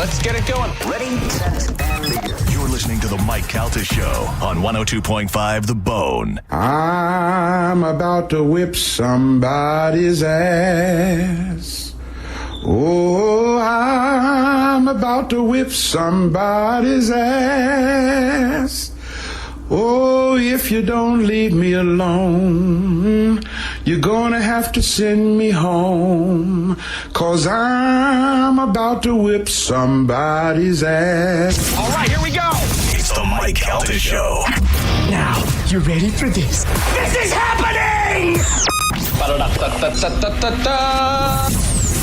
Let's get it going. Ready, set, and begin. You're listening to the Mike Calta Show on 102.5 The Bone. I'm about to whip somebody's ass. Oh, I'm about to whip somebody's ass. Oh, if you don't leave me alone, you're gonna have to send me home, 'cause I'm about to whip somebody's ass. All right, here we go. It's the Mike Calta Show. Now, you ready for this? This is happening! Ba-da-da-da-da-da-da-da.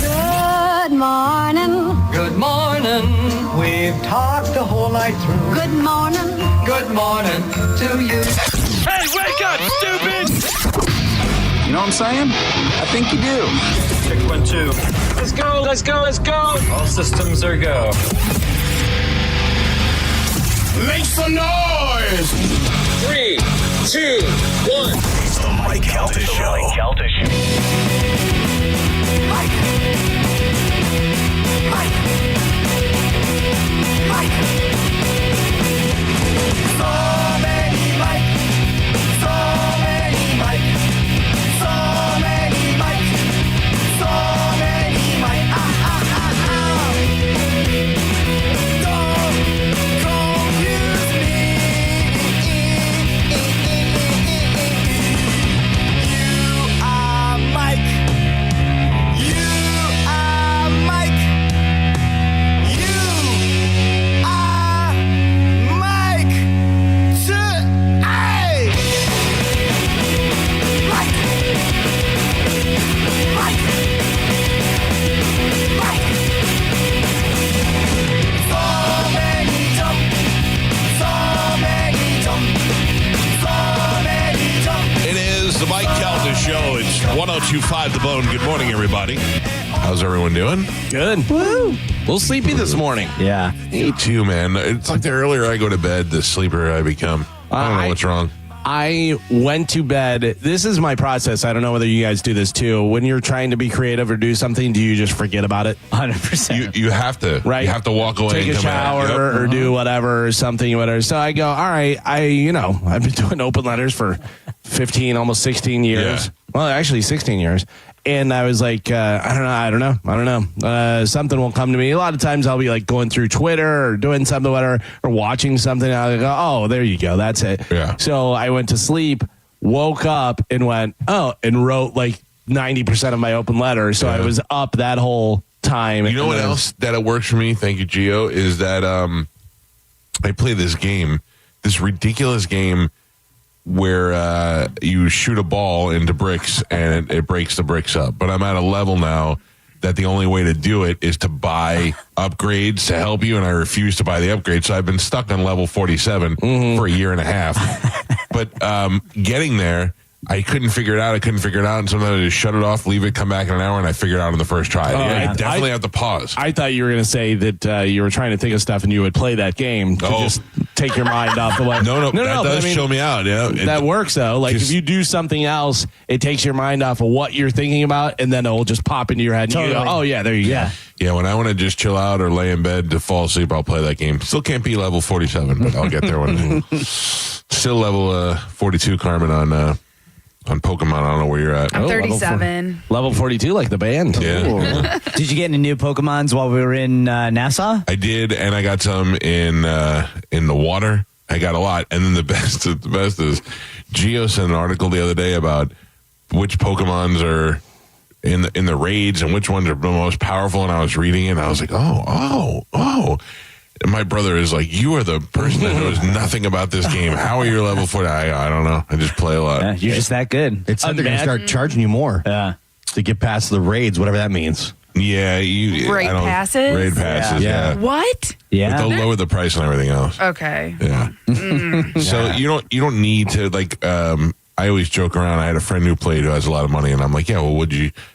Good morning. Good morning. We've talked the whole night through. Good morning. Good morning to you. Hey, wake up, stupid! You know what I'm saying? I think you do. Check 1, 2. Let's go, let's go, let's go! All systems are go. Make some noise! 3, 2, 1. It's the Mike Calta Show. The Mike Calta Show. It's 102.5 The Bone. Good morning, everybody. How's everyone doing? Good. Woo. A little sleepy this morning. Yeah. Me too, man. It's like the earlier I go to bed, the sleepier I become. I don't know what's wrong. I went to bed. This is my process. I don't know whether you guys do this too. When you're trying to be creative or do something, do you just forget about it? 100%. You have to. Right. You have to walk away Take and a come shower out. Yep. or do whatever or something, whatever. So I go, all right, I've been doing open letters for 15, almost 16 years. Yeah. Well, actually 16 years. And I was like, I don't know. Something will come to me. A lot of times I'll be like going through Twitter or doing something, whatever, or watching something. I'll go, oh, there you go. That's it. Yeah. So I went to sleep, woke up and went, and wrote like 90% of my open letter. So I was up that whole time. You know what else that it works for me? Thank you, Gio. Is that I play this game, this ridiculous game where you shoot a ball into bricks and it breaks the bricks up. But I'm at a level now that the only way to do it is to buy upgrades to help you, and I refuse to buy the upgrades. So I've been stuck on level 47 for a year and a half. But getting there, I couldn't figure it out. And sometimes I just shut it off, leave it, come back in an hour, and I figure it out on the first try. I definitely have to pause. I thought you were going to say that you were trying to think of stuff and you would play that game to just take your mind off the way. No, that does show me out. Yeah, that works though. Like if you do something else, it takes your mind off of what you're thinking about, and then it will just pop into your head. And you go, oh yeah, there you go. Yeah, when I want to just chill out or lay in bed to fall asleep, I'll play that game. Still can't be level 47, but I'll get there one day. Still level 42, Carmen, on Pokemon. I don't know where you're at. I'm 37. Level 42, like the band. Yeah. Did you get any new Pokemons while we were in Nassau? I did, and I got some in the water. I got a lot, and then the best is Gio sent an article the other day about which Pokemons are in the raids and which ones are the most powerful. And I was reading it, and I was like, oh. And my brother is like, you are the person that knows nothing about this game. How are you level 40? I don't know. I just play a lot. Yeah, you're just that good. It's they're going to start charging you more. Yeah. To get past the raids, whatever that means. Yeah. Raid passes? Raid passes, yeah. What? Yeah. But they'll lower the price and everything else. Okay. Yeah. So you don't need to, like, I always joke around. I had a friend who played who has a lot of money, and I'm like, yeah, well,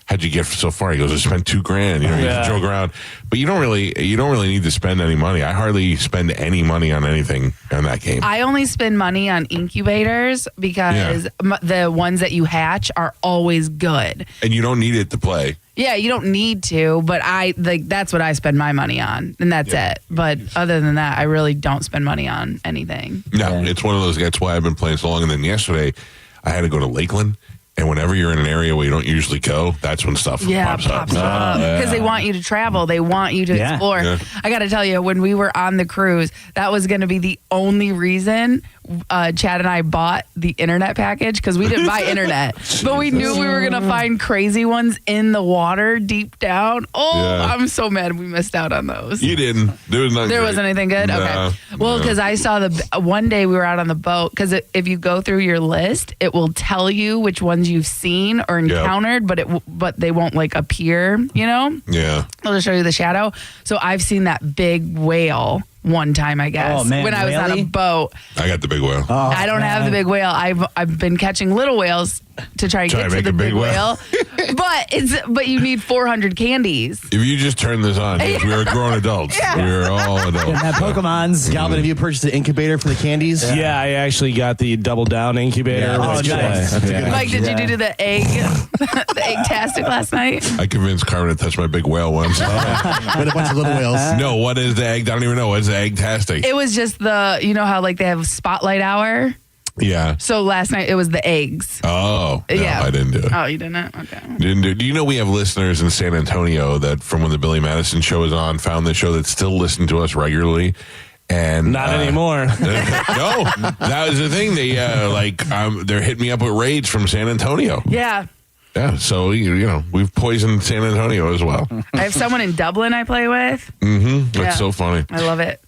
how'd you get so far? He goes, I spent $2,000. You know, you just joke around, but you don't really need to spend any money. I hardly spend any money on anything on that game. I only spend money on incubators because the ones that you hatch are always good. And you don't need it to play. Yeah, you don't need to, but that's what I spend my money on, and that's it. But other than that, I really don't spend money on anything. No, it's one of those. That's why I've been playing so long. And then yesterday, I had to go to Lakeland. And whenever you're in an area where you don't usually go, that's when stuff pops up. Because they want you to travel. They want you to explore. Yeah. I got to tell you, when we were on the cruise, that was going to be the only reason Chad and I bought the internet package, because we didn't buy internet. But we knew we were going to find crazy ones in the water deep down. I'm so mad we missed out on those. You didn't. There wasn't anything good? Okay. Well, because I saw one day we were out on the boat, because if you go through your list, it will tell you which ones you've seen or encountered, but they won't like appear, you know? Yeah. They'll just show you the shadow. So I've seen that big whale one time, I guess. Oh, man, when I was on a boat. I got the big whale. Oh, I don't have the big whale. I've been catching little whales to try and get to the big whale. but you need 400 candies. If you just turn this on, we are grown adults. We are all adults. And that Pokemon's. Calvin, have you purchased an incubator for the candies? Yeah, I actually got the double down incubator. Yeah, which, nice. That's a good Mike, did you do the egg the egg-tastic last night? I convinced Carmen to touch my big whale once. With a bunch of little whales. No, what is the egg? I don't even know. What's the egg-tastic? It was just you know how like they have spotlight hour? Yeah. So last night it was the eggs. Oh, no, yeah. I didn't do it. Oh, you didn't? Okay. Didn't do. Do you know we have listeners in San Antonio that from when the Billy Madison show was on, found the show that still listen to us regularly? And not anymore. No, that was the thing. They they're hitting me up with raids from San Antonio. Yeah. Yeah, so you know we've poisoned San Antonio as well. I have someone in Dublin I play with. That's so funny. I love it.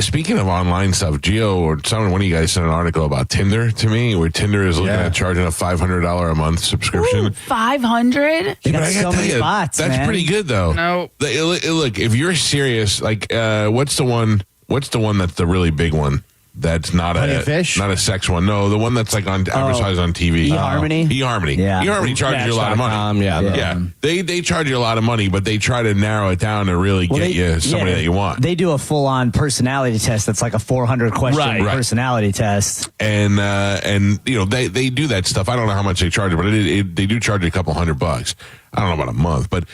Speaking of online stuff, Gio or one of you guys sent an article about Tinder to me, where Tinder is looking at charging a $500 a month subscription. 500? They got so many spots, that's man. pretty good though. No. Look, if you're serious, like what's the one that's the really big one? That's not not a sex one. No, the one that's like advertised on TV. eHarmony? eHarmony. Yeah. eHarmony charges you a lot of money. Yeah. They charge you a lot of money, but they try to narrow it down to really get you somebody that you want. They do a full-on personality test that's like a 400-question Right. personality test. And you know they do that stuff. I don't know how much they charge, but they do charge you a couple $100. I don't know about a month, but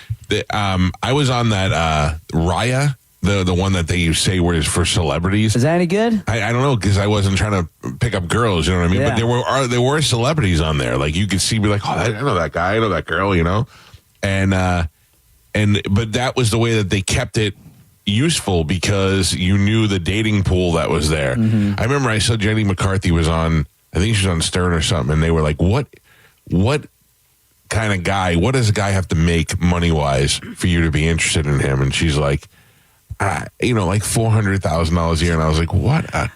I was on that Raya. The one that they say is for celebrities. Is that any good? I don't know, because I wasn't trying to pick up girls, you know what I mean? Yeah. But there were celebrities on there. Like you could see, be like, oh, I know that guy, I know that girl, you know? But that was the way that they kept it useful, because you knew the dating pool that was there. I remember I saw Jenny McCarthy was on, I think she was on Stern or something, and they were like, what kind of guy, what does a guy have to make money-wise for you to be interested in him? And she's like, like $400,000 a year. And I was like, what a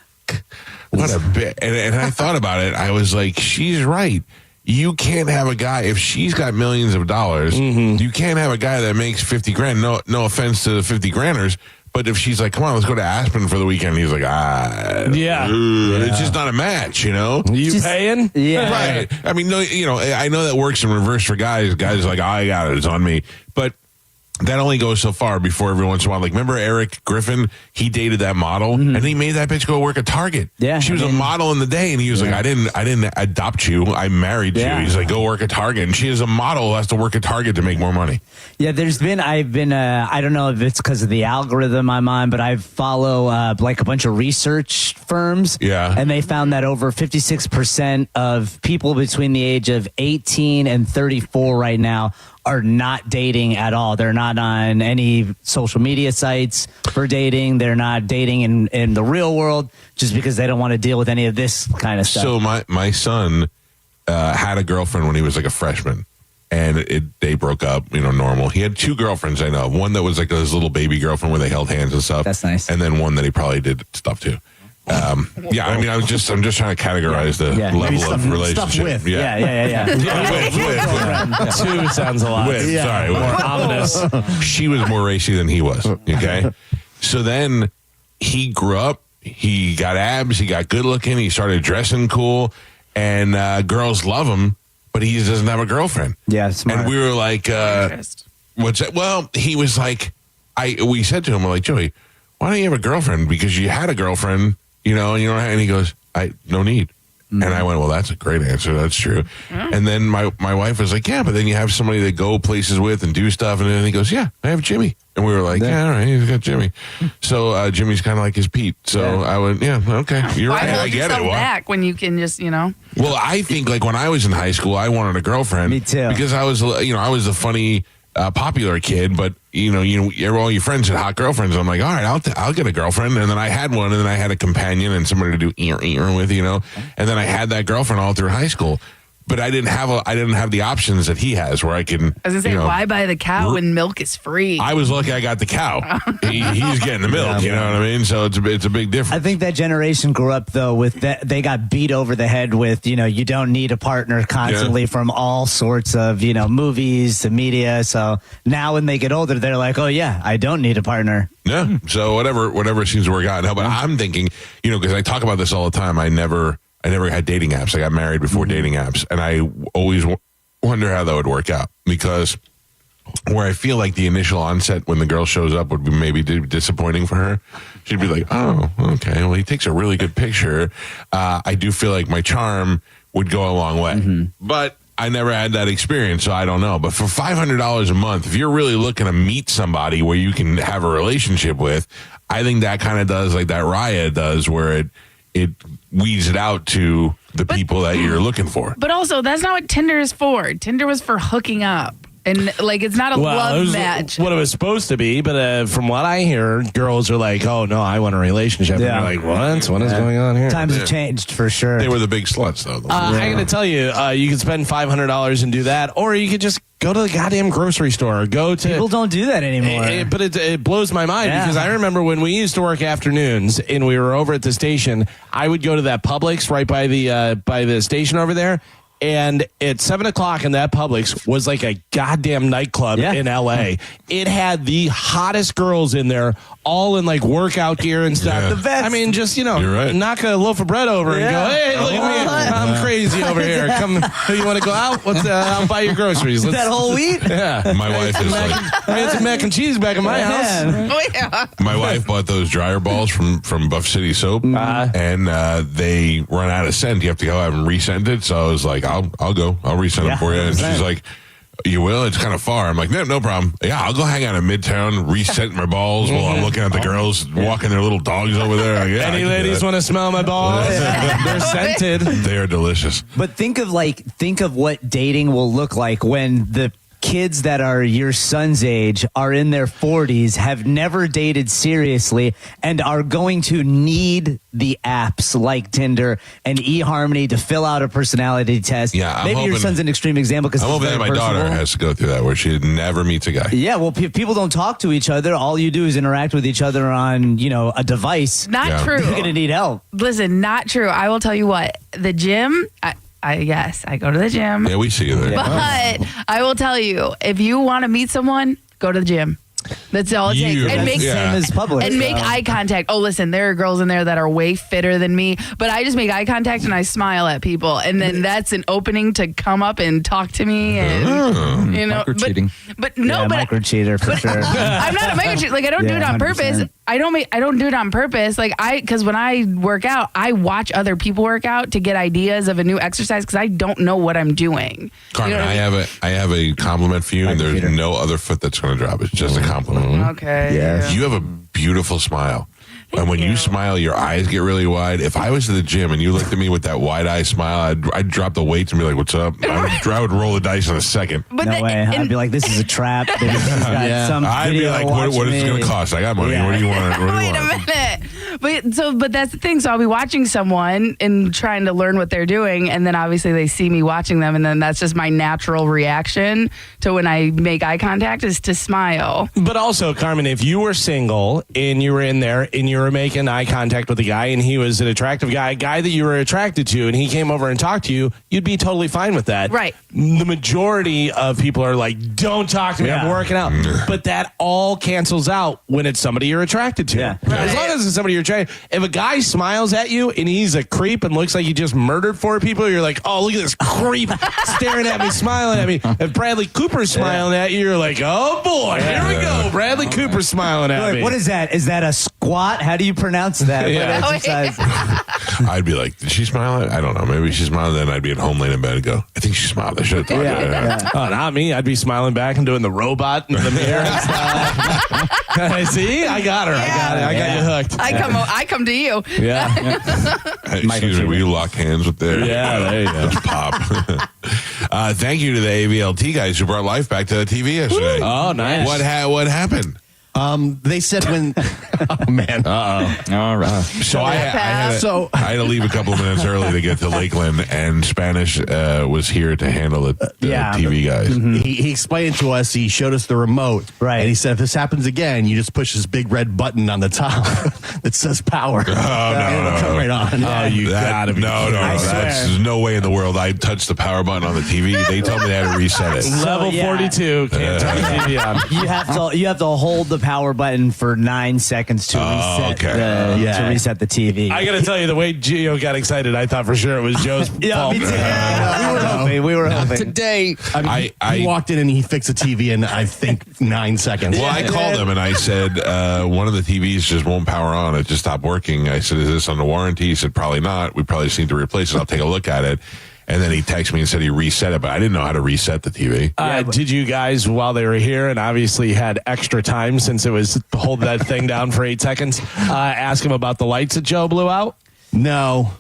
bit. And I thought about it. I was like, she's right. You can't have a guy, if she's got millions of dollars, you can't have a guy that makes 50 grand. No offense to the 50 granders. But if she's like, come on, let's go to Aspen for the weekend. He's like, it's just not a match, you know? You paying? Yeah. Right. I mean, no, I know that works in reverse for guys. Guys are like, I got it. It's on me. But that only goes so far before every once in a while. Like, remember Eric Griffin? He dated that model, and he made that bitch go work at Target. Yeah, she was a model in the day, and he was like, I didn't adopt you. I married you. He's like, go work at Target. And she is a model who has to work at Target to make more money. Yeah, I've been, I don't know if it's because of the algorithm I'm on, but I follow like a bunch of research firms. Yeah. And they found that over 56% of people between the age of 18 and 34 right now are not dating at all. They're not on any social media sites for dating. They're not dating in the real world just because they don't want to deal with any of this kind of stuff. So my son had a girlfriend when he was like a freshman, and they broke up, normal. He had two girlfriends, I know. One that was like his little baby girlfriend where they held hands and stuff. That's nice. And then one that he probably did stuff to. I'm just trying to categorize the level of relationship. Stuff with. Yeah. Two sounds a lot. Sorry. More ominous. She was more racy than he was. Okay. So then he grew up. He got abs. He got good looking. He started dressing cool, and girls love him. but he doesn't have a girlfriend. Yeah, smart. And we were like, what's that? Well, he was like, we said to him, we're like, Joey, why don't you have a girlfriend? Because you had a girlfriend, and he goes, no need. And I went, well, that's a great answer. That's true. And then my wife was like, yeah, but then you have somebody to go places with and do stuff. And then he goes, yeah, I have Jimmy. And we were like, yeah, all right, he's got Jimmy. So Jimmy's kind of like his Pete. So I went, yeah, okay. You're right. I get it. Back when you can just, Well, I think like when I was in high school, I wanted a girlfriend. Me too. Because I was, I was the funny, popular kid, but all your friends had hot girlfriends. I'm like, all right, I'll get a girlfriend. And then I had one, and then I had a companion and somebody to do ear with, and then I had that girlfriend all through high school. But I didn't have the options that he has where I can. I was gonna say, why buy the cow when milk is free? I was lucky I got the cow. He's getting the milk. You know what I mean? So it's a big difference. I think that generation grew up though with that. They got beat over the head with you don't need a partner constantly from all sorts of movies to media. So now when they get older, they're like, oh yeah, I don't need a partner. Yeah. So whatever seems to work out. No, but I'm thinking, because I talk about this all the time. I never had dating apps. I got married before dating apps. And I always wonder how that would work out. Because where I feel like the initial onset when the girl shows up would be maybe disappointing for her. She'd be like, oh, okay. Well, he takes a really good picture. I do feel like my charm would go a long way. But I never had that experience, so I don't know. But for $500 a month, if you're really looking to meet somebody where you can have a relationship with, I think that kind of does like that Raya does where it weeds it out to the people that you're looking for. But also, that's not what Tinder is for. Tinder was for hooking up. And, it's not a love match. What it was supposed to be, but from what I hear, girls are like, oh, no, I want a relationship. Yeah. And you're like, what? What is going on here? Times have changed, for sure. They were the big sluts, though. I'm going to tell you, you can spend $500 and do that, or you could just go to the goddamn grocery store. People don't do that anymore. But it blows my mind because I remember when we used to work afternoons and we were over at the station, I would go to that Publix right by the station over there. And at 7 o'clock in that Publix was like a goddamn nightclub in LA. It had the hottest girls in there, all in like workout gear and stuff. Yeah. The best. I mean, just, right. knock a loaf of bread over and go, hey, look at me. I'm crazy over here. Come, you want to go out? I'll buy your groceries. That whole week? Yeah. My wife is like, I had some mac and cheese back in my house. Oh, yeah. My wife bought those dryer balls from Buff City Soap, and they run out of scent. You have to go have them rescented. So I was like, I'll go. I'll resend them for you. And she's like, you will? It's kind of far. I'm like, no problem. Yeah, I'll go hang out in Midtown, reset my balls while I'm looking at the girls walking their little dogs over there. Like, any ladies want to smell my balls? They're scented. They are delicious. But think of what dating will look like when the kids that are your son's age are in their 40s, have never dated seriously, and are going to need the apps like Tinder and eHarmony to fill out a personality test. Yeah, maybe your son's an extreme example because I'm hoping that my daughter has to go through that where she never meets a guy. Yeah, well, people don't talk to each other. All you do is interact with each other on, a device. Not true. You're going to need help. Listen, not true. I will tell you what. The gym, yes, I go to the gym. Yeah, we see you there. But I will tell you, if you want to meet someone, go to the gym. That's all it takes. And make same as public. And make eye contact. Oh, listen, there are girls in there that are way fitter than me, but I just make eye contact and I smile at people, and then that's an opening to come up and talk to me. And micro-cheating. But no, but micro-cheater for sure. I'm not a micro-cheater. Like, I don't do it on 100%. purpose. I don't do it on purpose. Like, because when I work out, I watch other people work out to get ideas of a new exercise because I don't know what I'm doing. Carmen, I have a compliment for you, and there's no other foot that's going to drop. It's just a compliment. Okay. Yes. You have a beautiful smile. And when you smile, your eyes get really wide. If I was at the gym and you looked at me with that wide eye smile, I'd drop the weights and be like, "What's up?" I would roll the dice in a second. But no way. I'd be like, "This is a trap." I'd be like, "What is it going to cost? I got money. Yeah. What do you want?" Wait a minute. But that's the thing. So I'll be watching someone and trying to learn what they're doing, and then obviously they see me watching them, and then that's just my natural reaction to when I make eye contact is to smile. But also, Carmen, if you were single and you were in there and you were making eye contact with a guy and he was an attractive guy, a guy that you were attracted to, and he came over and talked to you, you'd be totally fine with that. Right. The majority of people are like, don't talk to me, I'm working out. But that all cancels out when it's somebody you're attracted to. Yeah. As long as it's somebody you're portray. If a guy smiles at you and he's a creep and looks like he just murdered 4 people, you're like, oh, look at this creep staring at me, smiling at me. If Bradley Cooper's smiling at you, you're like, oh boy, here we go. Bradley Cooper smiling at me. What is that? Is that a squat? How do you pronounce that? Yeah. What exercise? I'd be like, did she smile at? I don't know. Maybe she smiled. Then I'd be at home laying in bed and go, I think she smiled. I should have talked to her. Oh, not me. I'd be smiling back and doing the robot in the mirror and stuff. See, I got her. I got you hooked. I come to you. Yeah. Hey, excuse me, will you lock hands with there? Yeah, there you go. Just pop. Thank you to the AVLT guys who brought life back to the TV yesterday. Oh, nice. What happened? They said when. Oh man. All right. So I had to leave a couple of minutes early to get to Lakeland, and Spanish was here to handle the TV guys. He explained to us. He showed us the remote, Right. And he said, if this happens again, you just push this big red button on the top that says power. Oh, no, It'll come right on. Oh, you gotta be. No. There's no way in the world I'd touch the power button on the TV. They told me they had to reset it. Level 42. Can't turn the TV on. You have to hold the power button for 9 seconds to reset to reset the TV. I got to tell you, the way Gio got excited, I thought for sure it was Joe's fault. Me too. We were hoping. Today, He walked in and he fixed the TV in, I think, 9 seconds. Well, I called him and I said, one of the TVs just won't power on. It just stopped working. I said, is this under warranty? He said, probably not. We probably just need to replace it. I'll take a look at it. And then he texted me and said he reset it, but I didn't know how to reset the TV. Did you guys, while they were here and obviously had extra time since it was hold that thing down for 8 seconds, ask him about the lights that Joe blew out? No.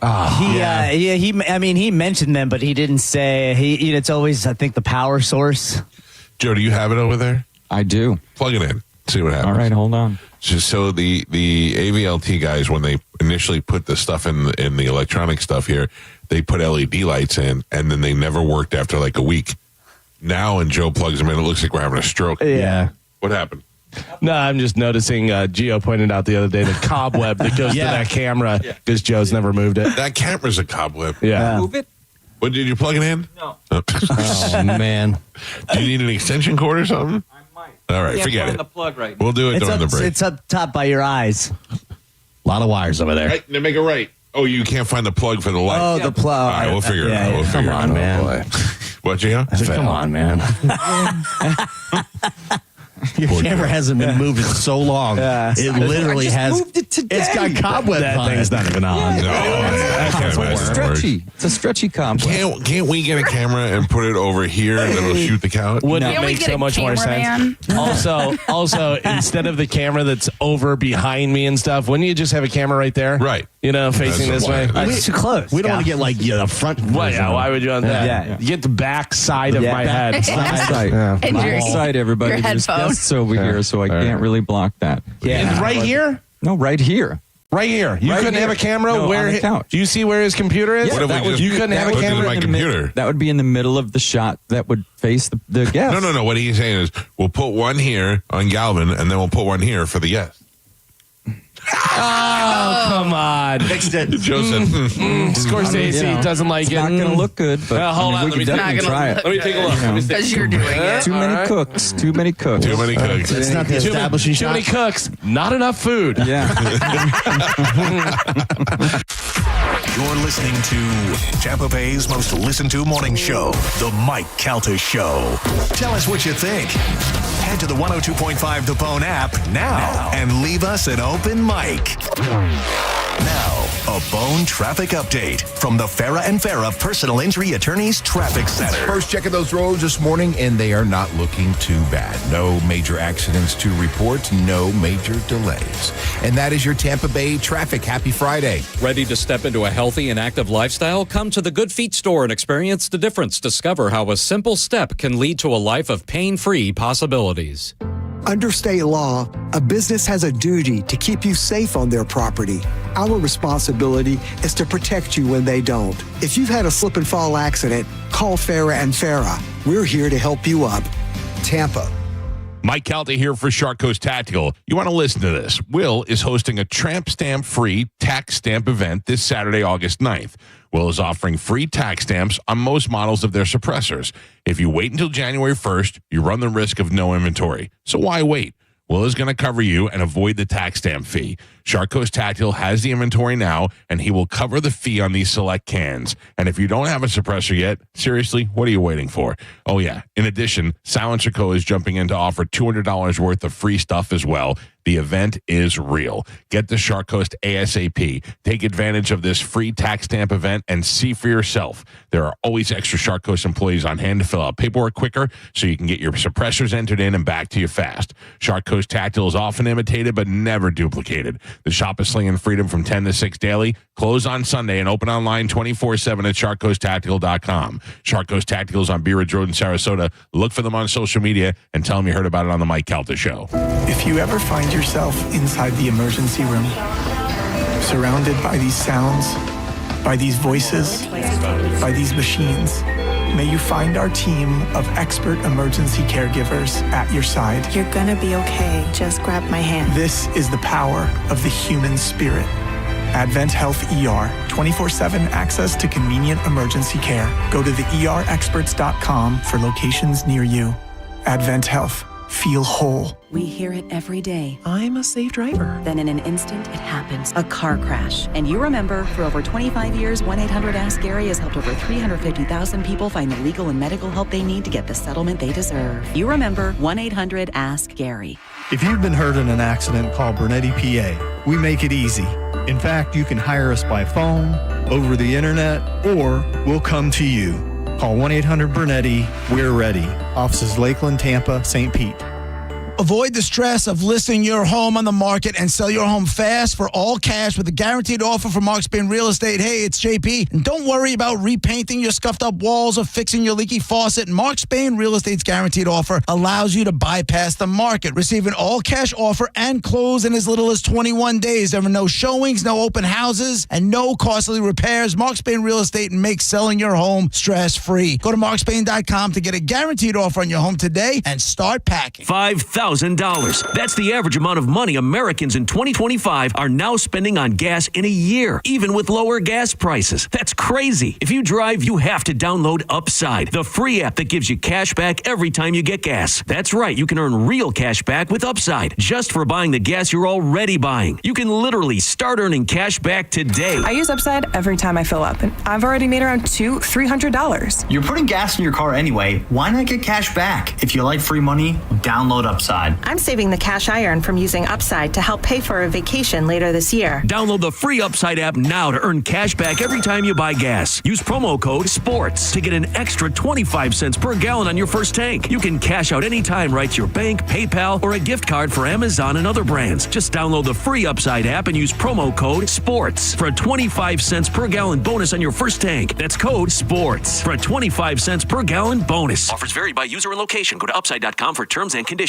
He mentioned them, but he didn't say. It's always, I think, the power source. Joe, do you have it over there? I do. Plug it in. See what happens. All right, hold on. So the AVLT guys, when they initially put the stuff in the electronic stuff here, they put LED lights in, and then they never worked after like a week. Now, when Joe plugs them in, it looks like we're having a stroke. Yeah. What happened? No, I'm just noticing. Gio pointed out the other day the cobweb that goes to that camera because Joe's never moved it. That camera's a cobweb. Yeah. Move it. What, did you plug it in? No. Oh, man. Do you need an extension cord or something? I might. All right, forget it. The plug right now. We'll do it during the break. It's up top by your eyes. A lot of wires over there. Right, now make it right. Oh, you can't find the plug for the light. Oh, the plug. All right, we'll figure it out. We'll figure Come on, it out. man. What, Gio? I said, come on, man. Your camera hasn't been moved in so long. It literally has. Moved it today. It's got cobwebs That on thing's it. not even on. No, I can't imagine It's it works. stretchy. It's a stretchy complex. Can't we get a camera and put it over here and it'll shoot the couch? Wouldn't Can't it we make get so a much more sense? cameraman? Also, instead of the camera that's over behind me and stuff, wouldn't you just have a camera right there? Right. You know, facing That's this the way. plan. It's too close. We don't want to get like the front. Well, yeah, why would you want that? Yeah. You get the back side of my head. Side. And your- Side, everybody. your There's headphone. guests over here, so I can't really block that. And right here? No, right here. Right here. You Right couldn't here. have a camera No, where on the couch. Do you see where his computer is? What if we just you couldn't have a put it in camera? my computer? That would be in the middle of the shot that would face the guest. No. What he's saying is we'll put one here on Galvin and then we'll put one here for the guest. Oh, come on. Fixed it. Joe said, Scorsese doesn't like It's it. not going to look good, but hold on, we let me can Not definitely gonna try look it. Let me take a look. Let me see. Because you're doing it. Too many cooks. Too many cooks. too many cooks. It's not the establishing Too many shot. cooks, not enough food. Yeah. You're listening to Tampa Bay's most listened to morning show, The Mike Calta Show. Tell us what you think. Head to the 102.5 The Bone app now and leave us an open mic. Now, a Bone traffic update from the Farah and Farah Personal Injury Attorneys Traffic Center. First check of those roads this morning, and they are not looking too bad. No major accidents to report, no major delays. And that is your Tampa Bay traffic. Happy Friday. Ready to step into a healthy and active lifestyle? Come to the Good Feet store and experience the difference. Discover how a simple step can lead to a life of pain-free possibilities. Under state law, a business has a duty to keep you safe on their property. Our responsibility is to protect you when they don't. If you've had a slip and fall accident, call Farah and Farah. We're here to help you up. Tampa. Mike Calta here for Shark Coast Tactical. You want to listen to this. Will is hosting a tramp stamp free tax stamp event this Saturday, August 9th. Will is offering free tax stamps on most models of their suppressors. If you wait until January 1st, you run the risk of no inventory. So why wait? Will is going to cover you and avoid the tax stamp fee. Shark Coast Tactical has the inventory now, and he will cover the fee on these select cans. And if you don't have a suppressor yet, seriously, what are you waiting for? Oh, yeah. In addition, Silencer Co. is jumping in to offer $200 worth of free stuff as well. The event is real. Get to Shark Coast ASAP. Take advantage of this free tax stamp event and see for yourself. There are always extra Shark Coast employees on hand to fill out paperwork quicker so you can get your suppressors entered in and back to you fast. Shark Coast Tactical is often imitated but never duplicated. The shop is slinging freedom from 10 to 6 daily, close on Sunday, and open online 24/7 at sharkcoasttactical.com. Shark Coast Tactical is on Bee Ridge Road in Sarasota. Look for them on social media and tell them you heard about it on the Mike Calta Show. If you ever find yourself inside the emergency room, surrounded by these sounds, by these voices, by these machines, may you find our team of expert emergency caregivers at your side. You're gonna be okay. Just grab my hand. This is the power of the human spirit. Advent Health ER, 24/7 access to convenient emergency care. Go to theerexperts.com for locations near you. Advent Health. Feel whole. We hear it every day. I'm a safe driver. Then in an instant, it happens. A car crash. And you remember, for over 25 years, 1-800-ASK-GARY has helped over 350,000 people find the legal and medical help they need to get the settlement they deserve. You remember 1-800-ASK-GARY. If you've been hurt in an accident, call Bernetti PA. We make it easy. In fact, you can hire us by phone, over the internet, or we'll come to you. Call 1-800-BERNETTI. We're ready. Offices Lakeland, Tampa, St. Pete. Avoid the stress of listing your home on the market and sell your home fast for all cash with a guaranteed offer from Mark Spain Real Estate. Hey, it's JP. And don't worry about repainting your scuffed up walls or fixing your leaky faucet. Mark Spain Real Estate's guaranteed offer allows you to bypass the market. Receive an all cash offer and close in as little as 21 days. There are no showings, no open houses, and no costly repairs. Mark Spain Real Estate makes selling your home stress free. Go to markspain.com to get a guaranteed offer on your home today and start packing. $5,000. That's the average amount of money Americans in 2025 are now spending on gas in a year, even with lower gas prices. That's crazy. If you drive, you have to download Upside, the free app that gives you cash back every time you get gas. That's right, you can earn real cash back with Upside just for buying the gas you're already buying. You can literally start earning cash back today. I use Upside every time I fill up, and I've already made around $200-$300. You're putting gas in your car anyway. Why not get cash back? If you like free money, download Upside. I'm saving the cash I earn from using Upside to help pay for a vacation later this year. Download the free Upside app now to earn cash back every time you buy gas. Use promo code SPORTS to get an extra 25 cents per gallon on your first tank. You can cash out anytime right to your bank, PayPal, or a gift card for Amazon and other brands. Just download the free Upside app and use promo code SPORTS for a 25 cents per gallon bonus on your first tank. That's code SPORTS for a 25 cents per gallon bonus. Offers vary by user and location. Go to upside.com for terms and conditions.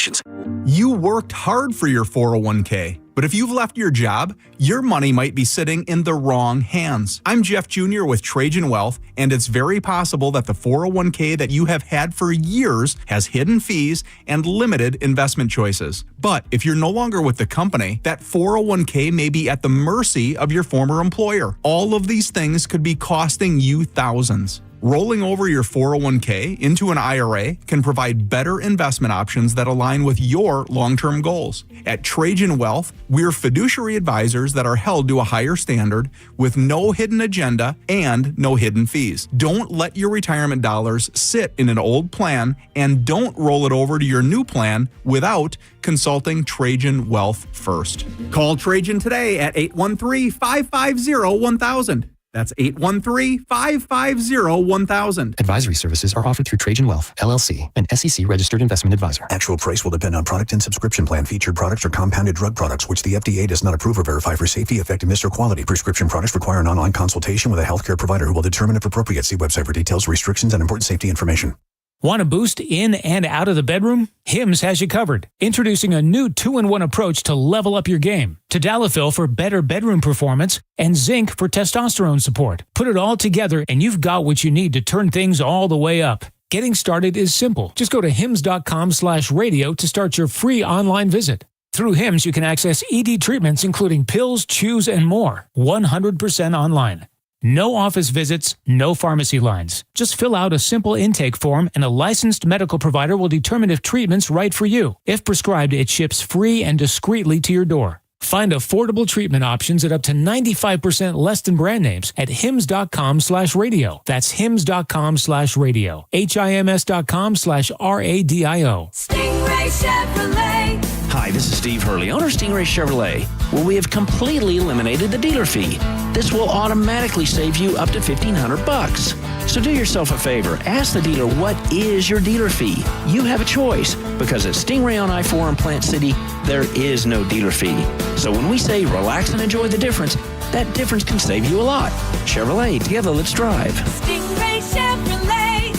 You worked hard for your 401k, but if you've left your job, your money might be sitting in the wrong hands. I'm Jeff Jr. with Trajan Wealth, and it's very possible that the 401k that you have had for years has hidden fees and limited investment choices. But if you're no longer with the company, that 401k may be at the mercy of your former employer. All of these things could be costing you thousands. Rolling over your 401k into an IRA can provide better investment options that align with your long-term goals. At Trajan Wealth, we're fiduciary advisors that are held to a higher standard with no hidden agenda and no hidden fees. Don't let your retirement dollars sit in an old plan, and don't roll it over to your new plan without consulting Trajan Wealth first. Call Trajan today at 813-550-1000. That's 813-550-1000. Advisory services are offered through Trajan Wealth, LLC, an SEC-registered investment advisor. Actual price will depend on product and subscription plan. Featured products are compounded drug products, which the FDA does not approve or verify for safety, effectiveness, or quality. Prescription products require an online consultation with a healthcare provider who will determine if appropriate. See website for details, restrictions, and important safety information. Want a boost in and out of the bedroom? Hims has you covered. Introducing a new 2-in-1 approach to level up your game. Tadalafil for better bedroom performance and zinc for testosterone support. Put it all together and you've got what you need to turn things all the way up. Getting started is simple. Just go to hims.com/radio to start your free online visit. Through Hims, you can access ED treatments including pills, chews, and more. 100% online. No office visits, no pharmacy lines. Just fill out a simple intake form and a licensed medical provider will determine if treatment's right for you. If prescribed, it ships free and discreetly to your door. Find affordable treatment options at up to 95% less than brand names at hims.com/radio. That's hims.com/radio. HIMS.com/RADIO. Stingray Chevrolet. Hi, this is Steve Hurley, owner of Stingray Chevrolet. Well, we have completely eliminated the dealer fee. This will automatically save you up to $1,500. So do yourself a favor. Ask the dealer, what is your dealer fee? You have a choice, because at Stingray on I-4 in Plant City, there is no dealer fee. So when we say relax and enjoy the difference, that difference can save you a lot. Chevrolet, together, let's drive. Stingray Chevrolet.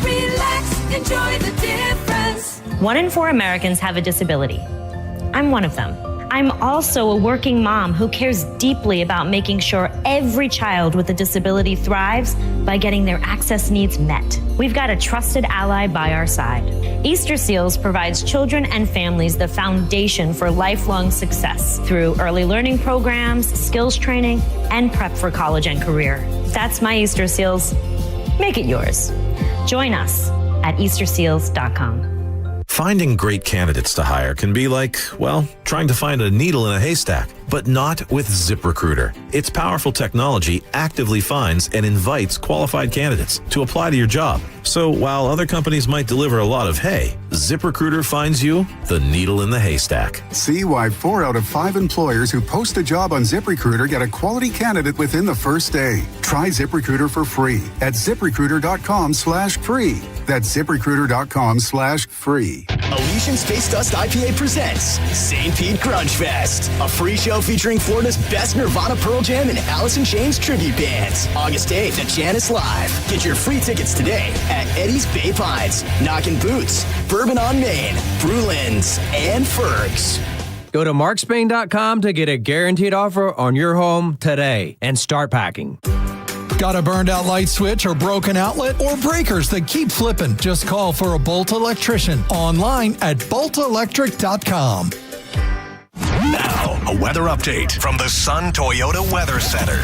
Relax, enjoy the difference. 1 in 4 Americans have a disability. I'm one of them. I'm also a working mom who cares deeply about making sure every child with a disability thrives by getting their access needs met. We've got a trusted ally by our side. Easter Seals provides children and families the foundation for lifelong success through early learning programs, skills training, and prep for college and career. That's my Easter Seals. Make it yours. Join us at easterseals.com. Finding great candidates to hire can be like, well, trying to find a needle in a haystack, but not with ZipRecruiter. Its powerful technology actively finds and invites qualified candidates to apply to your job. So while other companies might deliver a lot of hay, ZipRecruiter finds you the needle in the haystack. See why 4 out of 5 employers who post a job on ZipRecruiter get a quality candidate within the first day. Try ZipRecruiter for free at ZipRecruiter.com/free. That's ZipRecruiter.com/free. Elysian Space Dust IPA presents St. Pete Grunge Fest, a free show featuring Florida's best Nirvana, Pearl Jam, and Alice in Chains tribute bands. August 8th at Janice Live. Get your free tickets today at Eddie's Bay Pines, Knockin' Boots, Bourbon on Main, Brulin's, and Ferg's. Go to markspain.com to get a guaranteed offer on your home today and start packing. Got a burned out light switch or broken outlet or breakers that keep flipping? Just call for a Bolt electrician online at boltelectric.com. Now, a weather update from the Sun Toyota Weather Center.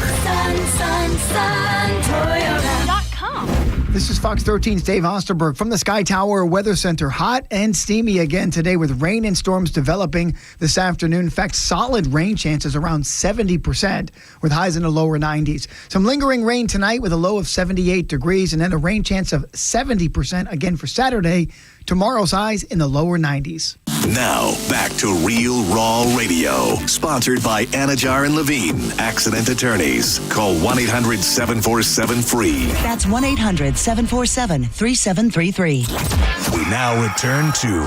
Toyota.com. This is Fox 13's Dave Osterberg from the Sky Tower Weather Center. Hot and steamy again today with rain and storms developing this afternoon. In fact, solid rain chances around 70% with highs in the lower 90s. Some lingering rain tonight with a low of 78 degrees and then a rain chance of 70% again for Saturday. Tomorrow's highs in the lower 90s. Now, back to Real Raw Radio, sponsored by Anajar and Levine, accident attorneys. Call 1-800-747-FREE. That's 1-800-747-3733. We now return to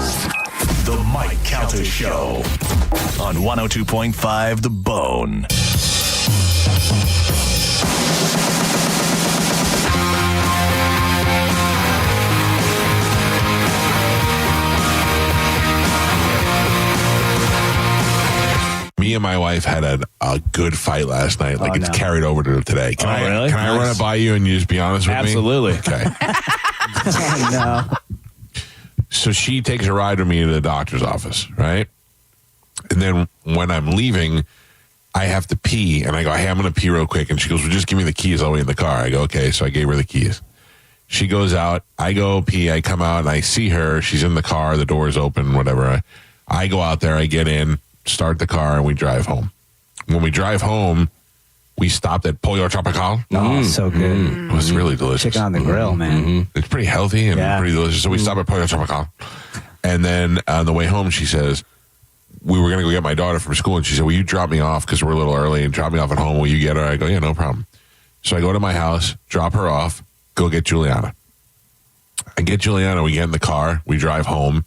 The Mike Calta Show on 102.5 The Bone. Me and my wife had a good fight last night. Like it's carried over to today. Can I really? Can I run it by you and you just be honest with Absolutely. me? Okay. No. So she takes a ride with me to the doctor's office, right? And then when I'm leaving, I have to pee. And I go, hey, I'm going to pee real quick. And she goes, well, just give me the keys. I'll wait in the car. I go, okay. So I gave her the keys. She goes out. I go pee. I come out and I see her. She's in the car. The door's open, whatever. I go out there. I get in, start the car, and we drive home. When we drive home, we stopped at Pollo Tropical. Oh, so good. It was really delicious. Chicken on the grill, man. It's pretty healthy and pretty delicious. So we stopped at Pollo Tropical. And then on the way home, she says, we were going to go get my daughter from school. And she said, will you drop me off because we're a little early and drop me off at home? Will you get her? I go, yeah, no problem. So I go to my house, drop her off, go get Juliana. I get Juliana. We get in the car. We drive home.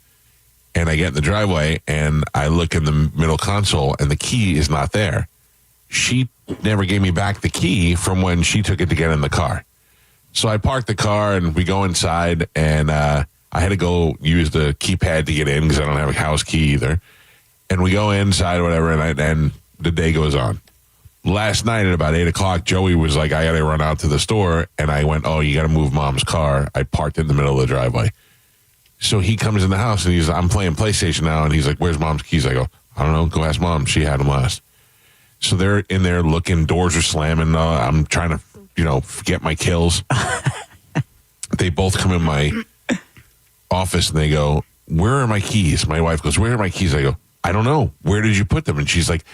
And I get in the driveway, and I look in the middle console, and the key is not there. She never gave me back the key from when she took it to get in the car. So I parked the car, and we go inside, and I had to go use the keypad to get in because I don't have a house key either. And we go inside or whatever, and the day goes on. Last night at about 8 o'clock, Joey was like, I got to run out to the store, and I went, oh, you got to move Mom's car. I parked in the middle of the driveway. So he comes in the house and I'm playing PlayStation now. And he's like, where's Mom's keys? I go, I don't know. Go ask Mom. She had them last. So they're in there looking. Doors are slamming. I'm trying to forget my kills. They both come in my office and they go, "Where are my keys?" My wife goes, "Where are my keys?" I go, "I don't know. Where did you put them?" And she's like,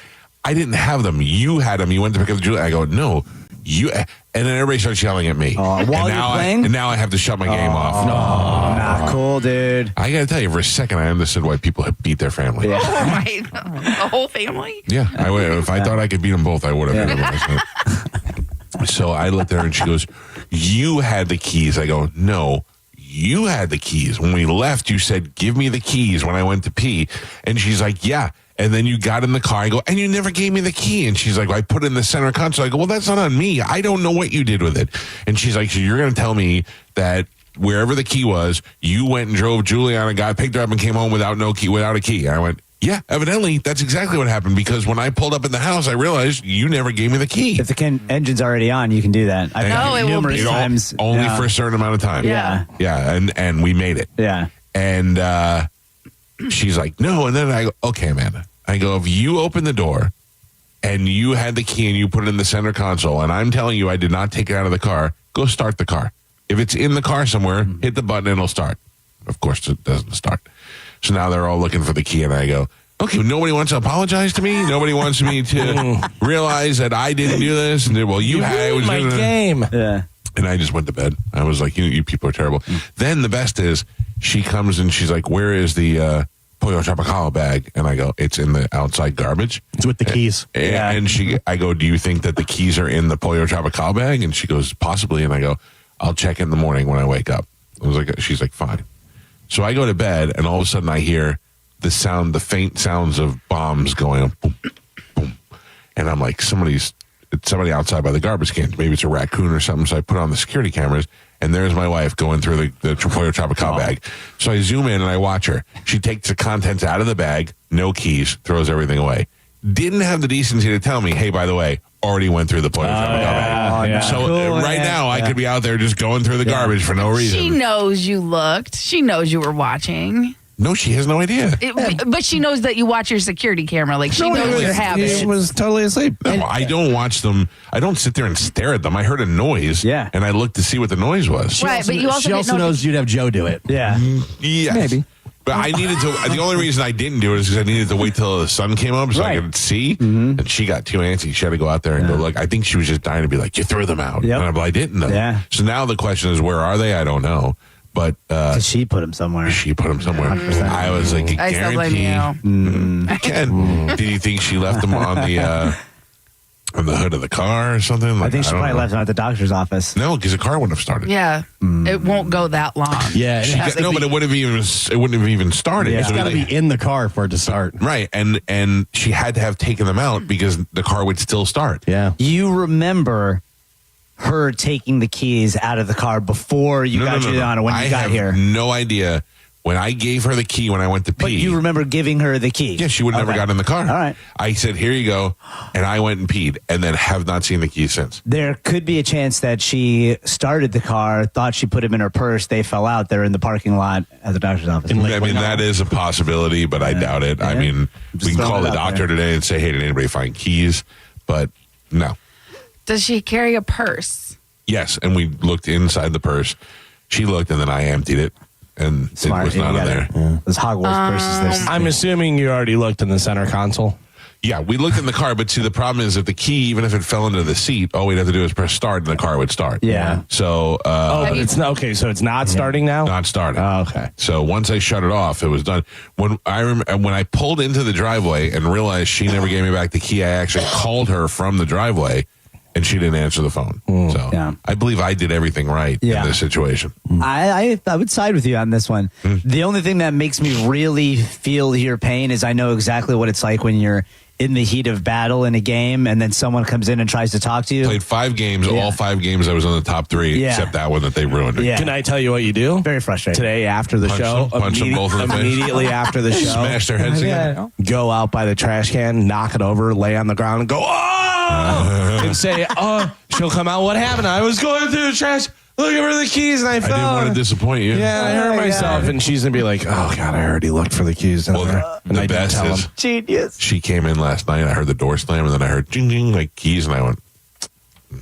"I didn't have them. You had them. You went to pick up the jewelry." I go, "No, you." And then everybody starts yelling at me. While you're playing? And now I have to shut my game off. Not cool, dude. I got to tell you, for a second, I understood why people have beat their family. Yeah. Oh my, the whole family? Yeah, I would. If I thought I could beat them both, I would have. Yeah. So I looked at her and she goes, "You had the keys." I go, "No, you had the keys. When we left, you said, 'Give me the keys' when I went to pee." And she's like, "Yeah." And then you got in the car. I go, "And you never gave me the key." And she's like, "I put it in the center console." I go, "Well, that's not on me. I don't know what you did with it." And she's like, "So you're going to tell me that wherever the key was, you went and drove Juliana, got picked her up, and came home without a key?" And I went, "Yeah, evidently that's exactly what happened, because when I pulled up in the house, I realized you never gave me the key." If the engine's already on, you can do that. I've done it numerous times. Only for a certain amount of time. Yeah. Yeah, and we made it. Yeah. And she's like, "No." And then I go, "Okay, Amanda." I go, "If you open the door and you had the key and you put it in the center console, and I'm telling you I did not take it out of the car, go start the car. If it's in the car somewhere, hit the button and it'll start." Of course, it doesn't start. So now they're all looking for the key, and I go, "Okay, nobody wants to apologize to me? Nobody wants me to realize that I didn't do this?" And well, you had it. Was my game. Yeah. And I just went to bed. I was like, you people are terrible. Then the best is, she comes and she's like, "Where is the Pollo Tropical bag?" And I go, "It's in the outside garbage. It's with the keys." And I go, "Do you think that the keys are in the Pollo Tropical bag?" And she goes, "Possibly." And I go, "I'll check in the morning when I wake up." She's like, "Fine." So I go to bed, and all of a sudden I hear the faint sounds of bombs going up, boom, boom. And I'm like, somebody outside by the garbage cans. Maybe it's a raccoon or something. So I put on the security cameras, and there's my wife going through the Pollo Tropical bag. So I zoom in and I watch her. She takes the contents out of the bag, no keys, throws everything away. Didn't have the decency to tell me, "Hey, by the way, already went through the Pollo Tropical bag." Yeah. So Cool, right man. now, I could be out there just going through the garbage for no reason. She knows you looked. She knows you were watching. No, she has no idea. But she knows that you watch your security camera. Like, she knows your habits. He was totally asleep. No, I don't watch them. I don't sit there and stare at them. I heard a noise, and I looked to see what the noise was. Right, but you also She also knows you'd have Joe do it. Yeah. Yes. Maybe. But I needed to. The only reason I didn't do it is because I needed to wait till the sun came up so I could see. And she got too antsy. She had to go out there and go look. I think she was just dying to be like, "You threw them out." Yep. And I'm like, "I didn't though." Yeah. So now the question is, where are they? I don't know. But she put them somewhere. She put them somewhere. I was like, I still blame guarantee. you. Ken, do you think she left them on the hood of the car or something? I think she probably left them at the doctor's office. No, because the car wouldn't have started. Yeah. It won't go that long. Yeah. But it wouldn't have even started. It's So got to be in the car for it to start. Right, and she had to have taken them out because the car would still start. Yeah. You remember her taking the keys out of the car before you got Juliana when you got here? No idea. When I gave her the key when I went to pee. But you remember giving her the key? Yeah, she would never got in the car. All right. I said, "Here you go," and I went and peed, and then have not seen the keys since. There could be a chance that she started the car, thought she put them in her purse, they fell out. They're in the parking lot at the doctor's office. I mean, that is a possibility, but I doubt it. I mean, we can call the doctor today and say, "Hey, did anybody find keys?" But no. Does she carry a purse? Yes, and we looked inside the purse. She looked, and then I emptied it, and it was not in there. Those Hogwarts purses. I'm assuming you already looked in the center console. Yeah, we looked in the car, but see, the problem is that the key, even if it fell into the seat, all we'd have to do is press start, and the car would start. Yeah. So, but it's not okay. So it's not starting now. Not starting. Oh, okay. So once I shut it off, it was done. When I pulled into the driveway and realized she never gave me back the key, I actually called her from the driveway, and she didn't answer the phone. So I believe I did everything right in this situation. I would side with you on this one. The only thing that makes me really feel your pain is I know exactly what it's like when you're in the heat of battle in a game and then someone comes in and tries to talk to you. Played 5 games. All 5 games I was on the top 3, except that one that they ruined. Yeah. Can I tell you what you do? Very frustrating. Today after the show, punch them both in the face. immediately after the show, Smash their heads together. Go out by the trash can, knock it over, lay on the ground, and go, "Oh!" and say, "Oh," she'll come out. "What happened? I was going through the trash, looking for the keys, and I fell." I didn't want to disappoint you. Yeah, I hurt myself. And she's going to be like, "Oh, God, I already looked for the keys down there." And the I didn't best tell is him. Genius. she came in last night. I heard the door slam, and then I heard jing, jing, like keys, and I went,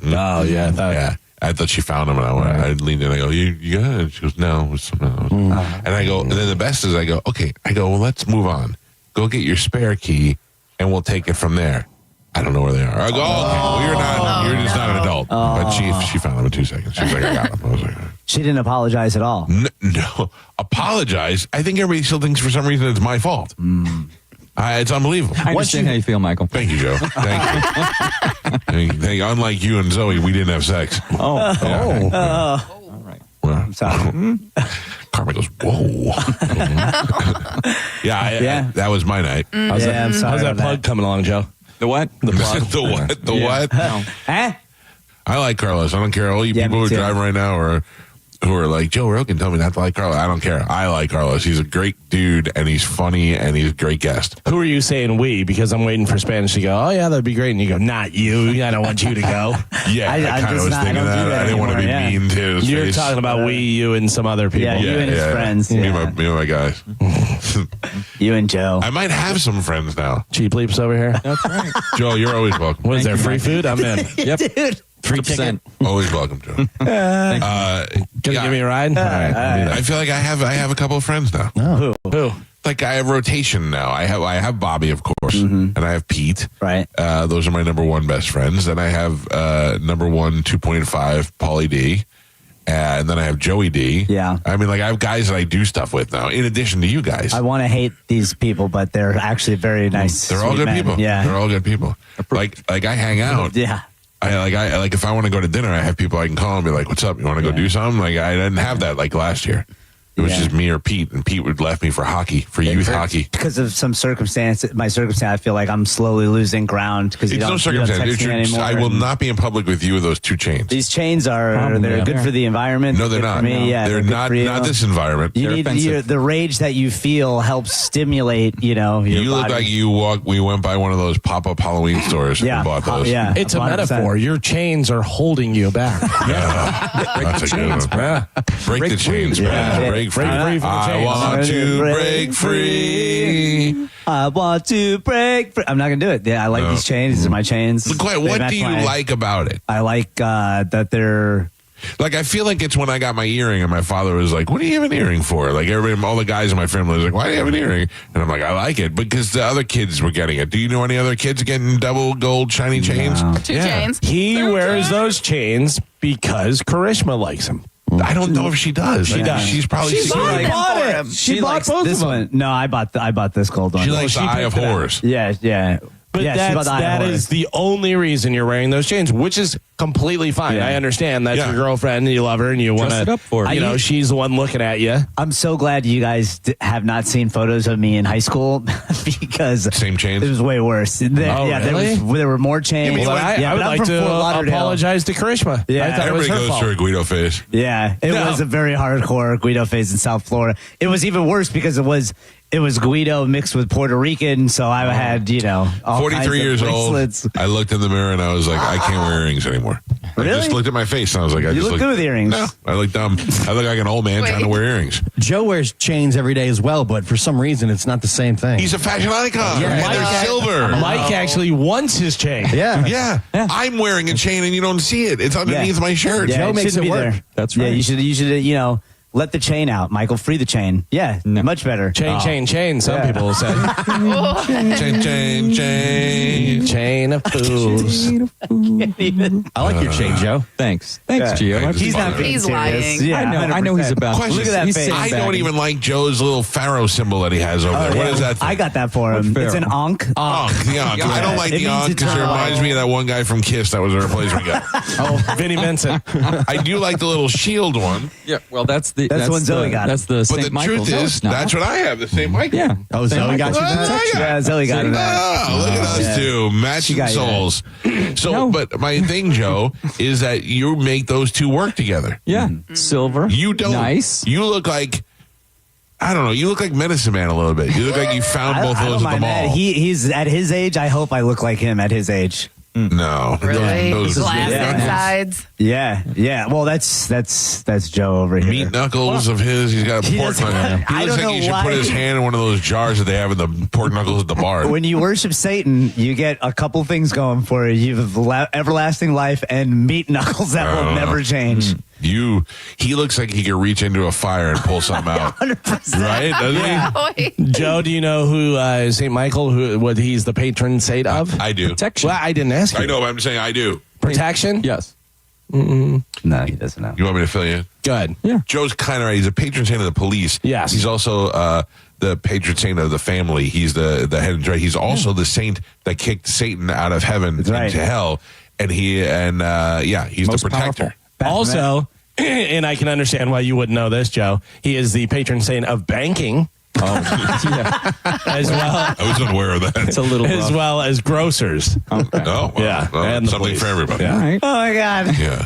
Oh, yeah. Yeah. I thought she found him, and I leaned in. I go, you got it? She goes, no, it was something else. And I go, and then the best is I go, okay. I go, well, let's move on. Go get your spare key, and we'll take it from there. I don't know where they are. I go, okay, well, you're just not an adult. But she found them in 2 seconds. She was like, I got them. I was like, she didn't apologize at all. No, apologize. I think everybody still thinks for some reason it's my fault. It's unbelievable. I understand how you feel, Michael. Thank you, Joe. Thank you. Unlike you and Zoe, we didn't have sex. Oh. All right. Well, I'm sorry. Karma goes, whoa. That was my night. How's that plug coming along, Joe? The what? The plug. The what? The what? No. I like Carlos. I don't care. All you people who are driving right now or who are like, Joe Rogan told me not to like Carlos. I don't care. I like Carlos. He's a great dude, and he's funny, and he's a great guest. Who are you saying we? Because I'm waiting for Spanish to go, oh, yeah, that'd be great. And you go, not you. I don't want you to go. Yeah, I kind of was thinking that. I didn't want to be mean to his You're face. talking about we, you, and some other people. Yeah, you and his friends. Me and my guys. You and Joe. I might have some friends now. Cheap Leaps over here. That's right. Joe, you're always welcome. What is there, free food? I'm in. Yep. Dude. 3%. Always welcome, Joe. Gonna give me a ride? All right. I feel like I have a couple of friends now. Oh, who? Like I have rotation now. I have Bobby, of course, and I have Pete. Right. Those are my number one best friends. Then I have number one 2.5 Paulie D. And then I have Joey D. Yeah. I mean, like, I have guys that I do stuff with now, in addition to you guys. I want to hate these people, but they're actually very nice. They're all good men. people. Yeah. They're all good people. Like I hang out. Yeah. I like if I want to go to dinner, I have people I can call and be like, "What's up? You want to go do something?" Like I didn't have that like last year. It was just me or Pete, and Pete would left me for hockey, for youth hockey. Because of some circumstance, I feel like I'm slowly losing ground because you don't text me anymore. I will not be in public with you with those two chains. These chains they're good for the environment. No, they're not. For me. Yeah, they're not this environment. You need the rage that you feel helps stimulate. Your look like we went by one of those pop-up Halloween stores and bought those. Yeah, it's 100%. A metaphor. Your chains are holding you back. That's a good one. Break the chains, man. Break free. I want to break free. I want to break free. I'm not going to do it. Yeah, I like these chains. These are my chains. What do you like about it? I like that they're... Like, I feel like it's when I got my earring and my father was like, what do you have an earring for? Like, all the guys in my family was like, why do you have an earring? And I'm like, I like it because the other kids were getting it. Do you know any other kids getting double gold shiny chains? No. Two chains. He wears those chains because Karishma likes them. I don't know if she does. She does. She's probably bought it. She bought both this of them. one. No, I bought this gold one. She likes the Eye of Horrors. Yeah. But that is the only reason you're wearing those chains, which is completely fine. I understand that's your girlfriend and you love her and you want to, up for her. She's the one looking at you. I'm so glad you guys have not seen photos of me in high school because same chains. It was way worse. There were more chains. I would like to apologize to Karishma. Yeah, I thought everybody it was her goes fault. through a Guido phase. Yeah, it was a very hardcore Guido phase in South Florida. It was even worse because it was Guido mixed with Puerto Rican, so I had, all 43 years bracelets. old. I looked in the mirror and I was like, I can't wear earrings anymore. Really? I just looked at my face and I was like, You look good with earrings. No, I look dumb. I look like an old man trying to wear earrings. Joe wears chains every day as well, but for some reason, it's not the same thing. He's a fashion icon. Yeah, and they're silver. Mike actually wants his chain. Yeah. I'm wearing a chain and you don't see it. It's underneath my shirt. Yeah, Joe makes it work. There. That's right. Yeah, you should, let the chain out, Michael. Free the chain. Yeah, much better. Chain. Some people will say. Chain of fools. I like your chain, Joe. Thanks, Gio. He's not being He's serious. lying. Yeah, I know he's about. Question. Look at that He's face. I don't even like Joe's little pharaoh symbol that he has over there. What is that thing? I got that for him. It's an Ankh. The Ankh. I don't like the Ankh because it reminds me of that one guy from Kiss that was a replacement guy. Vinnie Vincent. I do like the little shield one. Yeah, well, that's one Zoe got. That's the But St. the Michael's. truth is, that's what I have, the St. Michael. Yeah. Oh, Zoe got you that? Yeah, Zoe got it. Oh, look at us two, matching souls. So, but my thing, Joe, is that you make those two work together. Yeah, silver. You don't. Nice. You look like, I don't know, you look like Medicine Man a little bit. You look like you found both of those at the mall. He's at his age. I hope I look like him at his age. No. Really? Those- Plastic sides. Yeah. Well, that's Joe over here. Meat knuckles of his. He's got a He pork doesn't- knuckle. I He looks don't like know he should why. put his hand in one of those jars that they have in the pork knuckles at the bar. When you worship Satan, you get a couple things going for you. You have everlasting life and meat knuckles that will never change. He looks like he could reach into a fire and pull something out. 100%. Right? Doesn't he? Joe, do you know who St. Michael, what he's the patron saint of? I do. Protection. Well, I didn't ask you. I know, but I'm saying I do. Protection? Yes. No, he doesn't know. You want me to fill you in? Good. Yeah. Joe's kind of right. He's a patron saint of the police. Yes. He's also the patron saint of the family. He's the head and right. He's also the saint that kicked Satan out of heaven into hell. And he's Most the protector. powerful. Also, and I can understand why you wouldn't know this, Joe, he is the patron saint of banking. Yeah. As well. I was unaware of that. It's a little As rough. well as grocers. Okay. Oh, well, Yeah, well, and the something police. for everybody. Yeah. All right. Oh my God! Yeah.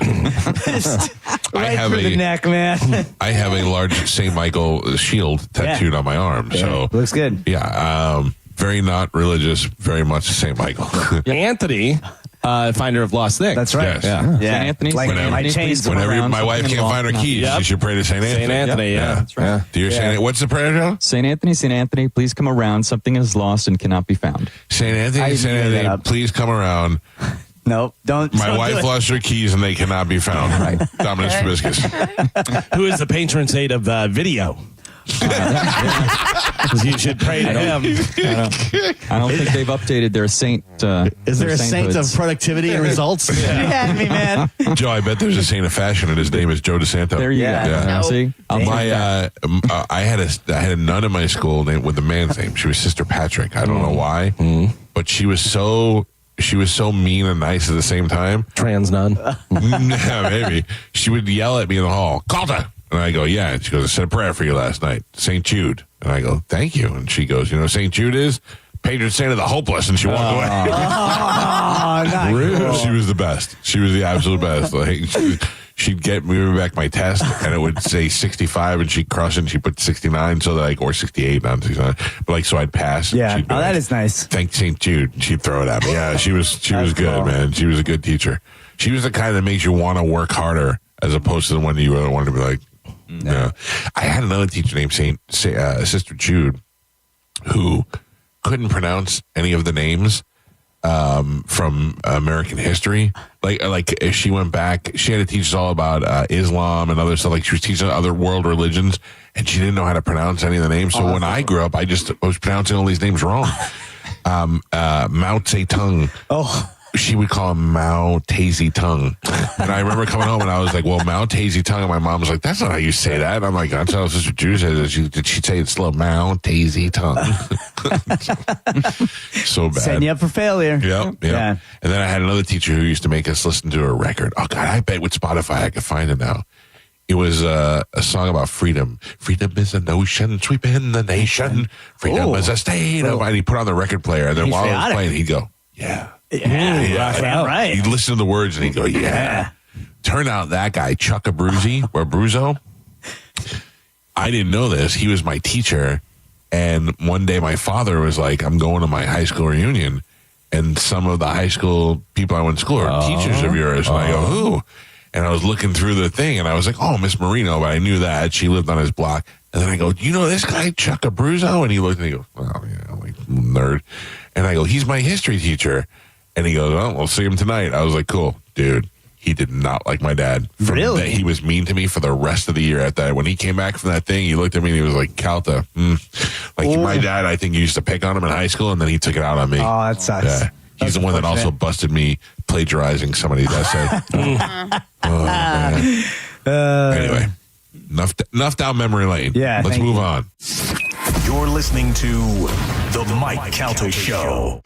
Right have through the neck, man. I have a large St. Michael shield tattooed on my arm. So Looks good. yeah, very not religious, very much St. Michael. Anthony, finder of lost things. That's right. Yes. Yeah. Yeah. St. Anthony. Like St. my Anthony, chains please come Whenever around, my wife something can't in find her law. keys, Yep. she should pray to St. Anthony. St. Anthony, yeah. That's right. Do your Saint, what's the prayer, Joe? St. Anthony, please come around. Something is lost and cannot be found. St. Anthony, I St. made that Anthony, up. please come around. Nope. Don't. My don't do wife it. lost her keys and they cannot be found. Right. Dominus Probiscus. Who is the patron saint of video? You should pray to him. I don't think they've updated their saint. Is there a saint of sainthoods. productivity and results? You had me, man. Joe, I bet there's a saint of fashion and his name is Joe DeSanto. There you Yeah. go. Yeah. See, I'll take that. I had a nun in my school named, with a man's name. She was Sister Patrick. I don't know why, but she was so mean and nice at the same time. Trans nun. Yeah, maybe. She would yell at me in the hall, Calta. And I go, yeah. And she goes, I said a prayer for you last night, St. Jude. And I go, thank you. And she goes, you know, St. Jude is patron saint of the hopeless. And she walked away. Oh, not cool. She was the best. She was the absolute best. Like, she'd get me back my test, and it would say 65, and she'd cross it, and she'd put 69, so that, like, or 68, not 69. But like, so I'd pass. Yeah. She'd be Oh, that like, is nice. Thank St. Jude. And she'd throw it at me. Yeah, she was good, cool. man. She was a good teacher. She was the kind that makes you want to work harder, as opposed to the one you wanted to be like. Yeah. I had another teacher named Sister Jude, who couldn't pronounce any of the names from American history. Like if she went back, she had to teach us all about Islam and other stuff. Like she was teaching other world religions, and she didn't know how to pronounce any of the names. So when I grew up, I was pronouncing all these names wrong. Mao Zedong. Oh. She would call him Mao Tazy Tongue. And I remember coming home and I was like, well, Mao Tazy Tongue. And my mom was like, that's not how you say that. And I'm like, that's how Sister Jude says it. Did she say it slow? Mao Tazy Tongue. So bad. Setting you up for failure. Yep. Yeah. And then I had another teacher who used to make us listen to a record. Oh, God, I bet with Spotify I could find it now. It was a song about freedom. Freedom is a notion sweeping the nation. Freedom is a state of... And he put on the record player. And then He's while I was chaotic. playing, he'd go, yeah. Yeah, right. He'd listen to the words and he'd go, yeah. Turned out that guy, Chuck Abruzzo, I didn't know this. He was my teacher. And one day my father was like, I'm going to my high school reunion. And some of the high school people I went to school are teachers of yours. And I go, who? And I was looking through the thing and I was like, oh, Miss Marino. But I knew that. She lived on his block. And then I go, do you know this guy, Chuck Abruzzo? And he looked and he goes, oh, yeah, like nerd. And I go, he's my history teacher. And he goes, oh, we'll see him tonight. I was like, cool. Dude, he did not like my dad. Really? He was mean to me for the rest of the year at that. When he came back from that thing, he looked at me and he was like, Calta. Like my dad, I think, used to pick on him in high school, and then he took it out on me. Oh, that sucks. Yeah. He's the one that also busted me plagiarizing somebody's essay. Oh, man. Anyway, enough down memory lane. Yeah, Let's thank move you. on. You're listening to The Mike Calta Show.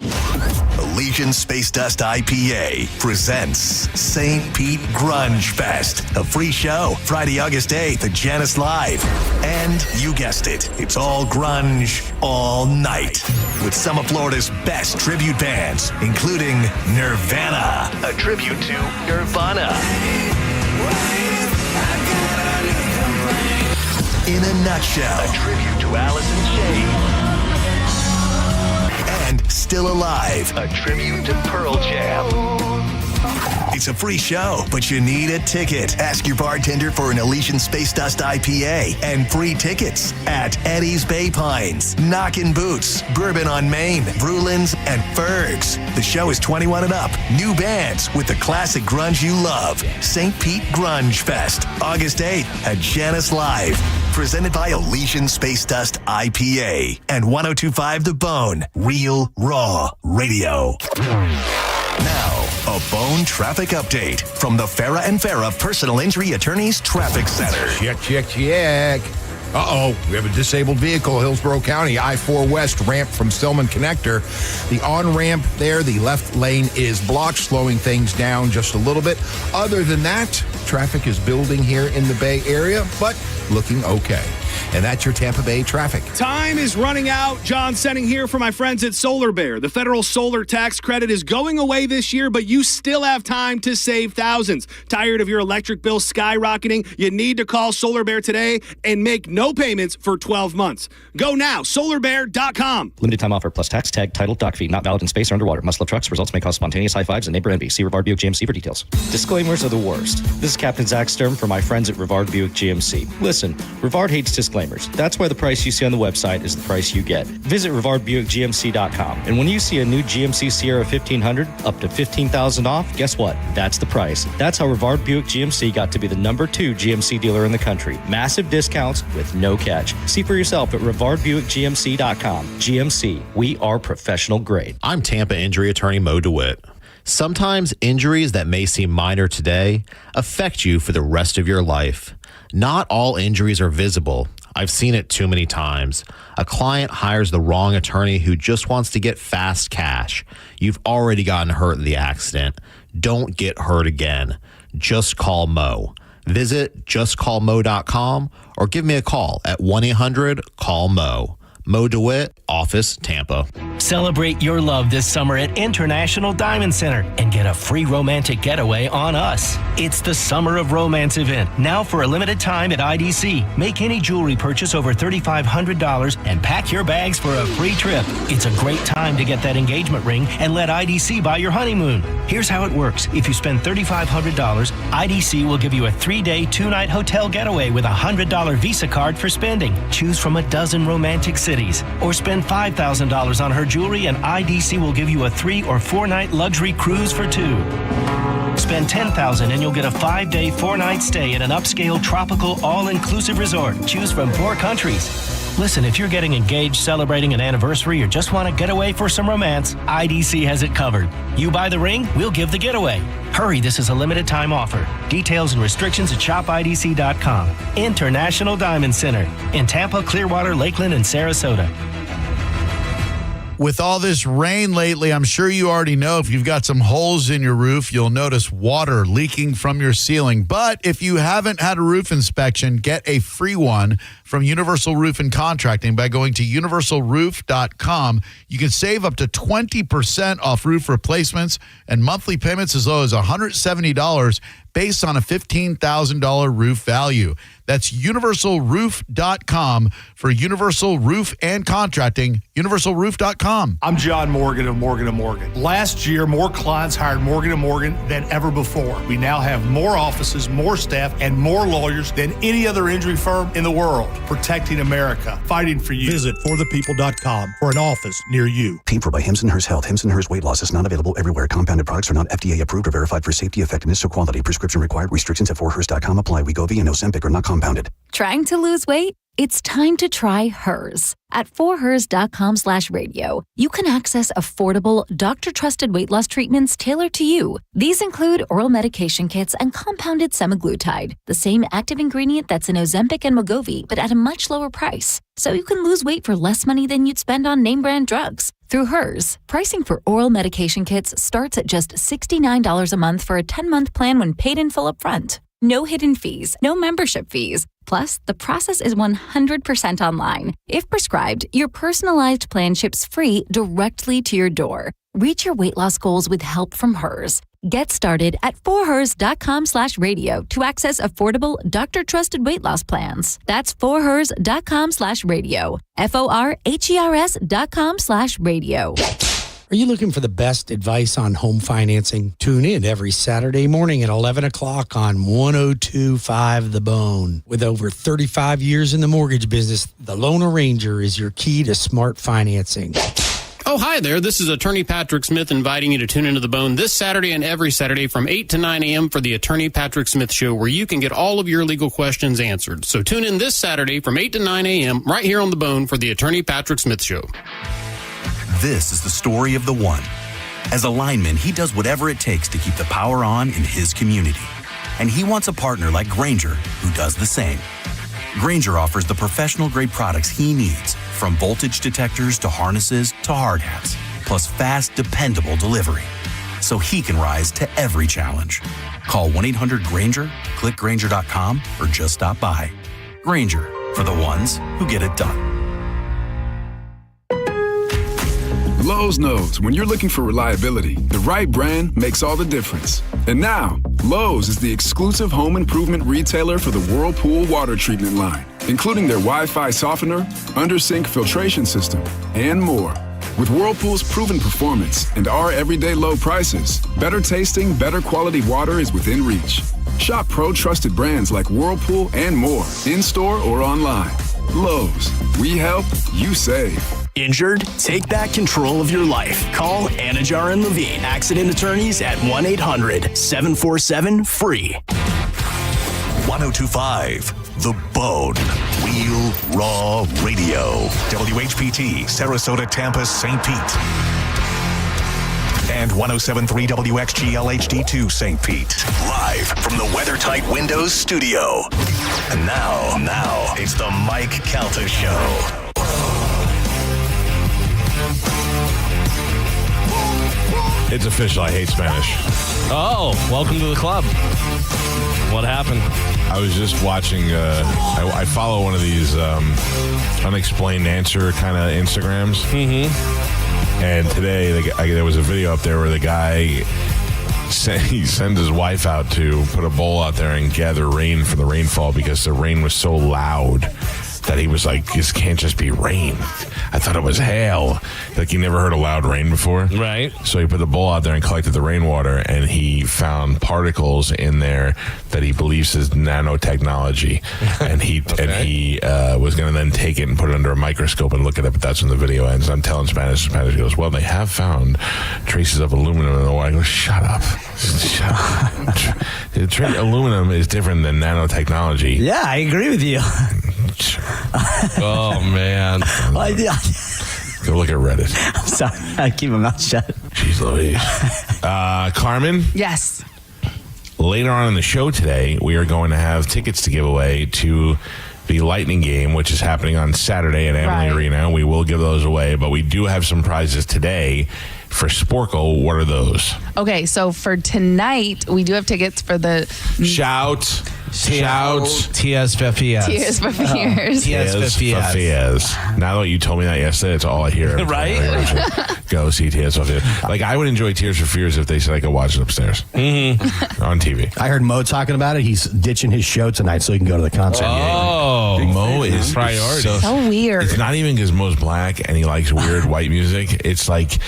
Allegiant Space Dust IPA presents St. Pete Grunge Fest, a free show Friday, August 8th at Janice Live. And you guessed it, it's all grunge all night with some of Florida's best tribute bands, including Nirvana, a tribute to Nirvana. In a Nutshell, a tribute to Alice in Chains. And Still Alive. A tribute to Pearl Jam. It's a free show, but you need a ticket. Ask your bartender for an Elysian Space Dust IPA and free tickets at Eddie's Bay Pines, Knockin' Boots, Bourbon on Main, Brulins, and Fergs. The show is 21 and up. New bands with the classic grunge you love. St. Pete Grunge Fest, August 8th at Janice Live. Presented by Elysian Space Dust IPA and 102.5 The Bone, Real Raw Radio. Now, a Bone traffic update from the Farah and Farah Personal Injury Attorneys Traffic Center. Check. Uh-oh, we have a disabled vehicle, Hillsborough County, I-4 West, ramp from Stillman Connector. The on-ramp there, the left lane is blocked, slowing things down just a little bit. Other than that, traffic is building here in the Bay Area, but looking okay. And that's your Tampa Bay traffic. Time is running out. John Senning here for my friends at Solar Bear. The federal solar tax credit is going away this year, but you still have time to save thousands. Tired of your electric bill skyrocketing? You need to call Solar Bear today and make no payments for 12 months. Go now, solarbear.com. Limited time offer plus tax, tag, title, dock fee, not valid in space or underwater. Must love trucks. Results may cause spontaneous high fives and neighbor envy. See Rivard Buick GMC for details. Disclaimers are the worst. This is Captain Zach Sturm for my friends at Rivard Buick GMC. Listen, Rivard hates disclaimers. That's why the price you see on the website is the price you get. Visit RivardBuickGMC.com. And when you see a new GMC Sierra 1500 up to $15,000 off, guess what? That's the price. That's how Rivard Buick GMC got to be the #2 GMC dealer in the country. Massive discounts with no catch. See for yourself at RivardBuickGMC.com. GMC, we are professional grade. I'm Tampa injury attorney Mo DeWitt. Sometimes injuries that may seem minor today affect you for the rest of your life. Not all injuries are visible. I've seen it too many times. A client hires the wrong attorney who just wants to get fast cash. You've already gotten hurt in the accident. Don't get hurt again. Just call Mo. Visit justcallmo.com or give me a call at 1-800-CALL-MO. Mo DeWitt, Office, Tampa. Celebrate your love this summer at International Diamond Center and get a free romantic getaway on us. It's the Summer of Romance event, now for a limited time at IDC. Make any jewelry purchase over $3,500 and pack your bags for a free trip. It's a great time to get that engagement ring and let IDC buy your honeymoon. Here's how it works. If you spend $3,500, IDC will give you a 3-day, 2-night hotel getaway with a $100 Visa card for spending. Choose from a dozen romantic cities. Or spend $5,000 on her jewelry and IDC will give you a 3 or 4-night luxury cruise for 2. Spend $10,000 and you'll get a 5-day, 4-night stay at an upscale tropical all-inclusive resort. Choose from 4 countries. Listen, if you're getting engaged, celebrating an anniversary, or just want to get away for some romance, IDC has it covered. You buy the ring, we'll give the getaway. Hurry, this is a limited time offer. Details and restrictions at shopidc.com. International Diamond Center in Tampa, Clearwater, Lakeland, and Sarasota. With all this rain lately, I'm sure you already know if you've got some holes in your roof, you'll notice water leaking from your ceiling. But if you haven't had a roof inspection, get a free one from Universal Roof and Contracting by going to universalroof.com. You can save up to 20% off roof replacements and monthly payments as low as $170 based on a $15,000 roof value. That's universalroof.com for Universal Roof and Contracting, universalroof.com. I'm John Morgan of Morgan & Morgan. Last year, more clients hired Morgan & Morgan than ever before. We now have more offices, more staff, and more lawyers than any other injury firm in the world. Protecting America, fighting for you. Visit forthepeople.com for an office near you. Paid for by Hims & Hers Health. Hims & Hers Weight Loss is not available everywhere. Compounded products are not FDA approved or verified for safety, effectiveness, or quality. Prescription required. Restrictions at forhers.com apply. Wegovy and Ozempic are not compounded. Trying to lose weight? It's time to try Hers. At forhers.com/radio, you can access affordable, doctor-trusted weight loss treatments tailored to you. These include oral medication kits and compounded semaglutide, the same active ingredient that's in Ozempic and Wegovy, but at a much lower price. So you can lose weight for less money than you'd spend on name-brand drugs. Through Hers, pricing for oral medication kits starts at just $69 a month for a 10-month plan when paid in full upfront. No hidden fees, no membership fees. Plus, the process is 100% online. If prescribed, your personalized plan ships free directly to your door. Reach your weight loss goals with help from Hers. Get started at forhers.com/radio to access affordable, doctor-trusted weight loss plans. That's forhers.com/radio. forhers.com/radio. Are you looking for the best advice on home financing? Tune in every Saturday morning at 11 o'clock on 102.5 The Bone. With over 35 years in the mortgage business, the Loan Arranger is your key to smart financing. Oh, hi there. This is Attorney Patrick Smith inviting you to tune into The Bone this Saturday and every Saturday from 8 to 9 a.m. for the Attorney Patrick Smith Show, where you can get all of your legal questions answered. So tune in this Saturday from 8 to 9 a.m. right here on The Bone for the Attorney Patrick Smith Show. This is the story of the one. As a lineman, he does whatever it takes to keep the power on in his community. And he wants a partner like Grainger who does the same. Grainger offers the professional-grade products he needs, from voltage detectors to harnesses to hard hats, plus fast, dependable delivery, so he can rise to every challenge. Call 1-800-GRAINGER, click Grainger.com, or just stop by. Grainger, for the ones who get it done. Lowe's knows when you're looking for reliability, the right brand makes all the difference. And now, Lowe's is the exclusive home improvement retailer for the Whirlpool water treatment line, including their Wi-Fi softener, under-sink filtration system, and more. With Whirlpool's proven performance and our everyday low prices, better tasting, better quality water is within reach. Shop pro-trusted brands like Whirlpool and more, in-store or online. Lowe's, we help, you save. Injured? Take back control of your life. Call Anajar and Levine, accident attorneys at 1-800-747-FREE. 1025 The Bone. Real Raw Radio. WHPT, Sarasota, Tampa, St. Pete. And 107.3 WXGL HD2 St. Pete. Live from the WeatherTight Windows studio. And now, it's the Mike Calta Show. It's official. I hate Spanish. Oh, welcome to the club. What happened? I was just watching, I follow one of these unexplained answer kind of Instagrams. Mm-hmm. And today there was a video up there where the guy, he sends his wife out to put a bowl out there and gather rain for the rainfall because the rain was so loud that he was like, this can't just be rain. I thought it was hail. Like, he never heard a loud rain before. Right. So he put the bowl out there and collected the rainwater, and he found particles in there that he believes is nanotechnology. And he was going to then take it and put it under a microscope and look at it, but that's when the video ends. I'm telling Spanish goes, well, they have found traces of aluminum in the water. I go, shut up. Aluminum is different than nanotechnology. Yeah, I agree with you. Oh, man. Go look at Reddit. I'm sorry. I keep my mouth shut. Jeez Louise. Carmen? Yes. Later on in the show today, we are going to have tickets to give away to the Lightning game, which is happening on Saturday at Amalie Arena. We will give those away, but we do have some prizes today for Sporkle. What are those? Okay, so for tonight, we do have tickets for the... Shout. Tias Fefias. Tears for Fears. Tias Fefias. Now that you told me that yesterday, it's all I hear. Right? Go see Tias for Fears. Like, I would enjoy Tears for Fears if they said I could watch it upstairs on TV. I heard Mo talking about it. He's ditching his show tonight so he can go to the concert. Oh, Mo is priority. So weird. It's not even because Mo's black and he likes weird white music. It's like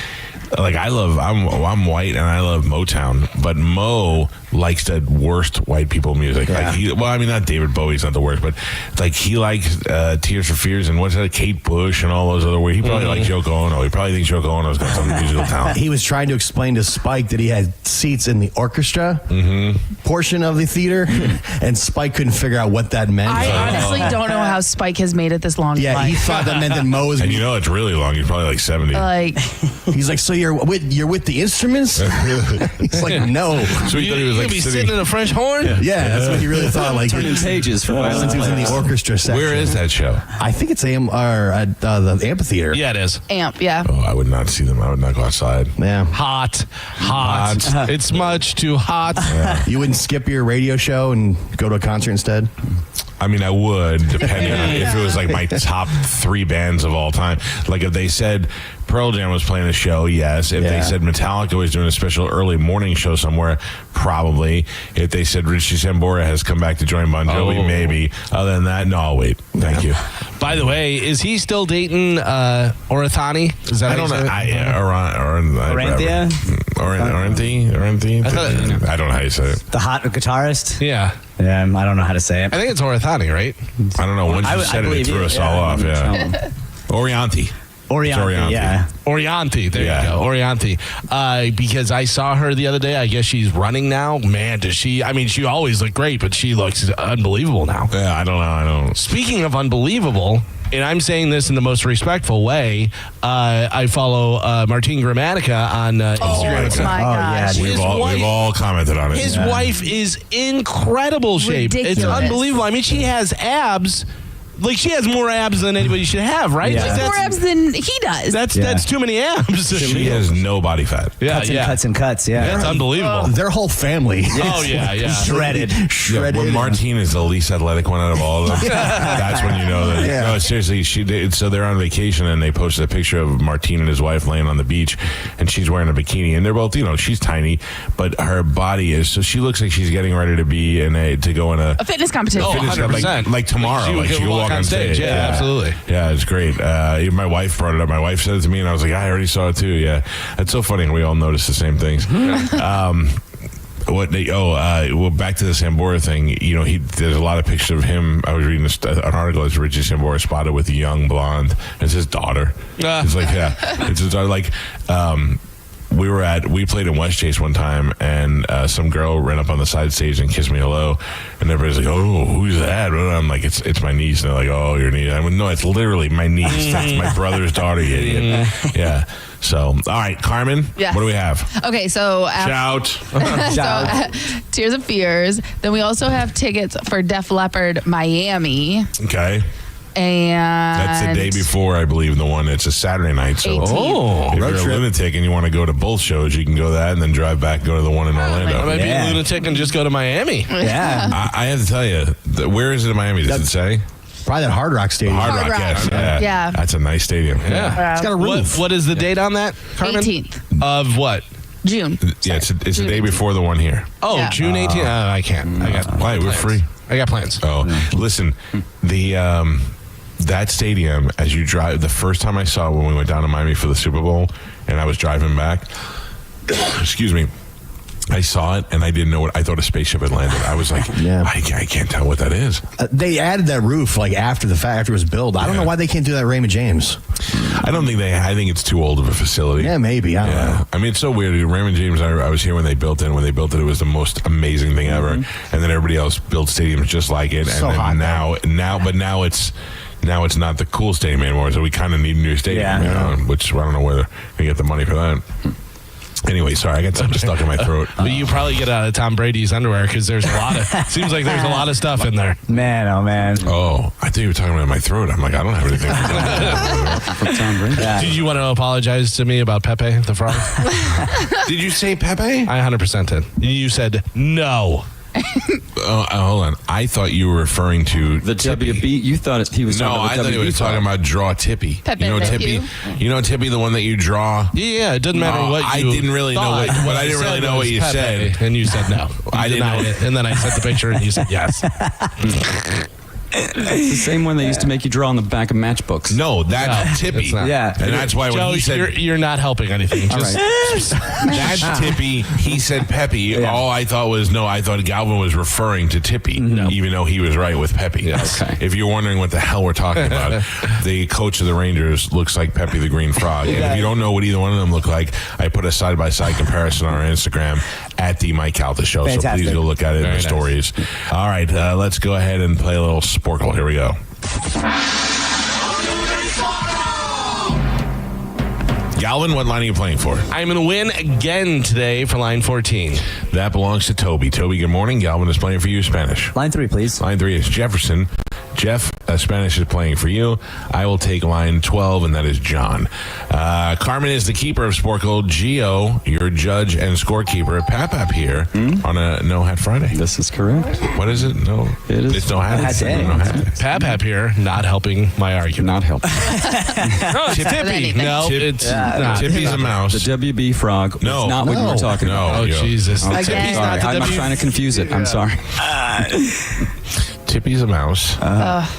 I'm white and I love Motown, but Mo likes the worst white people music. Yeah. Like not David Bowie's not the worst, but like he likes Tears for Fears and what's that, Kate Bush and all those other weird. He probably likes Yoko Ono. He probably thinks Yoko Ono's got some musical talent. He was trying to explain to Spike that he had seats in the orchestra portion of the theater, and Spike couldn't figure out what that meant. I honestly don't know how Spike has made it this long. Yeah, he thought that meant that Mo was. And it's really long. He's probably like 70. He's like, so you're with the instruments? He's like, no. So he thought he was like sitting in a French horn? Yeah, that's what he really thought. Like turning pages for since he was in the orchestra section. Where is that show? I think it's at the amphitheater. Yeah, it is. Amp, yeah. Oh, I would not see them. I would not go outside. Yeah, hot. It's much too hot. Yeah. You wouldn't skip your radio show and go to a concert instead? I mean, I would, depending on if it was like my top 3 bands of all time. Like if they said Pearl Jam was playing a show, yes. If they said Metallica was doing a special early morning show somewhere, probably. If they said Richie Sambora has come back to join Bon Jovi, maybe. Other than that, no, I'll wait. Thank you. By the way, is he still dating Orathani? Is that I don't know. Oranthi. I don't know how you say it. The hot guitarist? Yeah. Yeah, I don't know how to say it. I think it's Orathani, right? I don't know. Once you said it threw us all off. Yeah. Orianthi. Orianthi, yeah. Orianthi, there you go. Orianthi. Because I saw her the other day. I guess she's running now. Man, does she... I mean, she always looked great, but she looks unbelievable now. Yeah, I don't know. Speaking of unbelievable... And I'm saying this in the most respectful way. I follow Martine Gramatica on Instagram. Oh my gosh. We've all commented on it. His wife is incredible shape. Ridiculous. It's unbelievable. I mean, she has abs. Like, she has more abs than anybody should have, right? She Like, has more abs than he does. That's too many abs. She has no body fat. Cuts and cuts, yeah. That's unbelievable. Their whole family. Oh, yeah. Shredded. When Martine is the least athletic one out of all of them, that's when you know that. No, seriously, so they're on vacation and they posted a picture of Martine and his wife laying on the beach, and she's wearing a bikini, and they're both, she's tiny, but her body is, so she looks like she's getting ready to go in a fitness competition. Oh, 100%. Like tomorrow, she can walk on stage. Yeah, absolutely. Yeah, it's great. Even my wife brought it up. My wife said it to me, and I was like, I already saw it too. Yeah, it's so funny. We all notice the same things. Well, back to the Sambora thing. There's a lot of pictures of him. I was reading an article as Richie Sambora spotted with a young blonde. It's his daughter. It's like, it's his daughter. Like, we played in West Chase one time, and some girl ran up on the side stage and kissed me hello, and everybody's like, "Oh, who's that?" And I'm like, "It's my niece." And they're like, "Oh, your niece?" I went, "No, it's literally my niece. That's my brother's daughter, you idiot." Yeah. So, all right, Carmen. Yes. What do we have? Okay, so Shout. Tears of Fears. Then we also have tickets for Def Leppard Miami. Okay. And that's the day before, I believe, the one. It's a Saturday night. So if you're a lunatic and you want to go to both shows, you can go that and then drive back, go to the one in Orlando. I might be a lunatic and just go to Miami. Yeah. I have to tell you, where is it in Miami? Does it say? Probably that Hard Rock Stadium. Hard Rock, yes. Yeah. That's a nice stadium. Yeah. It's got a roof. What is the date on that, Carmen? 18th. Of what? June. Yeah, it's the day before the one here. Oh, Yeah. June 18th? I can't. I got Why? We're free. I got plans. Oh, listen, that stadium, as you drive, the first time I saw it when we went down to Miami for the Super Bowl, and I was driving back, excuse me, I saw it and I didn't know what. I thought a spaceship had landed. I was like, I can't tell what that is. They added that roof like after the fact, after it was built. I don't know why they can't do that at Raymond James. I don't think I think it's too old of a facility. Yeah, maybe. I don't know. I mean, it's so weird. Raymond James, I was here when they built it. And when they built it, it was the most amazing thing ever. And then everybody else built stadiums just like it. So and hot now it's not the cool stadium anymore. So we kind of need a new stadium, which I don't know where we get the money for that. Anyway, sorry, I got something stuck in my throat. But you probably get out of Tom Brady's underwear because there's a lot of, seems like there's a lot of stuff in there. Man, oh man. Oh, I think you were talking about my throat. I'm like, I don't have anything from Tom Brady. Yeah. Did you want to apologize to me about Pepe the Frog? Did you say Pepe? I 100% did. You said no. Hold on. I thought you were referring to the WB. You thought he was. No, talking about I thought he was talking about draw Tippy. Pepe you know Tippy. You know Tippy, the one that you draw. Yeah, it doesn't matter what. I didn't really know what. But I didn't really know what you said, and you said no. I didn't know it, and then I sent the picture, and you said yes. It's the same one they used to make you draw on the back of matchbooks. No, that's Tippy. Yeah, and that's why when Joe, he said you're not helping anything. That's Tippy. He said Pepe. Yeah. All I thought was I thought Galvin was referring to Tippy, even though he was right with Pepe. Yes. Okay. If you're wondering what the hell we're talking about, the coach of the Rangers looks like Pepe the Green Frog. And if you don't know what either one of them look like, I put a side-by-side comparison on our Instagram at the Mike Calta Show. Fantastic. So please go look at it in the stories. All right, let's go ahead and play a little Sporkle. Here we go. Galvin, what line are you playing for? I'm going to win again today for line 14. That belongs to Toby. Toby, good morning. Galvin is playing for you, Spanish. Line 3, please. Line 3 is Jefferson. Jeff, Spanish is playing for you. I will take line 12, and that is John. Carmen is the keeper of Sporkle. Gio, your judge and scorekeeper. Pap here on a No Hat Friday. This is correct. What is it? No, it is. It's No Hat Day. No hat. Pap here, not helping my argument. Not helping. No, it's Tippy. No, it's not. Tippy's a mouse. The WB frog. No. It's not what you were talking about. Oh, Jesus. I'm Tippy's not the I'm not trying to confuse it. I'm sorry. Tippy's a mouse.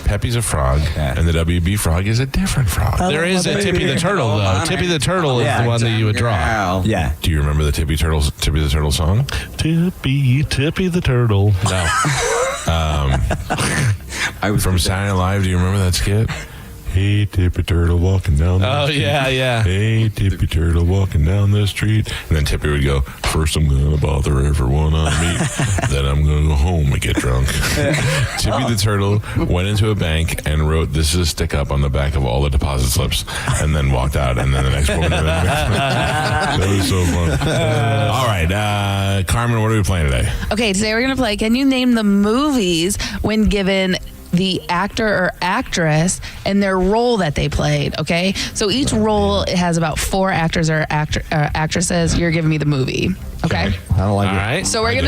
Peppy's a frog. And the WB frog is a different frog. There is a Tippy the Turtle, though. Tippy the Turtle is the one that you would draw. Yeah. Do you remember the Tippy the Turtle song? Tippy the Turtle. No. I was from Saturday Night Live. Do you remember that skit? Hey, Tippy Turtle walking down the street. Yeah. Hey, Tippy Turtle walking down the street. And then Tippy would go, first I'm going to bother everyone I meet. Then I'm going to go home and get drunk. Tippy the Turtle went into a bank and wrote, this is a stick up on the back of all the deposit slips. And then walked out. And then the next woman. That was so fun. All right. Carmen, what are we playing today? Okay, today we're going to play Can You Name the Movies when given the actor or actress and their role that they played, okay? So each role it has about 4 actors or actresses. You're giving me the movie, okay? I don't like it. All right. So we're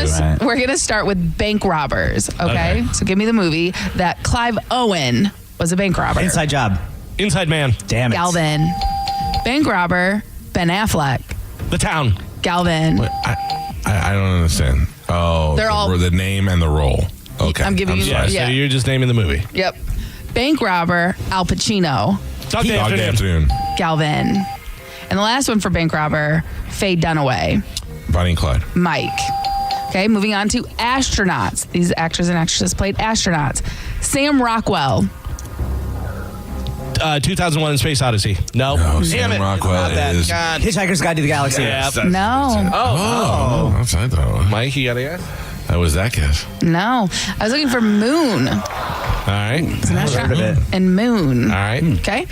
gonna start with bank robbers, okay? So give me the movie that Clive Owen was a bank robber. Inside Job. Inside Man. Damn it. Galvin. Bank robber, Ben Affleck. The Town. Galvin. I don't understand. Oh, They're all- the name and the role. Okay. I'm giving you- Yeah, Yeah. so you're just naming the movie. Yep. Bank robber, Al Pacino. Dog Day Dog Day Afternoon. Afternoon. Galvin. And the last one for bank robber, Faye Dunaway. Bonnie and Clyde. Mike. Okay, moving on to astronauts. These actors and actresses played astronauts. Sam Rockwell. 2001 Space Odyssey. No. No, Damn Sam it. Rockwell Not that. is- God. Hitchhiker's Guide to the Galaxy. Yeah. No. Oh, that's what I thought. Mike, you got a guess? That was that guess. No. I was looking for Moon. All right. It's an astronaut. And Moon. All right. Okay.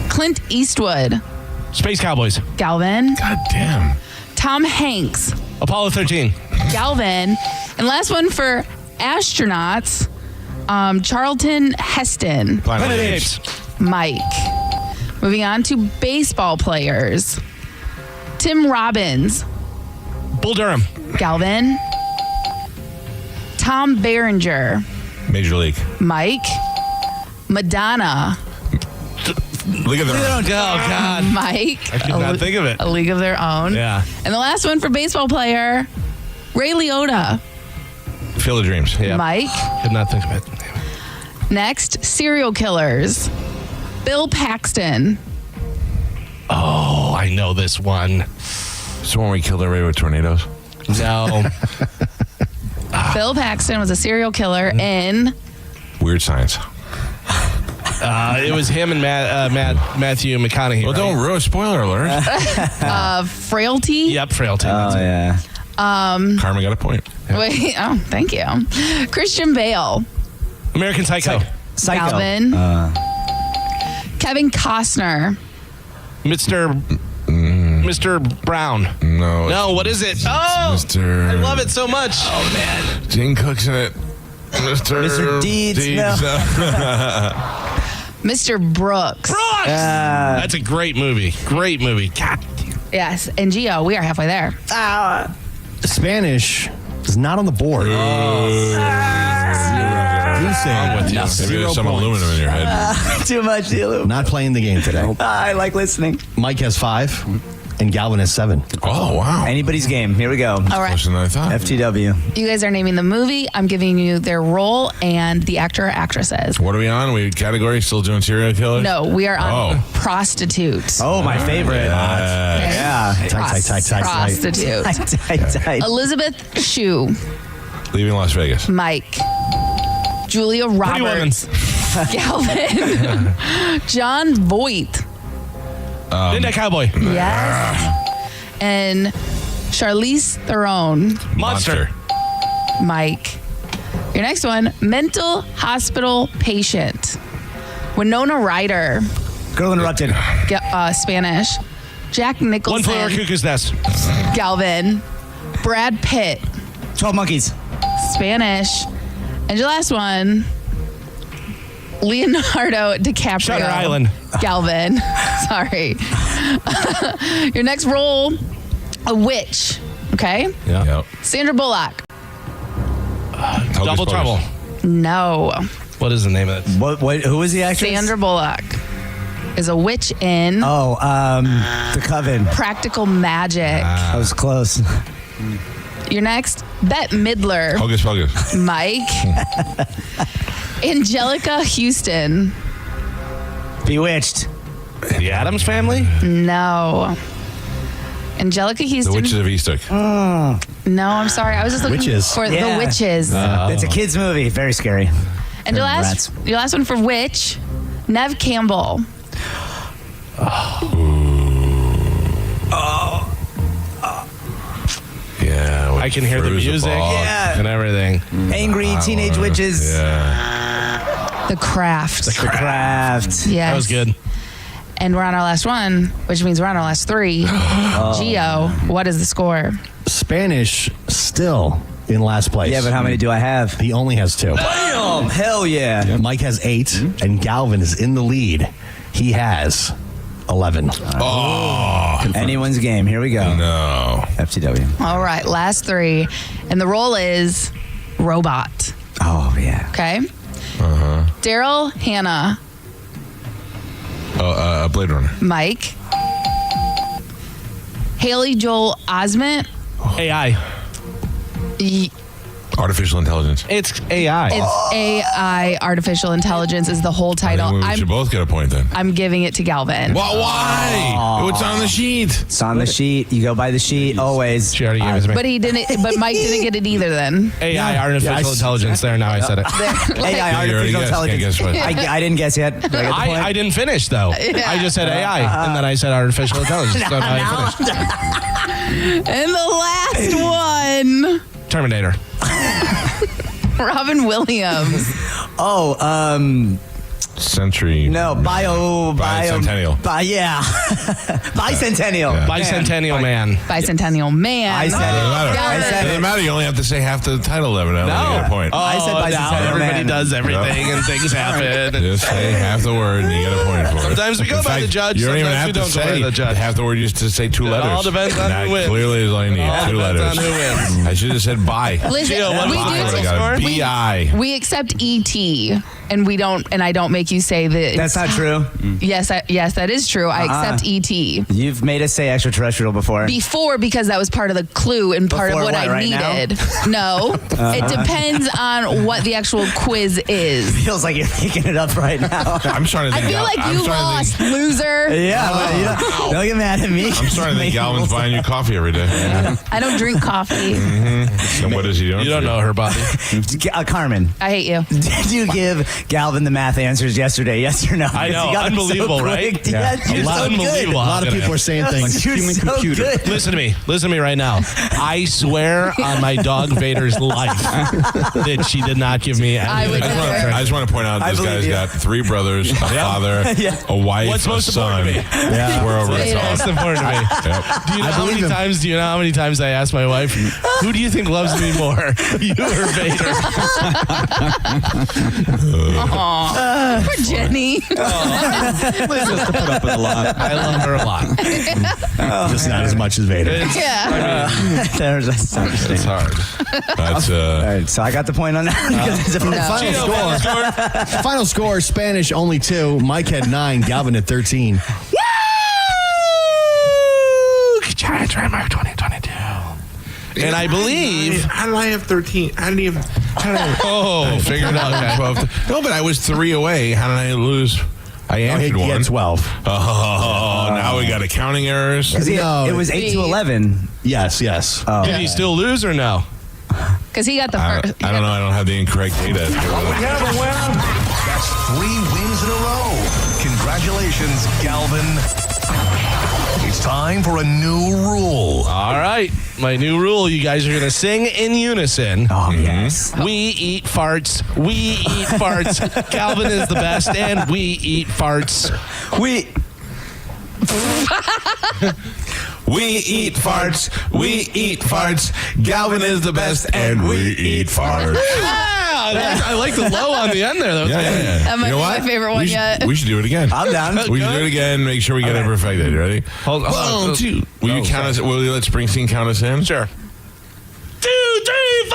Clint Eastwood. Space Cowboys. Galvin. God damn. Tom Hanks. Apollo 13. Galvin. And last one for astronauts, Charlton Heston. Planet of Planet the of the Apes. Apes. Mike. Moving on to baseball players. Tim Robbins. Bull Durham. Galvin. Tom Berenger. Major League. Mike. Madonna. Look at that. Oh, God. Mike. I could not think of it. A League of Their Own. Yeah. And the last one for baseball player, Ray Liotta. Field of Dreams. Yeah. Mike. Could not think of it. Next, serial killers. Bill Paxton. Oh, I know this one. It's the one where we killed everybody with tornadoes. No. Bill Paxton was a serial killer in Weird Science. It was him and Matthew McConaughey. Well, don't ruin. Spoiler alert. Frailty. Yep, Frailty. Oh, yeah. Carmen got a point. Wait, thank you. Christian Bale. American Psycho. Psycho. Galvin. Kevin Costner. Mr. Brown. No. No, what is it? Oh, Mr. I love it so much. Oh, man. Gene Cook's in it. Mr. Deeds. No. Mr. Brooks. Brooks! That's a great movie. Great movie. God. Yes, and Gio, we are halfway there. Spanish is not on the board. I'm with you. Maybe there's some aluminum in your head. Too much aluminum. Not playing the game today. I like listening. Mike has 5, and Galvin has 7. Oh, wow. Anybody's game. Here we go. All right. Closer than I thought. FTW. You guys are naming the movie. I'm giving you their role and the actor or actresses. What are we on? We category still doing serial killers? No, we are on Oh. prostitute. Oh, my favorite. Yeah. Tight. Prostitute. Tight. Elizabeth Shue. Leaving Las Vegas. Mike. Julia Pretty Roberts. Galvin. John Voight. Midnight Cowboy. Yes. And Charlize Theron. Monster. Mike. Your next one, mental hospital patient. Winona Ryder. Girl Interrupted. Spanish. Jack Nicholson. One Flew Over Cuckoo's Nest. Galvin. Brad Pitt. 12 Monkeys. Spanish. And your last one, Leonardo DiCaprio. Shutter Island. Galvin. Sorry. Your next role, a witch. Okay? Yeah. Yep. Sandra Bullock. Double Trouble. No. What is the name of it? What? Who was the actress? Sandra Bullock is a witch in Oh, The Coven. Practical Magic. That was close. You're next. Bette Midler. Hocus Pocus. Mike. Angelica Houston. Bewitched. The Addams Family? No. Angelica Houston. The Witches of Eastwick. No, I'm sorry. I was just looking for The Witches. It's a kid's movie. Very scary. And your last one for Witch, Nev Campbell. Yeah. I can hear the music and everything. Angry teenage witches. Yeah. The Craft. The Craft. Yes. That was good. And we're on our last one, which means we're on our last three. Gio, what is the score? Spanish still in last place. Yeah, but how many do I have? He only has 2. Damn! Hell yeah. Mike has 8, and Galvin is in the lead. He has 11. Oh. Anyone's game. Here we go. No. FTW. All right, last 3. And the role is robot. Oh, yeah. Okay? Uh-huh. Daryl Hannah. Blade Runner. Mike. Haley Joel Osment. AI. Artificial intelligence. It's AI. It's AI, artificial intelligence is the whole title. I think we should both get a point then. I'm giving it to Galvin. Why? It's on the sheet. It's on the sheet. You go by the sheet always. She already gave it to me. But he didn't. But Mike didn't get it either. Then AI, artificial intelligence. There, now I said it. AI, artificial intelligence. Guess what? I didn't guess yet. Do I get the point? I didn't finish though. I just said AI, and then I said artificial intelligence. So now I finished. And the last one, Terminator. Robin Williams. Century. No, Bicentennial. Yeah. Bicentennial. Yeah. Bicentennial Man. Bicentennial Man. I said it. It doesn't matter. You only have to say half the title of it. I get a point. I said now Bicentennial everybody Man. does everything and things happen. Just say half the word and you get a point for it. Sometimes we go In by fact, the judge, You don't even sometimes have we to don't go by say the judge. half the word. You just to say 2 letters. all depends on that who wins. clearly is all you need. All 2 depends letters. on who wins. I should have said bye. Listen, Gio, what we was the do. total got a score? B-I. We accept ET, and we don't. And I don't make you say that. That's not true. Yes, that is true. I accept ET. You've made us say extraterrestrial before. Before, because that was part of the clue and part Before of what what, I right needed. No, it depends on what the actual quiz is. Feels like you're making it up right now. I'm trying to I think. feel like you lost, loser. Yeah, but don't get mad at me. I'm starting to think Galvin's buying you coffee every day. I don't drink coffee. And what is he doing? You don't know her body. Carmen, I hate you. did you give Galvin the math answers yesterday? Yes or no? I know. Because you got them so Unbelievable, quick. right? Yeah, you're so good. Unbelievable. A lot of people are saying things. You're so good. Listen to me. Listen to me right now. I swear on my dog Vader's life that she did not give me I anything. would never. I just want to point out I this believe guy's you. got 3 brothers, a father, a wife, What's a most son. important to me? Swear over Vader. his That's important to me. Yep. Do you know how many times I asked my wife, who do you think loves me more, you or Vader? Aw. Poor Jenny. Liz has to put up with a lot. I love her a lot. Just not as much as Vader. Yeah. That's It's hard. That's all right, so I got the point on that. Because it's a Final score, Spanish only 2. Mike had 9. Galvin had 13. Woo! Trademark 2022. And I believe. How did I have 13? I didn't even. Oh, figured out. Okay. 12. No, but I was 3 away. How did I lose? I answered He one. had 12. Oh, now we got accounting errors. No, it was 8 to 11. Yes. Did he still lose or no? Because he got the first. I don't know. I don't have the incorrect data. We have a winner. That's 3 wins in a row. Congratulations, Galvin. It's time for a new rule. All right. My new rule, you guys are going to sing in unison. Oh, yes. We eat farts. We eat farts. Galvin is the best, and we eat farts. We eat farts. We eat farts. Galvin is the best, and we eat farts. I like the low on the end there. That was good. That might You know be what? my favorite one yet. We should do it again. I'm down. We should do it again. Make sure we get it perfected. You ready? Hold on. 1, 2. Will you count us? Will you let Springsteen count us in? Sure. 2, 3,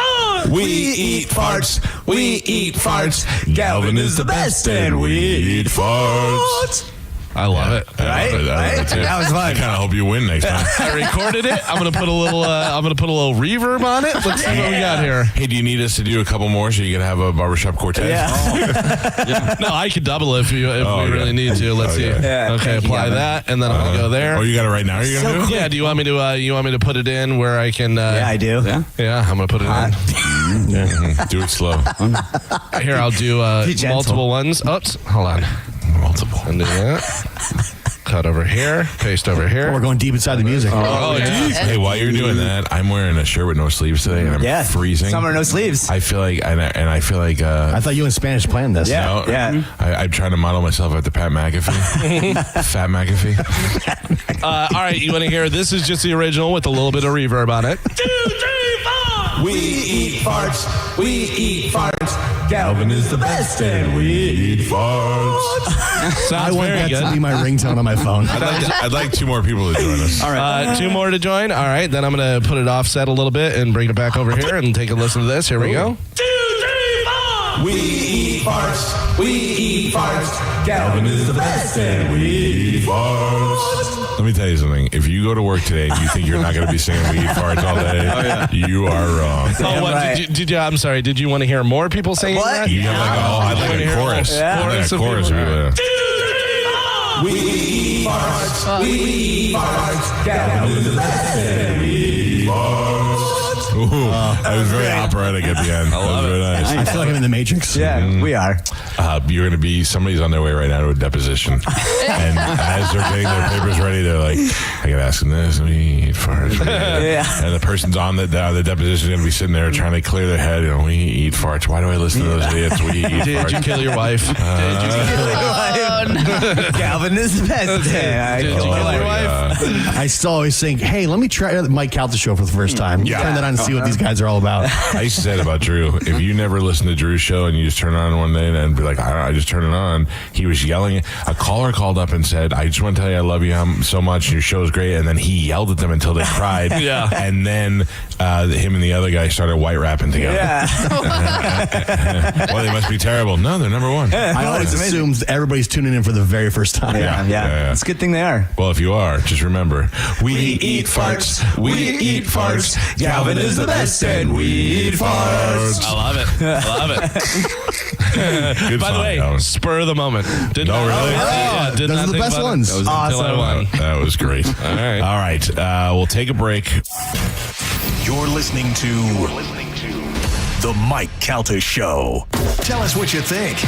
4. We eat farts. We eat farts. Galvin is the best, and we eat farts. I love it. I love it too. That was fun. I kind of hope you win next time. I recorded it. I'm gonna put a little reverb on it. Let's see what we got here. Hey, do you need us to do a couple more so you can have a barbershop quartet? Yeah. No, I could double it if we really need to. Let's see. Yeah. Okay, apply that, and then I'm gonna go there. Oh, you got it right now? Are you gonna do it? Yeah. Do you want me to put it in where I can? Yeah, I do. Yeah. I'm gonna put it in. Do it slow. Here, I'll do multiple ones. Oops, hold on. Multiple. And do that. Cut over here. Paste over here. We're going deep inside the music. Oh, yeah. Hey, while you're doing that, I'm wearing a shirt with no sleeves today, and I'm freezing. Summer, no sleeves. I feel like, and I feel like. I thought you in Spanish planned this. Yeah. I'm trying to model myself after Pat McAfee. Fat McAfee. All right, you want to hear? This is just the original with a little bit of reverb on it. 2, 3, 4. We eat farts. We eat farts. Calvin is the best, and we eat farts. I want very that good. to be my ringtone on my phone. I'd like 2 more people to join us. All right. 2 more to join. All right, then I'm going to put it offset a little bit and bring it back over here and take a listen to this. Here we go. 2, 3, 4. We eat farts. We eat farts. Calvin is the best, and we eat farts. Let me tell you something. If you go to work today and you think you're not going to be singing "We Eat Farts" all day, you are wrong. Oh, what? Right. Did you? I'm sorry. Did you want to hear more people singing that? You have I'd like a chorus. Chorus of Chorus. people. We eat farts. We eat farts. Calvin is the best, and we eat farts. Ooh, that was very operatic at the end. That was very nice. I feel like I'm in the Matrix. Yeah, we are. You're going to be, somebody's on their way right now to a deposition. And as they're getting their papers ready, they're like, I got to ask them this. We eat farts. And the person's on the deposition is going to be sitting there trying to clear their head. We eat farts. Why do I listen to those idiots? We eat farts. Did you kill your wife? Did you kill your wife? Calvin is the best. Did you kill your wife? I still always think, hey, let me try the Mike Calta show for the first time. Yeah. Turn that on and see what these guys are all about. I used to say it about Drew. If you never listen to Drew's show and you just turn it on one day and be like, I just turn it on, he was yelling. A caller called up and said, I just want to tell you I love you so much. Your show's great. And then he yelled at them until they cried. Yeah. And then him and the other guy started white rapping together. Yeah. Well, they must be terrible. No, they're number one. I always assume everybody's tuning in for the very first time. Yeah. It's a good thing they are. Well, if you are, just remember, we eat farts. We eat farts. Calvin is the best, and we eat farts. I love it. Good By the song, way, Calvin. spur of the moment. Did No, not- really? Yeah, did Those not are the think best about it. ones. Until I won. That was great. All right. All right. We'll take a break. You're listening to The Mike Calta Show. Tell us what you think.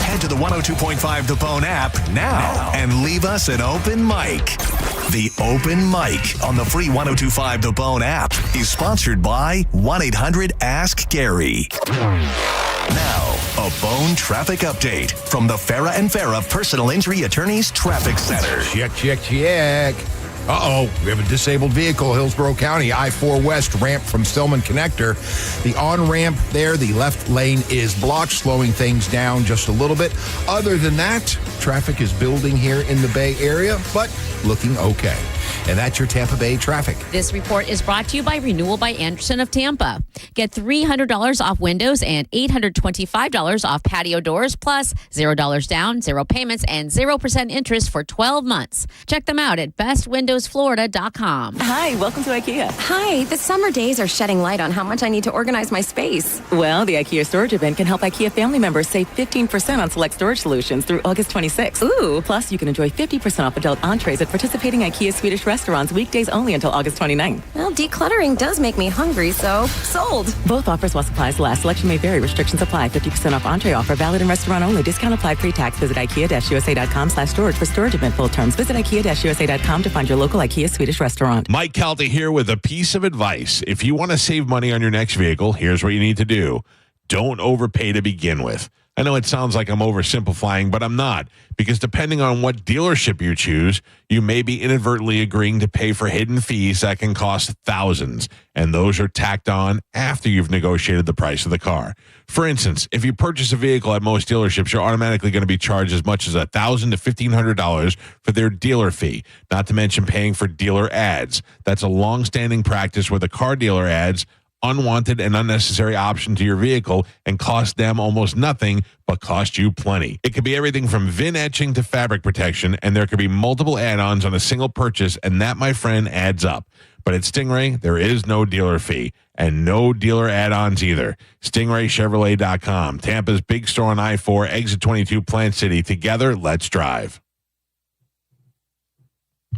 Head to the 102.5 The Bone app now and leave us an open mic. The Open Mic on the free 102.5 The Bone app is sponsored by 1-800-ASK-GARY. Now, a Bone traffic update from the Farah and Farah Personal Injury Attorneys Traffic Center. Check. Uh-oh, we have a disabled vehicle, Hillsborough County, I-4 West, ramp from Stillman Connector. The on-ramp there, the left lane is blocked, slowing things down just a little bit. Other than that, traffic is building here in the Bay Area, but looking okay. And that's your Tampa Bay traffic. This report is brought to you by Renewal by Anderson of Tampa. Get $300 off windows and $825 off patio doors, plus $0 down, 0 payments, and 0% interest for 12 months. Check them out at bestwindowsflorida.com. Hi, welcome to IKEA. Hi, the summer days are shedding light on how much I need to organize my space. Well, the IKEA storage event can help IKEA family members save 15% on select storage solutions through August 26th. Ooh. Plus, you can enjoy 50% off adult entrees at participating IKEA Swedish restaurants weekdays only until August 29th. Well, decluttering does make me hungry, so sold. Both offers while supplies last. Selection may vary. Restrictions apply. 50% off entree offer valid in restaurant only. Discount applied pre-tax. Visit IKEA-USA.com/storage for storage event full terms. Visit IKEA-USA.com to find your local IKEA Swedish restaurant. Mike Calta here with a piece of advice. If you want to save money on your next vehicle, here's what you need to do. Don't overpay to begin with. I know it sounds like I'm oversimplifying, but I'm not, because depending on what dealership you choose, you may be inadvertently agreeing to pay for hidden fees that can cost thousands, and those are tacked on after you've negotiated the price of the car. For instance, if you purchase a vehicle at most dealerships, you're automatically going to be charged as much as $1,000 to $1,500 for their dealer fee, not to mention paying for dealer ads. That's a long-standing practice where the car dealer ads unwanted and unnecessary option to your vehicle and cost them almost nothing, but cost you plenty. It could be everything from VIN etching to fabric protection, and there could be multiple add-ons on a single purchase, and that, my friend, adds up. But at Stingray, there is no dealer fee and no dealer add-ons either. StingrayChevrolet.com, Tampa's big store on I-4, exit 22, Plant City. Together, let's drive.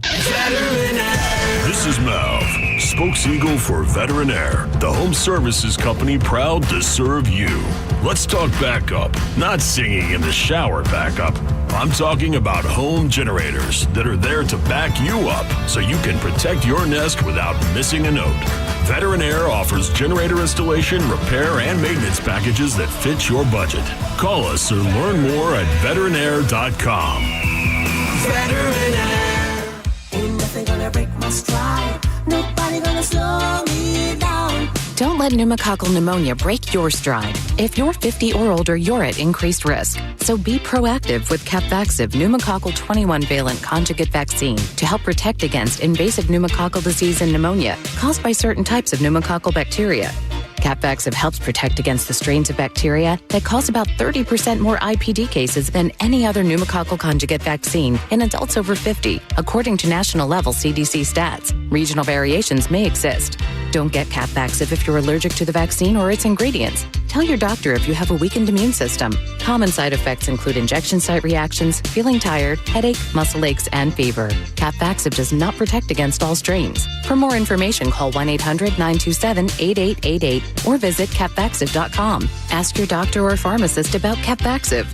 This is Mav, Spokeseagull for Veterinaire, the home services company proud to serve you. Let's talk backup, not singing in the shower backup. I'm talking about home generators that are there to back you up so you can protect your nest without missing a note. Veterinaire offers generator installation, repair, and maintenance packages that fit your budget. Call us or learn more at veterinaire.com. Veterinaire. Ain't nothing gonna break my stride. Nobody gonna slow me down. Don't let pneumococcal pneumonia break your stride. If you're 50 or older, you're at increased risk. So be proactive with Capvaxive pneumococcal 21-valent conjugate vaccine to help protect against invasive pneumococcal disease and pneumonia caused by certain types of pneumococcal bacteria. Capvaxive helps protect against the strains of bacteria that cause about 30% more IPD cases than any other pneumococcal conjugate vaccine in adults over 50, according to national level CDC stats. Regional variations may exist. Don't get Capvaxive if you're allergic to the vaccine or its ingredients. Tell your doctor if you have a weakened immune system. Common side effects include injection site reactions, feeling tired, headache, muscle aches, and fever. Capvaxive does not protect against all strains. For more information, call 1-800-927-8888 or visit capvaxive.com. Ask your doctor or pharmacist about Capvaxive.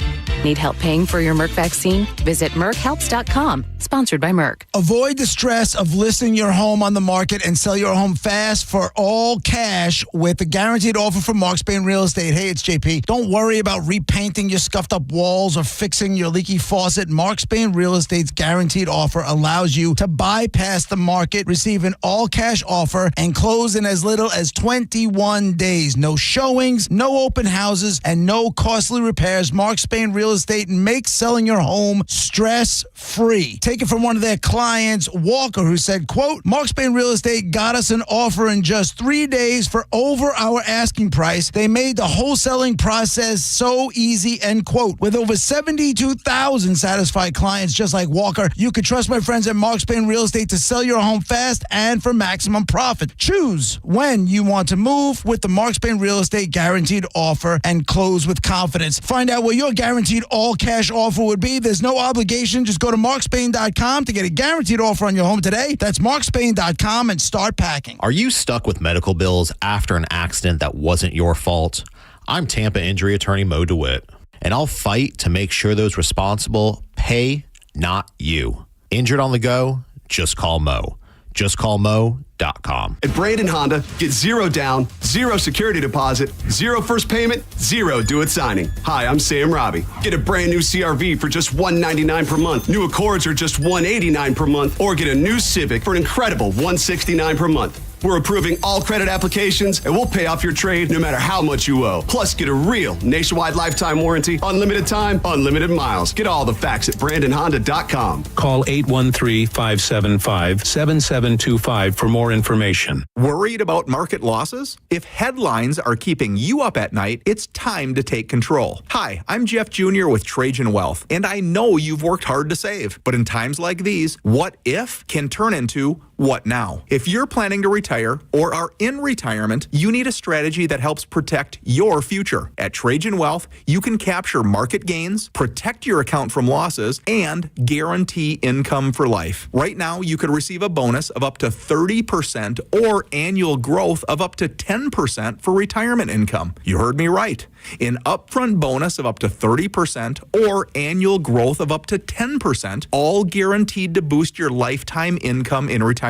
Need help paying for your Merck vaccine? Visit merckhelps.com. Sponsored by Merck. Avoid the stress of listing your home on the market and sell your home fast for all cash with a guaranteed offer from Mark Spain Real Estate. Hey, it's JP. Don't worry about repainting your scuffed up walls or fixing your leaky faucet. Mark Spain Real Estate's guaranteed offer allows you to bypass the market, receive an all cash offer, and close in as little as 21 days. No showings, no open houses, and no costly repairs. Mark Spain Real Estate makes selling your home stress-free. Take it from one of their clients, Walker, who said, quote, Mark Spain Real Estate got us an offer in just 3 days for over our asking price. They made the wholesaling process so easy, end quote. With over 72,000 satisfied clients just like Walker, you can trust my friends at Mark Spain Real Estate to sell your home fast and for maximum profit. Choose when you want to move with the Mark Spain Real Estate guaranteed offer and close with confidence. Find out what your guaranteed all-cash offer would be. There's no obligation. Just go to markspain.com to get a guaranteed offer on your home today. That's markspain.com and start packing. Are you stuck with medical bills after an accident that wasn't your fault? I'm Tampa injury attorney Mo DeWitt, and I'll fight to make sure those responsible pay, not you. Injured on the go? Just call Mo. JustCallMo.com. At Brandon Honda, get 0 down, 0 security deposit, 0 first payment, 0 do-it signing. Hi, I'm Sam Robbie. Get a brand new CRV for just $199 per month. New Accords are just $189 per month, or get a new Civic for an incredible $169 per month. We're approving all credit applications, and we'll pay off your trade no matter how much you owe. Plus, get a real nationwide lifetime warranty, unlimited time, unlimited miles. Get all the facts at BrandonHonda.com. Call 813-575-7725 for more information. Worried about market losses? If headlines are keeping you up at night, it's time to take control. Hi, I'm Jeff Jr. with Trajan Wealth, and I know you've worked hard to save. But in times like these, what if can turn into what now? If you're planning to retire or are in retirement, you need a strategy that helps protect your future. At Trajan Wealth, you can capture market gains, protect your account from losses, and guarantee income for life. Right now, you could receive a bonus of up to 30% or annual growth of up to 10% for retirement income. You heard me right. An upfront bonus of up to 30% or annual growth of up to 10%, all guaranteed to boost your lifetime income in retirement.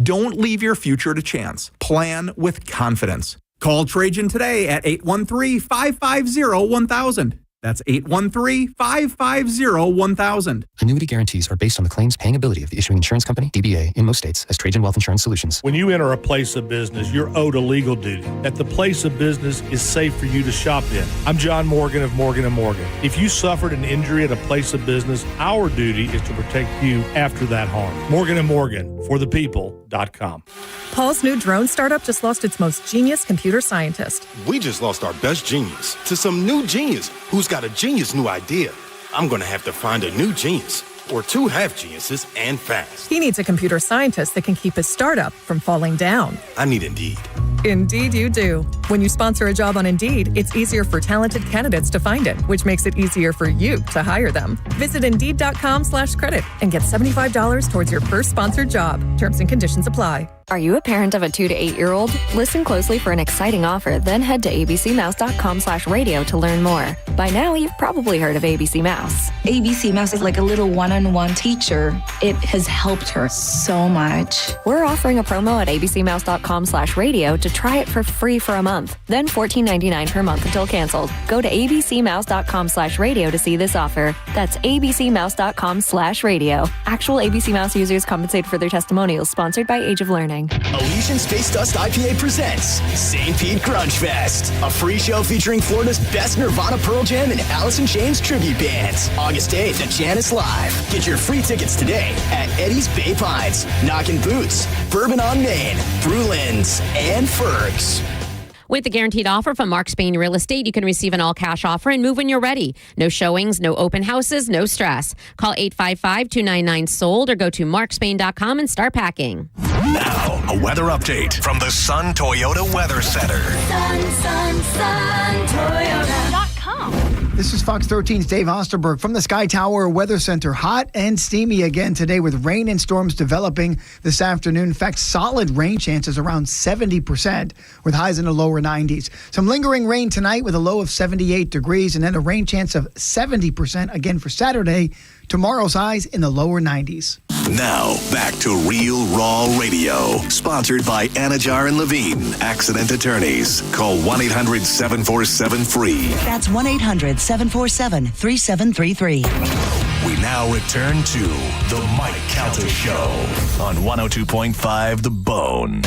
Don't leave your future to chance. Plan with confidence. Call Trajan today at 813-550-1000. That's 813-550-1000. Annuity guarantees are based on the claims paying ability of the issuing insurance company, DBA, in most states, as Trajan Wealth Insurance Solutions. When you enter a place of business, you're owed a legal duty that the place of business is safe for you to shop in. I'm John Morgan of Morgan & Morgan. If you suffered an injury at a place of business, our duty is to protect you after that harm. Morgan & Morgan, forthepeople.com. Paul's new drone startup just lost its most genius computer scientist. We just lost our best genius to some new genius who's got a genius new idea. I'm going to have to find a new genius or two half geniuses and fast. He needs a computer scientist that can keep his startup from falling down. I need Indeed. Indeed you do. When you sponsor a job on Indeed, it's easier for talented candidates to find it, which makes it easier for you to hire them. Visit Indeed.com/credit and get $75 towards your first sponsored job. Terms and conditions apply. Are you a parent of a 2 to 8 year old? Listen closely for an exciting offer, then head to abcmouse.com/radio to learn more. By now, you've probably heard of ABC Mouse. ABC Mouse is like a little one-on-one teacher. It has helped her so much. We're offering a promo at abcmouse.com/radio to try it for free for a month, then $14.99 per month until canceled. Go to abcmouse.com/radio to see this offer. That's abcmouse.com/radio. Actual ABC Mouse users compensate for their testimonials, sponsored by Age of Learning. Elysian Space Dust IPA presents St. Pete Grunge Fest, a free show featuring Florida's best Nirvana, Pearl Jam, and Alice in Chains tribute bands. August 8th at Janice Live. Get your free tickets today at Eddie's Bay Pines, Knockin' Boots, Bourbon on Main, Brulin's, and Ferg's. With the guaranteed offer from Mark Spain Real Estate, you can receive an all-cash offer and move when you're ready. No showings, no open houses, no stress. Call 855-299-SOLD or go to markspain.com and start packing. Now, a weather update from the Sun Toyota Weather Center. SunToyota.com. This is Fox 13's Dave Osterberg from the Sky Tower Weather Center. Hot and steamy again today with rain and storms developing this afternoon. In fact, solid rain chances around 70% with highs in the lower 90s. Some lingering rain tonight with a low of 78 degrees and then a rain chance of 70% again for Saturday. Tomorrow's highs in the lower 90s. Now, back to Real Raw Radio. Sponsored by Anajar and Levine, Accident Attorneys. Call 1-800-747-FREE. That's 1-800-747-3733. We now return to The Mike Calta Show on 102.5 The Bone.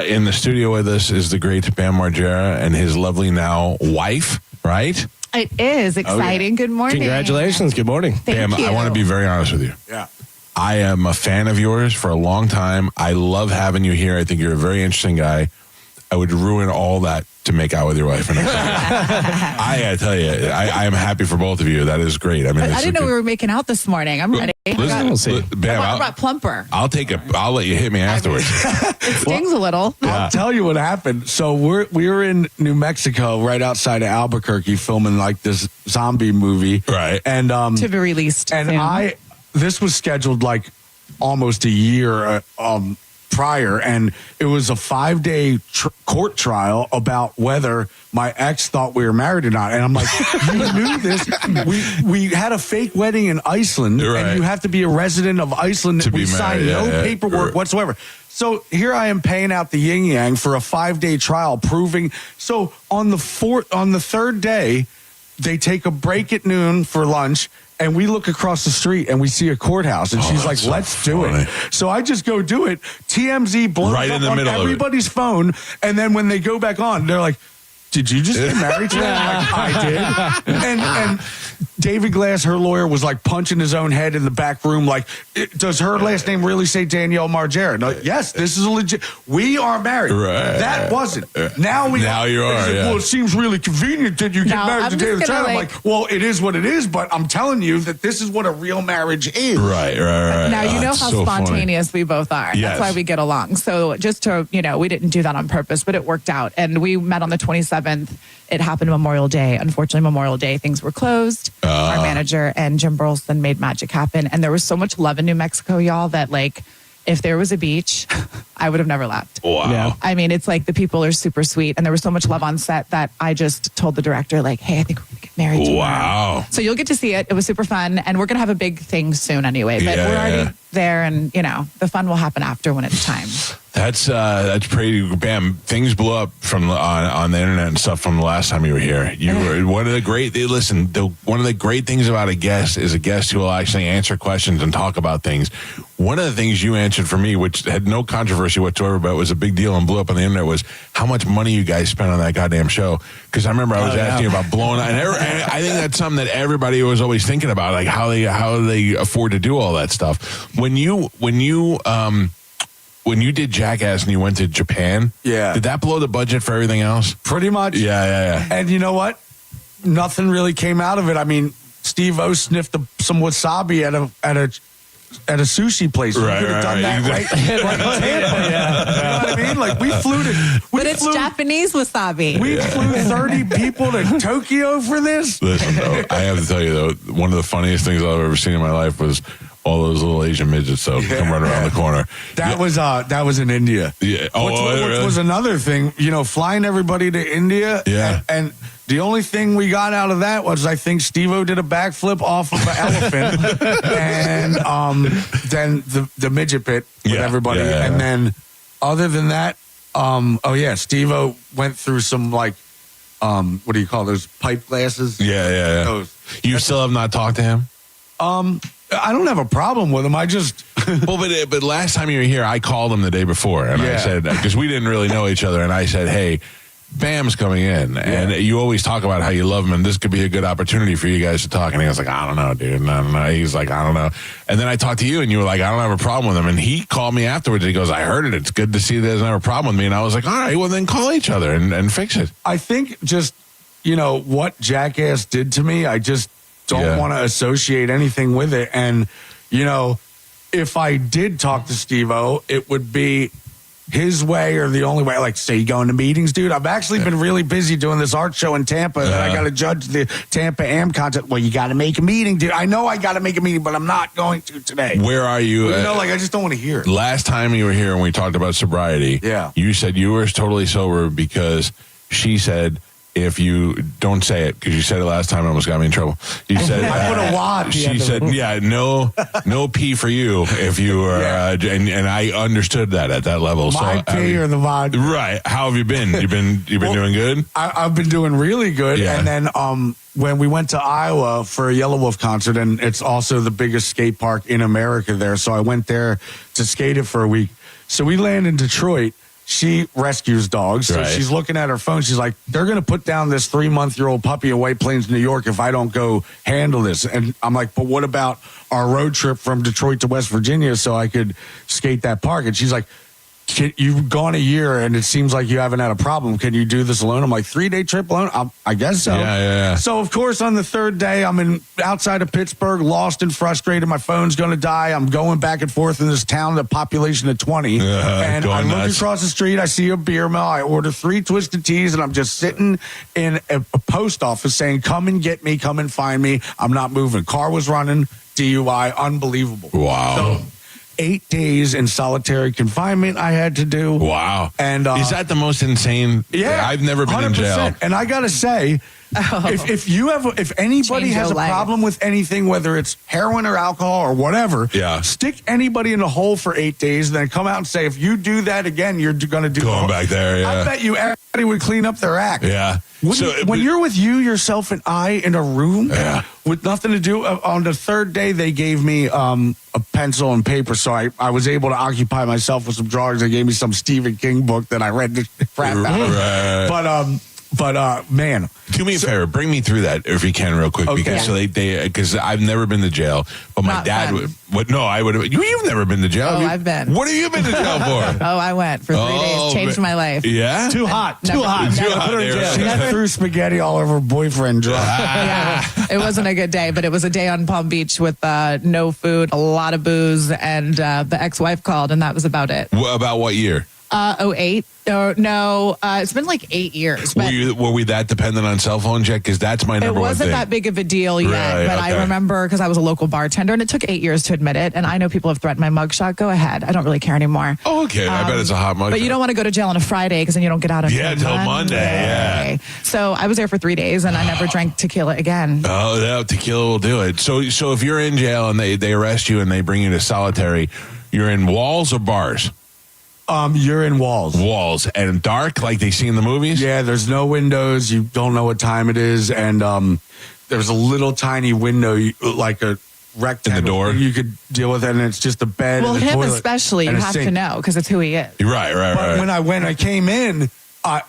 In the studio with us is the great Bam Margera and his lovely now wife, right? It is exciting. Oh, yeah. Good morning. Congratulations. Good morning. Bam, I want to be very honest with you. Yeah. I am a fan of yours for a long time. I love having you here. I think you're a very interesting guy. I would ruin all that to make out with your wife. And I tell you, I am happy for both of you. That is great. I mean, I didn't know we were making out this morning. I'm ready. Bam, I brought Plumper. I'll let you hit me afterwards. It stings a little. I'll tell you what happened. So we were in New Mexico, right outside of Albuquerque, filming like this zombie movie, right? And to be released. And soon. This was scheduled like almost a year prior, and it was a 5-day court trial about whether my ex thought we were married or not. And I'm like, you knew this. We had a fake wedding in Iceland, and you have to be a resident of Iceland to we signed no paperwork whatsoever. So here I am paying out the yin yang for a 5-day trial, proving. So on the third day, they take a break at noon for lunch. And we look across the street and we see a courthouse, and she's like, "Let's do it." So I just go do it. TMZ blows right up in the on middle everybody's phone, and then when they go back on, they're like, "Did you just get married to her?" Like, I did. And David Glass, her lawyer, was like punching his own head in the back room. Like, does her last name really say Danielle Margera? No, yes, this is a legit. We are married. Right. That wasn't. Now you are. Yeah. Well, it seems really convenient that you get married to David Glass. I'm like, well, it is what it is, but I'm telling you that this is what a real marriage is. Right. Now you know how spontaneous we both are. Yes. That's why we get along. So just to, we didn't do that on purpose, but it worked out. And we met on the 27th. It happened Memorial Day. Unfortunately, Memorial Day, things were closed. Our manager and Jim Burleson made magic happen. And there was so much love in New Mexico, y'all, that if there was a beach, I would have never left. Wow. Yeah. I mean, it's like the people are super sweet, and there was so much love on set that I just told the director, like, hey, I think we're going to get married tomorrow. Wow. So you'll get to see it. It was super fun, and we're going to have a big thing soon anyway. But Yeah, we're already yeah. there, and, the fun will happen after when it's time. That's pretty. Bam, things blew up from on the internet and stuff from the last time you were here. You were one of the great. One of the great things about a guest is a guest who will actually answer questions and talk about things. One of the things you answered for me, which had no controversy whatsoever, but was a big deal and blew up on the internet, was how much money you guys spent on that goddamn show. Because I remember I was asking you about blowing out, and I think that's something that everybody was always thinking about, like how they afford to do all that stuff. When you did Jackass and you went to Japan, did that blow the budget for everything else? Pretty much. Yeah. And you know what? Nothing really came out of it. I mean, Steve-O sniffed some wasabi at a sushi place. We could have done that right in Tampa. You know what I mean? Like, we flew to... But it's Japanese wasabi. We flew 30 people to Tokyo for this? Listen, though, I have to tell you, though, one of the funniest things I've ever seen in my life was all those little Asian midgets come right around the corner. That was in India. Yeah. Which was another thing, flying everybody to India. Yeah. And the only thing we got out of that was I think Steve-O did a backflip off of an elephant, and then the midget pit with everybody, and then other than that, Steve-O went through some what do you call those, pipe glasses? Yeah. Those. You still have not talked to him? I don't have a problem with him. I just but last time you were here, I called him the day before, and I said, because we didn't really know each other, and I said, hey, Bam's coming in, and you always talk about how you love him, and this could be a good opportunity for you guys to talk. And he was like, I don't know, dude. I don't know. He's like, I don't know. And then I talked to you, and you were like, I don't have a problem with him. And he called me afterwards. And he goes, I heard it. It's good to see that he doesn't have a problem with me. And I was like, all right, well, then call each other and fix it. I think just, what Jackass did to me, I just don't want to associate anything with it. And, if I did talk to Steve-O, it would be his way or the only way. Like, say, you going to meetings, dude? I've actually been really busy doing this art show in Tampa, and I got to judge the Tampa Am contest. Well, you got to make a meeting, dude. I know I got to make a meeting, but I'm not going to today. Where are you? I just don't want to hear it. Last time you were here and we talked about sobriety, you said you were totally sober because she said, if you don't say it, because you said it last time, it almost got me in trouble. You said I put a wad. She said, no pee for you if you were, and I understood that at that level. My pee or the wad. Right. How have you been? You've been doing good? I've been doing really good. Yeah. And then when we went to Iowa for a Yellow Wolf concert, and it's also the biggest skate park in America there, so I went there to skate it for a week. So we land in Detroit. She rescues dogs, so she's looking at her phone. She's like, they're going to put down this 3-month-old puppy in White Plains, New York, if I don't go handle this. And I'm like, but what about our road trip from Detroit to West Virginia so I could skate that park? And she's like, you've gone a year and it seems like you haven't had a problem. Can you do this alone? I'm like, 3-day trip alone? I guess so. Yeah. So, of course, on the third day, I'm outside of Pittsburgh, lost and frustrated. My phone's going to die. I'm going back and forth in this town, the population of 20. And I look across the street. I see a beer mill. I order 3 Twisted Teas, and I'm just sitting in a post office saying, come and get me, come and find me. I'm not moving. Car was running, DUI, unbelievable. Wow. So, 8 days in solitary confinement I had to do. Wow. And is that the most insane? Yeah. I've never been 100%. in jail. And I got to say, if anybody has a problem with anything, whether it's heroin or alcohol or whatever, stick anybody in a hole for 8 days and then come out and say, if you do that again, you're going to do going back there. I bet you everybody would clean up their act. Yeah. When you're with you, yourself, and I in a room with nothing to do, on the third day, they gave me a pencil and paper, so I was able to occupy myself with some drawings. They gave me some Stephen King book that I read the crap out of. But man, do me a favor, bring me through that if you can, real quick, because I've never been to jail, but my dad would. What? No, I would have. You've never been to jail. Oh, I've been. What have you been to jail for? I went for 3 days. Changed my life. Yeah, too hot. She Never threw spaghetti all over her boyfriend. Yeah, it wasn't a good day, but it was a day on Palm Beach with no food, a lot of booze, and the ex-wife called, and that was about it. About what year? 08. No, it's been like 8 years. But Were we that dependent on cell phones yet? Because that's my number one thing. It wasn't that big of a deal yet, but I remember because I was a local bartender, and it took 8 years to admit it. And I know people have threatened my mugshot. Go ahead. I don't really care anymore. Oh, okay. I bet it's a hot mugshot. But you don't want to go to jail on a Friday because then you don't get out until Monday. Yeah. So I was there for 3 days and I never drank tequila again. Oh, no, tequila will do it. So if you're in jail and they arrest you and they bring you to solitary, you're in walls or bars? You're in walls. Walls. And dark like they see in the movies? Yeah, there's no windows. You don't know what time it is. And there's a little tiny window, like a rectangle. In the door? You could deal with it, and it's just a bed Well, and a him toilet especially, you and a have sink. to know because it's who he is. Right. But when I came in,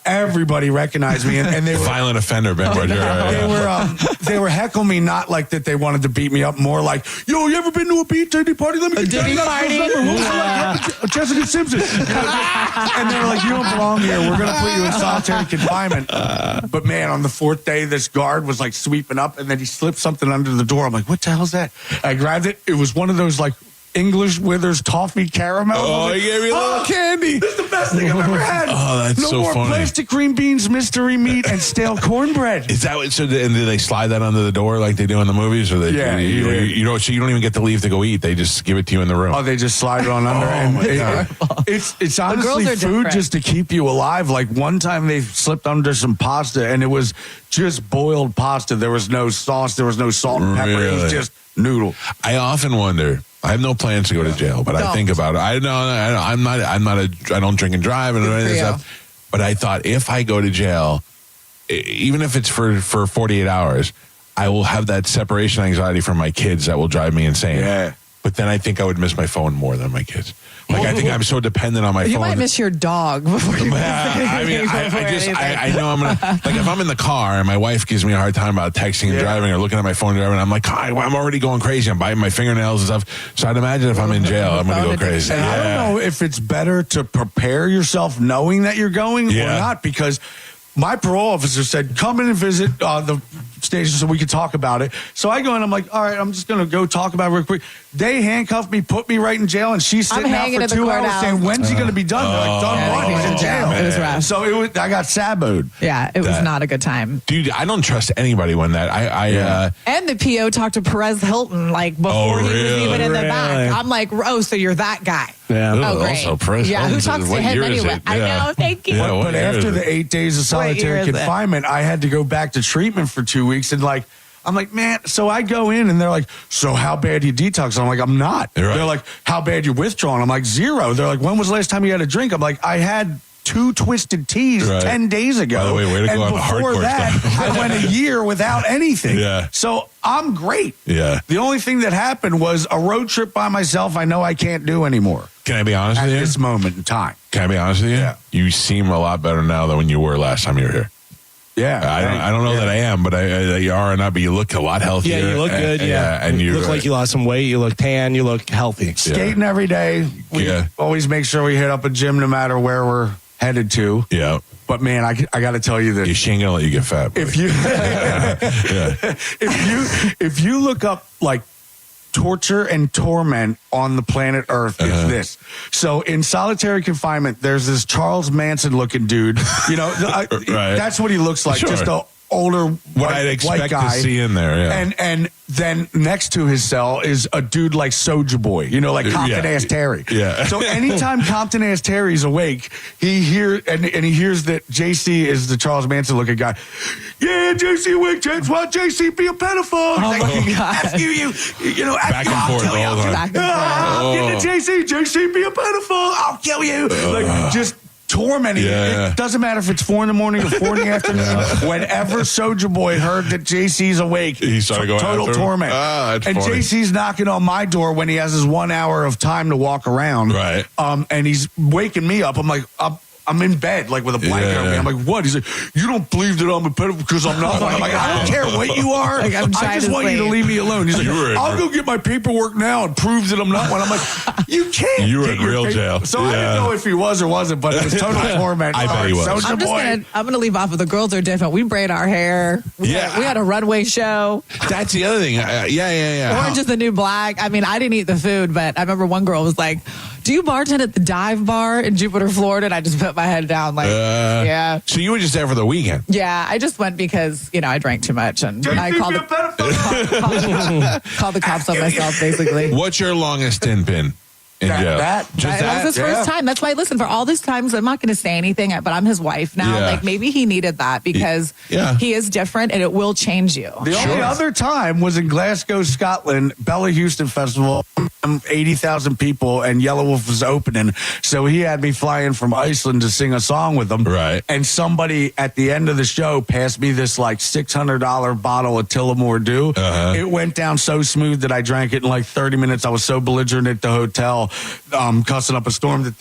everybody recognized me, and they were violent offender, Bam Margera. they were heckling me, not like that they wanted to beat me up, more like, yo, you ever been to a beach party? Let me get you like Jessica Simpson. And they were like, you don't belong here. We're going to put you in solitary confinement. But man, on the fourth day, this guard was like sweeping up, and then he slipped something under the door. I'm like, what the hell is that? I grabbed it. It was one of those like English Withers toffee caramel. Oh, he gave me a little candy. This is the best thing I've ever had. Oh, that's no so more funny. plastic green beans, mystery meat, and stale cornbread. Is that what? So, and do they slide that under the door like they do in the movies, or they? Yeah, you know, so you don't even get to leave to go eat. They just give it to you in the room. Oh, they just slide it on under. It's honestly girls are food different. just to keep you alive. Like one time they slipped under some pasta, and it was just boiled pasta. There was no sauce. There was no salt and pepper. It was Really? just noodle. I often wonder. I have no plans to go to jail, but I think about it. I don't drink and drive and any of this stuff. But I thought if I go to jail, even if it's for 48 hours, I will have that separation anxiety from my kids that will drive me insane. Yeah. But then I think I would miss my phone more than my kids. Like I think I'm so dependent on my You phone. might miss your dog before you I know I'm gonna, like, if I'm in the car and my wife gives me a hard time about texting and driving or looking at my phone and driving, I'm like, I'm already going crazy. I'm biting my fingernails and stuff. So I'd imagine if I'm in jail, I'm gonna go crazy. And I don't know if it's better to prepare yourself knowing that you're going or not, because my parole officer said, come in and visit the station so we could talk about it. So I go in, I'm like, all right, I'm just going to go talk about it real quick. They handcuffed me, put me right in jail, and she's sitting out for 2 hours saying, when's he going to be done? They're like, done what? He's in jail. It was rough. So I got saboed. Yeah, it was not a good time. Dude, I don't trust anybody when that. And the PO talked to Perez Hilton like before he was even in the back. I'm like, oh, so you're that guy. Yeah. Oh, great. Also, Perez yeah, who Hilton talks says, to what him year is anyway? it? I know, thank you. Yeah, But after the 8 days of solitary confinement, I had to go back to treatment for 2 weeks. And like, I'm like, man, so I go in and they're like, so how bad do you detox? I'm like, I'm not. Right. They're like, how bad you withdrawing? I'm like, 0. They're like, when was the last time you had a drink? I'm like, I had 2 twisted teas 10 days ago. By the way to and go on the before hardcore that, stuff. I went a year without anything. Yeah. So I'm great. Yeah. The only thing that happened was a road trip by myself I know I can't do anymore. Can I be honest at with you? this moment in time. Can I be honest with you? Yeah. You seem a lot better now than when you were last time you were here. Yeah. I don't know that I am, but you are or not, but you look a lot healthier. Yeah, you look good. And you look like you lost some weight. You look tan. You look healthy. Skating every day. We always make sure we hit up a gym no matter where we're headed to. Yeah. But man, I got to tell you this. She ain't gonna let you get fat. Buddy. If you look up like torture and torment on the planet Earth, it's this. So in solitary confinement, there's this Charles Manson looking dude. You know, that's what he looks like. Sure. Just a older what I'd expect white guy. to see in there. Yeah. And then next to his cell is a dude like Soulja Boy, you know, like Compton Ass Terry. Yeah. So anytime Compton Ass Terry's awake, he hears that JC is the Charles Manson looking guy. Yeah, JC awake. That's why JC be a pedophile. Oh my God. After you know, back and forth all the time. I'm getting JC be a pedophile. I'll kill you. Like just tormenting. It doesn't matter if it's 4 in the morning or 4 in the afternoon. Whenever Soulja Boy heard that JC's awake, he started going total after him? torment. That's and funny. JC's knocking on my door when he has his 1 hour of time to walk around. Right. And he's waking me up. I'm like, I'm in bed, like with a blanket over me. I'm like, what? He's like, you don't believe that I'm a pedophile because I'm not. I'm like, I don't care what you are. Like, I just want you to leave me alone. He's like, I'll go get my paperwork now and prove that I'm not one. I'm like, you can't. You were get in your real jail. So I didn't know if he was or wasn't, but it was total torment. I bet he was. Soulja I'm gonna leave off of the girls are different. We braid our hair. We had a runway show. That's the other thing. Yeah. Orange is the new black. I mean, I didn't eat the food, but I remember one girl was like, do you bartend at the Dive Bar in Jupiter, Florida? And I just put my head down like, yeah. So you were just there for the weekend? Yeah, I just went because, I drank too much. And I called the cops on myself, basically. What's your longest stint been in jail? That was his first time. That's why, listen, for all these times, I'm not going to say anything, but I'm his wife now. Yeah. Like, maybe he needed that because he is different and it will change you. The only other time was in Glasgow, Scotland, Bella Houston Festival, 80,000 people, and Yellow Wolf was opening. So he had me fly in from Iceland to sing a song with them. Right. And somebody at the end of the show passed me this like $600 bottle of Tullamore Dew. It went down so smooth that I drank it in like 30 minutes. I was so belligerent at the hotel, cussing up a storm, that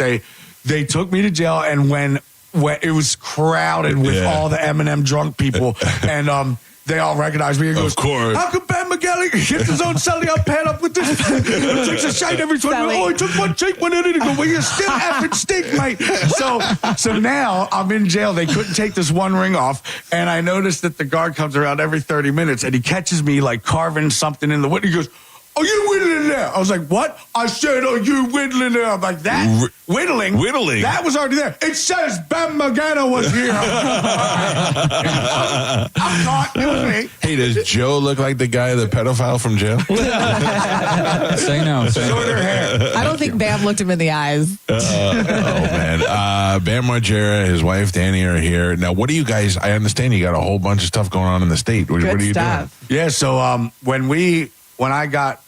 they took me to jail. And when it was crowded with all the Eminem drunk people, and they all recognized me. He goes, of course. How come Bam Margera gets his own celly up, pad up with this? He takes a shite every time. Oh, he took one cheek, one in it. He go, well, you still effing stink, mate. So now I'm in jail. They couldn't take this one ring off. And I noticed that the guard comes around every 30 minutes and he catches me like carving something in the wood. He goes, are you whittling there? I was like, what? I said, are you whittling there? I'm like, that? Whittling? Whittling? That was already there. It says Bam Margera was here. I'm caught. It was me. Hey, does Joe look like the guy, the pedophile from jail? Say no. Shorter hair. I don't think Bam looked him in the eyes. Oh, man. Bam Margera, his wife, Danny, are here. Now, what do you guys, I understand you got a whole bunch of stuff going on in the state. What are you doing? Yeah, so when I got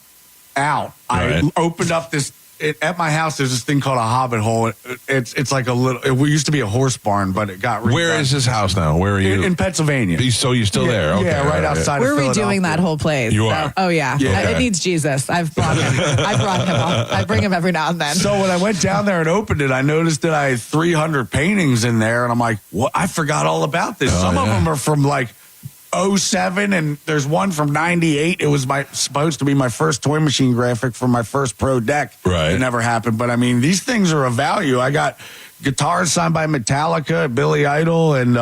out, I opened up this at my house. There's this thing called a hobbit hole. It's like a little. It used to be a horse barn, but it got. Where is this house now? Where are you? In Pennsylvania. So you're still there? Okay, yeah, right outside. We're of redoing that whole place. You are? Oh yeah. It needs Jesus. I've brought him. I bring him every now and then. So when I went down there and opened it, I noticed that I had 300 paintings in there, and I'm like, what? I forgot all about this. Some of them are from like 07, and there's one from 98. It was supposed to be my first toy machine graphic for my first pro deck. Right. It never happened. But I mean, these things are of value. I got guitars signed by Metallica, Billy Idol, and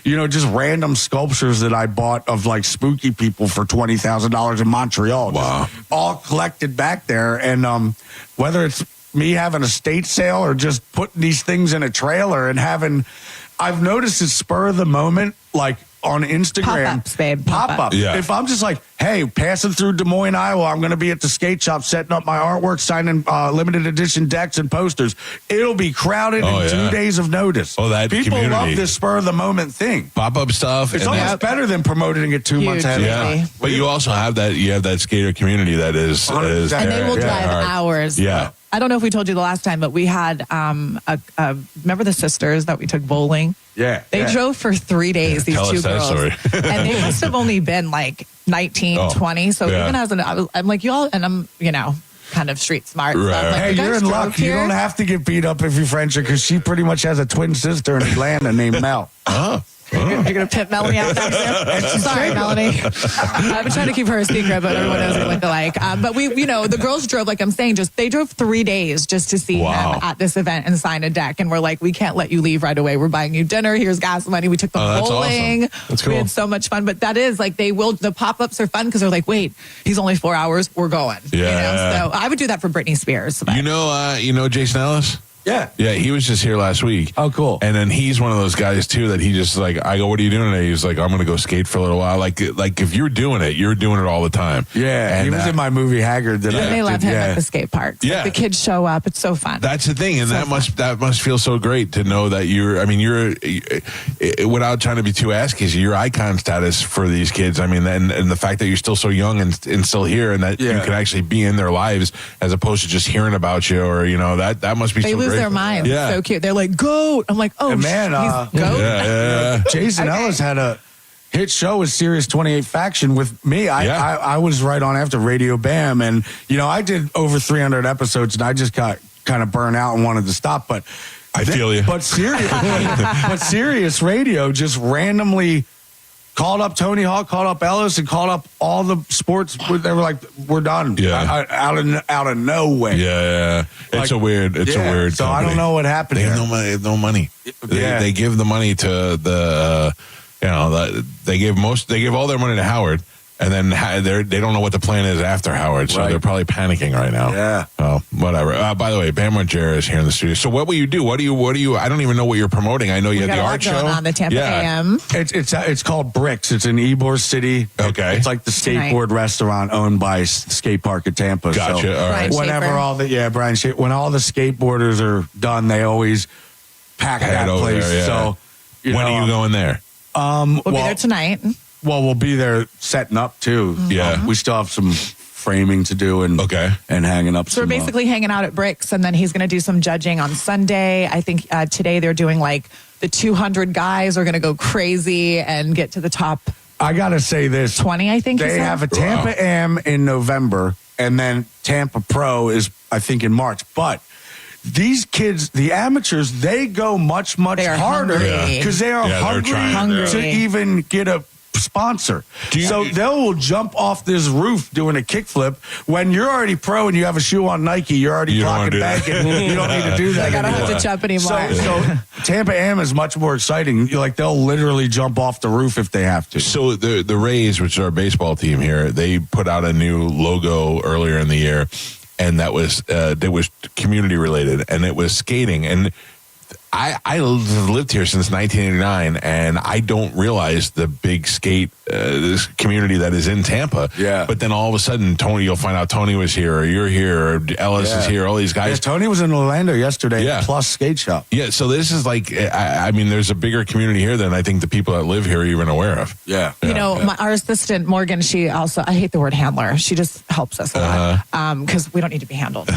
just random sculptures that I bought of like spooky people for $20,000 in Montreal. Wow. Just all collected back there. And whether it's me having a state sale or just putting these things in a trailer and I've noticed it spur of the moment, like on Instagram. Pop-ups, babe. Pop-up. Yeah. If I'm just like, hey, passing through Des Moines, Iowa, I'm going to be at the skate shop setting up my artwork, signing limited edition decks and posters. It'll be crowded in 2 days of notice. Oh, that People community. love this spur of the moment thing. Pop-up stuff. It's almost better than promoting it 2 months ahead of time. Yeah. But you also have that skater community that is and they will drive hours. Yeah. I don't know if we told you the last time, but we had remember the sisters that we took bowling? Yeah. They drove for 3 days, these Tell two us that girls. story. And they must have only been like 19, 20. So even as I'm like, y'all, and I'm, kind of street smart. So I'm like, Hey, you guys you're in drove luck. You here? don't have to get beat up if you French her because she pretty much has a twin sister in Atlanta named Mel. You're going to pimp Melanie out next year? Sorry, Melanie. I've been trying to keep her a secret, but everyone knows what they're like. But we, the girls drove, like I'm saying, they drove 3 days just to see him at this event and sign a deck. And we're like, we can't let you leave right away. We're buying you dinner. Here's gas money. We took them bowling. Awesome. That's cool. We had so much fun. But that is like, the pop-ups are fun because they're like, wait, he's only 4 hours. We're going. Yeah. So I would do that for Britney Spears. But. You know Jason Ellis? Yeah. Yeah, he was just here last week. Oh, cool. And then he's one of those guys, too, that he just like, I go, what are you doing today? He's like, I'm going to go skate for a little while. Like if you're doing it all the time. Yeah, and he was in my movie Haggard. That And they love him at the skate parks. Yeah. Like, the kids show up. It's so fun. That's the thing. And that must feel so great to know that you're without trying to be too ass-kissy, you're icon status for these kids. I mean, and the fact that you're still so young and still here and that you can actually be in their lives as opposed to just hearing about you or, that must be they so lose great. their minds. Yeah. So cute. They're like, goat. I'm like, oh, And man, he's goat. Jason Ellis had a hit show with Sirius 28 Faction with me. I was right on after Radio Bam, and I did over 300 episodes, and I just got kind of burnt out and wanted to stop. But I feel you. But Sirius Radio just randomly called up Tony Hawk, called up Ellis, and called up all the sports. They were like, "We're done." Yeah. Out of nowhere. Yeah. It's a weird. So company. I don't know what happened. They there. have no money. They give the money to the. They give all their money to Howard. And then they don't know what the plan is after Howard, so they're probably panicking right now. Yeah. Oh, whatever. By the way, Bam Margera is here in the studio. So what will you do? What do you? I don't even know what you're promoting. I know you have the art show going on the Tampa AM. It's called Bricks. It's in Ybor City. Okay. It's like the skateboard restaurant owned by Skate Park at Tampa. Gotcha. So all right. whenever Brian Schaefer, when all the skateboarders are done, they always pack that place. There, yeah. So when are you going there? We'll be there tonight. Well, we'll be there setting up too. Yeah. We still have some framing to do and hanging up. So we're basically hanging out at Bricks, and then he's going to do some judging on Sunday. I think today they're doing like the 200 guys are going to go crazy and get to the top. I got to say this. 20, I think. They have a Tampa Am in November, and then Tampa Pro is, I think, in March. But these kids, the amateurs, they go much harder because they are hungry to even get a sponsor. So they will jump off this roof doing a kickflip when you're already pro and you have a shoe on Nike. You're already clocking back and you don't need to do that. I don't have to jump anymore. So Tampa Am is much more exciting. They'll literally jump off the roof if they have to. So the Rays, which is our baseball team here, they put out a new logo earlier in the year, and that was community related, and it was skating. And I lived here since 1989, and I don't realize the big skate this community that is in Tampa. Yeah. But then all of a sudden, Tony, you'll find out Tony was here, or you're here, or Ellis is here. All these guys. Yeah, Tony was in Orlando yesterday. Yeah. Plus skate shop. Yeah. So this is like, I mean, there's a bigger community here than I think the people that live here are even aware of. Yeah. Our assistant Morgan, she also, I hate the word handler. She just helps us a lot because we don't need to be handled.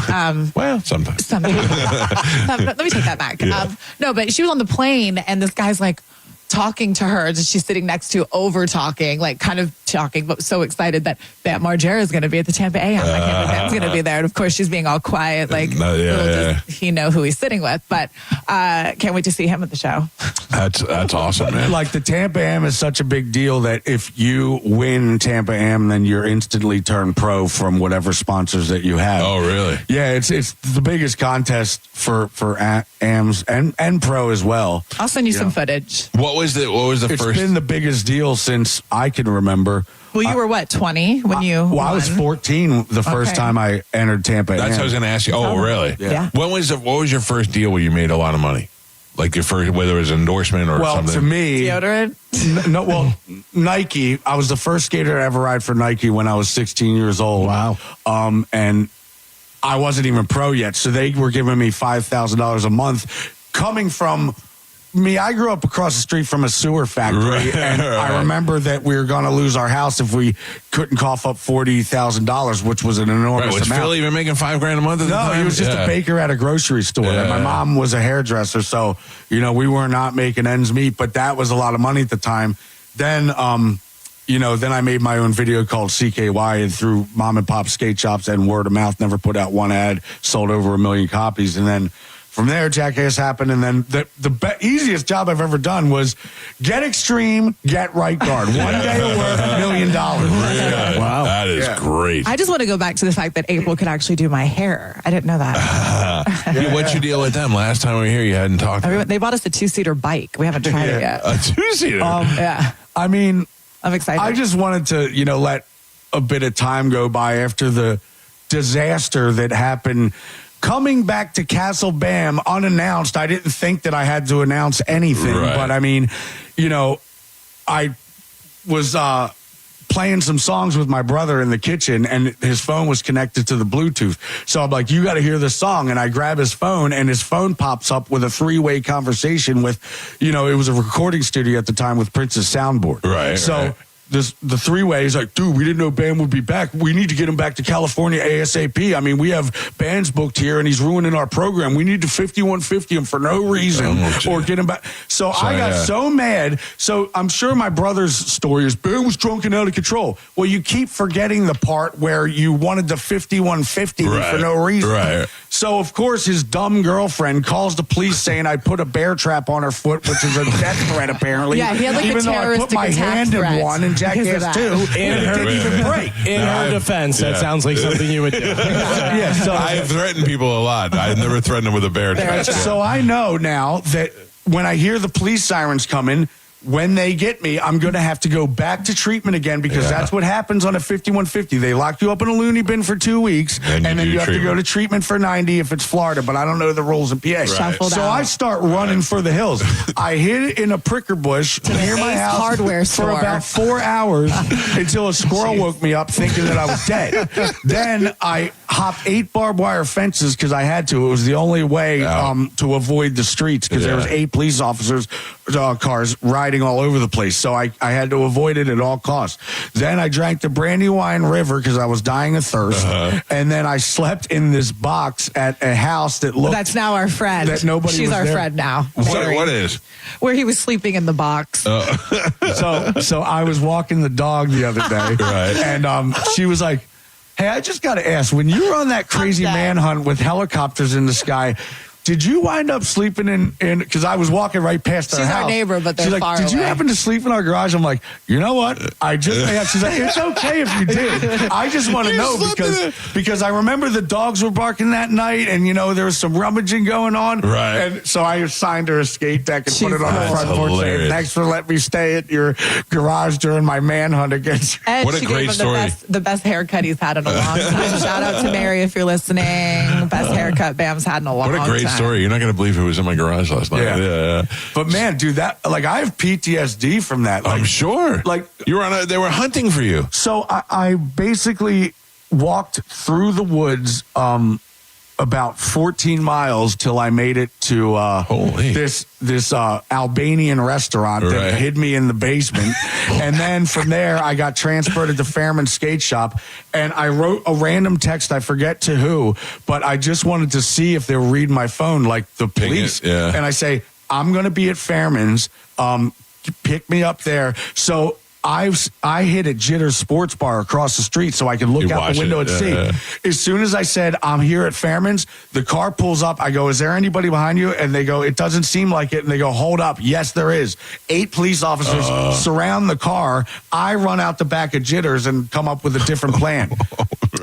Well, sometimes. Let me take that back. No, but she was on the plane, and this guy's like talking to her that she's sitting next to, over talking, like kind of talking, but so excited that Bam Margera is going to be at the Tampa AM. I can't believe Bam's going to be there. And of course, she's being all quiet, like he know who he's sitting with. But can't wait to see him at the show. That's awesome, man. Like the Tampa Am is such a big deal that if you win Tampa Am, then you're instantly turned pro from whatever sponsors that you have. Oh, really? Yeah, it's the biggest contest for AMs and pro as well. I'll send you some footage. What was the It's first? been the biggest deal since I can remember. Well, you were what, 20 when you Well, won? I was 14 the first time I entered Tampa Am. That's what I was going to ask you. Oh, really? Yeah. What was your first deal where you made a lot of money? Like your first, whether it was an endorsement or something? To me, deodorant. Nike. I was the first skater to ever ride for Nike when I was 16 years old. Wow. And I wasn't even pro yet, so they were giving me $5,000 a month. Coming from me, I grew up across the street from a sewer factory, and I remember that we were going to lose our house if we couldn't cough up $40,000, which was an enormous Was amount. Phil even making $5,000 a month at the time? No, he was just a baker at a grocery store. And my mom was a hairdresser, so we were not making ends meet. But that was a lot of money at the time. Then, then I made my own video called CKY, and through mom and pop skate shops and word of mouth, never put out one ad, sold over 1 million copies, and then. From there, Jackass happened, and then the easiest job I've ever done was get extreme, get right guard. One day worth $1 million. Really? Wow, that is great. I just want to go back to the fact that April could actually do my hair. I didn't know that. What's your deal with them? Last time we were here, you hadn't talked. They bought us a 2-seater bike. We haven't tried it yet. A 2-seater? Yeah. I mean, I'm excited. I just wanted to, let a bit of time go by after the disaster that happened. Coming back to Castle Bam unannounced, I didn't think that I had to announce anything. Right. But I mean, I was playing some songs with my brother in the kitchen, and his phone was connected to the Bluetooth. So I'm like, you got to hear this song. And I grab his phone, and his phone pops up with a 3-way conversation with, it was a recording studio at the time with Prince's soundboard. Right. So. Right. The 3-way is like, dude, we didn't know Bam would be back. We need to get him back to California ASAP. I mean, we have bands booked here, and he's ruining our program. We need to 5150 him for no reason or get him back. So I got so mad. So I'm sure my brother's story is Bam was drunk and out of control. Well, you keep forgetting the part where you wanted the 5150 for no reason. Right. So, of course, his dumb girlfriend calls the police saying I put a bear trap on her foot, which is a death threat, apparently. Yeah, he had like even a though I put my hand in one and Jackass too, and it didn't even break. In her defense, that sounds like something you would do. So I've threatened people a lot. I've never threatened them with a bear trap. So I know now that when I hear the police sirens coming, when they get me, I'm going to have to go back to treatment again because that's what happens on a 5150. They lock you up in a loony bin for 2 weeks, and then you have to go to treatment for 90 if it's Florida, but I don't know the rules in PA. Right. So I start running for the hills. I hid in a pricker bush near my house hardware for store. about 4 hours until a squirrel woke me up thinking that I was dead. Then I hopped 8 barbed wire fences because I had to. It was the only way to avoid the streets because there was 8 police officers, cars riding all over the place. So I had to avoid it at all costs. Then I drank the Brandywine River because I was dying of thirst. And then I slept in this box at a house that looked... That's now our friend. That nobody She's was our there. friend now. What is? Where he was sleeping in the box. So I was walking the dog the other day. And she was like, hey, I just got to ask, when you were on that crazy manhunt with helicopters in the sky, did you wind up sleeping in because I was walking right past her She's house. our neighbor, but they're She's like, far did you away. happen to sleep in our garage? I'm like, you know what? I just asked. She's like, it's okay if you did. I just want to know because I remember the dogs were barking that night and, there was some rummaging going on. Right. And so I assigned her a skate deck and put it on the front porch. hilarious. Thanks for letting me stay at your garage during my manhunt against you. And What a she great gave him story. The best haircut he's had in a long time. Shout out to Mary if you're listening. Best haircut Bam's had in a long time. What a great story. You're not going to believe who was in my garage last night. Yeah. But man, dude, that I have PTSD from that. I'm sure. You were they were hunting for you. So I basically walked through the woods about 14 miles till I made it to this Albanian restaurant that hid me in the basement. And then from there, I got transferred to Fairman Skate Shop. And I wrote a random text, I forget to who, but I just wanted to see if they were reading my phone, like the police. And I say, I'm going to be at Fairman's. Pick me up there. So I hit a Jitter Sports Bar across the street so I could look out the window and see. As soon as I said, I'm here at Fairman's, the car pulls up. I go, is there anybody behind you? And they go, it doesn't seem like it. And they go, hold up. Yes, there is. 8 police officers surround the car. I run out the back of Jitters and come up with a different plan.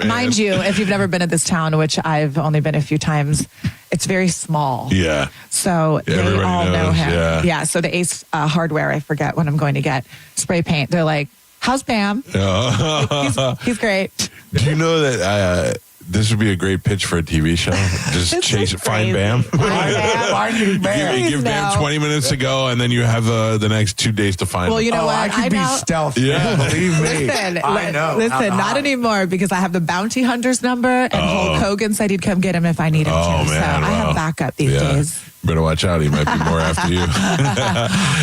Mind you, if you've never been to this town, which I've only been a few times, it's very small. Yeah. So they all know him. Yeah. So the Ace Hardware, I forget what I'm going to get, spray paint. They're like, how's Bam? He's great. Do you know that this would be a great pitch for a TV show? Just find Bam. Finding Bam. Give Bam 20 minutes to go, and then you have the next 2 days to find him. Well, you know what? I could be stealth. Yeah. Believe me. Listen, I know. Listen, not anymore because I have the bounty hunter's number, and Hulk Hogan said he'd come get him if I need him to. Man, so I have backup these days. Better watch out. He might be more after you.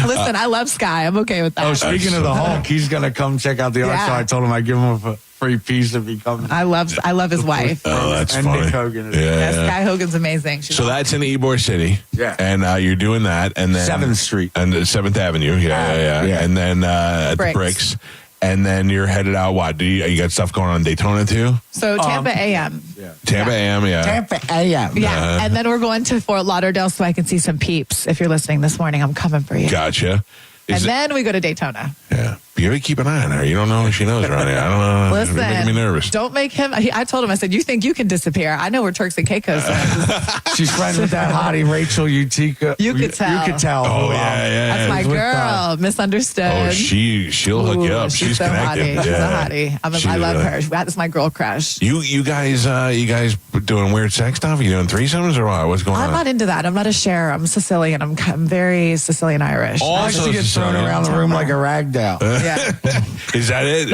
Listen, I love Sky. I'm okay with that. Oh, speaking of the Hulk, he's going to come check out the art show. I told him I'd give him a free piece if he comes. I love his wife. Oh, that's and funny. Nick Hogan. Sky Hogan's amazing. She's So that's in Ybor City. Yeah. And you're doing that. And then 7th Street. And 7th Avenue. Yeah. And then at the Bricks. And then you're headed out. What? You got stuff going on in Daytona too? So Tampa AM. Tampa AM, Tampa AM. Yeah. And then we're going to Fort Lauderdale so I can see some peeps. If you're listening this morning, I'm coming for you. Gotcha. Then we go to Daytona. Yeah. You gotta keep an eye on her. You don't know if she knows around here. I don't know. Listen, You're making me nervous. Don't make him. I told him, I said, you think you can disappear? I know we're Turks and Caicos. She's friends with that hottie Rachel Utica. You could tell. You could tell. Oh, yeah. That's my girl. Misunderstood. Oh, she'll hook you up. She's so connected. hottie. She's a hottie. I love her. That's my girl crush. You guys doing weird sex stuff? Are you doing threesomes or what? What's going on? I'm not into that. I'm not a sharer. I'm Sicilian. I'm very Sicilian Irish. Also, you get thrown around the room like a rag doll. Yeah. Is that it?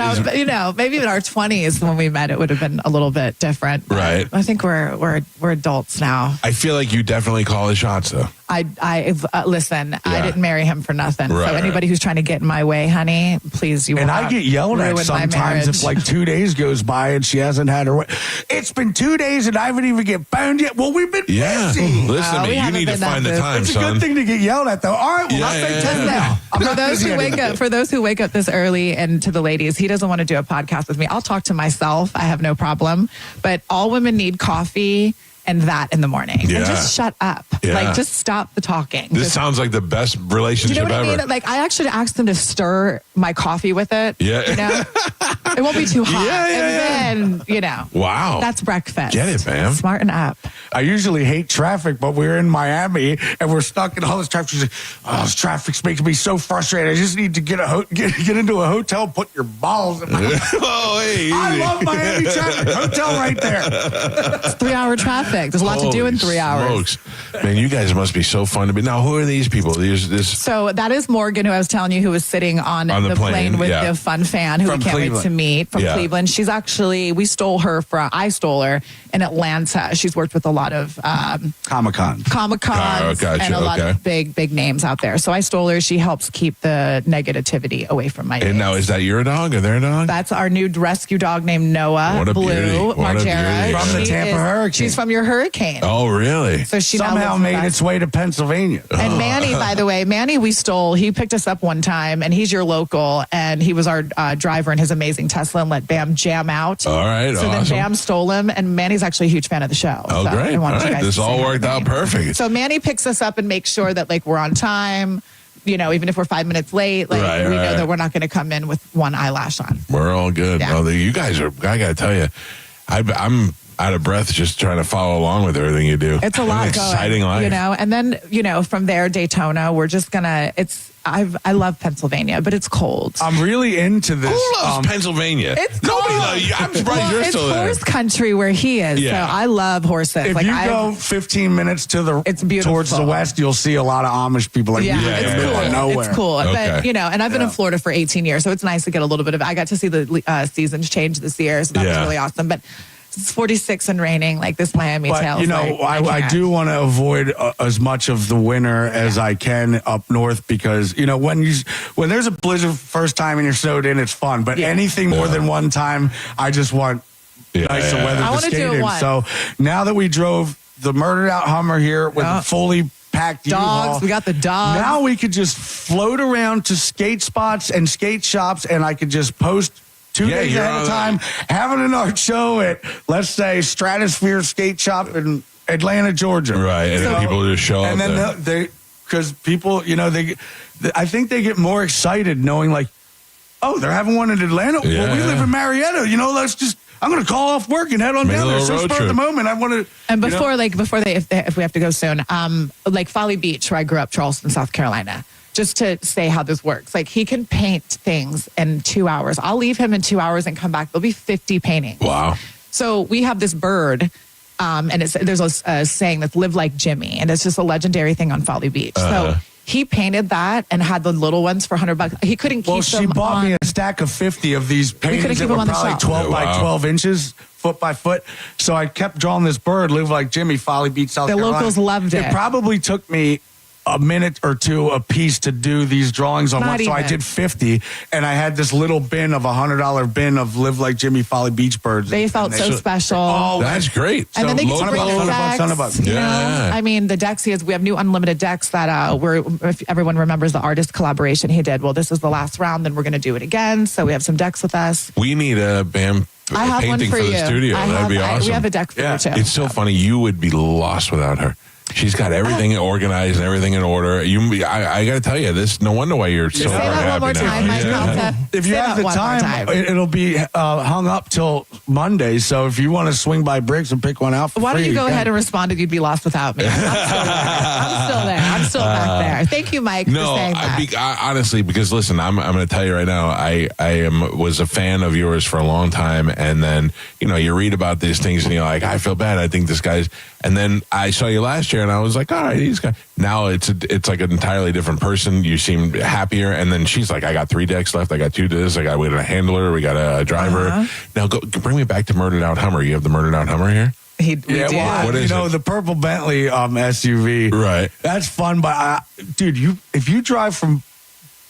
No, maybe in our 20s when we met, it would have been a little bit different. Right. I think we're adults now. I feel like you definitely call the shots, though. Listen, I didn't marry him for nothing. Right, so anybody who's trying to get in my way, honey, please, you will And not I get yelled at ruin my sometimes if marriage. 2 days goes by and she hasn't had her way. It's been 2 days and I haven't even get boned yet. Well, we've been busy. Listen to we me. You haven't need to been find the that time, It's a son. good thing to get yelled at, though. All right, well, I'll say 10 now. I'm For not those busy who wake anymore. up, for those who wake up this early, and to the ladies, he doesn't want to do a podcast with me. I'll talk to myself. I have no problem. But all women need coffee and that in the morning. Yeah. And just shut up. Yeah. Like, just stop the talking. This Just- sounds like the best relationship you know what ever. I mean? Like, I actually asked them to stir my coffee with it. Yeah. You know? It won't be too hot. Yeah. And then, you know. Wow. That's breakfast. Get it, man. Smarten up. I usually hate traffic, but we're in Miami and we're stuck in all this traffic. She's like, oh, this traffic's making me so frustrated. I just need to get into a hotel, put your balls in my Oh, hey. I love Miami traffic. Hotel right there. It's 3-hour traffic. There's a lot to do in 3 hours. Smokes. Man, you guys must be so fun to be. Now, who are these people? So that is Morgan, who I was telling you, who was sitting on the plane with the fun fan who From we can't wait Cleveland. to meet from Cleveland. She's actually, I stole her in Atlanta. She's worked with a lot of Comic-Con. Comic-Cons Gotcha, and a lot okay. of big names out there. So I stole her. She helps keep the negativity away from my And now, is that your dog or their dog? That's our new rescue dog named Noah. What a Blue beauty. What a Margera. beauty. From the She Tampa is- Hurricane. She's from your hurricane. Oh, really? So she now Somehow lives with made us. its way to Pennsylvania. And Manny, by the way, we stole. He picked us up one time, and he's your local, and he was our driver in his amazing Tesla and let Bam jam out. All right, So then awesome. Bam stole him, and Manny's actually a huge fan of the show. Oh, so great. I wanted All you right. guys This to all say worked hi. out perfect. So Manny picks us up and makes sure that like we're on time. You know, even if we're 5 minutes late, like Right, we know right. that we're not going to come in with one eyelash on. We're all good. Yeah. Well, you guys are, I got to tell you, I'm out of breath just trying to follow along with everything you do. It's a lot An exciting going, life. you know. And then, you know, from there, Daytona, we're just gonna. I love Pennsylvania, but it's cold. I'm really into this. Who loves Pennsylvania? It's Nobody cold. loves you. I'm surprised you're It's still there. horse country where he is. Yeah. So I love horses. If like you I go 15 minutes to It's beautiful. towards the west, you'll see a lot of Amish people. Like, yeah, we it's live cool. in nowhere. It's cool. Okay. But, you know, and I've been in Yeah. Florida for 18 years, so it's nice to get a little bit of. I got to see the seasons change this year, so that was Yeah. really awesome. But it's 46 and raining, like this Miami But tail. you know, I can't. do want to avoid as much of the winter as I can up north because you know when there's a blizzard first time and you're snowed in, it's fun. But anything more than one time, I just want nicer weather I to wanna do skate it in. once. So now that we drove the murdered out Hummer here with a fully packed dogs. U-Haul, We got the dogs. now we could just float around to skate spots and skate shops, and I could just post 2 days you're at on a time, having an art show at, let's say, Stratosphere Skate Shop in Atlanta, Georgia. Right, and then people just show up and then there. they, because people, you know, I think they get more excited knowing, like, oh, they're having one in Atlanta. Yeah. Well, we live in Marietta. You know, I'm going to call off work and head on Make a down there. little So road spur at trip. the moment, I want to. And before if we have to go soon, like Folly Beach, where I grew up, Charleston, South Carolina. Just to say how this works, like he can paint things in 2 hours. I'll leave him in 2 hours and come back. There'll be 50 paintings. Wow. So we have this bird, and there's a saying that's "live like Jimmy," and it's just a legendary thing on Folly Beach. So he painted that and had the little ones for $100. He couldn't keep Well, them she bought on. me a stack of 50 of these paintings couldn't that keep were them on the probably shelf. 12 by Wow. 12 inches, foot by foot. So I kept drawing this bird, live like Jimmy, Folly Beach, South The Carolina. locals loved it. It probably took me a minute or two a piece to do these drawings on Not one. So I even. did 50, and I had this little bin of $100 bin of live like Jimmy Folly Beach birds. They felt And so special. Oh, That's great. And then they get to bring $100, the $100, decks. $100. You know? Yeah. I mean, the decks we have new unlimited decks that if everyone remembers the artist collaboration he did. Well, this is the last round, then we're going to do it again. So we have some decks with us. We need a Bam I have one painting for for you. the studio. That'd be awesome. We have a deck for you too. It's so funny. You would be lost without her. She's got everything organized and everything in order. I got to tell you, this. No wonder why you're so Say that happy one more now. time, Mike Calta. If you Say have that the one more time, it'll be hung up till Monday. So if you want to swing by Briggs and pick one out for Why don't free, you go can. ahead and respond if you'd be lost without me? I'm still there. I'm still back there. Thank you, Mike, for No, saying that. honestly, because listen, I'm going to tell you right now, was a fan of yours for a long time, and then you read about these things and you're like, I feel bad. I think this guy's, and then I saw you last year and I was like, all right, he's got. Now it's like an entirely different person. You seem happier, and then she's like, I got 3 decks left. I got 2 discs. We got a handler. We got a driver. Now bring me back to Murdered Out Hummer. You have the Murdered Out Hummer here. We did. Well, What is it? the purple Bentley SUV. Right. That's fun, but dude, if you drive from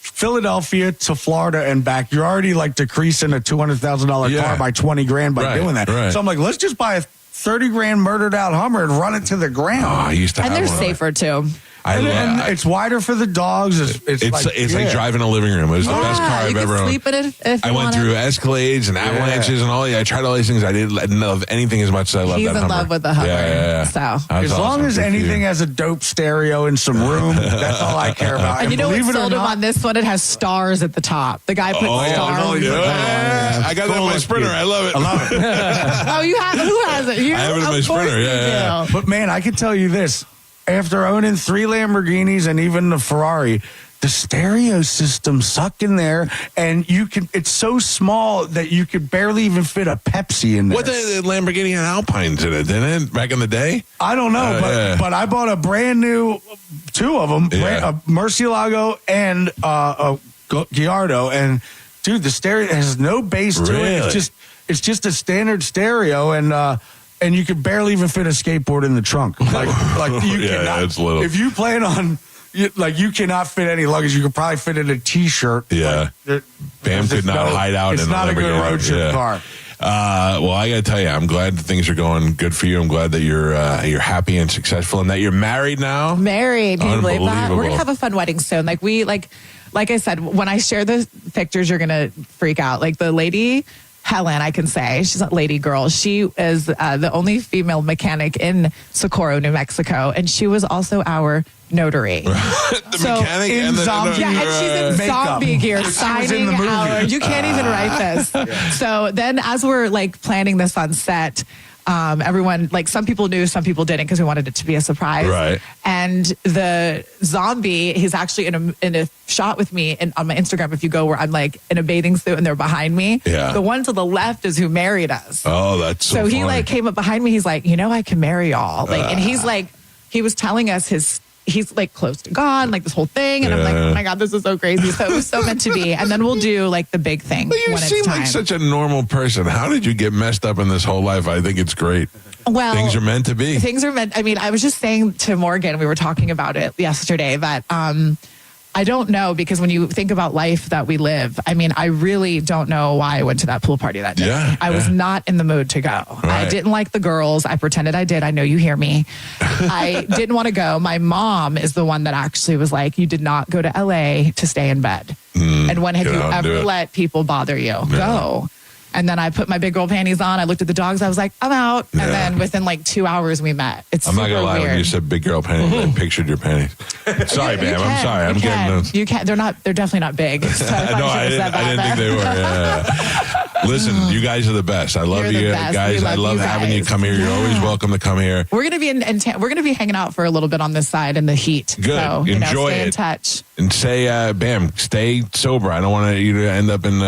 Philadelphia to Florida and back, you're already like decreasing a $200,000 car by $20,000 by doing that. right. So I'm like, let's just buy a $30,000 Murdered Out Hummer and run it to the ground. Oh, I used to And have they're one. safer too. And it's wider for the dogs. It's like driving a living room. It was the best car I've ever owned. Sleep in it if I you went want through it. Escalades and avalanches and all. I tried all these things. I didn't love anything as much as I love He's that in Hummer. love with the Hummer. Yeah. So That's as long awesome. as Good for anything you. has a dope stereo and some room, that's all I care about. And you know what believe it or sold him not, on this one? It has stars at the top. The guy put stars. Yeah. I got that in my Sprinter. I love it. I love it. Oh, you have? Who has it? You? I have it in Of my course Sprinter. you Yeah. do. But man, I can tell you this: after owning 3 Lamborghinis and even the Ferrari, the stereo system suck in there, and it's so small that you could barely even fit a Pepsi in there. What the Lamborghini had Alpines in it, didn't it? Back in the day? I don't know, but I bought a brand new 2 of them, a Murcielago and a Gallardo, and dude, the stereo has no bass to it. It's just a standard stereo, and you could barely even fit a skateboard in the trunk. Like you cannot. It's little. If you plan on. You cannot fit any luggage. You could probably fit in a T-shirt. Yeah. Bam could not hide out in a Lamborghini. It's not a good road trip car. Well, I got to tell you, I'm glad that things are going good for you. I'm glad that you're happy and successful, and that you're married now. Married. Can you believe that? We're Unbelievable. gonna have a fun wedding soon. Like I said, when I share the pictures, you're gonna freak out. Like the lady. Helen, I can say. She's a lady girl. She is the only female mechanic in Socorro, New Mexico, and she was also our notary. Mechanic in and the zombie, and she's in makeup. zombie gear, She was in signing the movie. our. You can't even write this. So then, as we're like planning this on set. Everyone, like some people knew, some people didn't because we wanted it to be a surprise. Right. And the zombie, he's actually in a shot with me on my Instagram. If you go where I'm like in a bathing suit and they're behind me. Yeah. The one to the left is who married us. Oh, that's so he funny. like came up behind me. He's like, I can marry y'all. Like, and he's like, he was telling us he's like close to God, like this whole thing. And I'm like, oh my God, this is so crazy. So it was so meant to be. And then we'll do like the big thing. But you when seem it's time. like such a normal person. How did you get messed up in this whole life? I think it's great. Well, things are meant to be. Things are meant. I mean, I was just saying to Morgan, we were talking about it yesterday, that I don't know, because when you think about life that we live, I mean, I really don't know why I went to that pool party that day. Yeah, I was not in the mood to go. Right. I didn't like the girls. I pretended I did. I know you hear me. I didn't want to go. My mom is the one that actually was like, you did not go to LA to stay in bed. And when have get you out and do ever it. let people bother you? Go. And then I put my big girl panties on. I looked at the dogs. I was like, I'm out. And then within like 2 hours, we met. It's I'm not super gonna lie. weird. When you said big girl panties, I pictured your panties. Sorry, You Bam. I'm can. sorry. I'm You getting can. those. You can't. They're definitely not big. So I No, probably I should've said didn't think that they were. Yeah. Listen, you guys are the best. I love You're you the best. guys. We I love love you having you guys. come here. You're always welcome to come here. We're gonna be we're gonna be hanging out for a little bit on this side in the heat. Good. So, Enjoy stay in it. touch. And say, Bam, stay sober. I don't want you to end up in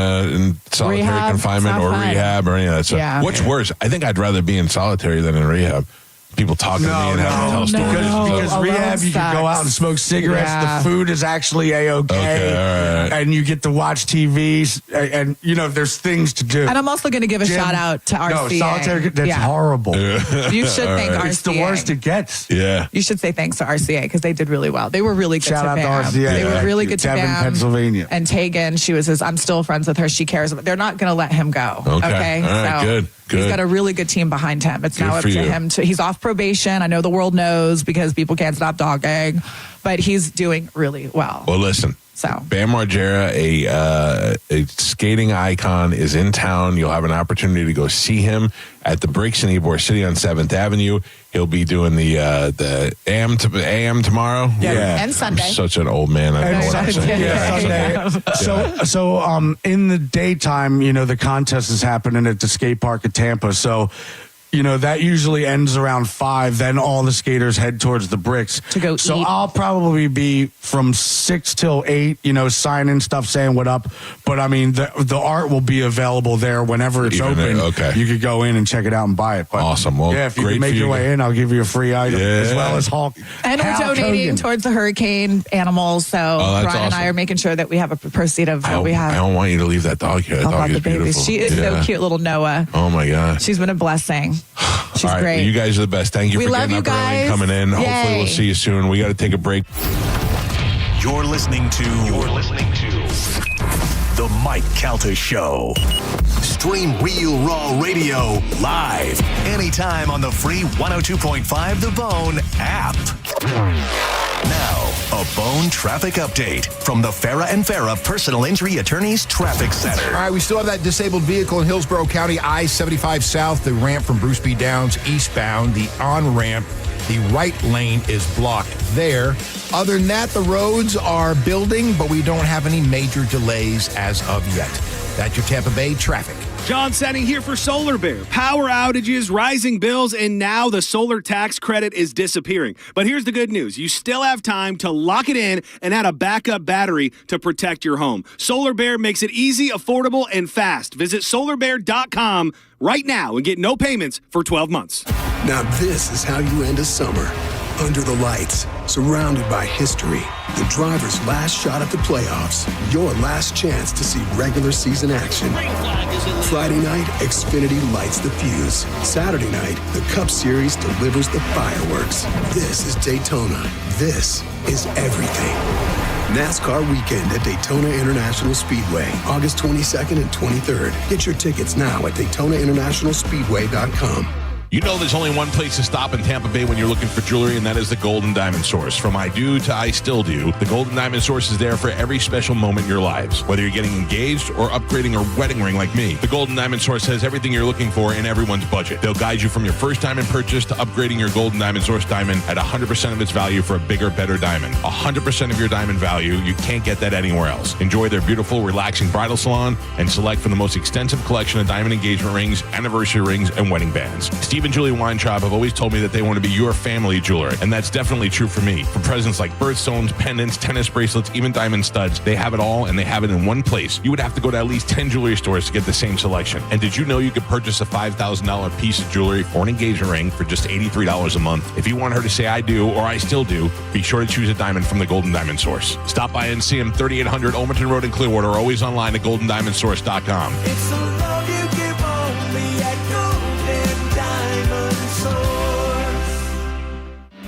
solitary Rehab. confinement It's or not fun. rehab or any of that stuff. Yeah. What's worse? I think I'd rather be in solitary than in rehab. People talking to me and having to tell stories. Because Alone rehab, you can go sucks. out and smoke cigarettes. Yeah. The food is actually A-okay. Okay, all right. And you get to watch TVs. And, there's things to do. And I'm also gonna give a Jim, shout out to RCA. No, solitary, that's Yeah. horrible. You should thank RCA. It's the worst it gets. Yeah. You should say thanks to RCA because they did really well. They were really good Shout to out to Bam. RCA. They were Thank really you. good to Devon, Bam. Pennsylvania. And Tegan, I'm still friends with her. She cares. They're not going to let him go. Okay. All right, good. He's got a really good team behind him. It's now Good up for to you. him he's off probation. I know the world knows because people can't stop talking, but he's doing really well. Well, listen. So Bam Margera, a skating icon, is in town. You'll have an opportunity to go see him at the Bricks in Ybor City on 7th Avenue. He'll be doing the AM tomorrow. Yeah. And Sunday. I'm such an old man. I don't know what I'm saying. Yeah, Sunday. So in the daytime, the contest is happening at the skate park at Tampa. So, that usually ends around 5. Then all the skaters head towards the Bricks to go So eat. I'll probably be from 6 till 8, signing stuff, saying what up. But I mean, the art will be available there whenever it's Even open. there, okay. You could go in and check it out and buy it. But Awesome. Well, yeah, if you great can make for your you way guys. in, I'll give you a free item as well as Hulk. And we're Hulk donating Hogan. towards the hurricane animals. So that's Brian and I awesome. are making sure that we have a proceed of what we I have. don't want you to leave that dog here. That How dog about is the baby? beautiful. She is so cute, little Noah. Oh my gosh. She's been a blessing. She's All right, great. you guys are the best. Thank you We for love getting you up early and guys. coming in. Hopefully Yay. we'll see you soon. We got to take a break. You're listening to The Mike Calta Show. Stream Real Raw Radio live anytime on the free 102.5 The Bone app. Now, a Bone traffic update from the Farah and Farah Personal Injury Attorneys Traffic Center. All right, we still have that disabled vehicle in Hillsborough County, I-75 South, the ramp from Bruce B. Downs eastbound, the on-ramp, the right lane is blocked there. Other than that, the roads are building, but we don't have any major delays as of yet. That's your Tampa Bay traffic. John Setting here for Solar Bear. Power outages, rising bills, and now the solar tax credit is disappearing. But here's the good news. You still have time to lock it in and add a backup battery to protect your home. Solar Bear makes it easy, affordable, and fast. Visit solarbear.com right now and get no payments for 12 months. Now this is how you end a summer. Under the lights, surrounded by history. The driver's last shot at the playoffs. Your last chance to see regular season action. Friday night, Xfinity lights the fuse. Saturday night, the Cup Series delivers the fireworks. This is Daytona. This is everything. NASCAR weekend at Daytona International Speedway, August 22nd and 23rd. Get your tickets now at DaytonaInternationalSpeedway.com. You know there's only one place to stop in Tampa Bay when you're looking for jewelry, and that is the Golden Diamond Source. From I do to I still do, the Golden Diamond Source is there for every special moment in your lives. Whether you're getting engaged or upgrading a wedding ring like me, the Golden Diamond Source has everything you're looking for in everyone's budget. They'll guide you from your first diamond purchase to upgrading your Golden Diamond Source diamond at 100% of its value for a bigger, better diamond. 100% of your diamond value. You can't get that anywhere else. Enjoy their beautiful, relaxing bridal salon and select from the most extensive collection of diamond engagement rings, anniversary rings, and wedding bands. Steve and Julie Wine Shop have always told me that they want to be your family jeweler, and that's definitely true for me. For presents like birthstones, pendants, tennis bracelets, even diamond studs, they have it all, and they have it in one place. You would have to go to at least 10 jewelry stores to get the same selection. And did you know you could purchase a $5,000 piece of jewelry or an engagement ring for just $83 a month? If you want her to say I do or I still do, be sure to choose a diamond from the Golden Diamond Source. Stop by and see them 3800 Olmerton Road in Clearwater, or always online at goldendiamondsource.com. It's the love you give only at Golden Diamond Source.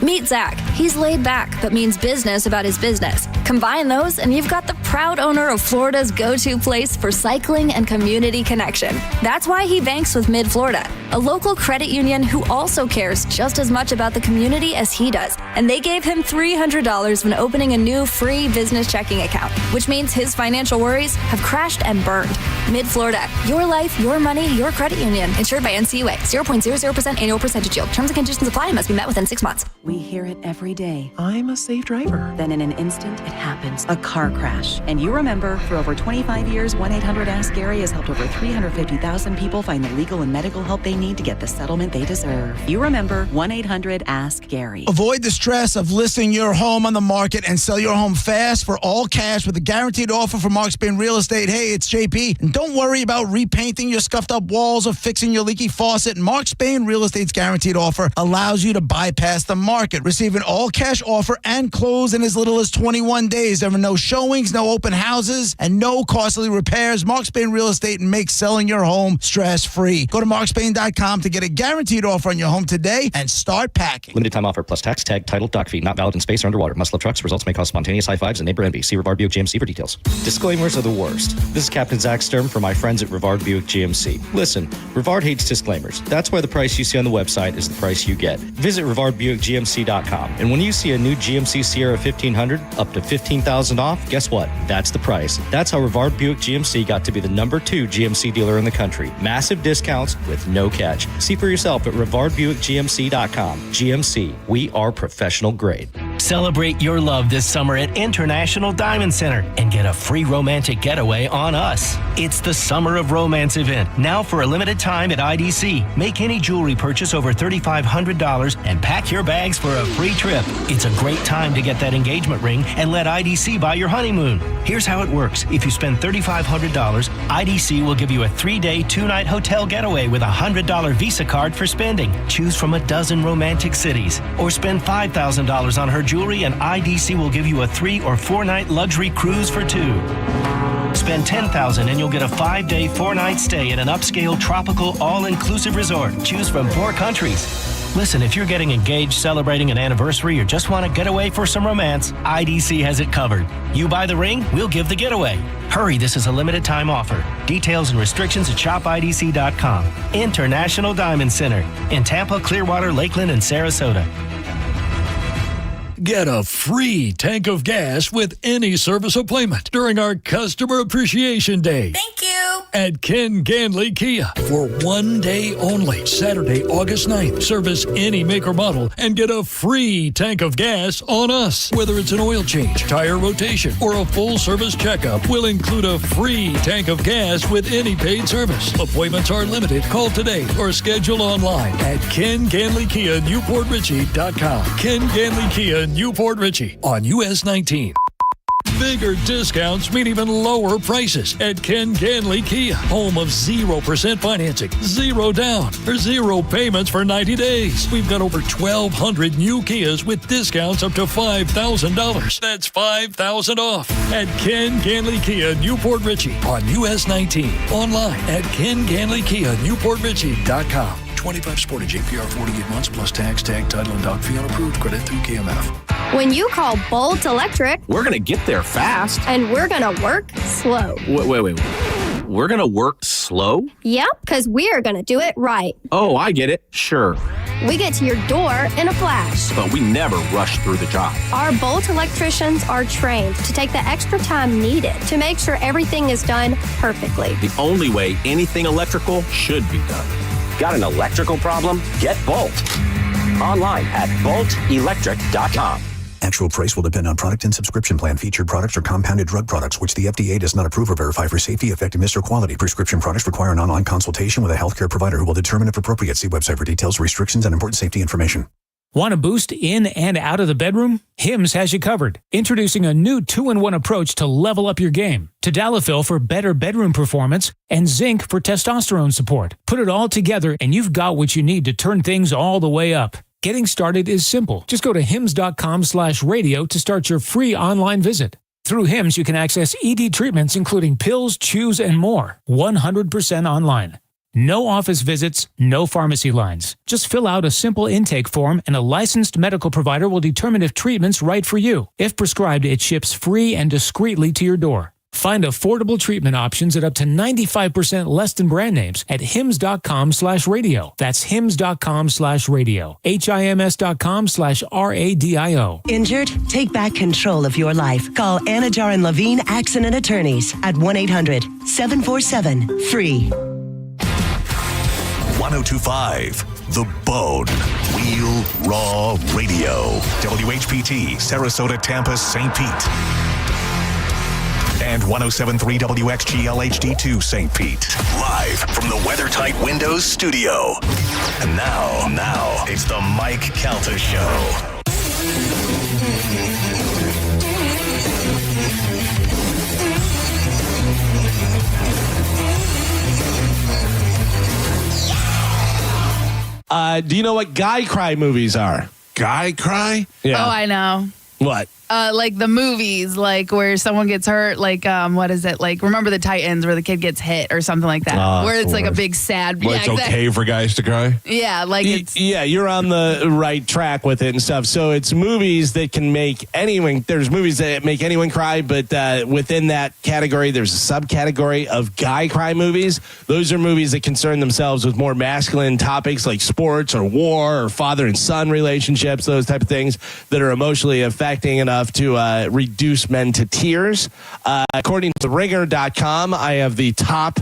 Meet Zach. He's laid back, but means business about his business. Combine those, and you've got the proud owner of Florida's go-to place for cycling and community connection. That's why he banks with Mid-Florida, a local credit union who also cares just as much about the community as he does. And they gave him $300 when opening a new free business checking account, which means his financial worries have crashed and burned. Mid-Florida, your life, your money, your credit union. Insured by NCUA. 0.00% annual percentage yield. Terms and conditions apply and must be met within 6 months. We hear it every day. I'm a safe driver. Then in an instant, it happens. A car crash. And you remember, for over 25 years, 1-800-ASK-GARY has helped over 350,000 people find the legal and medical help they need to get the settlement they deserve. You remember 1-800-ASK-GARY. Avoid the stress of listing your home on the market and sell your home fast for all cash with a guaranteed offer from Mark Spain Real Estate. Hey, it's JP. And don't worry about repainting your scuffed up walls or fixing your leaky faucet. Mark Spain Real Estate's guaranteed offer allows you to bypass the market. Receive an all-cash offer and close in as little as 21 days. There are no showings, no open houses, and no costly repairs. Mark Spain Real Estate makes selling your home stress-free. Go to markspain.com to get a guaranteed offer on your home today and start packing. Limited time offer plus tax, tag, title, dock fee. Not valid in space or underwater. Must love trucks. Results may cause spontaneous high fives and neighbor envy. See Rivard Buick GMC for details. Disclaimers are the worst. This is Captain Zach Sturm for my friends at Rivard Buick GMC. Listen, Rivard hates disclaimers. That's why the price you see on the website is the price you get. Visit RivardBuickGMC.com. And when you see a new GMC Sierra 1500 up to $15,000 off, guess what? That's the price. That's how Rivard Buick GMC got to be the #2 GMC dealer in the country. Massive discounts with no catch. See for yourself at RivardBuickGMC.com. GMC, we are professional grade. Celebrate your love this summer at International Diamond Center and get a free romantic getaway on us. It's the Summer of Romance event, now for a limited time at IDC. Make any jewelry purchase over $3,500 and pack your bags for a free trip. It's a great time to get that engagement ring and let IDC buy your honeymoon. Here's how it works. If you spend $3,500, IDC will give you a 3-day, 2-night hotel getaway with a $100 Visa card for spending. Choose from a dozen romantic cities. Or spend $5,000 on her jewelry and IDC will give you a 3 or 4-night luxury cruise for 2. Spend $10,000 and you'll get a 5-day, 4-night stay at an upscale tropical all-inclusive resort. Choose from 4 countries. Listen, if you're getting engaged, celebrating an anniversary, or just want to get away for some romance, IDC has it covered. You buy the ring, we'll give the getaway. Hurry, this is a limited time offer. Details and restrictions at shopidc.com. International Diamond Center in Tampa, Clearwater, Lakeland, and Sarasota. Get a free tank of gas with any service appointment during our Customer Appreciation Day. Thank you. At Ken Ganley Kia for 1 day only. Saturday, August 9th. Service any make or model and get a free tank of gas on us. Whether it's an oil change, tire rotation, or a full service checkup, we'll include a free tank of gas with any paid service. Appointments are limited. Call today or schedule online at KenGanleyKiaNewportRichie.com. Ken Ganley Kia, Newport Richie on US 19. Bigger discounts mean even lower prices at Ken Ganley Kia, home of 0% financing, 0 down, or 0 payments for 90 days. We've got over 1,200 new Kias with discounts up to $5,000. That's $5,000 off at Ken Ganley Kia, Newport Richie on US 19. Online at KenGanleyKiaNewportRichie.com. 25 Sportage APR 48 months plus tax, tag, title, and dock fee on approved credit through KMF. When you call Bolt Electric, we're going to get there fast. And we're going to work slow. Wait. We're going to work slow? Yep, because we are going to do it right. Oh, I get it. Sure. We get to your door in a flash. But we never rush through the job. Our Bolt electricians are trained to take the extra time needed to make sure everything is done perfectly. The only way anything electrical should be done. Got an electrical problem? Get Bolt. Online at boltelectric.com. Actual price will depend on product and subscription plan. Featured products are compounded drug products, which the FDA does not approve or verify for safety, effectiveness, or quality. Prescription products require an online consultation with a healthcare provider who will determine if appropriate. See website for details, restrictions, and important safety information. Want a boost in and out of the bedroom? Hims has you covered. Introducing a new 2-in-1 approach to level up your game. Tadalafil for better bedroom performance and zinc for testosterone support. Put it all together and you've got what you need to turn things all the way up. Getting started is simple. Just go to hims.com/radio to start your free online visit. Through Hims, you can access ED treatments including pills, chews, and more. 100% online. No office visits, no pharmacy lines. Just fill out a simple intake form and a licensed medical provider will determine if treatment's right for you. If prescribed, it ships free and discreetly to your door. Find affordable treatment options at up to 95% less than brand names at hims.com/radio. That's hims.com/radio. HIMS.com/RADIO. Injured? Take back control of your life. Call Anajar and Levine Accident Attorneys at 1-800-747-FREE. 1025 The Bone. Wheel Raw Radio. WHPT, Sarasota, Tampa, St. Pete. And 1073 WXGL HD2 St. Pete. Live from the WeatherTight Windows studio. And now, it's the Mike Calta Show. Do you know what guy cry movies are? Guy cry? Yeah. Oh, I know. What? Like the movies, like where someone gets hurt, like what is it? Like Remember the Titans, where the kid gets hit or something like that, where it's like a big sad. Well, it's okay for guys to cry? Yeah, like it's. Yeah, you're on the right track with it and stuff. So it's movies that can make anyone. There's movies that make anyone cry, but within that category, there's a subcategory of guy cry movies. Those are movies that concern themselves with more masculine topics like sports or war or father and son relationships, those type of things that are emotionally affecting enough to reduce men to tears. According to Ringer.com, I have the top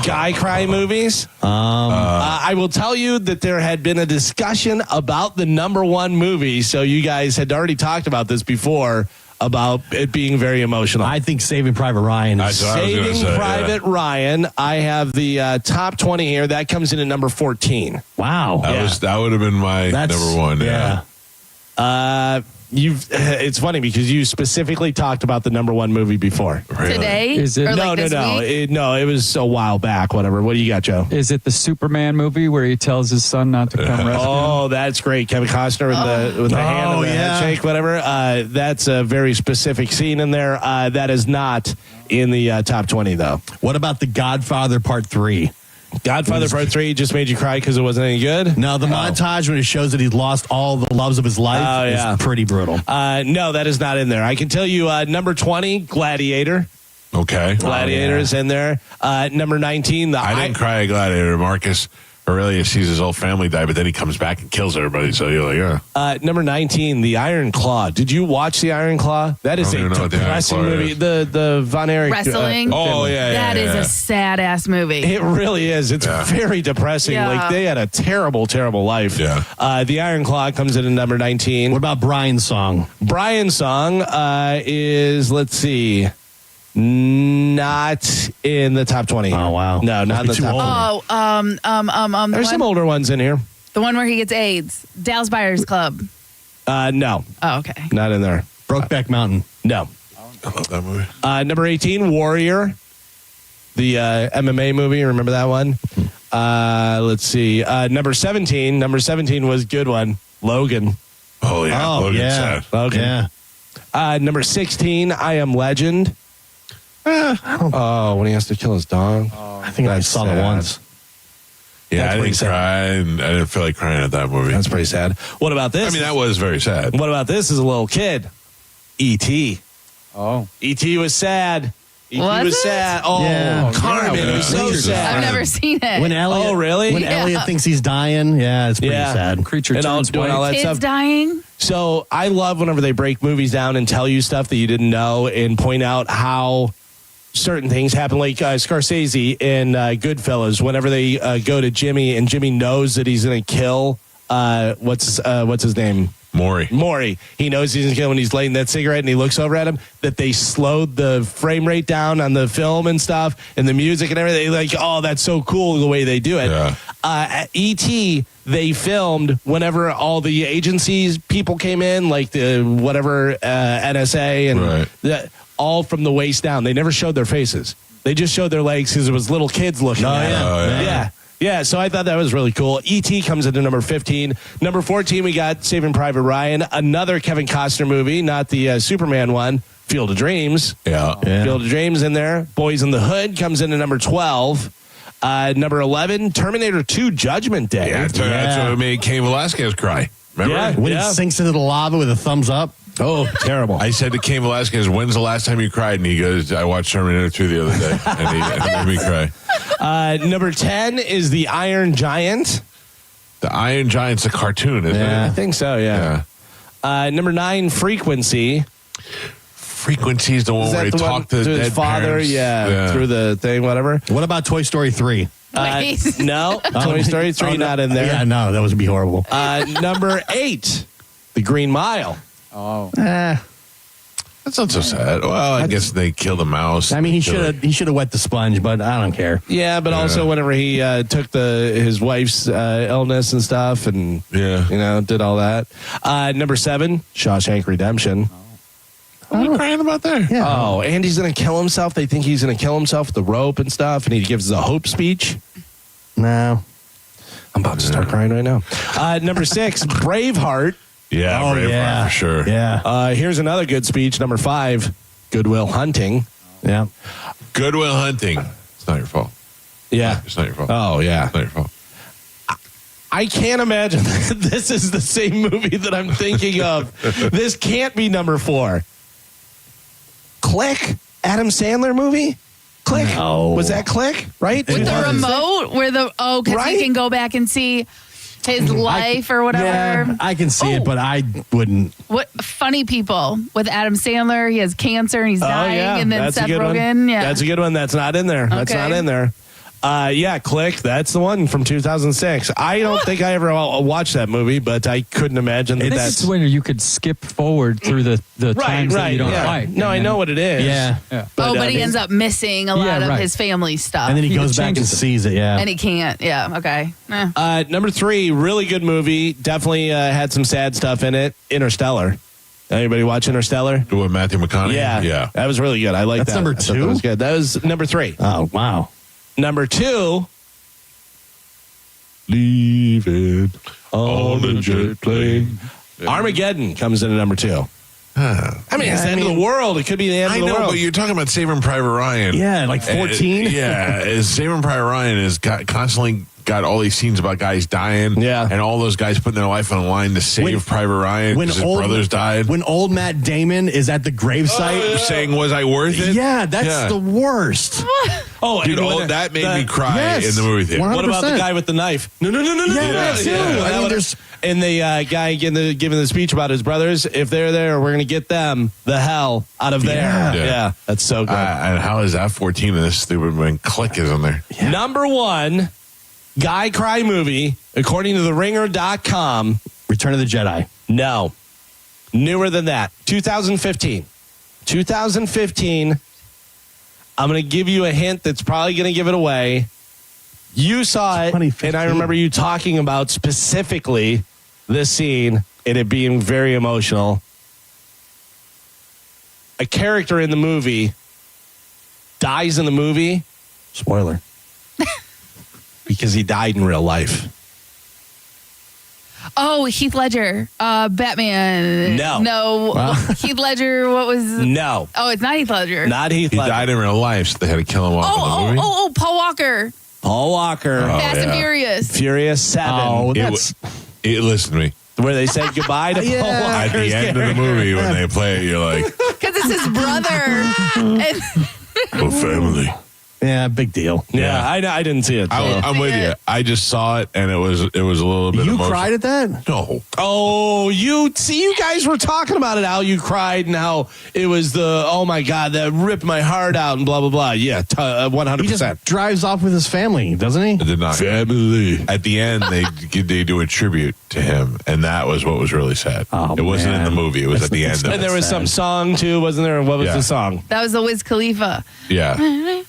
guy cry movies. I will tell you that there had been a discussion about the number one movie, so you guys had already talked about this before, about it being very emotional. I think Saving Private Ryan. Saving Private Ryan. I have the top 20 here. That comes in at number 14. Wow. That would have been my number one. Yeah. It's funny because you specifically talked about the number one movie before. Really? Today? Is it? Or like this No. week? It was a while back, whatever. What do you got, Joe? Is it the Superman movie where he tells his son not to come rescue him? Oh, that's great. Kevin Costner with the hand and the handshake, whatever. That's a very specific scene in there. That is not in the top 20, though. What about The Godfather Part 3? Godfather Part 3 just made you cry because it wasn't any good? No, the montage when it shows that he's lost all the loves of his life is pretty brutal. No, that is not in there. I can tell you number 20, Gladiator. Okay. Gladiator is in there. Number 19, I didn't cry at Gladiator, Marcus. Aurelius sees his whole family die, but then he comes back and kills everybody. So you're like, yeah. Number 19, The Iron Claw. Did you watch The Iron Claw? That is a depressing movie. The Von Erich Wrestling. That is a sad ass movie. It really is. It's very depressing. Yeah. Like they had a terrible, terrible life. Yeah. The Iron Claw comes in at number 19. What about Brian's song? Brian's song is, let's see, not in the top 20. Oh, wow. No, not in the top 20. There's some older ones in here. The one where he gets AIDS. Dallas Buyers Club. No. Oh, okay. Not in there. Brokeback Mountain. No. I love that movie. Number 18, Warrior. The MMA movie. Remember that one? Let's see. Number 17. Number 17 was a good one. Logan. Oh, yeah. Logan's sad. Logan. Yeah. Number 16, I Am Legend. When he has to kill his dog. I think I saw it once. Yeah, I didn't cry. I didn't feel like crying at that movie. That's pretty sad. What about this? I mean, that was very sad. What about this as a little kid? E.T. Oh. E.T. was sad. E.T. Was it? sad. Oh, Yeah. Carmen, it was so sad. I've never seen it. When Elliot, Oh, really? When Elliot thinks he's dying, it's pretty sad. Creature And all turns doing all white. that Kids stuff. dying. So I love whenever they break movies down and tell you stuff that you didn't know and point out how certain things happen. Like Scorsese in Goodfellas, whenever they go to Jimmy and Jimmy knows that he's going to kill, what's his name? Maury. He knows he's going to kill when he's lighting that cigarette and he looks over at him, that they slowed the frame rate down on the film and stuff and the music and everything. Like, oh, that's so cool the way they do it. Yeah. At E.T., they filmed whenever all the agencies people came in, like the whatever NSA and all from the waist down. They never showed their faces. They just showed their legs because it was little kids looking at them. Yeah, so I thought that was really cool. E.T. comes into number 15. Number 14, we got Saving Private Ryan, another Kevin Costner movie, not the Superman one, Field of Dreams. Yeah. Field of Dreams in there. Boys in the Hood comes into number 12. Number 11, Terminator 2 Judgment Day. Yeah, that's what made Cain Velasquez cry. Remember? When he sinks into the lava with a thumbs up. Oh, terrible. I said to Cain Velasquez, when's the last time you cried? And he goes, I watched Terminator 2 the other day. And he made me cry. Number 10 is The Iron Giant. The Iron Giant's a cartoon, isn't it? I think so, yeah. Number 9, Frequency. Frequency is the one where he talked to his dead father, parents. through the thing, whatever. What about Toy Story 3? No, Toy Story 3 not in there. Yeah, no, that would be horrible. Number 8, The Green Mile. Oh. That's not so sad. Well, I guess they killed the mouse. I mean, he should have wet the sponge, but I don't care. Yeah, but also whenever he took his wife's illness and stuff, and did all that. Number 7, Shawshank Redemption. What are you crying about there? Yeah. Oh, Andy's going to kill himself. They think he's going to kill himself with the rope and stuff, and he gives the hope speech. No. I'm about to start crying right now. Number 6, Braveheart. Yeah, Braveheart for sure. Yeah. Here's another good speech. Number 5, Good Will Hunting. Yeah. Good Will Hunting. It's not your fault. Yeah. It's not your fault. Oh, yeah. It's not your fault. I can't imagine that this is the same movie that I'm thinking of. This can't be number 4. Click? Adam Sandler movie? Click? No. Was that Click? Right? With the remote? Because he can go back and see his life or whatever. Yeah, I can see it, but I wouldn't. What funny people with Adam Sandler? He has cancer and he's dying, and then That's Seth a good Rogen. one. Yeah, That's a good one. That's not in there. That's not in there. Click. That's the one from 2006. I don't think I ever watched that movie, but I couldn't imagine that. That's when you could skip forward through the times that you don't like. No, I know what it is. Yeah. But he ends up missing a lot of his family stuff. And then he goes back and sees it, And he can't. Yeah, okay. Number 3, really good movie. Definitely had some sad stuff in it. Interstellar. Anybody watch Interstellar? With Matthew McConaughey? Yeah. That was really good. I like that. That's number 2? That was good. That was number 3. Oh, wow. Number 2, Leave it on a jet plane. Armageddon comes in at number 2. I mean, it's the end of the world. It could be the end of the world. I know, but you're talking about Saving Private Ryan. Yeah, like 14. Saving Private Ryan has constantly got all these scenes about guys dying. Yeah. And all those guys putting their life on the line to save Private Ryan because his brothers died. When old Matt Damon is at the gravesite saying, was I worth it? Yeah, that's the worst. Dude, that made me cry in the movie theater. 100%. What about the guy with the knife? No. And the guy giving the speech about his brothers, if they're there, we're going to get them the hell out of there. Yeah. That's so good. And how is that 14 and this stupid man Click is in there? Yeah. Number 1 guy cry movie, according to TheRinger.com, Return of the Jedi. No. Newer than that. 2015. 2015. I'm going to give you a hint that's probably going to give it away. You saw it, and I remember you talking about specifically this scene and it being very emotional. A character in the movie dies in the movie. Spoiler. Because he died in real life. Oh, Heath Ledger, Batman. No. Heath Ledger. What was? No. Oh, it's not Heath Ledger. Not Heath Ledger. He died in real life, so they had to kill him off in the movie. Oh, Paul Walker. Paul Walker. Fast and Furious. Furious 7. Oh, listen to me. Where they said goodbye to Paul Walker. At the end of the movie, when they play it, you're like, Because it's his brother. oh, family. Yeah, big deal. Yeah, I didn't see it. I'm with you. I just saw it, and it was a little bit emotional. You cried at that? No. Oh, you guys were talking about it, how you cried and how it was oh my God, that ripped my heart out and blah, blah, blah. Yeah, 100%. He just drives off with his family, doesn't he? It did not. Family. At the end, they do a tribute to him, and that was what was really sad. It wasn't in the movie. It was at the end of it. And there was some song, too, wasn't there? What was the song? That was the Wiz Khalifa. Yeah.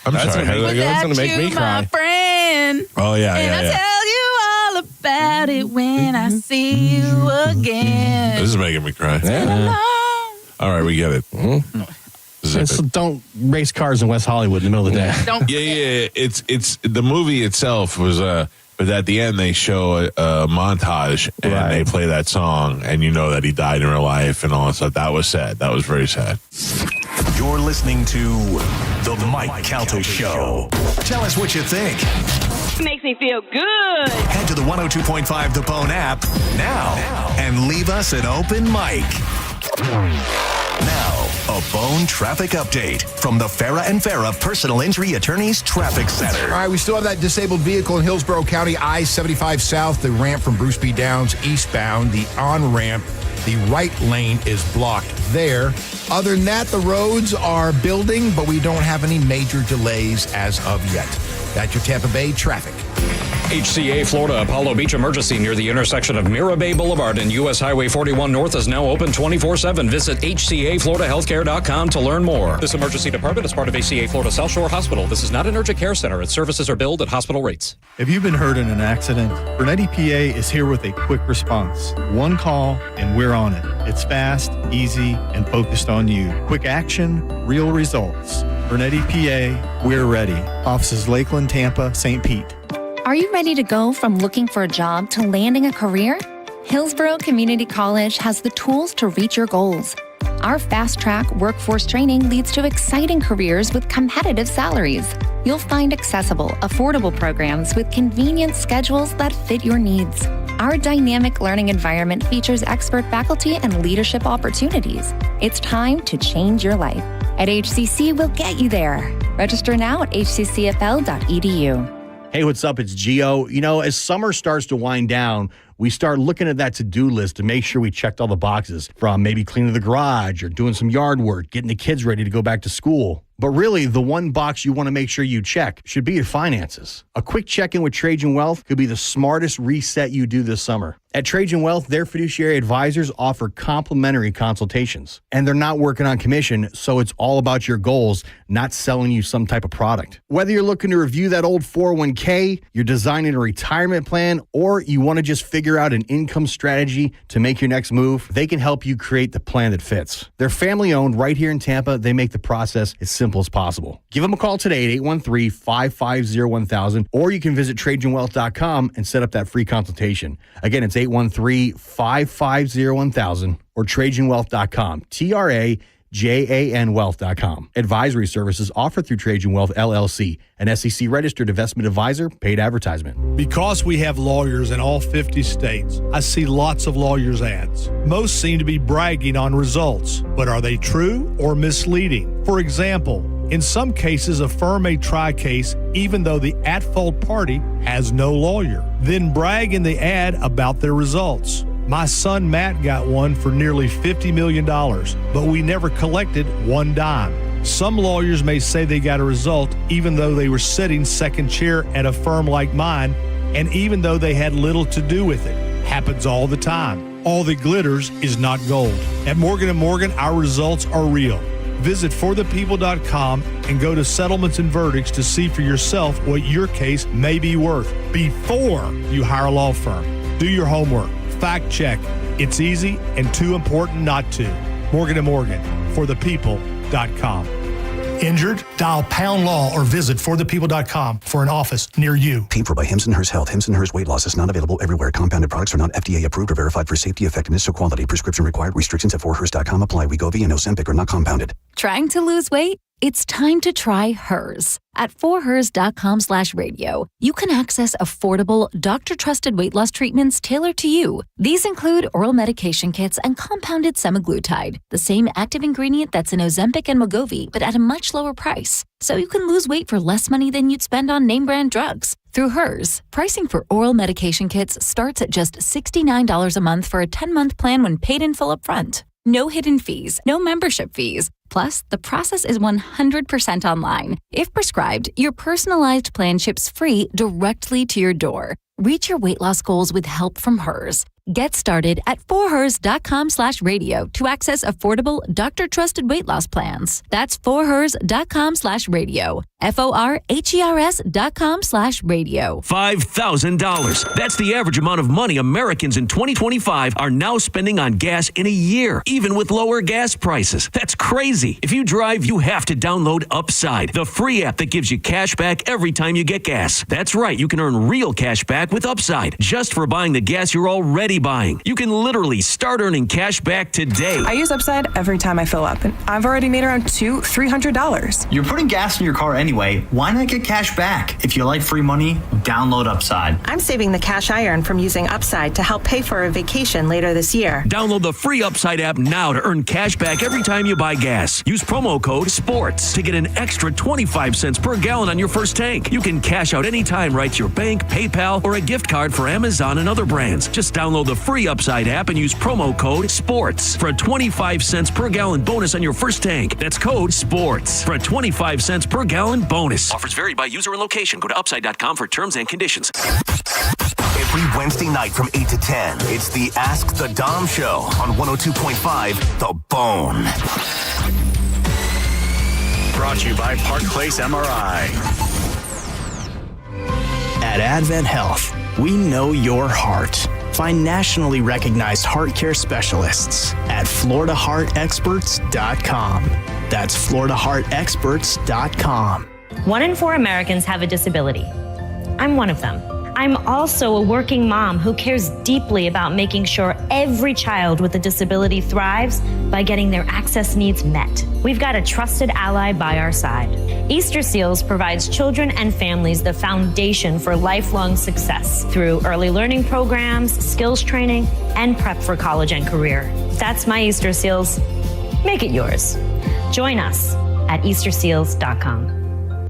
I'm sorry. How did that go? That's going to make me cry. My friend. Oh, yeah. And I tell you all about it when I see you again. This is making me cry. Yeah. All right, we get it. So don't race cars in West Hollywood in the middle of the day. Don't. Yeah. It's the movie itself was but at the end they show a montage and they play that song and you know that he died in real life and all that stuff. That was sad. That was very sad. You're listening to The Mike Calta Show. Tell us what you think. Makes me feel good. Head to the 102.5 The Bone app now and leave us an open mic. Now, a Bone traffic update from the Farah and Farah Personal Injury Attorneys Traffic Center. All right, we still have that disabled vehicle in Hillsborough County, I-75 South, the ramp from Bruce B. Downs eastbound, the on-ramp. The right lane is blocked there. Other than that, the roads are building, but we don't have any major delays as of yet. That's your Tampa Bay traffic. HCA Florida Apollo Beach emergency near the intersection of Mira Bay Boulevard and U.S. Highway 41 North is now open 24/7. Visit HCAFloridaHealthcare.com to learn more. This emergency department is part of HCA Florida South Shore Hospital. This is not an urgent care center. Its services are billed at hospital rates. If you've been hurt in an accident, Burnett EPA is here with a quick response. One call and we're on it. It's fast, easy, and focused on you. Quick action, real results. Burnett EPA, we're ready. Offices Lakeland, Tampa, St. Pete. Are you ready to go from looking for a job to landing a career? Hillsborough Community College has the tools to reach your goals. Our fast-track workforce training leads to exciting careers with competitive salaries. You'll find accessible, affordable programs with convenient schedules that fit your needs. Our dynamic learning environment features expert faculty and leadership opportunities. It's time to change your life. At HCC, we'll get you there. Register now at hccfl.edu. Hey, what's up? It's Gio. You know, as summer starts to wind down, we start looking at that to-do list to make sure we checked all the boxes, from maybe cleaning the garage or doing some yard work, getting the kids ready to go back to school. But really, the one box you want to make sure you check should be your finances. A quick check-in with Trajan Wealth could be the smartest reset you do this summer. At Trajan Wealth, their fiduciary advisors offer complimentary consultations. And they're not working on commission, so it's all about your goals, not selling you some type of product. Whether you're looking to review that old 401k, you're designing a retirement plan, or you want to just figure out an income strategy to make your next move, they can help you create the plan that fits. They're family-owned right here in Tampa. They make the process as simple simple as possible. Give them a call today at 813-550-1000, or you can visit TrajanWealth.com and set up that free consultation. Again, it's 813-550-1000 or TrajanWealth.com. TRAJAN Wealth.com. Advisory services offered through Trajan Wealth LLC, an SEC registered investment advisor, paid advertisement. Because we have lawyers in all 50 states, I see lots of lawyers' ads. Most seem to be bragging on results, but are they true or misleading? For example, in some cases, a firm may try a case even though the at-fault party has no lawyer, then brag in the ad about their results. My son Matt got one for nearly $50 million, but we never collected one dime. Some lawyers may say they got a result even though they were sitting second chair at a firm like mine, and even though they had little to do with it. Happens all the time. All that glitters is not gold. At Morgan & Morgan, our results are real. Visit forthepeople.com and go to settlements and verdicts to see for yourself what your case may be worth before you hire a law firm. Do your homework. Fact check. It's easy and too important not to. Morgan & Morgan, forthepeople.com. Injured? Dial pound law or visit forthepeople.com for an office near you. Paid for by Hims & Hers Health. Hims & Hers Weight Loss is not available everywhere. Compounded products are not FDA approved or verified for safety, effectiveness, or quality. Prescription required. Restrictions at forhers.com apply. Wegovy and Ozempic are not compounded. Trying to lose weight? It's time to try Hers. At forhers.com/radio, you can access affordable, doctor-trusted weight loss treatments tailored to you. These include oral medication kits and compounded semaglutide, the same active ingredient that's in Ozempic and Wegovy, but at a much lower price. So you can lose weight for less money than you'd spend on name-brand drugs. Through Hers, pricing for oral medication kits starts at just $69 a month for a 10-month plan when paid in full upfront. No hidden fees, no membership fees. Plus, the process is 100% online. If prescribed, your personalized plan ships free directly to your door. Reach your weight loss goals with help from Hers. Get started at forhers.com/radio to access affordable, doctor-trusted weight loss plans. That's forhers.com/radio. forhers.com/radio. $5,000. That's the average amount of money Americans in 2025 are now spending on gas in a year, even with lower gas prices. That's crazy. If you drive, you have to download Upside, the free app that gives you cash back every time you get gas. That's right, you can earn real cash back with Upside just for buying the gas you're already buying. You can literally start earning cash back today. I use Upside every time I fill up, and I've already made around $200-$300. You're putting gas in your car anyway. Why not get cash back? If you like free money, download Upside. I'm saving the cash I earn from using Upside to help pay for a vacation later this year. Download the free Upside app now to earn cash back every time you buy gas. Use promo code SPORTS to get an extra 25 cents per gallon on your first tank. You can cash out anytime right to your bank, PayPal, or a gift card for Amazon and other brands. Just download the free Upside app and use promo code SPORTS for a 25 cents per gallon bonus on your first tank. That's code SPORTS for a 25 cents per gallon bonus. Offers vary by user and location. Go to upside.com for terms and conditions. Every Wednesday night from 8 to 10, it's the Ask the Dom Show on 102.5 The Bone. Brought to you by Park Place MRI. At Advent Health, we know your heart. Find nationally recognized heart care specialists at FloridaHeartExperts.com. That's FloridaHeartExperts.com. 1 in 4 Americans have a disability. I'm one of them. I'm also a working mom who cares deeply about making sure every child with a disability thrives by getting their access needs met. We've got a trusted ally by our side. Easter Seals provides children and families the foundation for lifelong success through early learning programs, skills training, and prep for college and career. That's my Easter Seals. Make it yours. Join us at easterseals.com.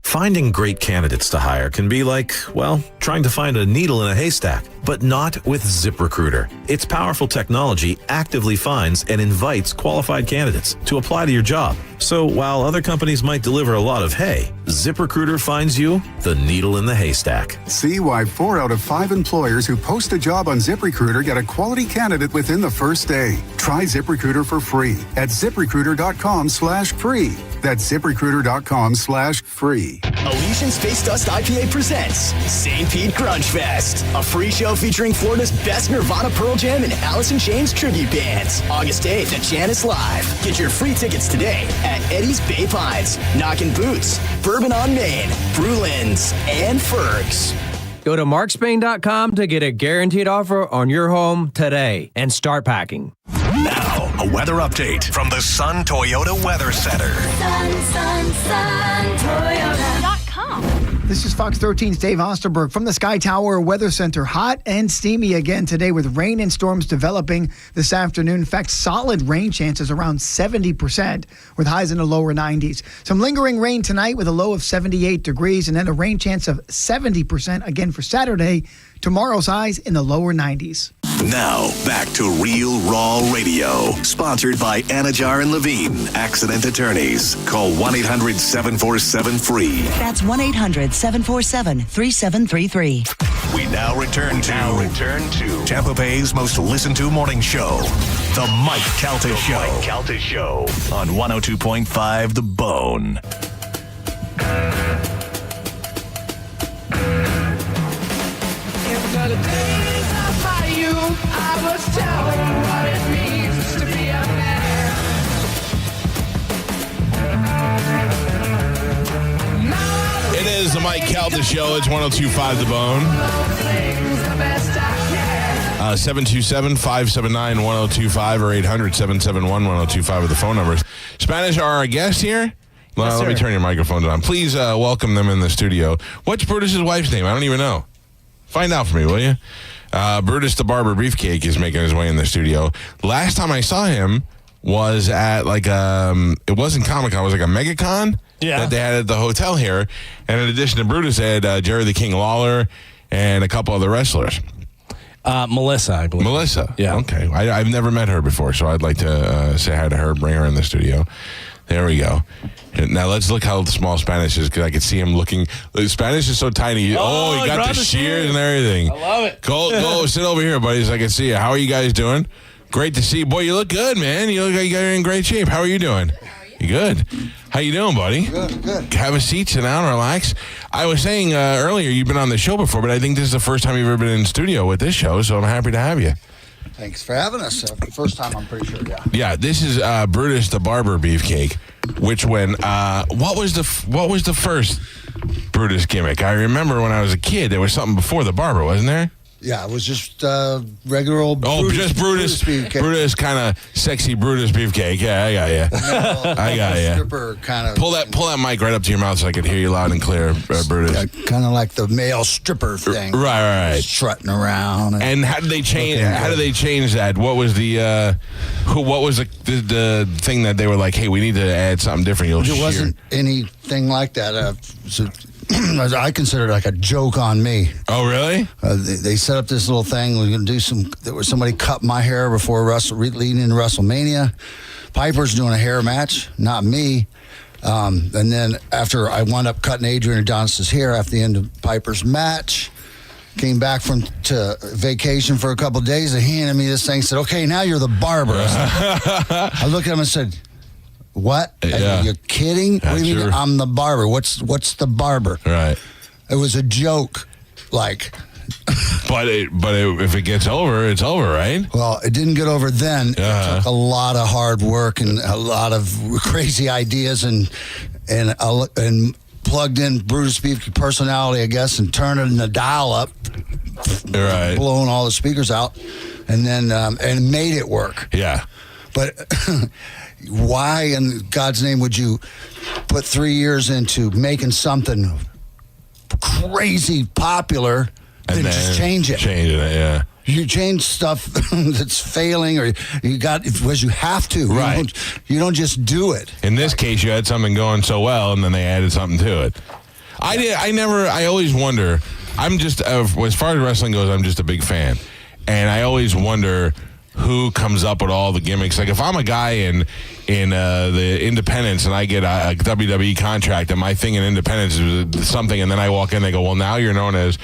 Finding great candidates to hire can be like, well, trying to find a needle in a haystack, but not with ZipRecruiter. Its powerful technology actively finds and invites qualified candidates to apply to your job. So while other companies might deliver a lot of hay, ZipRecruiter finds you the needle in the haystack. See why 4 out of 5 employers who post a job on ZipRecruiter get a quality candidate within the first day. Try ZipRecruiter for free at ZipRecruiter.com/free. That's ZipRecruiter.com/free. Elysian Space Dust IPA presents St. Pete Grunge Fest, a free show featuring Florida's best Nirvana, Pearl Jam, and Alice in Chains tribute bands. August 8th at Janice Live. Get your free tickets today at Eddie's Bay Pines, Knockin' Boots, Bourbon on Main, Brulin's, and Ferg's. Go to markspain.com to get a guaranteed offer on your home today and start packing. Now, a weather update from the Sun Toyota Weather Center. SunToyota.com. This is Fox 13's Dave Osterberg from the Sky Tower Weather Center. Hot and steamy again today with rain and storms developing this afternoon. In fact, solid rain chances around 70% with highs in the lower 90s. Some lingering rain tonight with a low of 78 degrees and then a rain chance of 70% again for Saturday. Tomorrow's highs in the lower 90s. Now, back to Real Raw Radio. Sponsored by Anajar and Levine, Accident Attorneys. Call 1-800-747-FREE. That's 1-800-747-3733. We now return to Tampa Bay's most listened to morning show, The Mike Calta Show. Mike Calta Show on 102.5 The Bone. The days of my youth, I was telling what it means to be a man. It is the Mike Calta Show. It's 102.5 The Bone. 727-579-1025 or 800-771-1025 are the phone numbers. Spanish are our guests here. Well, Yes, let me sir. turn your microphone down. Please welcome them in the studio. What's Brutus's wife's name? I don't even know. Find out for me, will you? Brutus the Barber Beefcake is making his way in the studio. Last time I saw him was at it wasn't Comic-Con, it was like a MegaCon that they had at the hotel here. And in addition to Brutus, they had Jerry the King Lawler and a couple other wrestlers. Melissa, I believe. Melissa? Yeah. Okay. I've never met her before, so I'd like to say hi to her, bring her in the studio. There we go. Now let's look how small Spanish is, because I can see him looking. Spanish is so tiny. He got the shears and everything. I love it. Go sit over here, buddy, so I can see you. How are you guys doing? Great to see you. Boy, you look good, man. You look like you're in great shape. How are you doing? You good? How you doing, buddy? Good. Have a seat, sit down, relax. I was saying earlier, you've been on the show before, but I think this is the first time you've ever been in studio with this show, so I'm happy to have you. Thanks for having us. First time, I'm pretty sure, yeah. Yeah, this is Brutus the Barber Beefcake, which what was the first Brutus gimmick? I remember when I was a kid, there was something before the barber, wasn't there? Yeah, it was just regular old Brutus. Just Brutus. Brutus, kind of sexy Brutus Beefcake. Yeah, I got you. I got you. Stripper kind of. Pull that mic right up to your mouth so I could hear you loud and clear, Brutus. Yeah, kind of like the male stripper thing. Right. Strutting around. And how did they change? How did they change that? What was the thing that they were like, hey, we need to add something different? There wasn't anything like that. I consider it like a joke on me. Oh, really? They set up this little thing. We're going to do somebody cut my hair before leading into WrestleMania. Piper's doing a hair match, not me. And then after I wound up cutting Adrian Adonis's hair after the end of Piper's match, came back to vacation for a couple of days. They handed me this thing, said, okay, now you're the barber. I looked at him and said, what? Yeah. You're kidding? What do you mean I'm the barber? What's the barber? Right. It was a joke, like. But if it gets over, it's over, right? Well, it didn't get over then. It took a lot of hard work and a lot of crazy ideas and plugged in Brutus Beefcake personality, I guess, and turning the dial up, right, blowing all the speakers out, and then and made it work. Yeah. But why in God's name would you put 3 years into making something crazy popular and then just change it? Changing it, yeah. You change stuff that's failing, or you have to. Right. You don't just do it. In this case, you had something going so well, and then they added something to it. I always wonder. I'm just, as far as wrestling goes, I'm just a big fan. And I always wonder who comes up with all the gimmicks. Like if I'm a guy in the Independence and I get a WWE contract and my thing in Independence is something, and then I walk in, they go, well, now you're known as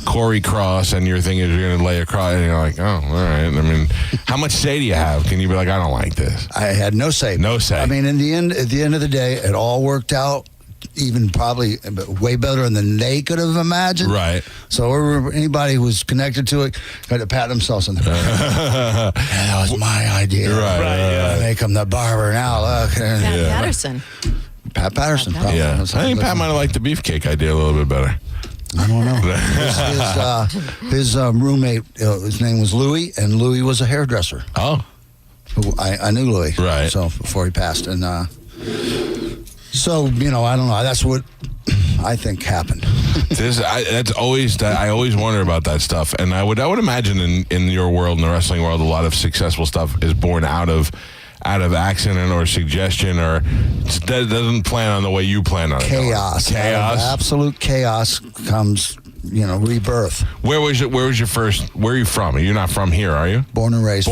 Corey Cross, and you're thinking you're going to lay across, and you're like, oh, all right. I mean, how much say do you have? Can you be like, I don't like this? I had no say. No say. I mean, at the end of the day, it all worked out. Even probably way better than they could have imagined. Right. So anybody who was connected to it got to pat themselves on the back. That was my idea. Right. Make him the barber now. Look. Pat Patterson. Pat Patterson. Probably. Yeah. I think Pat might have liked the beefcake idea a little bit better. I don't know. His roommate, his name was Louis, and Louis was a hairdresser. Oh. I knew Louis. Right. So before he passed. And so, I don't know. That's what I think happened. I always wonder about that stuff. And I would imagine in your world, in the wrestling world, a lot of successful stuff is born out of accident or suggestion, or that doesn't plan on the way you plan on it. Chaos. Absolute chaos comes, rebirth. Where are you from? You're not from here, are you? Born and raised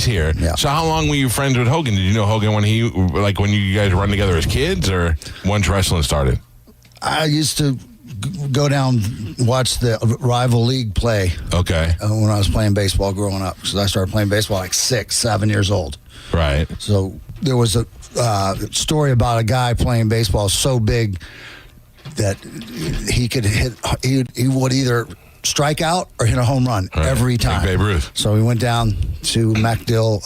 here. Yeah. So how long were you friends with Hogan? Did you know Hogan when you guys run together as kids, or once wrestling started? I used to go down, watch the rival league play. Okay. When I was playing baseball growing up, because I started playing baseball like 6, 7 years old. Right. So there was a story about a guy playing baseball so big that he could hit. He would either strike out or hit a home run every time. Like Babe Ruth. So we went down to MacDill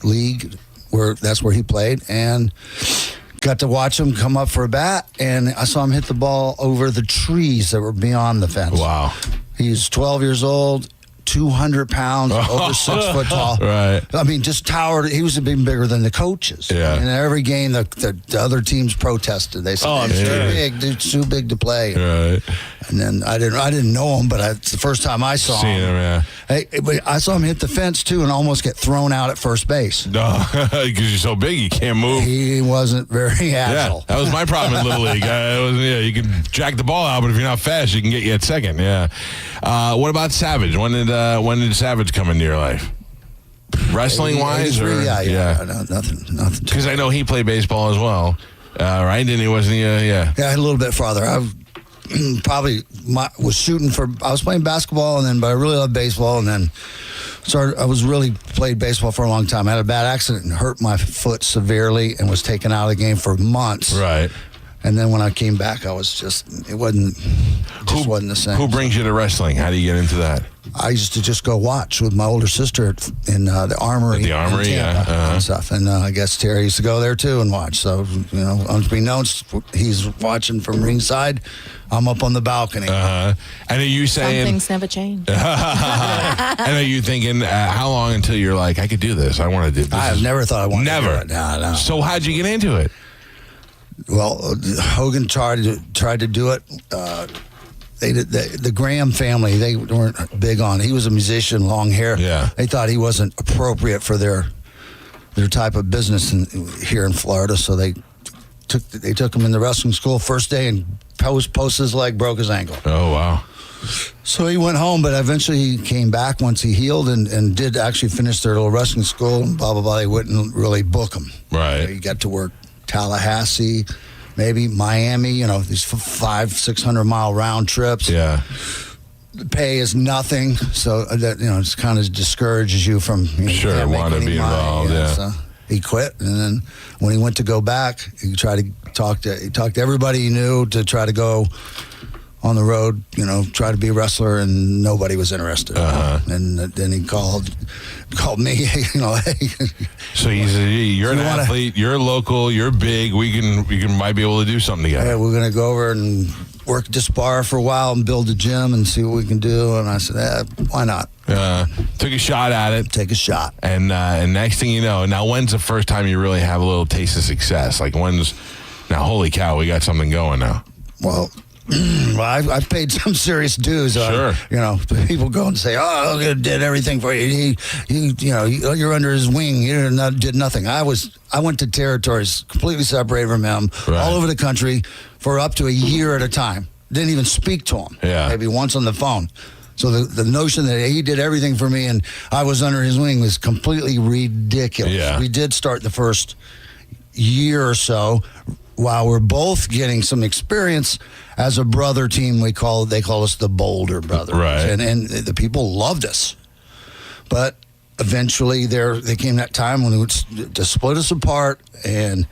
League, that's where he played, and got to watch him come up for a bat, and I saw him hit the ball over the trees that were beyond the fence. Wow. He's 12 years old. 200 pounds, over 6 foot tall. Right. I mean, just towered. He was even bigger than the coaches. Yeah. And every game, the other teams protested. They said, it's too big to play. Right. And then I didn't know him, but it's the first time I saw him. But I saw him hit the fence too and almost get thrown out at first base. No, because you're so big, you can't move. He wasn't very agile. Yeah, that was my problem in Little League. You can jack the ball out, but if you're not fast, you can get you at second. Yeah. What about Savage? When did Savage come into your life? Wrestling wise, or nothing. Because I know he played baseball as well, right? And he wasn't. Yeah, a little bit farther. I probably was shooting for. I was playing basketball, but I really loved baseball, and then I was really played baseball for a long time. I had a bad accident and hurt my foot severely, and was taken out of the game for months. Right. And then when I came back, I was wasn't the same. Who brings you to wrestling? How do you get into that? I used to just go watch with my older sister in the Armory. At the Armory, in Tampa and stuff. And I guess Terry used to go there too and watch. So, unbeknownst, he's watching from ringside. I'm up on the balcony. And are you saying... Some things never change. And are you thinking, how long until you're like, I could do this? I want to do this. I've never thought I wanted to do it. No. So how'd you get into it? Well, Hogan tried to do it. The Graham family, they weren't big on it. He was a musician, long hair. Yeah. They thought he wasn't appropriate for their type of business here in Florida, so they took him in the wrestling school first day and post his leg, broke his ankle. Oh, wow. So he went home, but eventually he came back once he healed and did actually finish their little wrestling school, and blah, blah, blah. They wouldn't really book him. Right. He got to work Tallahassee, maybe Miami, these 500-600 mile round trips. Yeah. The pay is nothing, so that it kind of discourages you from want to be involved. Yeah. So he quit, and then when he went to go back, he tried to talk to everybody he knew to try to go on the road, try to be a wrestler, and nobody was interested. And then he called me, hey. So you're an athlete, you're local, you're big, we might be able to do something together. Yeah, we're going to go over and work at this bar for a while and build a gym and see what we can do. And I said, why not? Took a shot at it. Take a shot. And next thing you know, now when's the first time you really have a little taste of success? Like now, holy cow, we got something going now. Well, I've paid some serious dues. Sure. People go and say, "Oh, Hogan did everything for you. You're under his wing. You did nothing." I went to territories completely separated from him, all over the country, for up to a year at a time. Didn't even speak to him. Yeah. Maybe once on the phone. So the notion that he did everything for me and I was under his wing was completely ridiculous. Yeah. We did start the first year or so while we're both getting some experience as a brother team, they call us the Boulder Brothers. Right. And the people loved us. But eventually there came that time when to split us apart, and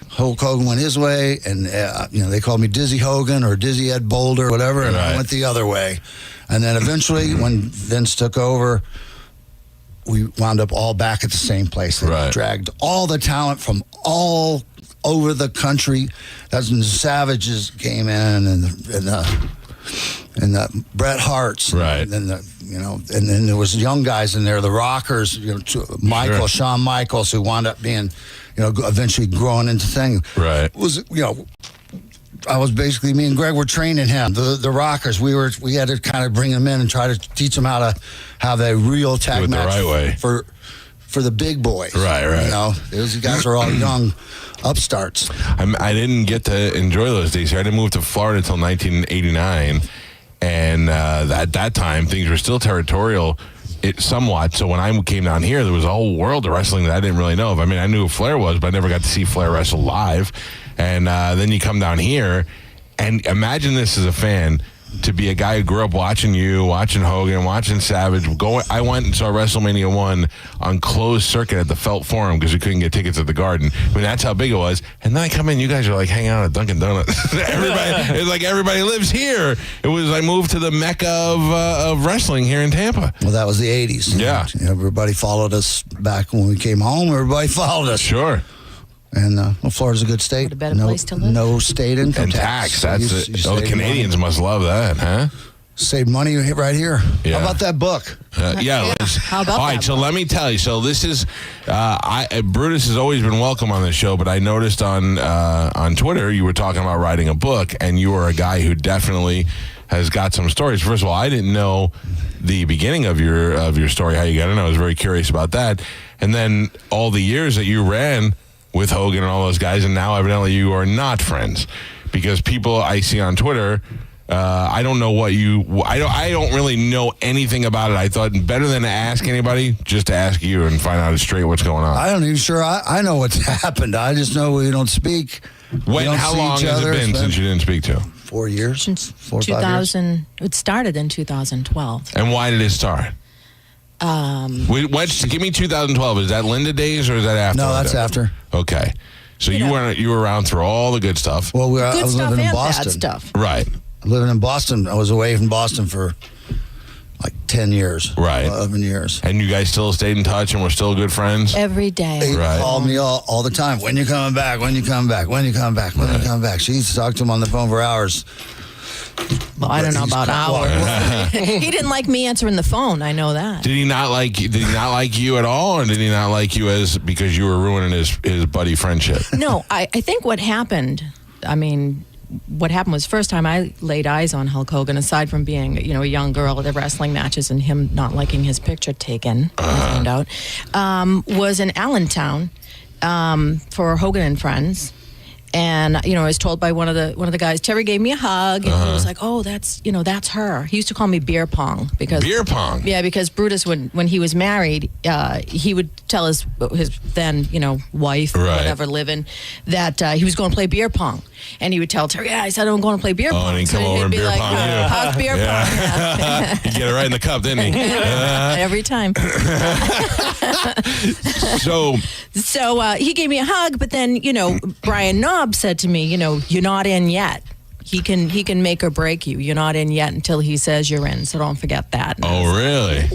Hulk Hogan went his way, and they called me Dizzy Hogan or Dizzy Ed Boulder, whatever, and I went the other way. And then eventually when Vince took over, we wound up all back at the same place. They dragged all the talent from all over the country. That's when the Savages came in, and the Bret Harts, right? And and then there was young guys in there, the Rockers, Shawn Michaels, who wound up being, eventually growing into thing. Right. I was basically, me and Greg were training him. The Rockers, we had to kind of bring them in and try to teach them how to have a real tag match the right way for the big boys. Right. Those guys are all young upstarts. I didn't get to enjoy those days here. I didn't move to Florida until 1989, and at that time things were still territorial. Somewhat. So when I came down here, there was a whole world of wrestling that I didn't really know of. I mean, I knew who Flair was, but I never got to see Flair wrestle live. And then you come down here, and imagine this as a fan, to be a guy who grew up watching you, watching Hogan, watching Savage. I went and saw WrestleMania 1 on closed circuit at the Felt Forum because we couldn't get tickets at the Garden. I mean, that's how big it was. And then I come in, you guys are like hanging out at Dunkin' Donuts. Everybody lives here. It was, I moved to the mecca of wrestling here in Tampa. Well, that was the 80s. Yeah. Everybody followed us back when we came home. Everybody followed us. Sure. And Florida's a good state. What a better place to live. No state income tax. So That's it. The Canadians must love that, huh? Save money right here. Yeah. How about that book? How about all right, that so book? let me tell you. So this is, Brutus has always been welcome on the show, but I noticed on Twitter you were talking about writing a book, and you are a guy who definitely has got some stories. First of all, I didn't know the beginning of your story, how you got in. I was very curious about that. And then all the years that you ran with Hogan and all those guys, and now evidently you are not friends, because people I see on Twitter, I don't know what I don't really know anything about it. I thought better than to ask anybody, just to ask you and find out straight what's going on. I'm not even sure I know what's happened. I just know we don't speak. How long has it been since you didn't speak to him? 4 years. Since 4 or 5 years. It started in 2012. And why did it start? Give me 2012. Is that Linda days or is that after? No, that's after. Okay, so you were around through all the good stuff. Well, I was living in and Boston. bad stuff. Right. Living in Boston. I was away from Boston for like 10 years. Right. 11 years. And you guys still stayed in touch and were still good friends? Every day. He called me all the time. When you coming back? When you coming back? When you coming back? When you coming back? She used to talk to him on the phone for hours. Well, I don't know about hours. He didn't like me answering the phone. I know that. Did he not like you at all, or did he not like you because you were ruining his buddy friendship? No, I think what happened, what happened was first time I laid eyes on Hulk Hogan, aside from being, a young girl at the wrestling matches and him not liking his picture taken, I found out, was in Allentown for Hogan and Friends. And, I was told by one of the guys, Terry gave me a hug, and he was like, oh, that's her. He used to call me Beer Pong. Beer Pong? Yeah, because Brutus, when he was married, he would tell his then, wife, or whatever, living, that he was going to play beer pong. And he would tell Terry, I said I'm going to play beer pong. And he'd come over and beer pong you. How's beer pong? Yeah. He'd get it right in the cup, didn't he? Every time. So he gave me a hug, but then, Brian Knobb said to me, you're not in yet. He can make or break you. You're not in yet until he says you're in, so don't forget that. And really?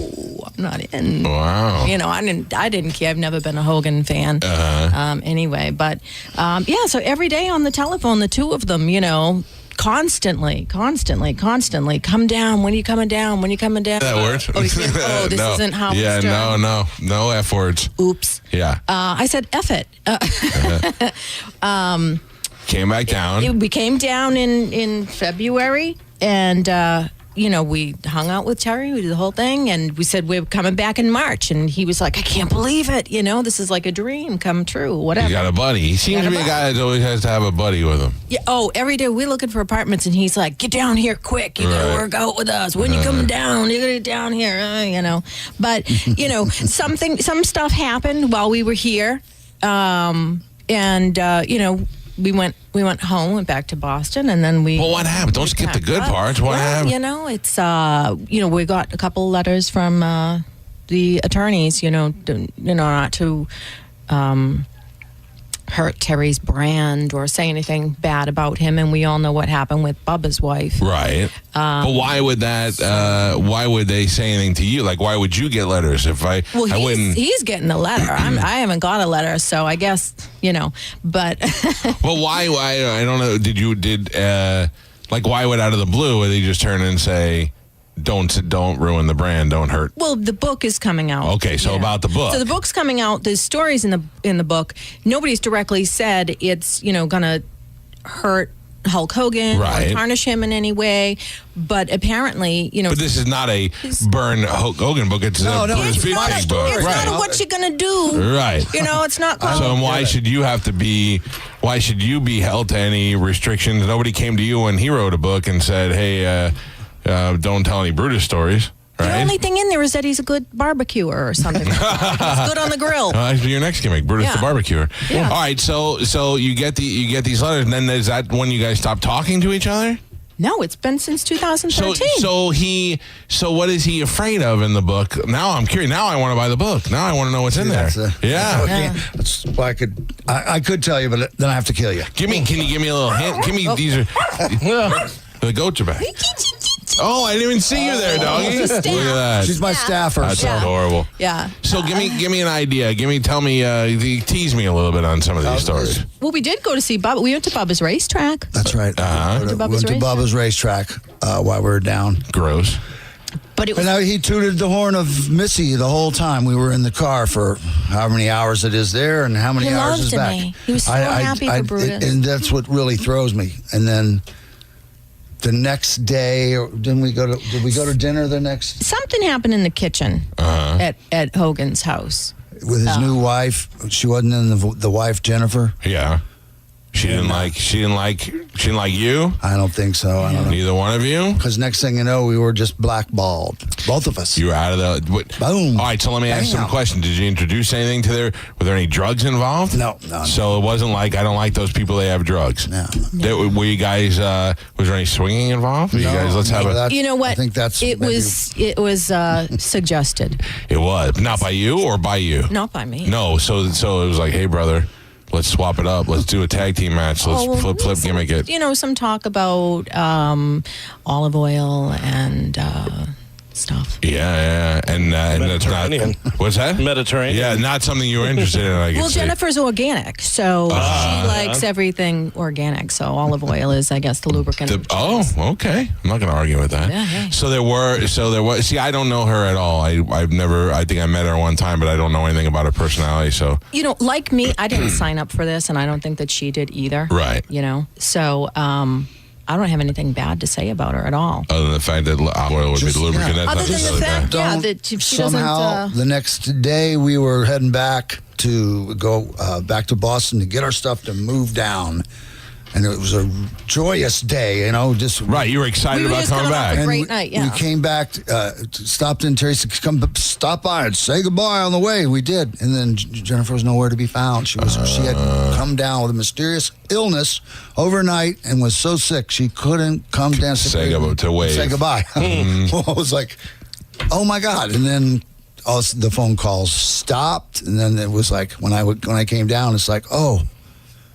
I'm not in. Wow. I didn't care. I've never been a Hogan fan. Anyway, but so every day on the telephone, the two of them, constantly, come down. When are you coming down? When are you coming down? That word? This isn't how it's done. No F words. Oops. Yeah. I said F it. Came back down. We came down in February, and we hung out with Terry. We did the whole thing, and we said we're coming back in March. And he was like, I can't believe it. This is like a dream come true. Whatever. He got a buddy. He seems to be a guy that always has to have a buddy with him. Yeah. Oh, every day we're looking for apartments, and he's like, get down here quick. You got to work out with us. When you coming down? You're going to get down here. But, some stuff happened while we were here. we went home, went back to Boston, and then we. Well, what happened? Don't skip the good parts. What happened? It's we got a couple letters from the attorneys, not to hurt Terry's brand or say anything bad about him, and we all know what happened with Bubba's wife. Right. But why would that? Why would they say anything to you? Like, why would you get letters if I? Well, I wouldn't. he's getting a letter. I haven't got a letter, so I guess But well, why? I don't know. Why would out of the blue would they just turn and say, Don't ruin the brand. Don't hurt. Well, the book is coming out. Okay, so about the book. So the book's coming out. There's stories in the book. Nobody's directly said it's gonna hurt Hulk Hogan or tarnish him in any way. But apparently, But this is not a burn Hulk Hogan book. It's a it's big not book. It's not what you're gonna do. Right. It's not called. So why should you have to be? Why should you be held to any restrictions? Nobody came to you when he wrote a book and said, "Hey." Don't tell any Brutus stories, right? The only thing in there is that he's a good barbecuer or something. He's good on the grill. Actually, your next gimmick, Brutus the Barbecuer. Yeah. All right, so you get these letters, and then is that when you guys stop talking to each other? No, it's been since 2013. So what is he afraid of in the book? Now I'm curious. Now I want to buy the book. Now I want to know what's in there. That's why I could tell you, but then I have to kill you. Can you give me a little hint? Give me these are the goats are back. Oh, I didn't even see you there, doggy. Look at that. She's my staffer. That's adorable. Yeah. So give me an idea. Tease me a little bit on some of these stories. Well, we did go to see Bubba. We went to Bubba's racetrack. That's right. Went to Bubba's racetrack while we were down. Gross. But he tooted the horn of Missy the whole time. We were in the car for how many hours it is there and how many hours is back. He was so happy for Brutus. And that's what really throws me. And then the next day, did we go to dinner the next? Something happened in the kitchen at Hogan's house with his new wife. She wasn't in the wife Jennifer. Yeah, she didn't like you. I don't think so. I don't know. Neither one of you. Because next thing you know, we were just blackballed, both of us. You were out of the boom. All right, so let me ask some questions. Did you introduce anything to there? Were there any drugs involved? No. So it wasn't like I don't like those people. They have drugs. No. Were you guys? Was there any swinging involved? No, you guys, let's have a. You know what? I think that's it was suggested. It was not by you or by you. Not by me. No. So it was like, hey, brother. Let's swap it up. Let's do a tag team match. Let's flip gimmick it. Some talk about olive oil and stuff. Yeah. And that's not. What's that? Mediterranean. Yeah, not something you were interested in. I Well, Jennifer's organic, so she likes everything organic. So olive oil is, I guess, the lubricant. Okay. I'm not going to argue with that. Yeah. So there was. See, I don't know her at all. I've never. I think I met her one time, but I don't know anything about her personality. So like me, I didn't sign up for this, and I don't think that she did either. Right. So. I don't have anything bad to say about her at all. Other than the fact that oil would be the lubricant. Other than the fact, that she somehow doesn't. The next day we were heading back to go back to Boston to get our stuff to move down. And it was a joyous day, just... Right, you were excited about coming back. Have a great night, yeah. We came back, stopped in, Terry said, stop by and say goodbye on the way. We did. And then Jennifer was nowhere to be found. She had come down with a mysterious illness overnight and was so sick she couldn't come down to say goodbye. Well, I was like, oh my God. And then the phone calls stopped. And then it was like, when I came down, it's like, oh,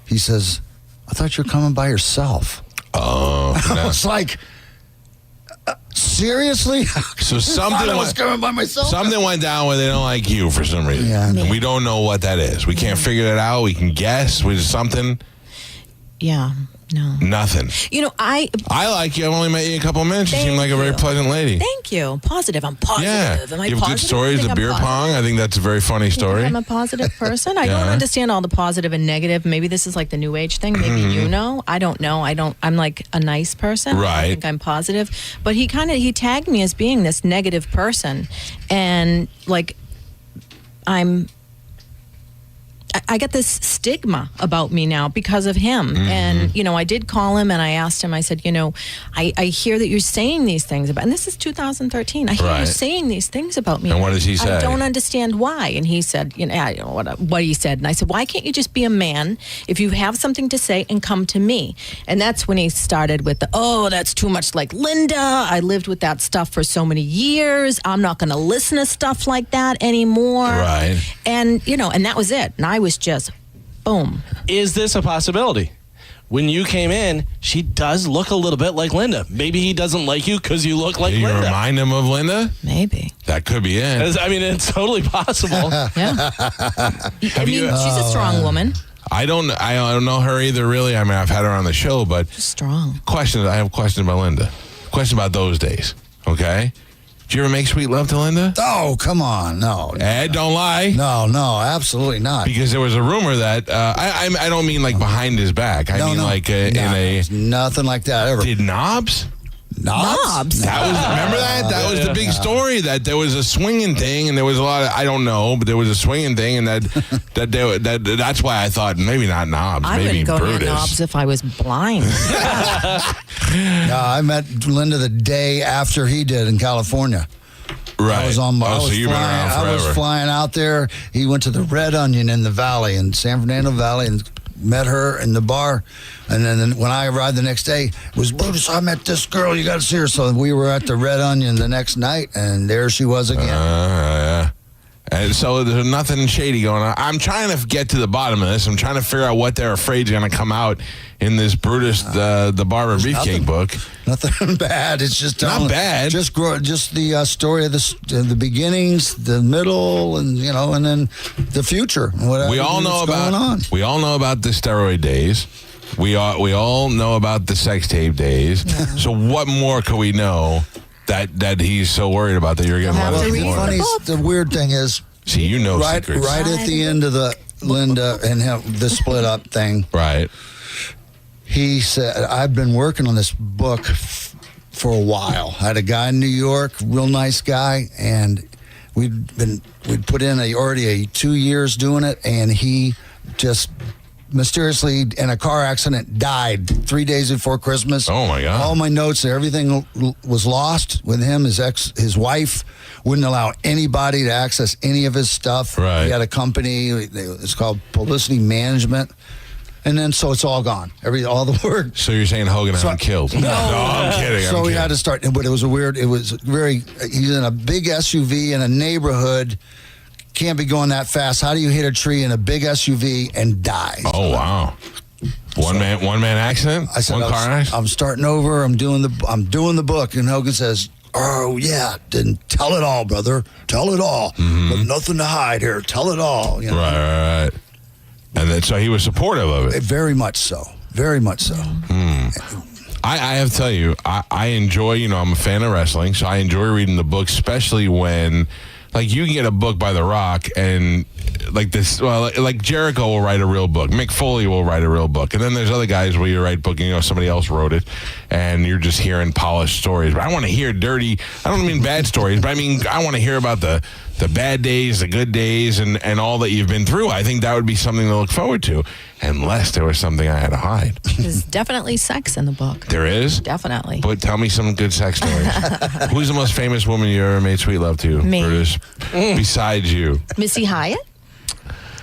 he says... I thought you were coming by yourself. Oh, I was like, seriously? So something I was coming by myself. Something went down where they don't like you for some reason. Yeah, and we don't know what that is. We can't figure it out. We can guess. We just something. Yeah. No. Nothing. I like you. I've only met you a couple of minutes. You seem like a very pleasant lady. Thank you. Positive. I'm positive. Yeah. Am I you have positive? good stories. The beer pong. I think that's a very funny story. I'm a positive person. I don't understand all the positive and negative. Maybe this is like the new age thing. Maybe you know. I don't know. I'm like a nice person. Right. I think I'm positive. But he tagged me as being this negative person. And like, I get this stigma about me now because of him. And, I did call him and I asked him, I said, I hear that you're saying these things about, and this is 2013. I hear you saying these things about me. And what does he say? I don't understand why. And he said, I don't know what he said. And I said, why can't you just be a man if you have something to say and come to me? And that's when he started with that's too much like Linda. I lived with that stuff for so many years. I'm not going to listen to stuff like that anymore. Right. And, and that was it. And I was just, boom. Is this a possibility? When you came in, she does look a little bit like Linda. Maybe he doesn't like you because you look like you Linda. Remind him of Linda? Maybe. That could be it. I mean, it's totally possible. Yeah. She's a strong woman. I don't know her either, really. I mean, I've had her on the show, but she's strong. I have a question about Linda. Question about those days. Okay. Did you ever make sweet love to Linda? Oh, come on. No. Ed, don't lie. No, absolutely not. Because there was a rumor that, I don't mean like behind his back. I mean like in a... Nothing like that ever. Did Knobs? Knobs? Remember that? That was the big story, that there was a swinging thing, and there was a lot of, I don't know, but there was a swinging thing, and that's why I thought maybe not Knobs, I maybe wouldn't go Brutus. near Knobs if I was blind. No, I met Linda the day after he did in California. Right. So you've been around forever. I was flying out there. He went to the Red Onion in the Valley, in San Fernando Valley, and met her in the bar. And then when I arrived the next day, it was, Brutus, I met this girl. You got to see her. So we were at the Red Onion the next night, and there she was again. Yeah. And so there's nothing shady going on. I'm trying to get to the bottom of this. I'm trying to figure out what they're afraid is going to come out in this Brutus the Barber Beefcake book. Nothing bad. It's just not bad. Just the story of the beginnings, the middle, and and then the future. We all know about the steroid days. We all know about the sex tape days. Yeah. So what more could we know that he's so worried about that you're getting the weird thing is, see, right secrets. Right at the end of the Linda and him, the split up thing. Right. He said, I've been working on this book for a while. I had a guy in New York, real nice guy, and we'd put in already 2 years doing it, and he just mysteriously in a car accident died 3 days before Christmas. Oh my God. All my notes, everything was lost with him. His wife wouldn't allow anybody to access any of his stuff. Right. He had a company, it's called Publicity Management. And then, so it's all gone. All the work. So you're saying Hogan had him killed? No, I'm kidding. So we had to start, but it was he's in a big SUV in a neighborhood. Can't be going that fast. How do you hit a tree in a big SUV and die? Oh, wow. One man accident? I said, one car accident? I'm starting over. I'm doing the book. And Hogan says, oh, yeah, then tell it all, brother. Tell it all. Mm-hmm. But nothing to hide here. Tell it all. Right. And then, so he was supportive of it? Very much so. Very much so. I have to tell you, I enjoy, I'm a fan of wrestling, so I enjoy reading the book, especially when, like, you can get a book by The Rock and, like Jericho will write a real book. Mick Foley will write a real book. And then there's other guys where you write book and, somebody else wrote it and you're just hearing polished stories. But I want to hear dirty, I don't mean bad stories, but I want to hear about the bad days, the good days, and all that you've been through. I think that would be something to look forward to, unless there was something I had to hide. There's definitely sex in the book. There is? Definitely. But tell me some good sex stories. Who's the most famous woman you ever made sweet love to? Me. Brutus? Besides you. Missy Hyatt?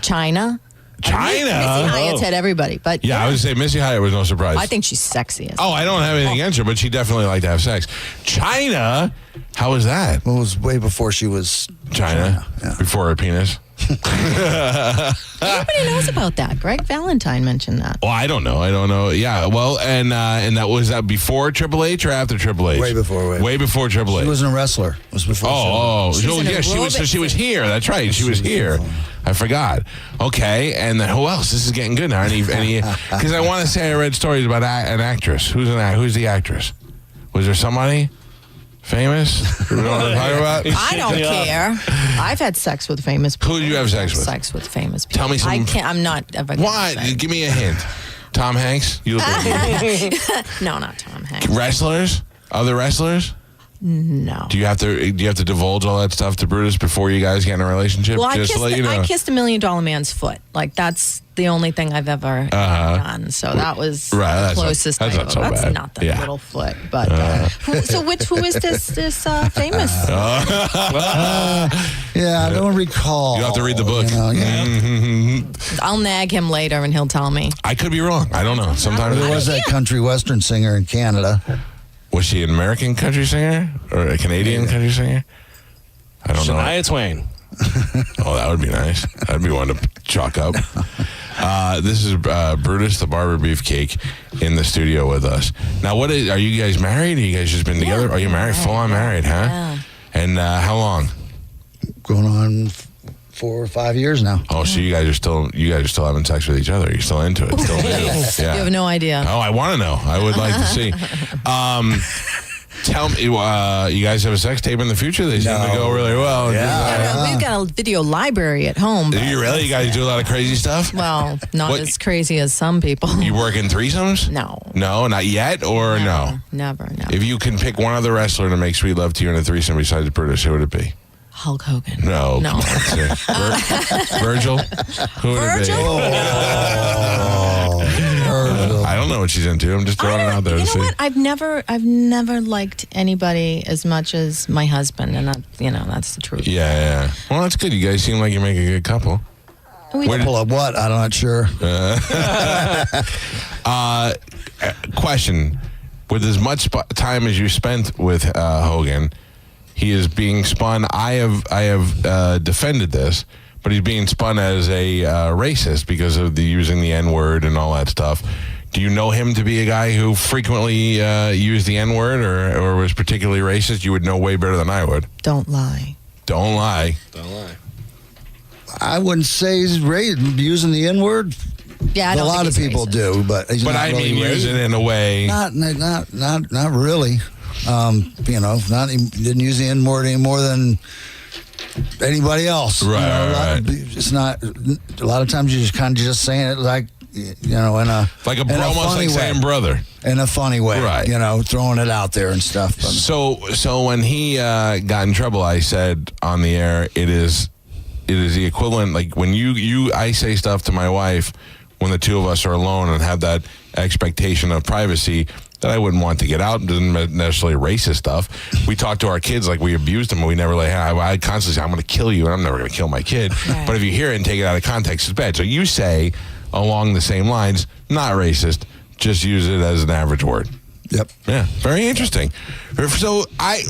China? Missy Hyatt's had everybody, but I would say Missy Hyatt was no surprise. I think she's sexy. I don't have anything against her, but she definitely liked to have sex. China? How was that? Well, it was way before she was China. Yeah. Before her penis. Everybody knows about that. Greg Valentine mentioned that. Well, I don't know. Yeah. Well, and that was that before Triple H or after Triple H? Way before. Way before Triple H. She wasn't a wrestler. It was before. She was here. That's right. She was here. I forgot. Okay, and then who else? This is getting good now. Because I want to say I read stories about an actress. Who's the actress? Was there somebody famous? You know what I'm talking about? I don't care. I've had sex with famous people. Who did you have sex with? Sex with famous people. Tell me some. I can't. I'm not ever. Why? Give me a hint. Tom Hanks? You look like No, not Tom Hanks. Wrestlers? Other wrestlers? No. Do you have to divulge all that stuff to Brutus before you guys get in a relationship? Well, Just to let you know. I kissed $1 million man's foot. Like, that's the only thing I've ever done. So that was the closest. That's not so that's bad. not the little foot. But who is this famous? Yeah, I don't recall. You have to read the book. I'll nag him later and he'll tell me. I could be wrong. I don't know. Sometimes there was that country western singer in Canada. Was she an American country singer or a Canadian country singer? I don't know. Shania Twain. Oh, that would be nice. That'd be one to chalk up. This is Brutus the Barber Beefcake in the studio with us. Now, are you guys married? Are you guys just been together? Are you married? Full on married, huh? Yeah. And how long? Going on 4 or 5 years now. Oh, so you guys are still having sex with each other? You're still into it? Still new? Yeah. You have no idea. Oh, I want to know. I would like to see. Tell me, you guys have a sex tape in the future? They seem to go really well. Yeah. We've got a video library at home. Do you really? You guys do a lot of crazy stuff? Well, not as crazy as some people. You work in threesomes? No. No, not yet, or no? Never. If you can pick one other wrestler to make sweet love to you in a threesome besides Brutus, who would it be? Hulk Hogan. No. No. Virgil? Who would it be? Virgil. I don't know what she's into. I'm just throwing it out there to see. What? I've never liked anybody as much as my husband, and that's the truth. Yeah. Well, that's good. You guys seem like you make a good couple. Couple of what? I'm not sure. Question: with as much time as you spent with Hogan, he is being spun. I have defended this, but he's being spun as a racist because of using the N-word and all that stuff. Do you know him to be a guy who frequently used the N-word or was particularly racist? You would know way better than I would. Don't lie. Don't lie. Don't lie. I wouldn't say he's using the N-word. Yeah, I don't a lot think of he's people racist. do, but he's But not I really mean, use it in a way. Not really. Didn't use the N-word any more than anybody else. Right. It's not. A lot of times you're just kind of just saying it like, in a almost like saying brother. In a funny way, right? Throwing it out there and stuff. So when he got in trouble, I said on the air, it is the equivalent. Like when I say stuff to my wife when the two of us are alone and have that expectation of privacy that I wouldn't want to get out. Doesn't necessarily racist stuff. We talk to our kids like we abused them, and we never I constantly say, I'm going to kill you, and I'm never going to kill my kid. Right. But if you hear it and take it out of context, it's bad. So you say along the same lines, not racist, just use it as an average word. Yep. Yeah, very interesting. So I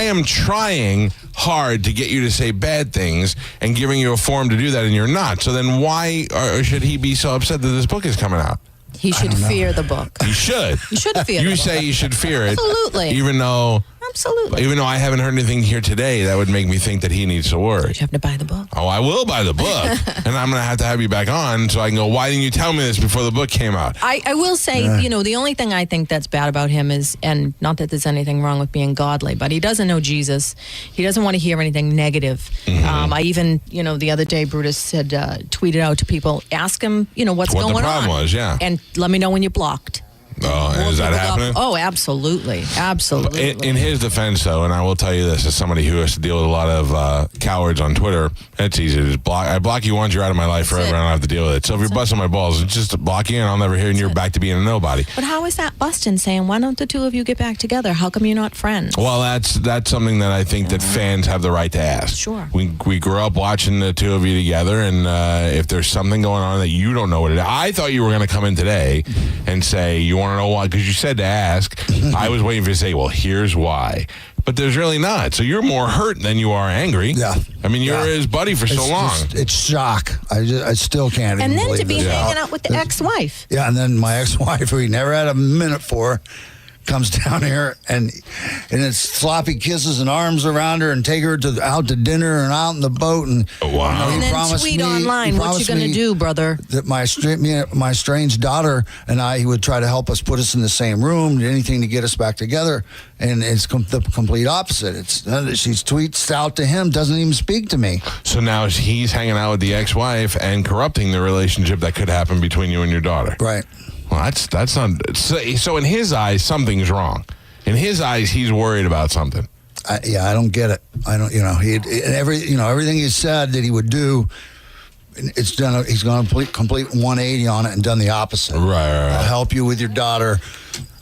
am trying hard to get you to say bad things and giving you a forum to do that, and you're not. So then why should he be so upset that this book is coming out? He should fear the book. He should. You should fear You the say book. you should fear it. Absolutely. Even though Absolutely. Even though I haven't heard anything here today, that would make me think that he needs to worry. You have to buy the book. Oh, I will buy the book. And I'm going to have you back on so I can go, why didn't you tell me this before the book came out? I will say, the only thing I think that's bad about him is, and not that there's anything wrong with being godly, but he doesn't know Jesus. He doesn't want to hear anything negative. Mm-hmm. I even, the other day, Brutus had tweeted out to people, ask him, what's going on. What the problem was, yeah. And let me know when you're blocked. Oh, is that happening? Oh, absolutely. Absolutely. In his defense, though, and I will tell you this, as somebody who has to deal with a lot of cowards on Twitter, it's easy to just block. I block you once, you're out of my life forever, and I don't have to deal with it. So if you're busting my balls, it's just block you, and I'll never hear, and you're back to being a nobody. But how is that busting saying, why don't the two of you get back together? How come you're not friends? Well, that's something that I think that fans have the right to ask. Sure. We grew up watching the two of you together, and if there's something going on that you don't know what it is, I thought you were going to come in today and say, you want to know why? Because you said to ask. I was waiting for you to say, well, here's why. But there's really not. So you're more hurt than you are angry. Yeah. I mean, you're his buddy for so long. It's shock. I still can't and even believe then to be this. hanging out with the ex-wife. Yeah, and then my ex-wife, who he never had a minute for, comes down here and it's sloppy kisses and arms around her and take her out to dinner and out in the boat and wow. And then tweet online, what you going to do, brother? That my strange daughter and I, he would try to help us, put us in the same room, anything to get us back together, and it's the complete opposite. She tweets out to him, doesn't even speak to me. So now he's hanging out with the ex-wife and corrupting the relationship that could happen between you and your daughter. Right. Well, that's not. So in his eyes, something's wrong. In his eyes, he's worried about something. I don't get it. I don't, everything he said that he would do, it's done. He's gone complete 180 on it and done the opposite. Right. I'll help you with your daughter.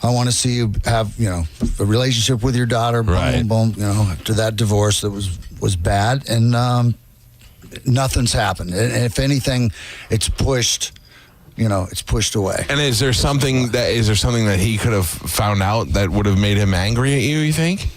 I want to see you have, a relationship with your daughter. Boom, boom, boom. After that divorce that was bad, and nothing's happened. And if anything, it's pushed. It's pushed away. And is there something that he could have found out that would have made him angry at you think?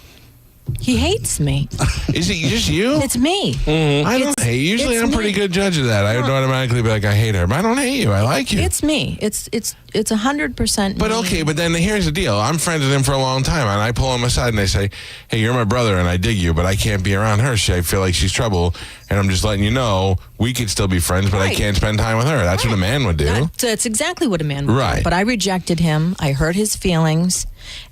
He hates me. Is it just you? It's me. Mm-hmm. I don't hate you. Usually I'm a pretty good judge of that. I would automatically be like, I hate her. But I don't hate you. I like you. It's me. It's 100% me. But okay, but then here's the deal. I'm friends with him for a long time, and I pull him aside and I say, hey, you're my brother, and I dig you, but I can't be around her. I feel like she's trouble, and I'm just letting you know we could still be friends, but I can't spend time with her. That's what a man would do. That's exactly what a man would do. But I rejected him. I hurt his feelings,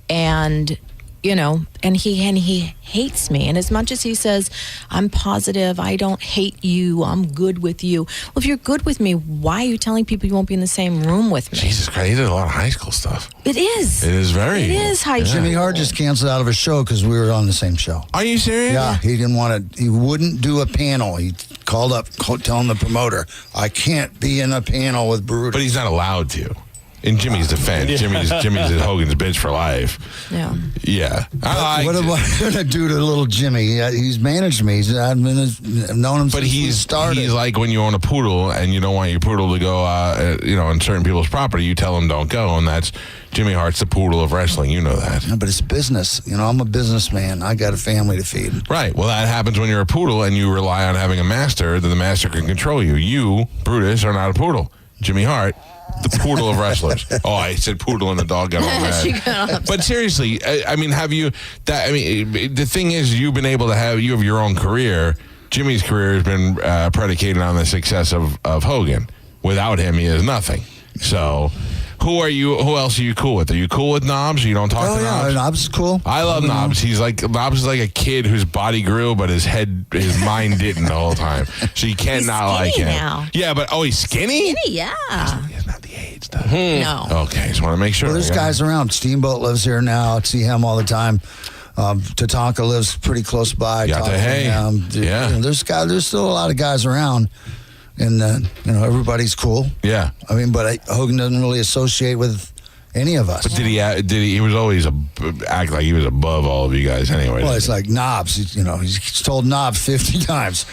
and... and he hates me. And as much as he says, I'm positive, I don't hate you, I'm good with you. Well, if you're good with me, why are you telling people you won't be in the same room with me? Jesus Christ, he did a lot of high school stuff. It is. It is very. It is high school. Jimmy Hart just canceled out of a show because we were on the same show. Are you serious? Yeah, he didn't want to. He wouldn't do a panel. He called up, telling the promoter, I can't be in a panel with Brutus. But he's not allowed to. In Jimmy's defense, Jimmy's Hogan's bitch for life. Yeah. Yeah. What am I going to do to little Jimmy? He's managed me. I've known him since he started. He's like when you own a poodle and you don't want your poodle to go, on certain people's property, you tell them don't go, and that's Jimmy Hart's the poodle of wrestling. You know that. Yeah, but it's business. I'm a businessman. I got a family to feed. Right. Well, that happens when you're a poodle and you rely on having a master, that the master can control you. You, Brutus, are not a poodle. Jimmy Hart, the poodle of wrestlers. Oh, I said poodle and the dog got all mad. But seriously, the thing is, you've been able to have your own career. Jimmy's career has been predicated on the success of Hogan. Without him, he is nothing. So, who else are you cool with? Are you cool with Knobs? You don't talk to Knobs? Yeah, Knobs is cool. I love Knobs. Knobs is like a kid whose body grew, but his mind didn't the whole time. So you cannot like him. Now. Yeah, but he's skinny? Skinny, yeah. He's not the age, though. No. Okay, just want to make sure. Well, there's guys around. Steamboat lives here now. I see him all the time. Tatanka lives pretty close by. Yeah. There's still a lot of guys around. And, everybody's cool. Yeah. But Hogan doesn't really associate with any of us. But he was always act like he was above all of you guys anyway. Well, it's like Knobs. He's told Knobs 50 times,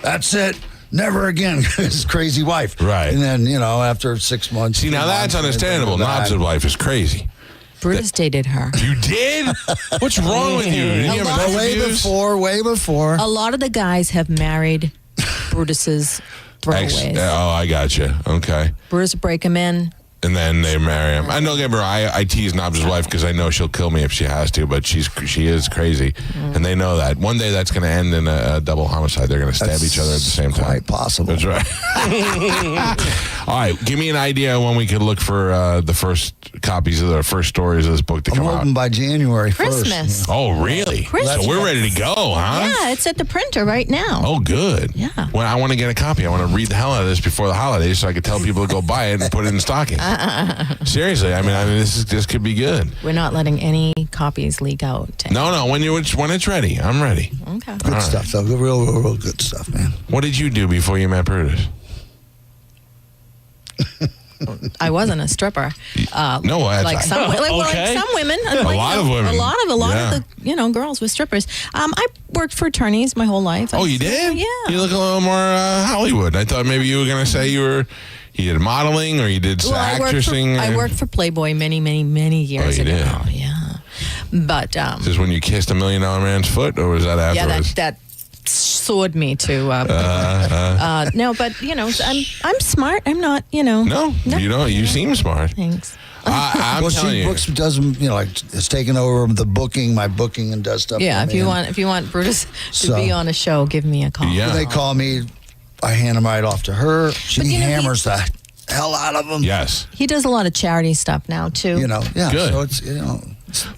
that's it. Never again. His crazy wife. Right. And then, after 6 months. See, now that's understandable. Knobs' wife is crazy. Brutus dated her. You did? What's wrong with you? Way before. A lot of the guys have married Brutus's throwaways. I got you. Okay. Brutus break him in. And then they marry him. I know, I tease Knobs' wife because I know she'll kill me if she has to, but she is crazy, and they know that. One day that's going to end in a double homicide. They're going to stab each other at the same time. Quite possible. That's right. All right, give me an idea when we could look for the first copies of the first stories of this book to come out. I'm hoping by January 1st. Christmas. Oh, really? Christmas. So we're ready to go, huh? Yeah, it's at the printer right now. Oh, good. Yeah. Well, I want to get a copy. I want to read the hell out of this before the holidays so I can tell people to go buy it and put it in stockings. Seriously, I mean, this could be good. We're not letting any copies leak out. No, when it's ready, I'm ready. Okay. Good stuff, though. Real good stuff, man. What did you do before you met Brutus? I wasn't a stripper. No, like some women. A lot of women. A lot of the girls were strippers. I worked for attorneys my whole life. Oh, you did? Yeah. You look a little more Hollywood. I thought maybe you were going to say you did modeling or you did actressing. I worked for Playboy many years ago. Did? Yeah. But is this when you kissed $1 million man's foot, or was that afterwards? Yeah, that soared me to. No, but I'm smart. I'm not. No, you don't. You seem smart. Thanks. I'm telling you. Brooks doesn't, it's taken over my booking and does stuff. Yeah, if you want Brutus to be on a show, give me a call. Yeah. They call me. I hand them right off to her. She hammers the hell out of them. Yes. He does a lot of charity stuff now too. Yeah. Good. So it's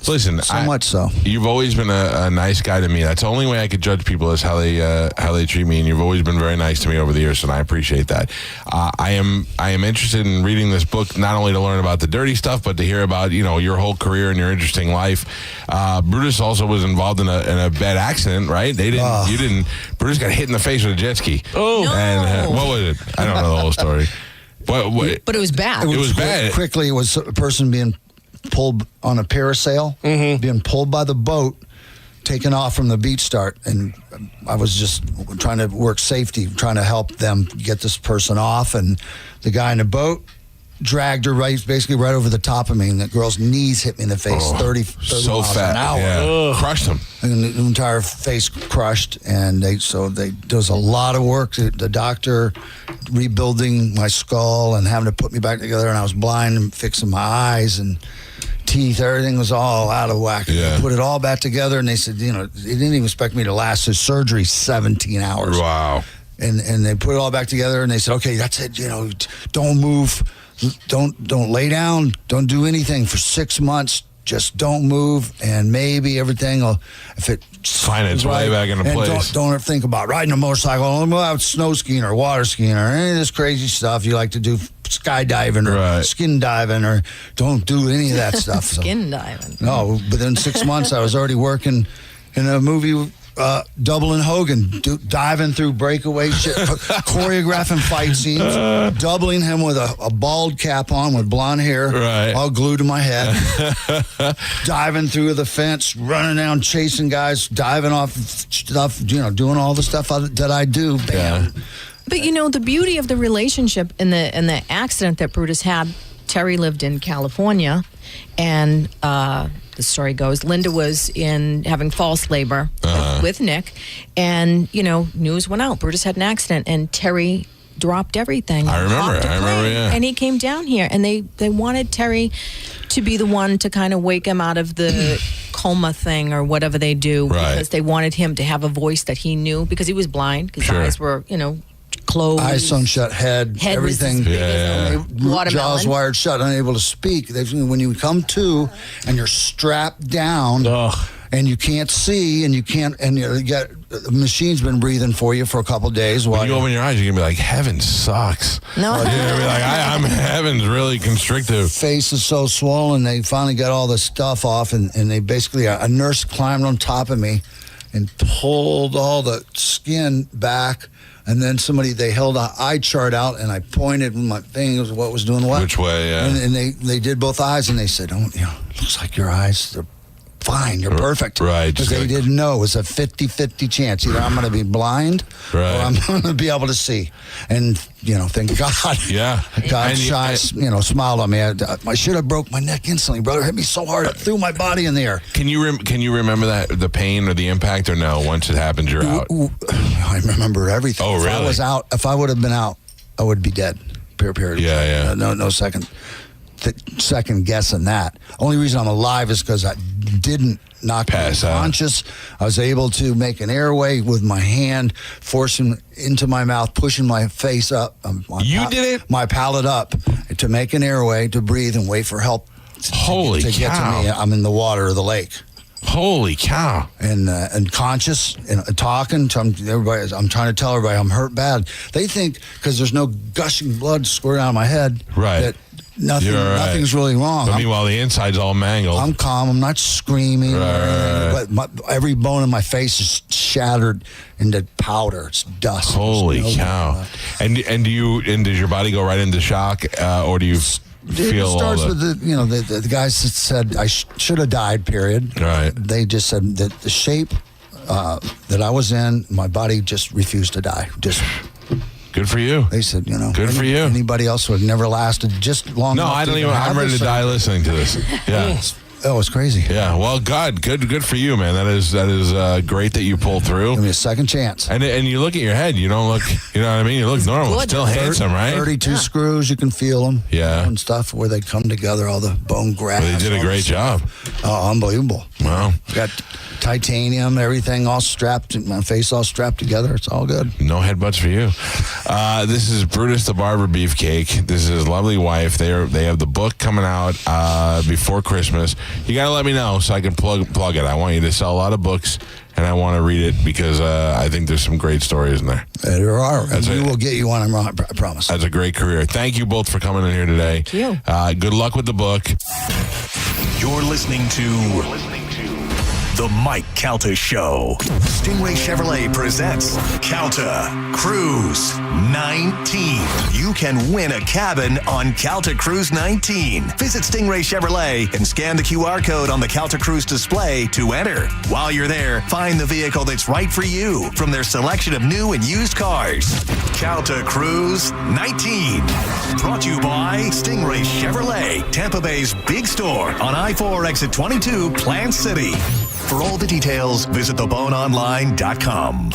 Listen, So much so. You've always been a nice guy to me. That's the only way I could judge people is how they treat me, and you've always been very nice to me over the years, and I appreciate that. I am interested in reading this book not only to learn about the dirty stuff, but to hear about your whole career and your interesting life. Brutus also was involved in a bad accident, right? Brutus got hit in the face with a jet ski. Oh, no. And what was it? I don't know the whole story. But it was bad. It was bad. Quickly, it was a person being pulled on a parasail, being pulled by the boat, taken off from the beach start, and I was just trying to work safety, trying to help them get this person off, and the guy in the boat dragged her basically right over the top of me, and the girl's knees hit me in the face, 30 so miles fat. an hour. Yeah. Crushed him. And the entire face crushed, and there was a lot of work. The doctor rebuilding my skull and having to put me back together, and I was blind and fixing my eyes and teeth. Everything was all out of whack. Yeah. They put it all back together, and they said, they didn't even expect me to last the surgery 17 hours. Wow. And they put it all back together, and they said, okay, that's it. Don't move. Don't lay down. Don't do anything for 6 months. Just don't move, and maybe everything will, if it find its way back into and place. Don't ever think about riding a motorcycle. Don't go out snow skiing or water skiing or any of this crazy stuff you like to do, skydiving or skin diving, or don't do any of that stuff. Skin diving. No, but in 6 months I was already working in a movie. Doubling Hogan, diving through breakaway shit, choreographing fight scenes, doubling him with a bald cap on with blonde hair, all glued to my head, diving through the fence, running down, chasing guys, diving off stuff, doing all the stuff that I do. Bam. But the beauty of the relationship in the accident that Brutus had, Terry lived in California, and the story goes, Linda was having false labor with Nick, and news went out. Brutus had an accident, and Terry dropped everything. I remember. Yeah. And he came down here, and they wanted Terry to be the one to kind of wake him out of the coma thing or whatever they do, because they wanted him to have a voice that he knew, because he was blind, because his eyes were closed. Eyes sewn shut, head everything. Jaws wired shut, unable to speak. When you come to and you're strapped down and you can't see and you get the machine's been breathing for you for a couple of days. When you open your eyes, you're going to be like, heaven sucks. No. You're going to be like, heaven's really constrictive. Face is so swollen. They finally got all the stuff off, and they basically, a nurse climbed on top of me and pulled all the skin back. And then they held an eye chart out, and I pointed with my fingers what was doing what. Which way, yeah. And they did both eyes, and they said, looks like your eyes, they're fine, you're perfect. Right. Because they didn't know. It was a 50-50 chance. Either I'm going to be blind or I'm going to be able to see. And, thank God. Yeah. God smiled on me. I should have broke my neck instantly, brother. It hit me so hard, it threw my body in the air. Can you remember the pain or the impact, or no? Once it happens, you're out. I remember everything. Oh, really? If I would have been out, I would be dead. Period. Yeah. No second guessing that. Only reason I'm alive is because I didn't knock me unconscious. I was able to make an airway with my hand, forcing into my mouth, pushing my face up. You did it? My palate up to make an airway to breathe and wait for help. Holy to cow. get to me. I'm in the water of the lake. Holy cow! And conscious and talking to everybody. I'm trying to tell everybody I'm hurt bad. They think because there's no gushing blood squirting out of my head, that nothing's really wrong. But meanwhile, the inside's all mangled. I'm calm. I'm not screaming. But every bone in my face is shattered into powder. It's dust. Holy cow! And does your body go right into shock, or do you? It starts with the guys that said I should have died. Period. Right. They just said that the shape that I was in, my body just refused to die. Just good for you. They said, good for you. Anybody else would have never lasted just long. No, I don't even. I'm ready to die listening to this. Yeah. Oh, it's crazy. Yeah. Well, good for you, man. That is great that you pulled through. Give me a second chance. And you look at your head. You don't look. You know what I mean? You look normal. Still handsome, right? 32 screws. You can feel them. Yeah. And stuff where they come together. All the bone grafts. Well, they did a great job. Oh, unbelievable. Wow. Got titanium, everything all strapped. My face all strapped together. It's all good. No headbutts for you. This is Brutus the Barber Beefcake. This is his lovely wife. They have the book coming out before Christmas. You got to let me know so I can plug it. I want you to sell a lot of books, and I want to read it because I think there's some great stories in there. There are. We will get you one, I promise. That's a great career. Thank you both for coming in here today. Thank you. Good luck with the book. You're listening to The Mike Calta Show. Stingray Chevrolet presents Calta Cruise 19. You can win a cabin on Calta Cruise 19. Visit Stingray Chevrolet and scan the QR code on the Calta Cruise display to enter. While you're there, find the vehicle that's right for you from their selection of new and used cars. Calta Cruise 19. Brought to you by Stingray Chevrolet, Tampa Bay's big store on I-4 exit 22, Plant City. For all the details, visit theboneonline.com.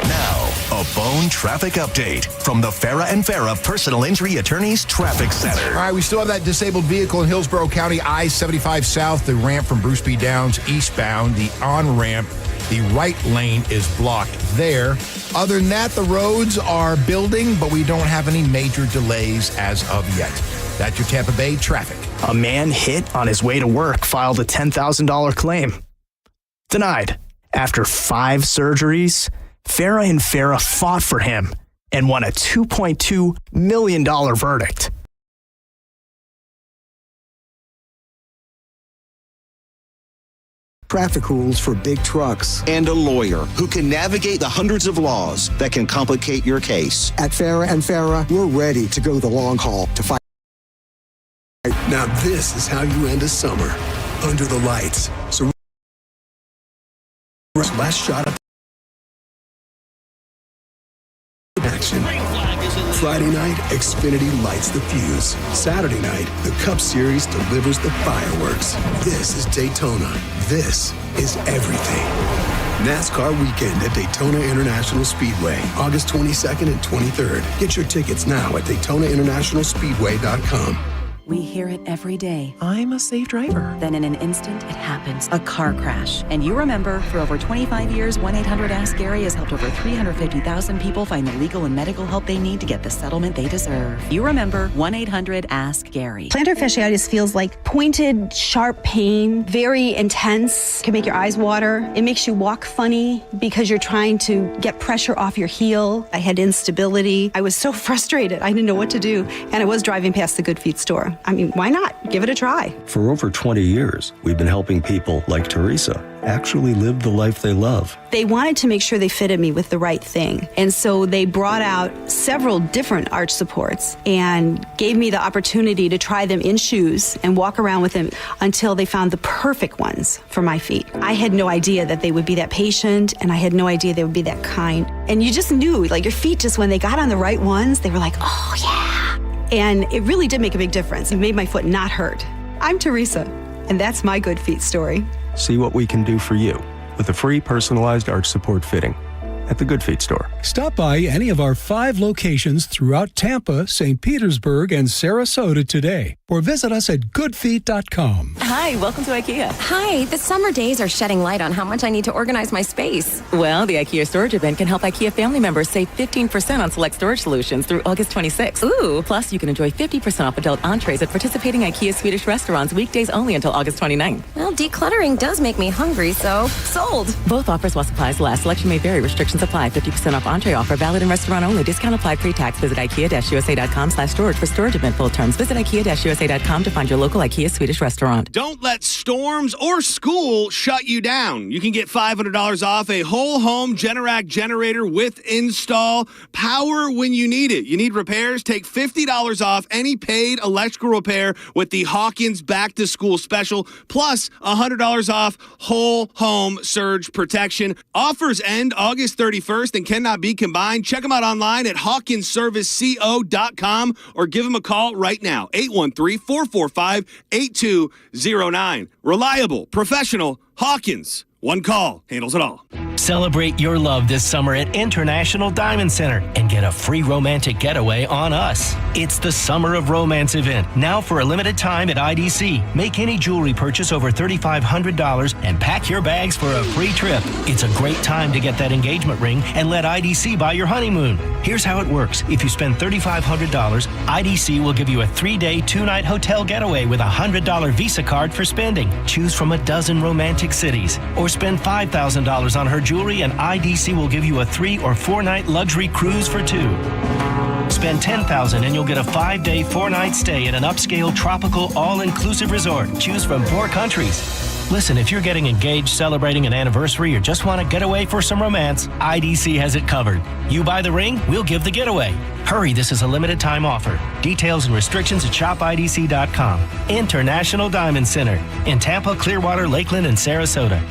Now, a Bone traffic update from the Farah and Farah Personal Injury Attorneys Traffic Center. All right, we still have that disabled vehicle in Hillsborough County, I-75 South, the ramp from Bruce B. Downs eastbound, the on-ramp, the right lane is blocked there. Other than that, the roads are building, but we don't have any major delays as of yet. That's your Tampa Bay traffic. A man hit on his way to work filed a $10,000 claim. Denied. After 5 surgeries, Farah and Farah fought for him and won a $2.2 million verdict. Traffic rules for big trucks, and a lawyer who can navigate the hundreds of laws that can complicate your case. At Farah and Farah, we're ready to go the long haul to fight. Now this is how you end a summer, under the lights. So last shot at action. Friday night, Xfinity lights the fuse. Saturday night, the Cup Series delivers the fireworks. This is Daytona. This is everything. NASCAR weekend at Daytona International Speedway, August 22nd and 23rd. Get your tickets now at DaytonaInternationalSpeedway.com. We hear it every day. I'm a safe driver. Then in an instant, it happens. A car crash. And you remember, for over 25 years, 1-800-ASK-GARY has helped over 350,000 people find the legal and medical help they need to get the settlement they deserve. You remember 1-800-ASK-GARY. Plantar fasciitis feels like pointed, sharp pain, very intense, can make your eyes water. It makes you walk funny because you're trying to get pressure off your heel. I had instability. I was so frustrated. I didn't know what to do. And I was driving past the Good Feet store. I mean, why not? Give it a try. For over 20 years, we've been helping people like Teresa actually live the life they love. They wanted to make sure they fitted me with the right thing. And so they brought out several different arch supports and gave me the opportunity to try them in shoes and walk around with them until they found the perfect ones for my feet. I had no idea that they would be that patient, and I had no idea they would be that kind. And you just knew, like, your feet just, when they got on the right ones, they were like, oh yeah. And it really did make a big difference. It made my foot not hurt. I'm Teresa, and that's my Good Feet story. See what we can do for you with a free personalized arch support fitting at the Good Feet store. Stop by any of our 5 locations throughout Tampa, St. Petersburg, and Sarasota today, or visit us at goodfeet.com. Hi, welcome to IKEA. Hi, the summer days are shedding light on how much I need to organize my space. Well, the IKEA storage event can help IKEA family members save 15% on select storage solutions through August 26th. Ooh. Plus, you can enjoy 50% off adult entrees at participating IKEA Swedish restaurants weekdays only until August 29th. Well, decluttering does make me hungry, so sold. Both offers while supplies last. Selection may vary. Restrictions apply. 50% off entree offer valid in restaurant only. Discount applied pre-tax. Visit IKEA-USA.com/storage for storage event full terms. Visit IKEA-USA.com to find your local IKEA Swedish restaurant. Don't let storms or school shut you down. You can get $500 off a whole home Generac generator with install. Power when you need it. You need repairs? Take $50 off any paid electrical repair with the Hawkins Back to School special, plus $100 off whole home surge protection. Offers end August 31st and cannot be combined. Check them out online at hawkinsserviceco.com or give them a call right now, 813-445-8209. Reliable, professional, Hawkins. One call handles it all. Celebrate your love this summer at International Diamond Center and get a free romantic getaway on us. It's the Summer of Romance event, now for a limited time at IDC. Make any jewelry purchase over $3,500 and pack your bags for a free trip. It's a great time to get that engagement ring and let IDC buy your honeymoon. Here's how it works. If you spend $3,500, IDC will give you a 3-day, 2-night hotel getaway with a $100 Visa card for spending. Choose from a dozen romantic cities. Or spend $5,000 on her jewelry and IDC will give you a 3- or 4-night luxury cruise for 2. Spend $10,000 and you'll get a 5-day, 4-night stay at an upscale tropical all-inclusive resort. Choose from 4 countries. Listen, if you're getting engaged, celebrating an anniversary, or just want to get away for some romance, IDC has it covered. You buy the ring, we'll give the getaway. Hurry, this is a limited time offer. Details and restrictions at shopidc.com. International Diamond Center in Tampa, Clearwater, Lakeland, and Sarasota.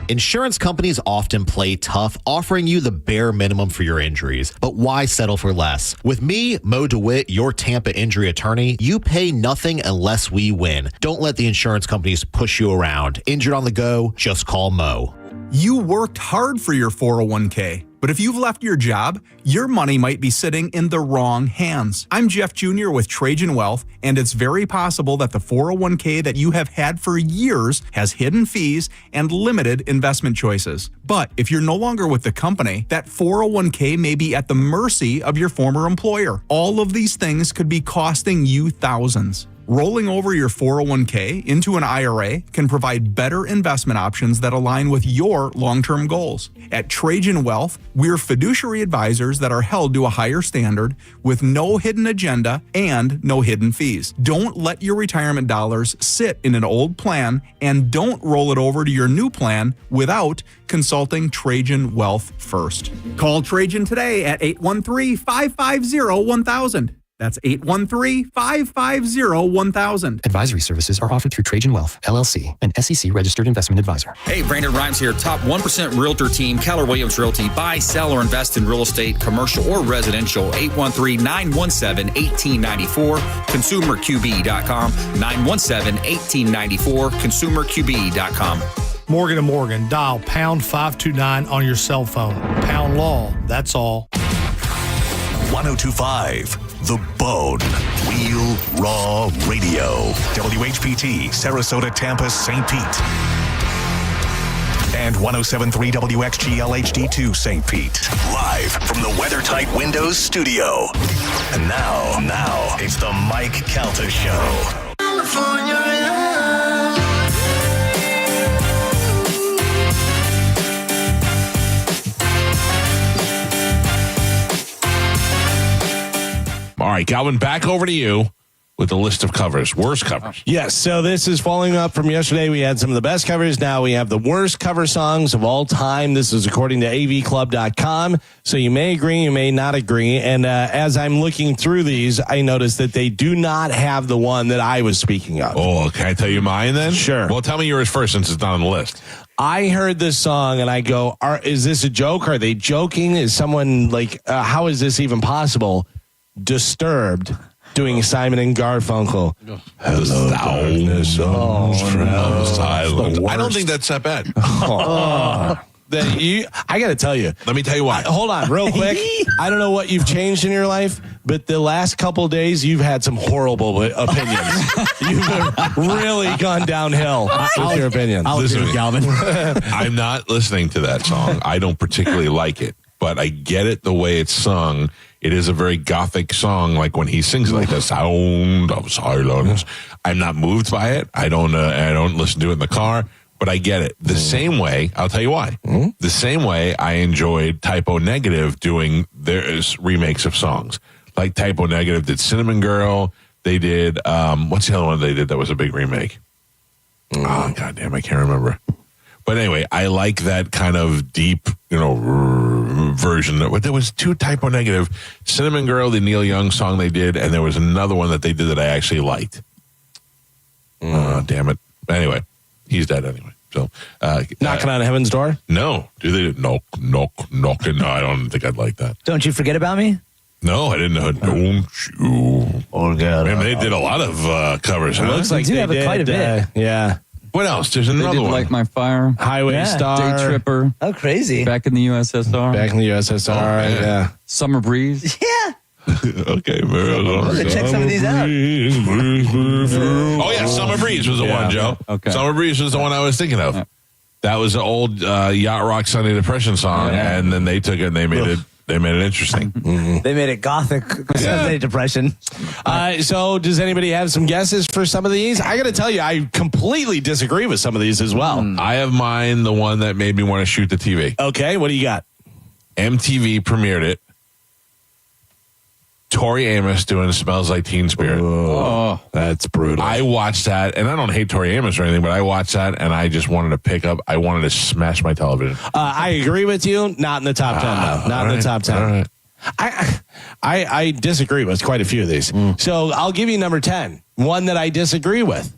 Insurance companies often play tough, offering you the bare minimum for your injuries. But why settle for less? With me, Mo DeWitt, your Tampa injury attorney, you pay nothing unless we win. Don't let the insurance companies push you around. Injured on the go, just call Mo. You worked hard for your 401k, but if you've left your job, your money might be sitting in the wrong hands. I'm Jeff Jr. with Trajan Wealth, and it's very possible that the 401k that you have had for years has hidden fees and limited investment choices. But if you're no longer with the company, that 401k may be at the mercy of your former employer. All of these things could be costing you thousands. Rolling over your 401k into an IRA can provide better investment options that align with your long-term goals. At Trajan Wealth, we're fiduciary advisors that are held to a higher standard with no hidden agenda and no hidden fees. Don't let your retirement dollars sit in an old plan and don't roll it over to your new plan without consulting Trajan Wealth first. Call Trajan today at 813-550-1000. That's 813-550-1000. Advisory services are offered through Trajan Wealth, LLC, an SEC-registered investment advisor. Hey, Brandon Rhymes here. Top 1% Realtor team, Keller Williams Realty. Buy, sell, or invest in real estate, commercial or residential. 813-917-1894. ConsumerQB.com. 917-1894. ConsumerQB.com. Morgan & Morgan. Dial pound 529 on your cell phone. Pound law. That's all. 1025 The Bone. Real Raw Radio. WHPT, Sarasota, Tampa, St. Pete. And 1073 WXGL HD2 St. Pete. Live from the WeatherTight Windows studio. And now, it's the Mike Calta Show. All right, Calvin, back over to you with a list of covers, worst covers. Yes, so this is following up from yesterday. We had some of the best covers. Now we have the worst cover songs of all time. This is according to avclub.com. So you may agree, you may not agree. And as I'm looking through these, I noticed that they do not have the one that I was speaking of. Oh, can I tell you mine then? Sure. Well, tell me yours first since it's not on the list. I heard this song and I go, is this a joke? Are they joking? Is someone like, how is this even possible? Disturbed doing Simon and Garfunkel. Hello, darkness, silence. I don't think that's that bad. I got to tell you. Let me tell you why. Hold on, real quick. I don't know what you've changed in your life, but the last couple of days, you've had some horrible opinions. You've really gone downhill with your opinions. Listen, Calvin. I'm not listening to that song. I don't particularly like it, but I get it the way it's sung. It is a very gothic song, like when he sings like the sound of silence. I'm not moved by it. I don't listen to it in the car, but I get it. The same way, I'll tell you why. The same way I enjoyed Typo Negative doing their remakes of songs. Like Typo Negative did Cinnamon Girl. They did, what's the other one they did that was a big remake? Oh, goddamn, I can't remember. But anyway, I like that kind of deep, version. There was 2 Typo Negative. Cinnamon Girl, the Neil Young song they did, and there was another one that they did that I actually liked. Damn it. Anyway, he's dead anyway. So, Knocking on Heaven's Door? No. Do they knocking? No, I don't think I'd like that. Don't You Forget About Me? No, I didn't know. Don't you? Oh, God. Man, they did a lot of covers. It looks like they did quite a bit. Yeah. What else? There's They another did one. Light My Fire. Highway Star. Day Tripper. Oh, crazy. Back in the USSR. Back in the USSR, yeah. Summer Breeze. Yeah. Okay, Check some of these out. Oh yeah, Summer Breeze was the one, Joe. Okay. Summer Breeze was the one I was thinking of. Yeah. That was an old yacht rock Sunday Depression song, and then they took it and they made it. They made it interesting. They made it gothic. Sunday Depression. So does anybody have some guesses for some of these? I got to tell you, I completely disagree with some of these as well. I have mine, the one that made me want to shoot the TV. Okay, what do you got? MTV premiered it. Tori Amos doing Smells Like Teen Spirit. Oh, that's brutal. I watched that, and I don't hate Tori Amos or anything, but I watched that, and I just wanted to pick up. I wanted to smash my television. I agree with you. Not in the top 10, though. Not in the top 10. All right. I disagree with quite a few of these. So I'll give you number 10. One that I disagree with.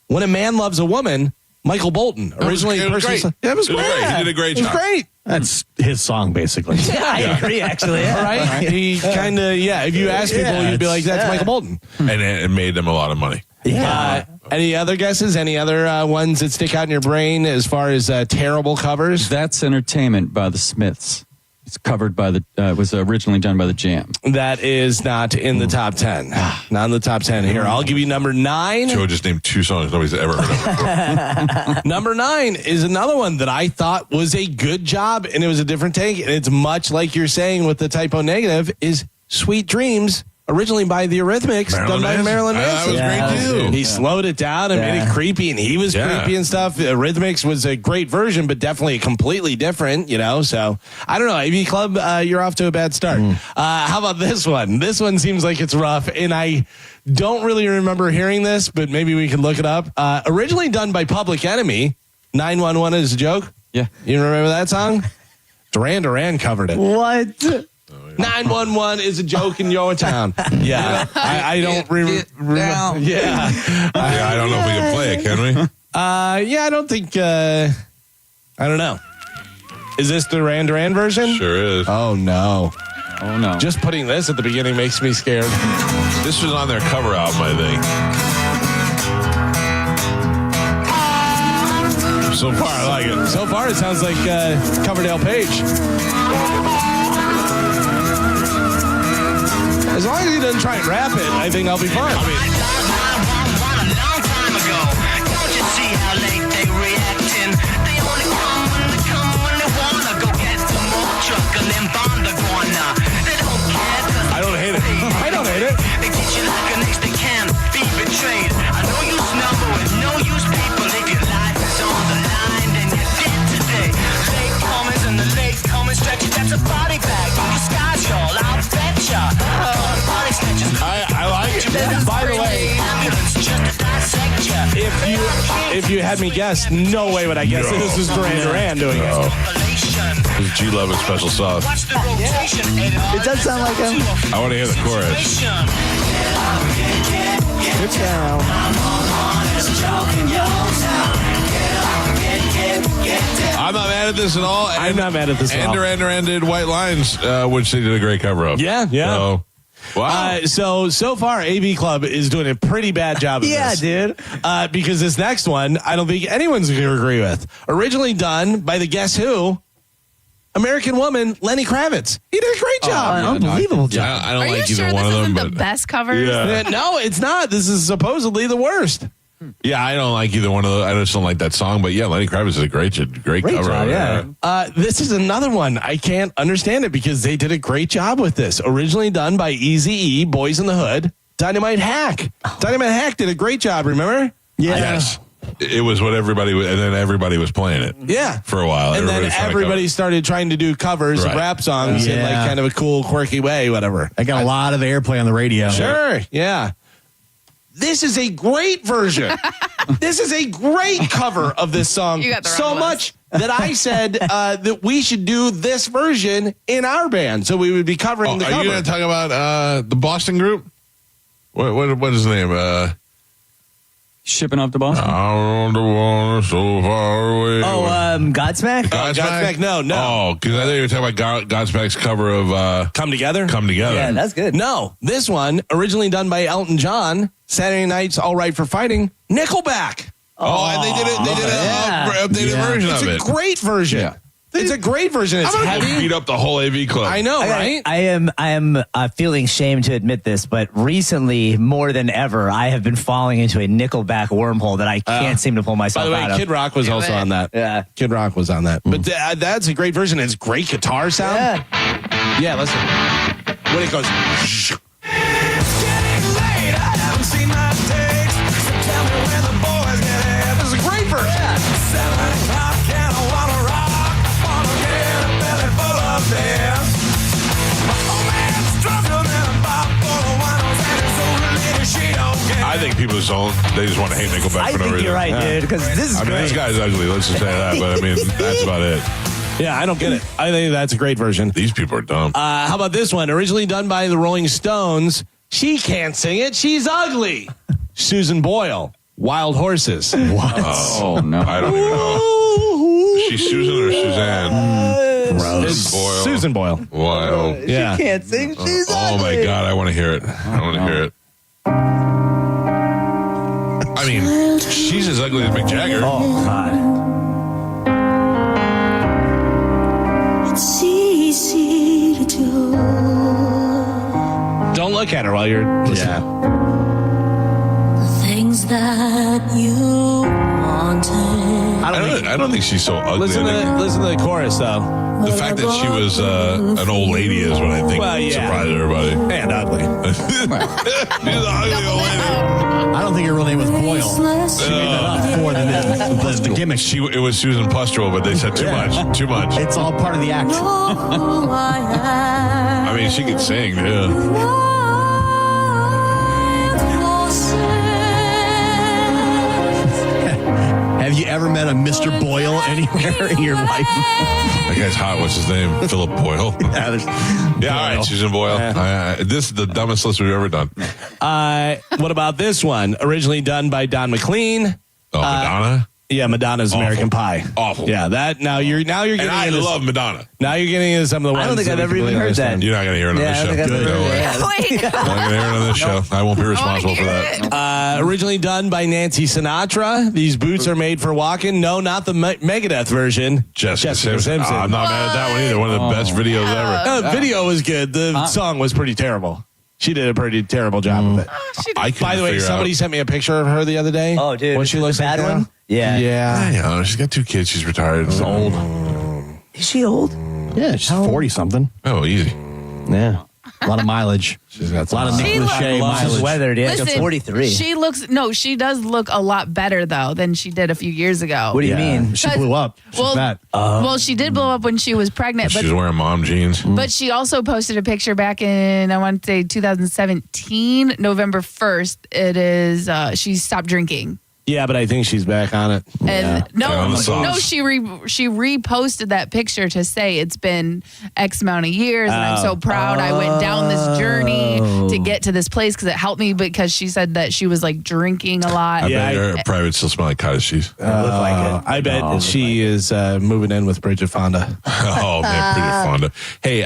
When a Man Loves a Woman, Michael Bolton. Originally, it was great. That was great. He did a great job. It was great. That's his song, basically. Yeah, I agree, actually. Yeah. Right? He kind of, if you ask people, you'd be like, that's Michael Bolton. And it made them a lot of money. Yeah. Any other guesses? Any other ones that stick out in your brain as far as terrible covers? That's Entertainment by the Smiths. It's covered by it was originally done by the Jam. That is not in the top 10. Not in the top 10 here. I'll give you number 9. Joe just named 2 songs nobody's ever heard of. Number 9 is another one that I thought was a good job, and it was a different take. And it's much like you're saying with the typo negative, is Sweet Dreams, originally by the Eurythmics, done by Marilyn Manson. That was great, too. He slowed it down and made it creepy, and he was creepy and stuff. Eurythmics was a great version, but definitely completely different, So, I don't know. AV Club, you're off to a bad start. How about this one? This one seems like it's rough, and I don't really remember hearing this, but maybe we can look it up. Originally done by Public Enemy, 911 is a joke. Yeah. You remember that song? Duran Duran covered it. What? 911 is a joke in your town. Yeah. I don't remember. Yeah. I don't know if we can play it, can we? I don't think, I don't know. Is this the Duran Duran version? Sure is. Oh, no. Oh, no. Just putting this at the beginning makes me scared. This was on their cover album, I think. So far, I like it. So far, it sounds like Coverdale Page. As long as he doesn't try and rap it, I think I'll be fine. I don't hate it. I don't hate it. They teach you like an ex, they can be betrayed. I know you snubble with no use people. If your life is on the line, then you're dead today. Late comers and the late comers stretch it. That's a body bag. You disguise y'all, I'll betcha. Body snatchers. I like it. By the way, if you had me guess, no way would I guess this is Duran Duran doing it. This is G Love and Special Sauce. It does sound like him. I want to hear the chorus. Get down. I'm not mad at this at all. I'm not mad at this at all. And Duran Duran did White Lines, which they did a great cover of. Yeah. So, wow. So far, AV Club is doing a pretty bad job of this. Dude. Because this next one, I don't think anyone's going to agree with. Originally done by the Guess Who, American Woman, Lenny Kravitz. He did a great job. Unbelievable job. I don't Are like you either sure one this of them. isn't the best covers? No, it's not. This is supposedly the worst. Yeah, I don't like either one of those. I just don't like that song. But yeah, Lenny Kravitz is a great cover. job, yeah. This is another one. I can't understand it because they did a great job with this. Originally done by Eazy-E, Boys in the Hood, Dynamite Hack. Dynamite Hack did a great job, remember? Yeah. Yes. It was what everybody was, and then everybody was playing it. Yeah. For a while. And then everybody started trying to do covers of Right. rap songs in like kind of a cool, quirky way, whatever. I got a lot of airplay on the radio. Sure. Yeah. This is a great version. This is a great cover of this song. You got the so wrong much that I said that we should do this version in our band. So we would be covering the cover. Are you going to talk about the Boston group? What is the name? Shipping off to Boston? I don't want to so far away. Godsmack? Godsmack? No. Oh, because I thought you were talking about Godsmack's cover of Come Together? Come Together. Yeah, that's good. No, this one, originally done by Elton John, Saturday Night's All Right for Fighting, Nickelback. And they did an updated version of it. It's a great version. Yeah. It's a great version. It's I'm heavy. gonna beat up the whole AV club. I know, right? I am feeling shame to admit this, but recently, more than ever, I have been falling into a Nickelback wormhole that I can't seem to pull myself out of. By the way, Kid Rock was also on that. Yeah. Kid Rock was on that. But that's a great version. It's great guitar sound. Yeah, listen. When it goes... This is a great version. I think people just want to hate Nickelback for no reason. You're right, dude, because this is great. This guy's ugly, let's just say that, but I mean, that's about it. Yeah, I don't get it. I think that's a great version. These people are dumb. How about this one? Originally done by the Rolling Stones. She can't sing it. She's ugly. Susan Boyle, Wild Horses. What? Oh, no. I don't even know. Is she Susan or Suzanne? Gross. Susan Boyle. Wild. Yeah. She can't sing. She's Oh, my God. I want to hear it. I want to hear it. I mean, she's as ugly as Mick Jagger. Oh, God. It's easy to do. Don't look at her while you're listening. The things that you wanted. I don't think she's so ugly. Listen to the chorus, though. The fact that she was an old lady is what I think surprised everybody. And ugly. She's an ugly old lady. I don't think her real name was Boyle. She made that up for the gimmick. It was Susan Pustule, but they said too much. Too much. It's all part of the act. I mean, she could sing, yeah. Have you ever met a Mr. Boyle anywhere in your life? That guy's hot. What's his name? Philip Boyle. Yeah, all right, Susan Boyle. This is the dumbest list we've ever done. What about this one? Originally done by Don McLean. Oh, Madonna? Yeah, Madonna's American Pie. Awful. Yeah, that now you're getting and I into love Madonna. Now you're getting into some of the ones. I don't think I've ever even heard that. You're not going to hear it on this show. Good. No way. Wait. I'm not going to hear it on this show. I won't be responsible for that. Originally done by Nancy Sinatra. These boots are made for walking. No, not the Megadeth version. Jessica Simpson. I'm not mad at that one either. One of the best videos ever. The video was good. The song was pretty terrible. She did a pretty terrible job of it. By the way, somebody sent me a picture of her the other day. Oh, dude. What she looks like like bad one? Yeah. Yeah. You know, she's got 2 kids. She's retired. She's old. Is she old? Yeah, she's 40-something. Oh, easy. Yeah. A lot of mileage. She's got a lot of Nick Lachey mileage. She's weathered. Yeah, Listen, 43. She does look a lot better, though, than she did a few years ago. What do you mean? She blew up. She's fat. Well, she did blow up when she was pregnant. She's wearing mom jeans. But she also posted a picture back in, I want to say 2017, November 1st. It is, she stopped drinking. Yeah, but I think she's back on it. And she reposted that picture to say it's been X amount of years, and I'm so proud I went down this journey to get to this place because it helped me, because she said that she was like drinking a lot. I bet her private still smell like cottage cheese. I bet she is moving in with Bridget Fonda. Oh man, Bridget Fonda. Hey,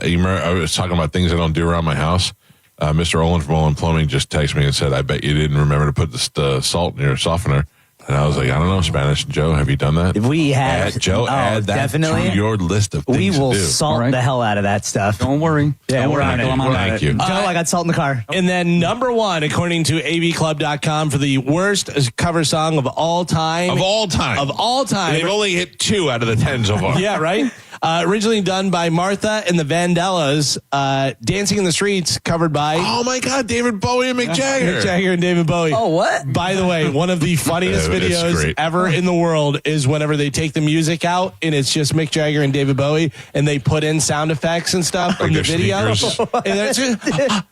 you remember I was talking about things I don't do around my house. Mr. Olin from Olin Plumbing just texted me and said, I bet you didn't remember to put the salt in your softener. And I was like, I don't know, Spanish Joe, have you done that? If we have, add that definitely to your list of things we will to do. salt the hell out of that stuff. Don't worry. Yeah, we're on it. Thank you. Joe, I got salt in the car. And then number 1, according to avclub.com, for the worst cover song of all time. Of all time. Of all time. They've only hit 2 out of the 10 so far. Yeah, right? Originally done by Martha and the Vandellas. Dancing in the Streets, covered by... Oh, my God, David Bowie and Mick Jagger. Mick Jagger and David Bowie. Oh, what? By the way, one of the funniest videos ever in the world is whenever they take the music out and it's just Mick Jagger and David Bowie, and they put in sound effects and stuff Like in the their video. sneakers. And they're just...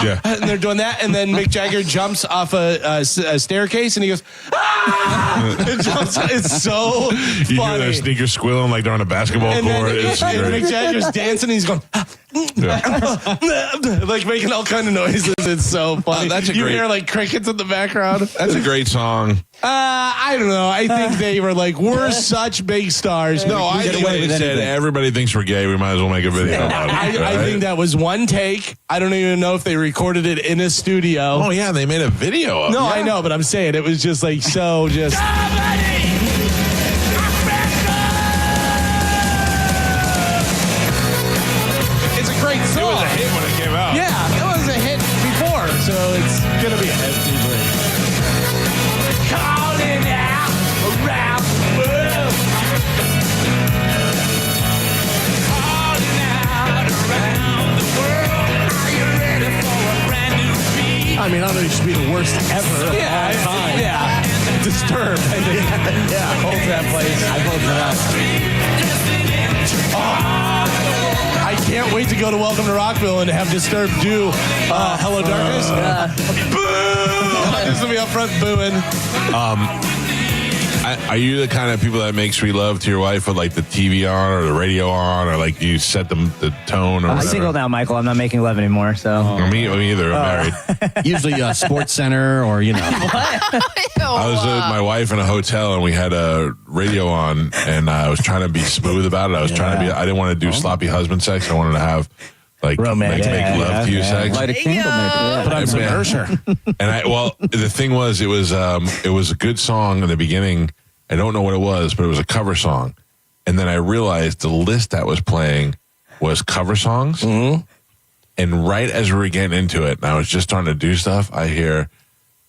Yeah. And they're doing that, and then Mick Jagger jumps off a staircase, and he goes, ah! It's so funny. You hear their sneakers squealing like they're on a basketball court. And It's great. Mick Jagger's dancing, and he's going, ah, like making all kind of noises. It's so funny. You hear like crickets in the background. That's a great song. I don't know. I think they were like, we're such big stars. No, I think they said everybody thinks we're gay. We might as well make a video about it. I think that was one take. I don't even know if they recorded it in a studio. Oh yeah, they made a video of it. No, I know, but I'm saying it was just like so just. It's a great song. It was a hit when it came out. Yeah, it was a hit before, so it's gonna be a hit usually. Calling out around the world. Calling out around the world. Are you ready for a brand new beat? I mean, I don't know, it should be the worst ever. Yeah, Disturbed. I think. Yeah, holds that place. I vote for that. I can't wait to go to Welcome to Rockville and have Disturbed do Hello Darkness. Boo! I'm just gonna be up front booing. Are you the kind of people that make sweet love to your wife with like the TV on or the radio on, or like you set the tone or I'm whatever? single now, Michael. I'm not making love anymore. So Me either. I'm married. Usually Sports Center or, you know. I was with my wife in a hotel and we had a radio on, and I was trying to be smooth about it. I was trying to be. I didn't want to do sloppy husband sex. I wanted to have like romantic, make love to you sex. Light a candle, maybe. Put on some Hersher. And the thing was, it was a good song in the beginning. I don't know what it was, but it was a cover song. And then I realized the list that was playing was cover songs. Mm-hmm. And right as we were getting into it, and I was just starting to do stuff, I hear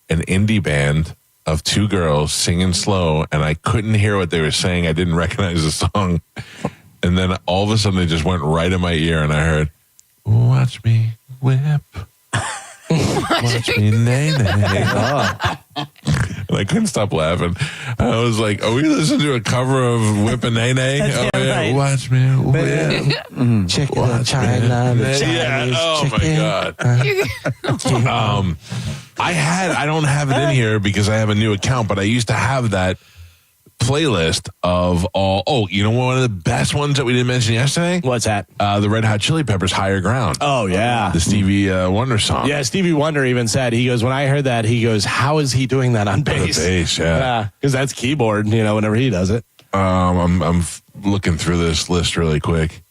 an indie band of two girls singing slow, and I couldn't hear what they were saying. I didn't recognize the song. And then all of a sudden, it just went right in my ear, and I heard, "Watch me whip. Watch me nay-nay." And I couldn't stop laughing. I was like, are we listening to a cover of Whip and Nay Nay? Oh, yeah. Right. Watch me whip. Chicken, China, yeah. Oh, my God. I don't have it in here because I have a new account, but I used to have that playlist of all. Oh, you know, one of the best ones that we didn't mention yesterday? What's that? The Red Hot Chili Peppers' Higher Ground. Oh, yeah. The Stevie Wonder song. Yeah, Stevie Wonder even said, he goes, when I heard that, he goes, how is he doing that on bass? Bass, yeah. Because that's keyboard, you know, whenever he does it. I'm looking through this list really quick.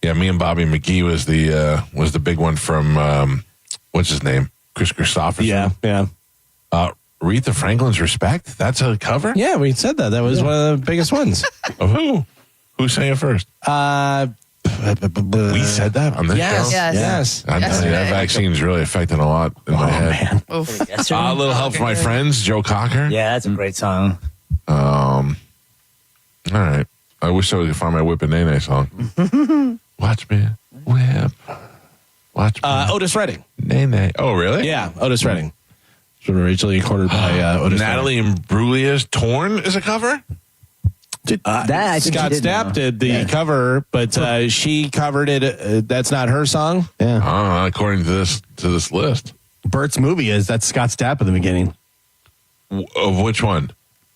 Yeah, me and Bobby McGee was the big one from, what's his name? Chris Christopherson. Yeah. Aretha Franklin's Respect? That's a cover? Yeah, we said that. That was one of the biggest ones. Of who? Who sang it first? We said that on this show? Yes. I'm telling you, that vaccine's really affecting a lot in my head. A little help from my friends, Joe Cocker. Yeah, that's a great song. All right. I wish I could find my Whip and Nay Nay song. Watch me whip. Watch me. Otis Redding. Nay Nay. Oh, really? Yeah, Otis Redding. Sort of originally recorded by Otis Natalie Imbruglia's Torn is a cover? Scott Stapp did the cover, but she covered it. That's not her song. Yeah. According to this list. Bert's movie that's Scott Stapp at the beginning. Of which one?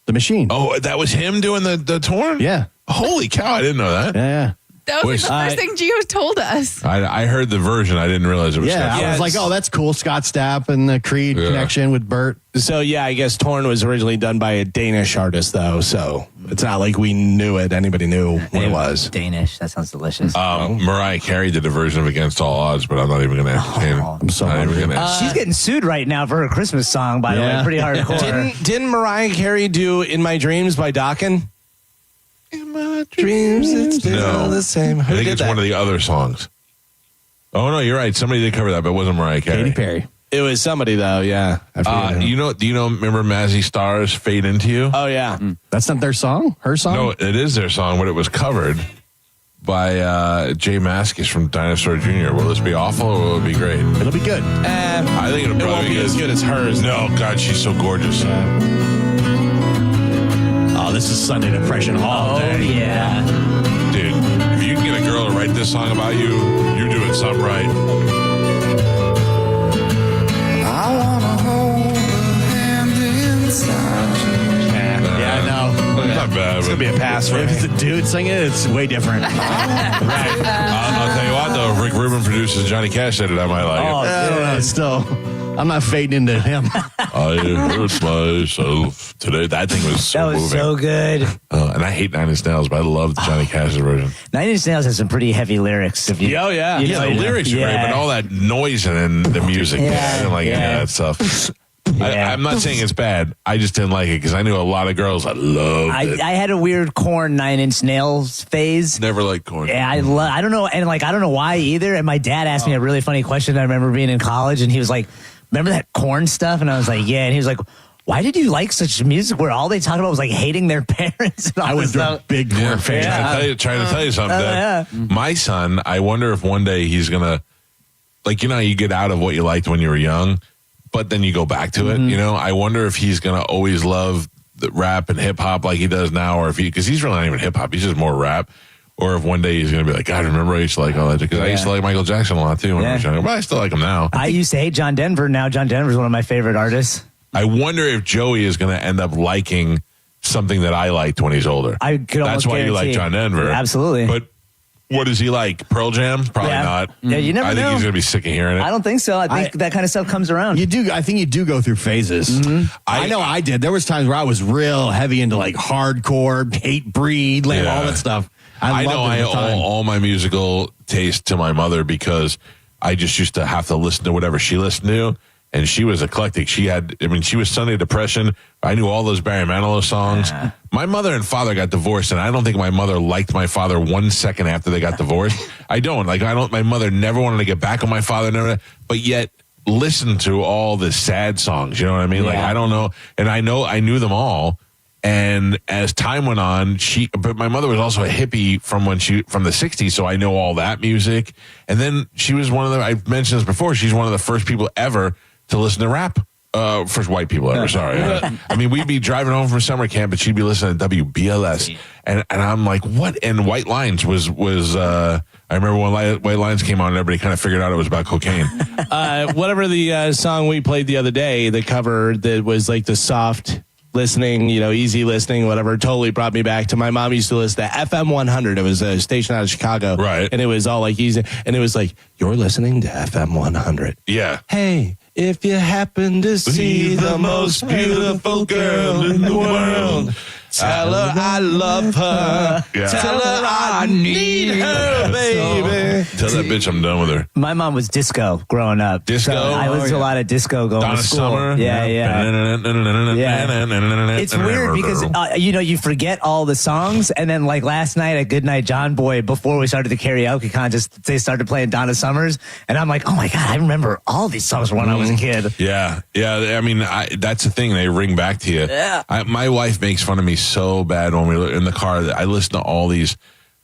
The Machine. Oh, that was him doing the Torn? Yeah. Holy cow, I didn't know that. Yeah. That was the first thing Gio told us. I heard the version. I didn't realize it was Scott Stapp. I was like, oh, that's cool. Scott Stapp and the Creed connection with Bert. So, yeah, I guess Torn was originally done by a Danish artist, though. So it's not like we knew it. Anybody knew what it was. Danish. That sounds delicious. Mariah Carey did a version of Against All Odds, but I'm not even going to entertain it. I'm so hungry. She's getting sued right now for her Christmas song, by the way. Pretty hardcore. Didn't Mariah Carey do In My Dreams by Dokken? In my dreams, it's still the same. I think it's one of the other songs. Oh, no, you're right. Somebody did cover that, but it wasn't Mariah Carey. Katy Perry. It was somebody, though, yeah. Do you know, remember Mazzy Star's Fade Into You? Oh, yeah. That's not their song? Her song? No, it is their song, but it was covered by Jay Mascis from Dinosaur Jr. Will this be awful or will it be great? It'll be good. I think it'll probably be as good as hers. No, God, she's so gorgeous. Oh, this is Sunday Depression all day. Oh, yeah. Dude, if you can get a girl to write this song about you, you're doing something right. I wanna hold a hand inside you. Yeah, I know. Not bad. It's going to be a pass for If me. it's a dude singing it, it's way different. I'll tell you what, though. If Rick Rubin produces Johnny Cash said it, I might like it. Still, I'm not fading into him. I hurt myself today. That thing was so That was moving. so good. And I hate Nine Inch Nails, but I love the Johnny Cash's version. Nine Inch Nails has some pretty heavy lyrics. If you, Yeah. you know, The lyrics are great, but all that noise and the music, I didn't like any of that stuff. I'm not saying it's bad. I just didn't like it because I knew a lot of girls that loved it. I had a weird Korn 9 Inch Nails phase. Never liked Korn. Yeah, I don't know, and I don't know why either. And my dad asked me a really funny question. I remember being in college, and he was like, "Remember that Korn stuff?" And I was like, "Yeah." And he was like, "Why did you like such music where all they talked about was like hating their parents?" And all I was this stuff. a big Korn fan. Trying to tell you something. Dad. My son, I wonder if one day he's gonna, like, you know, you get out of what you liked when you were young, but then you go back to it. You know, I wonder if he's gonna always love the rap and hip hop like he does now, or if because he's really not even hip hop, he's just more rap. Or if one day he's going to be like, God, remember I used to like all that? Because I used to like Michael Jackson a lot too when I was younger, but I still like him now. I used to hate John Denver. Now John Denver's one of my favorite artists. I wonder if Joey is going to end up liking something that I liked when he's older. I could That's almost why you like guarantee. John Denver. Absolutely. But what does he like? Pearl Jam? Probably not. Yeah, you never I think know. he's going to be sick of hearing it. I don't think so. I think that kind of stuff comes around. You do. I think you do go through phases. I know I did. There was times where I was real heavy into like hardcore, hate breed, like all that stuff. I know loved it I at the time. owe all my musical taste to my mother because I just used to have to listen to whatever she listened to. And she was eclectic. She was Sunday Depression. I knew all those Barry Manilow songs. My mother and father got divorced, and I don't think my mother liked my father 1 second after they got divorced. My mother never wanted to get back on my father, but yet listened to all the sad songs. You know what I mean? Yeah. Like, I don't know. And I knew them all. And as time went on, but my mother was also a hippie from the 60s, so I know all that music. And then she was I've mentioned this before, she's one of the first people ever to listen to rap. First white people ever, sorry. I mean, we'd be driving home from summer camp and she'd be listening to WBLS. And I'm like, what? And White Lines was I remember when White Lines came on and everybody kind of figured out it was about cocaine. Whatever the song we played the other day, the cover that was like the soft listening, easy listening, whatever, totally brought me back to my mom used to listen to FM 100. It was a station out of Chicago. Right. And it was all like easy. And it was like, you're listening to FM 100. Yeah. Hey, if you happen to see the most beautiful girl in the world, tell her I love her. Yeah. Tell her I need her, baby. Tell that bitch I'm done with her. My mom was disco growing up. Disco? So I listened to a lot of disco going Donna to school. Summer? Yeah. It's weird because, you forget all the songs. And then like last night at Goodnight John Boy, before we started the karaoke contest, they started playing Donna Summers. And I'm like, oh my God, I remember all these songs from when I was a kid. Yeah. I mean, that's the thing. They ring back to you. Yeah. My wife makes fun of me so bad when we're in the car. I listen to all these,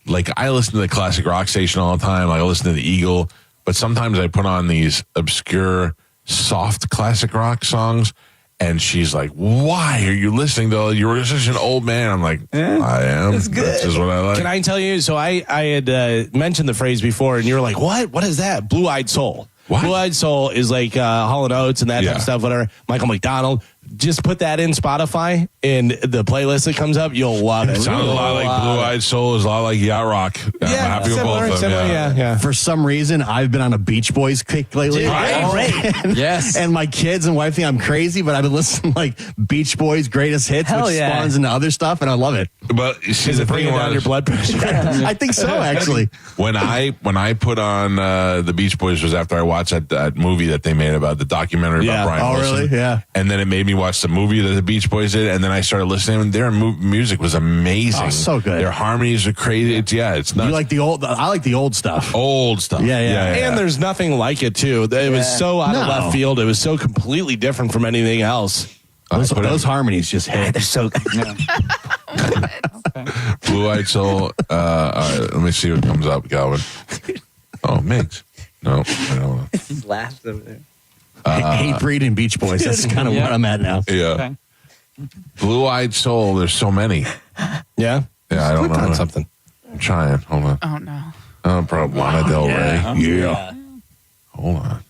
like I listen to the classic rock station all the time. I listen to the Eagle, but sometimes I put on these obscure, soft classic rock songs. And she's like, why are you listening to? You're such an old man. I'm like, I am. That's just what I like. Can I tell you? So I had mentioned the phrase before, and you were like, what? What is that? Blue-eyed soul. What? Blue-eyed soul is like Hall & Oates and that type of stuff, whatever. Michael McDonald. Just put that in Spotify, and the playlist that comes up, you'll love it. It sounds a lot like Blue-Eyed Soul, is a lot like Yacht Rock. I'm happy with both of them. Yeah. For some reason, I've been on a Beach Boys kick lately. Yes. And my kids and wife think I'm crazy, but I've been listening to like Beach Boys greatest hits, Hell which yeah. spawns into other stuff, and I love it. But you see, Is the it thing bringing down was, your blood pressure? I think so, actually. when I put on the Beach Boys was after I watched that movie that they made about the documentary about Brian Oh, Wilson. really? Yeah. And then it made me watch the movie that the Beach Boys did, and then I started listening, and their music was amazing. Oh, so good. Their harmonies are crazy. It's nuts. You like the old? I like the old stuff. Old stuff. Yeah. And there's nothing like it, too. It was so out of left field. It was so completely different from anything else. Those harmonies just hit. They're so good. Blue-Eyed Soul. All right, let me see what comes up, Galvin. Oh, Migs. No, I don't know. Just laughed over there. Hate breed and Beach Boys. That's kind of what I'm at now. Yeah. Okay. Blue-Eyed Soul. There's so many. Yeah? Yeah, I don't Click know. on something. I'm trying. Hold on. Oh no. Probably Lana Del Rey. Yeah. Hold on.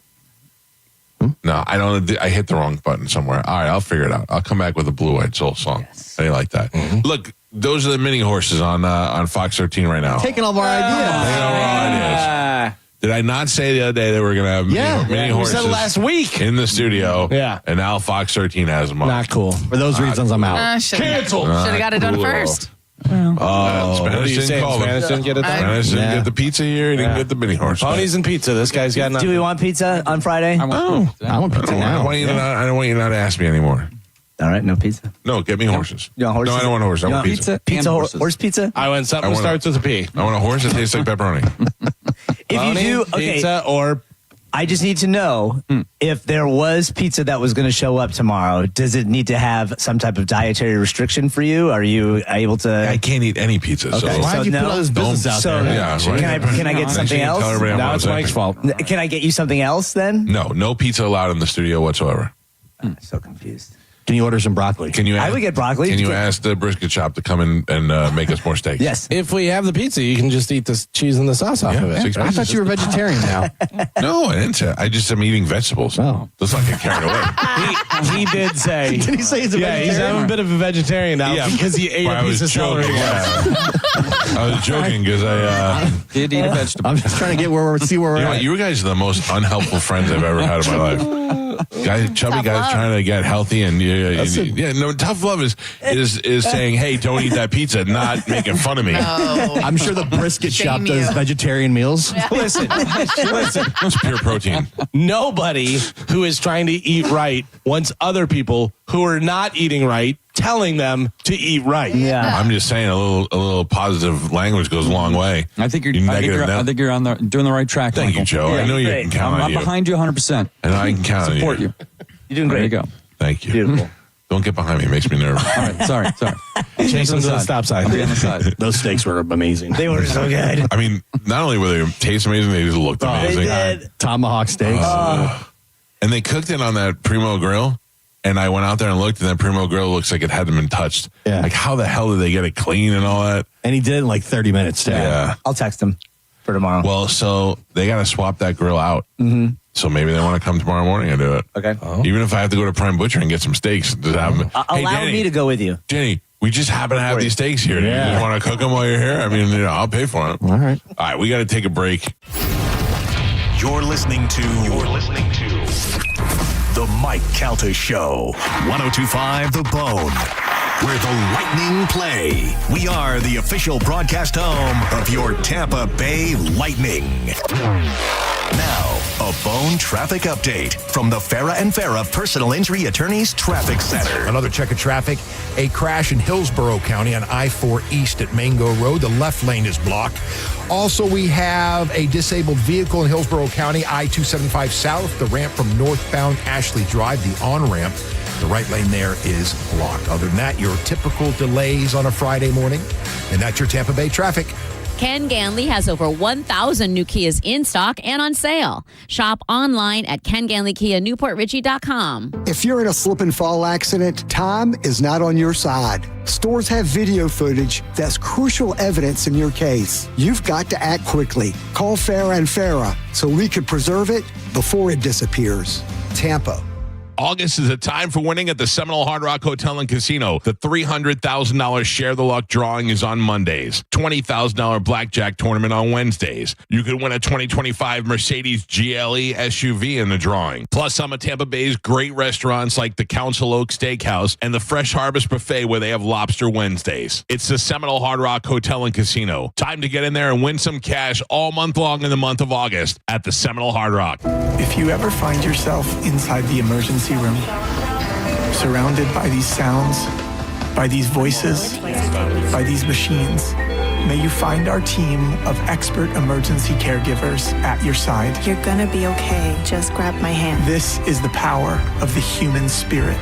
No, I don't. I hit the wrong button somewhere. All right, I'll figure it out. I'll come back with a Blue-Eyed Soul song. I like that. Look, those are the mini horses on Fox 13 right now. Taking all of our ideas. Did I not say the other day that we're going to have mini horses? We said last week in the studio. Yeah. And now Fox 13 has them on. Not cool. For those reasons, I'm out. Cancel. Should have got it done first. Spanish didn't call Spanish didn't get it done? Spanish didn't get the pizza here. He didn't get the mini horse. Ponies and pizza. This guy's got nothing. Do we want pizza on Friday? I want pizza I now. don't want you not to ask me anymore. All right, no pizza. No, get me horses. You want horses? No, I don't want horses. I want pizza. Pizza, horse pizza? I want something that starts with a P. I want a horse that tastes like pepperoni. If you do, okay. Pizza or... I just need to know if there was pizza that was going to show up tomorrow, does it need to have some type of dietary restriction for you? Are you able to? I can't eat any pizza. Okay. So Why'd you put all this business out there? Yeah, right. Can I get something else? Tell everybody I'm Now it's upset. Mike's fault. Can I get you something else then? No pizza allowed in the studio whatsoever. I'm so confused. Can you order some broccoli? Can you? I would get broccoli. Can you ask the brisket shop to come in and make us more steaks? Yes. If we have the pizza, you can just eat the cheese and the sauce off of it. I thought you were vegetarian now. No, I didn't say. I just am eating vegetables. Oh. Let's not get carried away. He did say. Did he say he's a vegetarian? He's having a bit of a vegetarian now because he ate a piece of celery. I was joking because I did eat a vegetable. I'm just trying to get see where we're at. You guys are the most unhelpful friends I've ever had in my life. Chubby guys trying to get healthy and tough love is saying, hey, don't eat that pizza, not making fun of me. No. I'm sure the brisket shop does vegetarian meals. Listen. It's pure protein. Nobody who is trying to eat right wants other people who are not eating right telling them to eat right. Yeah. I'm just saying a little positive language goes a long way. I think you're doing the right track. Thank you, Joe. I know you can count on I'm you. behind you 100%. And I can count on you. Support you. You're doing great. There you go. Thank you. Beautiful. Don't get behind me. It makes me nervous. All right. Sorry. Chase them to the stop sign. I'll be on the side. Those steaks were amazing. They were so good. I mean, not only were they taste amazing, they just looked amazing. They did. Tomahawk steaks. And they cooked it on that Primo grill. And I went out there and looked, and that Primo grill looks like it hadn't been touched. Yeah. Like, how the hell did they get it clean and all that? And he did it in like 30 minutes, too. Yeah. I'll text him for tomorrow. Well, so they got to swap that grill out. Mm-hmm. So maybe they want to come tomorrow morning and do it. Okay. Even if I have to go to Prime Butcher and get some steaks. Just have them. Allow me to go with you. Jenny, we just happen to have these steaks here. Do you just want to cook them while you're here? I mean, I'll pay for them. All right. All right, we got to take a break. You're listening to The Mike Calta Show. 102.5 The Bone, where the Lightning play. We are the official broadcast home of your Tampa Bay Lightning. Now, a Bone traffic update from the Farah and Farah Personal Injury Attorneys Traffic Center. Another check of traffic. A crash in Hillsborough County on I-4 East at Mango Road. The left lane is blocked. Also, we have a disabled vehicle in Hillsborough County, I-275 South, the ramp from northbound Ashley Drive, the on-ramp. The right lane there is blocked. Other than that, your typical delays on a Friday morning. And that's your Tampa Bay traffic. Ken Ganley has over 1,000 new Kias in stock and on sale. Shop online at KenGanleyKiaNewportRichie.com. If you're in a slip and fall accident, time is not on your side. Stores have video footage that's crucial evidence in your case. You've got to act quickly. Call Farah and Farah so we can preserve it before it disappears. Tampa. August is a time for winning at the Seminole Hard Rock Hotel and Casino. The $300,000 Share the Luck drawing is on Mondays. $20,000 blackjack tournament on Wednesdays. You could win a 2025 Mercedes GLE SUV in the drawing. Plus, some of Tampa Bay's great restaurants like the Council Oak Steakhouse and the Fresh Harvest Buffet where they have Lobster Wednesdays. It's the Seminole Hard Rock Hotel and Casino. Time to get in there and win some cash all month long in the month of August at the Seminole Hard Rock. If you ever find yourself inside the emergency room, surrounded by these sounds, by these voices, by these machines, may you find our team of expert emergency caregivers at your side. You're gonna be okay. Just grab my hand. This is the power of the human spirit.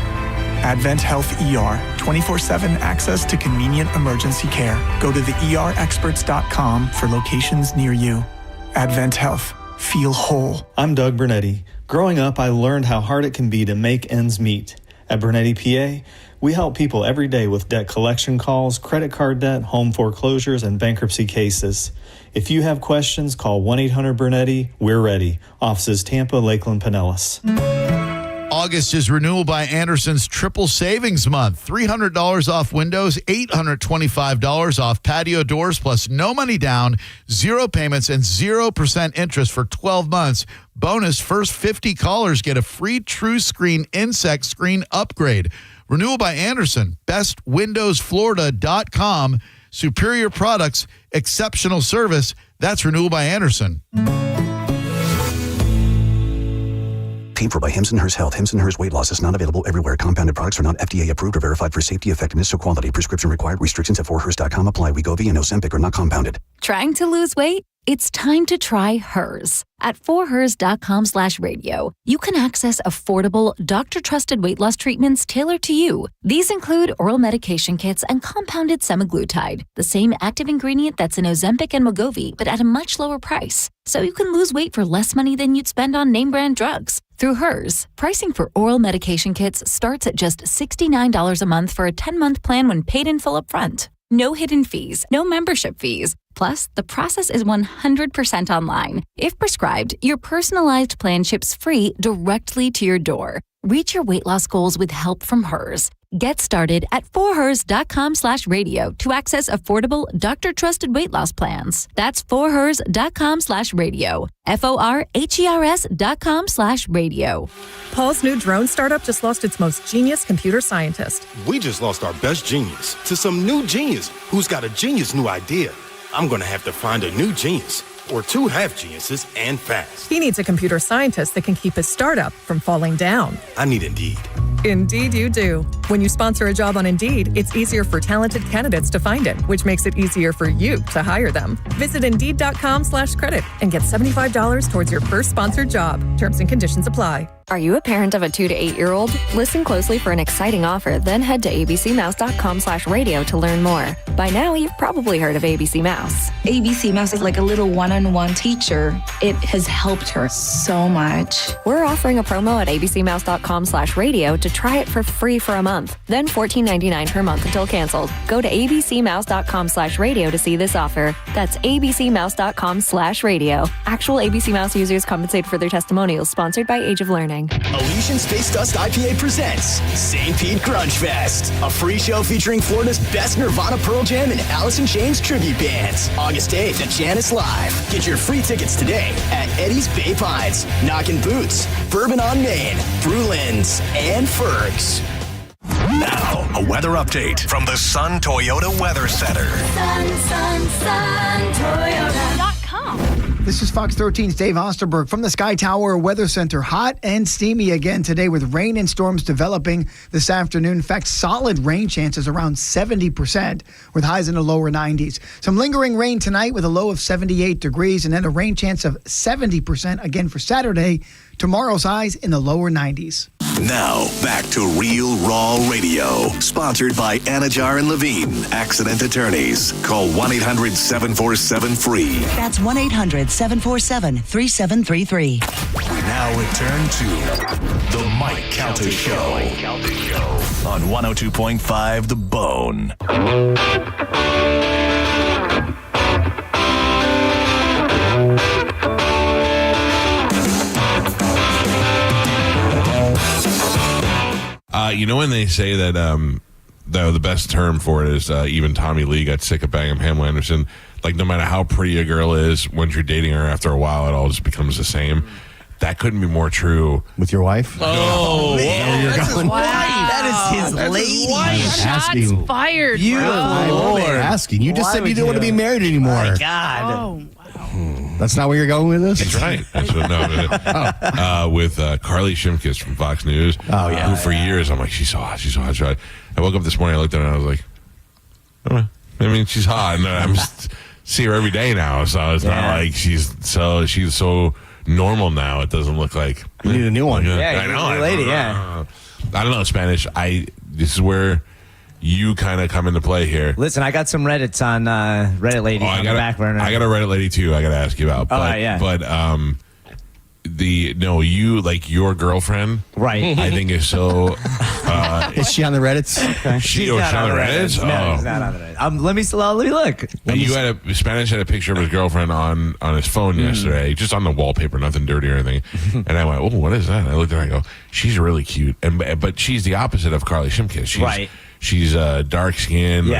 Advent Health ER, 24/7 access to convenient emergency care. Go to theerexperts.com for locations near you. Advent Health. Feel whole. I'm Doug Bernetti. Growing up, I learned how hard it can be to make ends meet. At Bernetti PA, we help people every day with debt collection calls, credit card debt, home foreclosures, and bankruptcy cases. If you have questions, call 1-800-BERNETTI. We're ready. Offices Tampa, Lakeland, Pinellas. August is Renewal by Anderson's Triple Savings Month. $300 off windows, $825 off patio doors, plus no money down, 0 payments, and 0% interest for 12 months. Bonus, first 50 callers get a free True Screen Insect Screen upgrade. Renewal by Anderson, bestwindowsflorida.com. Superior products, exceptional service. That's Renewal by Anderson. Paid for by Hims & Hers Health. Hims & Hers Weight Loss is not available everywhere. Compounded products are not FDA approved or verified for safety, effectiveness, or quality. Prescription required. Restrictions at 4hers.com apply. Wegovy and Ozempic are not compounded. Trying to lose weight? It's time to try Hers. At 4hers.com/radio, you can access affordable, doctor-trusted weight loss treatments tailored to you. These include oral medication kits and compounded semaglutide, the same active ingredient that's in Ozempic and Wegovy, but at a much lower price. So you can lose weight for less money than you'd spend on name-brand drugs. Through Hers, pricing for oral medication kits starts at just $69 a month for a 10-month plan when paid in full upfront. No hidden fees, no membership fees. Plus, the process is 100% online. If prescribed, your personalized plan ships free directly to your door. Reach your weight loss goals with help from Hers. Get started at 4hers.com/radio to access affordable, doctor-trusted weight loss plans. That's 4hers.com/radio. FORHERS.com/radio. Paul's new drone startup just lost its most genius computer scientist. We just lost our best genius to some new genius who's got a genius new idea. I'm going to have to find a new genius, or 2 half geniuses, and fast. He needs a computer scientist that can keep his startup from falling down. I need Indeed. Indeed you do. When you sponsor a job on Indeed, it's easier for talented candidates to find it, which makes it easier for you to hire them. Visit Indeed.com/credit and get $75 towards your first sponsored job. Terms and conditions apply. Are you a parent of a 2 to 8-year-old? Listen closely for an exciting offer, then head to abcmouse.com/radio to learn more. By now, you've probably heard of ABC Mouse. ABC Mouse is like a little one-on-one teacher. It has helped her so much. We're offering a promo at abcmouse.com/radio to try it for free for a month, then $14.99 per month until canceled. Go to abcmouse.com/radio to see this offer. That's abcmouse.com/radio. Actual ABC Mouse users compensate for their testimonials, sponsored by Age of Learning. Elysian Space Dust IPA presents St. Pete Grunge Fest, a free show featuring Florida's best Nirvana, Pearl Jam, and Alice in Chains tribute bands. August 8th at Janice Live. Get your free tickets today at Eddie's Bay Pines, Knockin' Boots, Bourbon on Main, Brulin's, and Ferg's. Now, a weather update from the Sun Toyota Weather Center. SunToyota.com. This is Fox 13's Dave Osterberg from the Sky Tower Weather Center. Hot and steamy again today with rain and storms developing this afternoon. In fact, solid rain chances around 70% with highs in the lower 90s. Some lingering rain tonight with a low of 78 degrees and then a rain chance of 70% again for Saturday. Tomorrow's highs in the lower 90s. Now, back to Real Raw Radio. Sponsored by Anajar and Levine, Accident Attorneys. Call 1-800-747-FREE. That's 1-800-747-3733. We now return to The Mike Calta Show on 102.5 The Bone. You know when they say that the best term for it is even Tommy Lee got sick of banging Pamela Anderson. Like no matter how pretty a girl is, once you're dating her, after a while, it all just becomes the same. That couldn't be more true with your wife. Oh, man, that's his wife. That is his lady. Shots fired. You asking. You just said you didn't want to be married anymore. Oh my God. Oh. That's not where you're going with this? That's right. That's what, with Carly Shimkus from Fox News. Oh, yeah. Who for years, I'm like, she's so hot. I woke up this morning, I looked at her, and I was like, I mean, she's hot. And I see her every day now, so it's not like she's so normal now. It doesn't look like. You need a new one. Yeah, I know. New lady, yeah. I don't know Spanish. This is where you kind of come into play here. Listen, I got some Reddits on Reddit lady on the back burner. I got a Reddit lady too. I got to ask you about. But, yeah. But you like your girlfriend, right? I think is so Is she on the Reddits? Okay. She's not on the Reddits? No, she's not on the Reddits. Let me look. And Spanish had a picture of his girlfriend on his phone yesterday, just on the wallpaper, nothing dirty or anything. And I went, "Oh, what is that?" And I looked at her and I go, "She's really cute." But she's the opposite of Carly Shimkus. She's dark skin,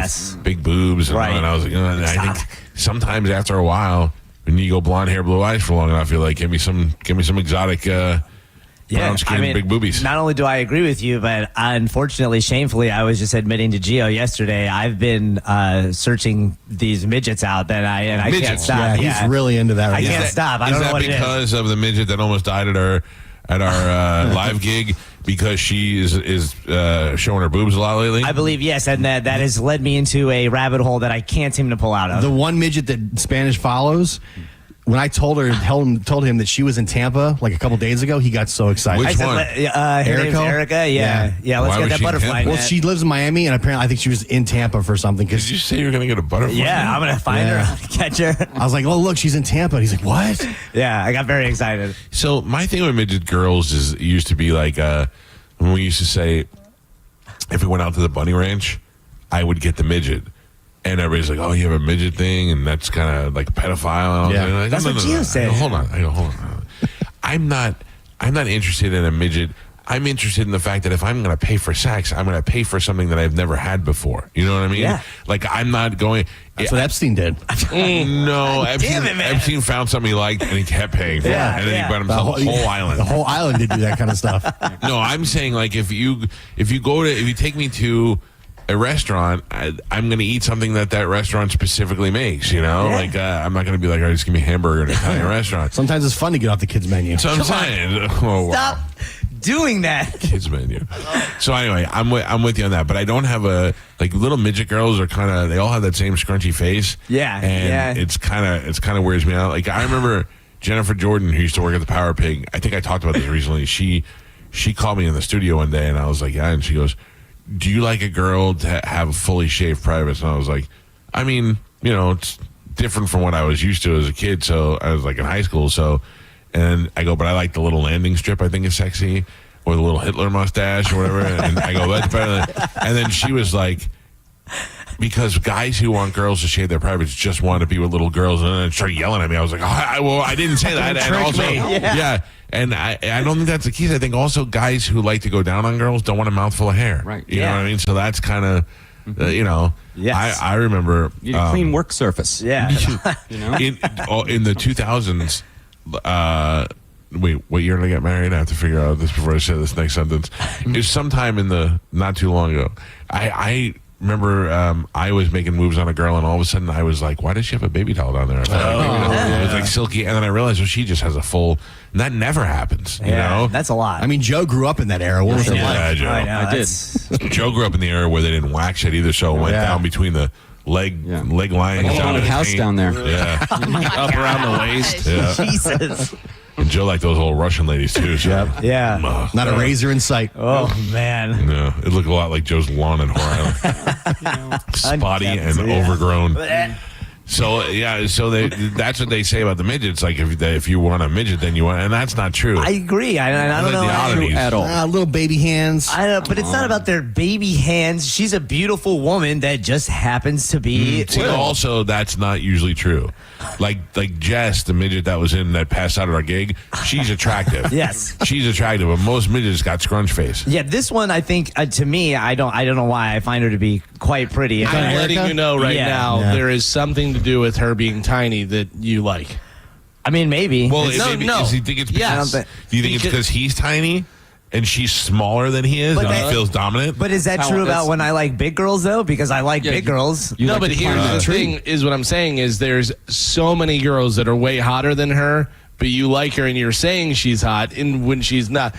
big boobs, and I was like, and I think sometimes after a while, when you go blonde hair, blue eyes for long enough, you're like, give me some exotic. Brown skin, big boobies. Not only do I agree with you, but unfortunately, shamefully, I was just admitting to Gio yesterday, I've been searching these midgets out I can't stop. Yeah, he's really into that. I can't stop. I don't know what it is. Is that because of the midget that almost died at our live gig? Because she is showing her boobs a lot lately? I believe, yes, and that has led me into a rabbit hole that I can't seem to pull out of. The one midget that Spanish follows, when I told him that she was in Tampa like a couple days ago, he got so excited. Which one? Her name's Erica. Yeah. Let's get that butterfly. Well, she lives in Miami, and apparently I think she was in Tampa for something. Did you say you were going to get a butterfly? Yeah, I'm going to find her, catch her. I was like, "Oh, look, she's in Tampa." And he's like, "What?" Yeah, I got very excited. So my thing with midget girls used to be like when we used to say, if we went out to the bunny ranch, I would get the midget. And everybody's like, "Oh, you have a midget thing, and that's kind of like a pedophile." Yeah, like, that's what Gio said. Hold on. I'm not interested in a midget. I'm interested in the fact that if I'm going to pay for sex, I'm going to pay for something that I've never had before. You know what I mean? Yeah. Like I'm not going. That's what Epstein did. No, Epstein found something he liked, and he kept paying for it, and then he bought himself a whole island. The whole island did do that kind of stuff. No, I'm saying like if you take me to a restaurant, I'm going to eat something that restaurant specifically makes, you know? Like, I'm not going to be like, "All right, just give me a hamburger in an Italian restaurant." Sometimes it's fun to get off the kids' menu. So I'm saying. Oh, Stop doing that. Kids' menu. So anyway, I'm with you on that, but I don't have little midget girls are kind of, they all have that same scrunchy face. Yeah. And it's kind of weirds me out. Like, I remember Jennifer Jordan, who used to work at the Power Pig. I think I talked about this recently. She called me in the studio one day, and I was like, "Yeah," and she goes, "Do you like a girl to have fully shaved privates?" And I was like, I mean, you know, it's different from what I was used to as a kid. So I was like in high school. So, and I go, "But I like the little landing strip. I think is sexy, or the little Hitler mustache or whatever." And I go, "That's better than." And then she was like, "Because guys who want girls to shave their privates just want to be with little girls," and then started yelling at me. I was like, I didn't say that. And also, yeah. And I don't think that's the case. I think also guys who like to go down on girls don't want a mouthful of hair. Right. You know what I mean? So that's kind of, you know, yes. I remember. You need a clean work surface. Yeah. You know? In the 2000s, wait, what year did I get married? I have to figure out this before I say this next sentence. It's sometime in the not too long ago. I remember I was making moves on a girl, and all of a sudden I was like, "Why does she have a baby towel down there?" I thought it was like silky, and then I realized, well, she just has a full. And that never happens. You know, that's a lot. I mean, Joe grew up in that era. What was it like? Yeah, Joe. I did. Joe grew up in the era where they didn't wax it either, so it went down between the leg lines. Like a house down there. Yeah, up around the waist. Yeah. Jesus. And Joe liked those old Russian ladies too. So. Yeah. Not a razor in sight. Oh man. No, it looked a lot like Joe's lawn in Whore Island. Spotty and overgrown. So that's what they say about the midgets. Like if you want a midget, then you want, and that's not true. I agree. I don't know the oddities at all. Little baby hands. I don't know, but it's not about their baby hands. She's a beautiful woman that just happens to be. See, also, that's not usually true. Like Jess, the midget that was in that passed out at our gig, she's attractive. Yes, she's attractive, but most midgets got scrunch face. Yeah, this one I think to me, I don't know why I find her to be quite pretty. I'm letting you know now there is something to do with her being tiny that you like. I mean, maybe. Well, do you think it's because, do you think it's because he's tiny? And she's smaller than he is, and he feels dominant. But is that true about when I like big girls, though? Because I like big girls. No, but here's the thing: is what I'm saying is there's so many girls that are way hotter than her, but you like her, and you're saying she's hot, and when she's not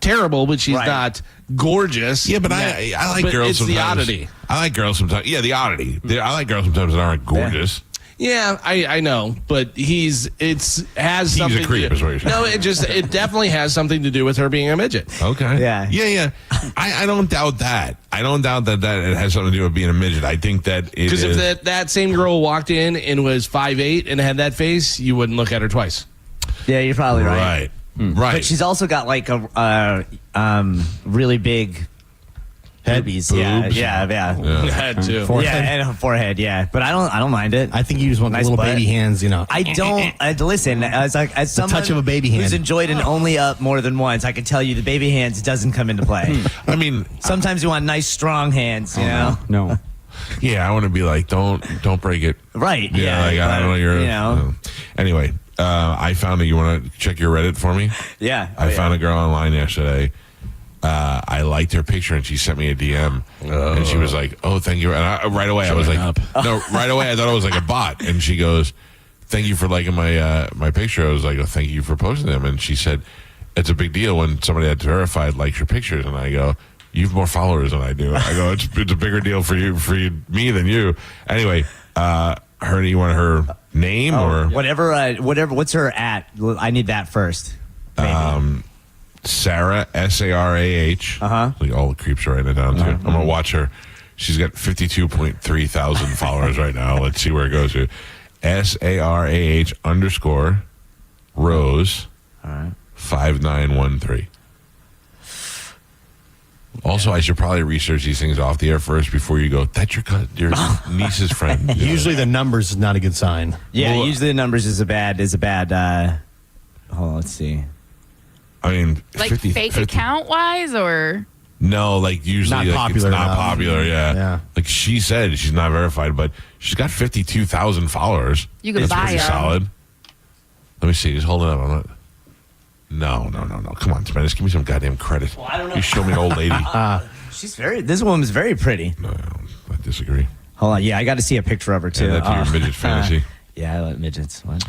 terrible, but she's not gorgeous. Yeah, but I like girls it's sometimes. the oddity. I like girls sometimes. Yeah, the oddity. I like girls sometimes that aren't gorgeous. Yeah, I know, but he's a creep, is what you're saying. No, it definitely has something to do with her being a midget. Okay. Yeah. I don't doubt that. I don't doubt that it has something to do with being a midget. I think that because if that same girl walked in and was 5'8" and had that face, you wouldn't look at her twice. Yeah, you're probably right. Right. But she's also got like a really big Boobies. Yeah. Head too. Forehead. Yeah, and a forehead. Yeah, but I don't mind it. I think you just want Nice little butt. baby hands, you know. I don't. Listen, as someone touch of a baby hand. who's enjoyed an only up more than once, I can tell you the baby hands doesn't come into play. I mean, Sometimes you want nice, strong hands. You know. No. yeah, I want to be like, don't break it. Right. Yeah, like, I don't know. You know. Anyway, I found it. You want to check your Reddit for me? Yeah. I found a girl online yesterday. I liked her picture, and she sent me a DM, and she was like, "Oh, thank you." And right away, I was like, "No!" Right away, I thought it was like a bot, and she goes, "Thank you for liking my picture." I was like, "Oh, thank you for posting them." And she said, "It's a big deal when somebody that's verified likes your pictures." And I go, "You have more followers than I do." I go, "It's a bigger deal for me than you." Anyway, you want her name or whatever? What's her at? I need that first. Maybe. Sarah, Sarah. Like all the creeps are writing it down too. I'm gonna watch her. She's got 52.3 thousand followers right now. Let's see where it goes to. SARAH_ Rose. 5913. Also, I should probably research these things off the air first before you go. That's your niece's friend. Usually the numbers is not a good sign. Yeah, usually the numbers is a bad. Hold on, let's see. I mean, Like fake account wise, or no, like usually Not like, popular it's not enough. popular. Yeah, like she said, she's not verified, but she's got 52,000 followers. You can That's buy pretty her. solid. Let me see. Just hold it up. I'm not. No. Come on, Spanish. Give me some goddamn credit. Well, I don't know. You show me an old lady. This woman's very pretty. No, I disagree. Hold on. Yeah, I got to see a picture of her too. Add that to your midget fantasy. Yeah, I like midgets. What?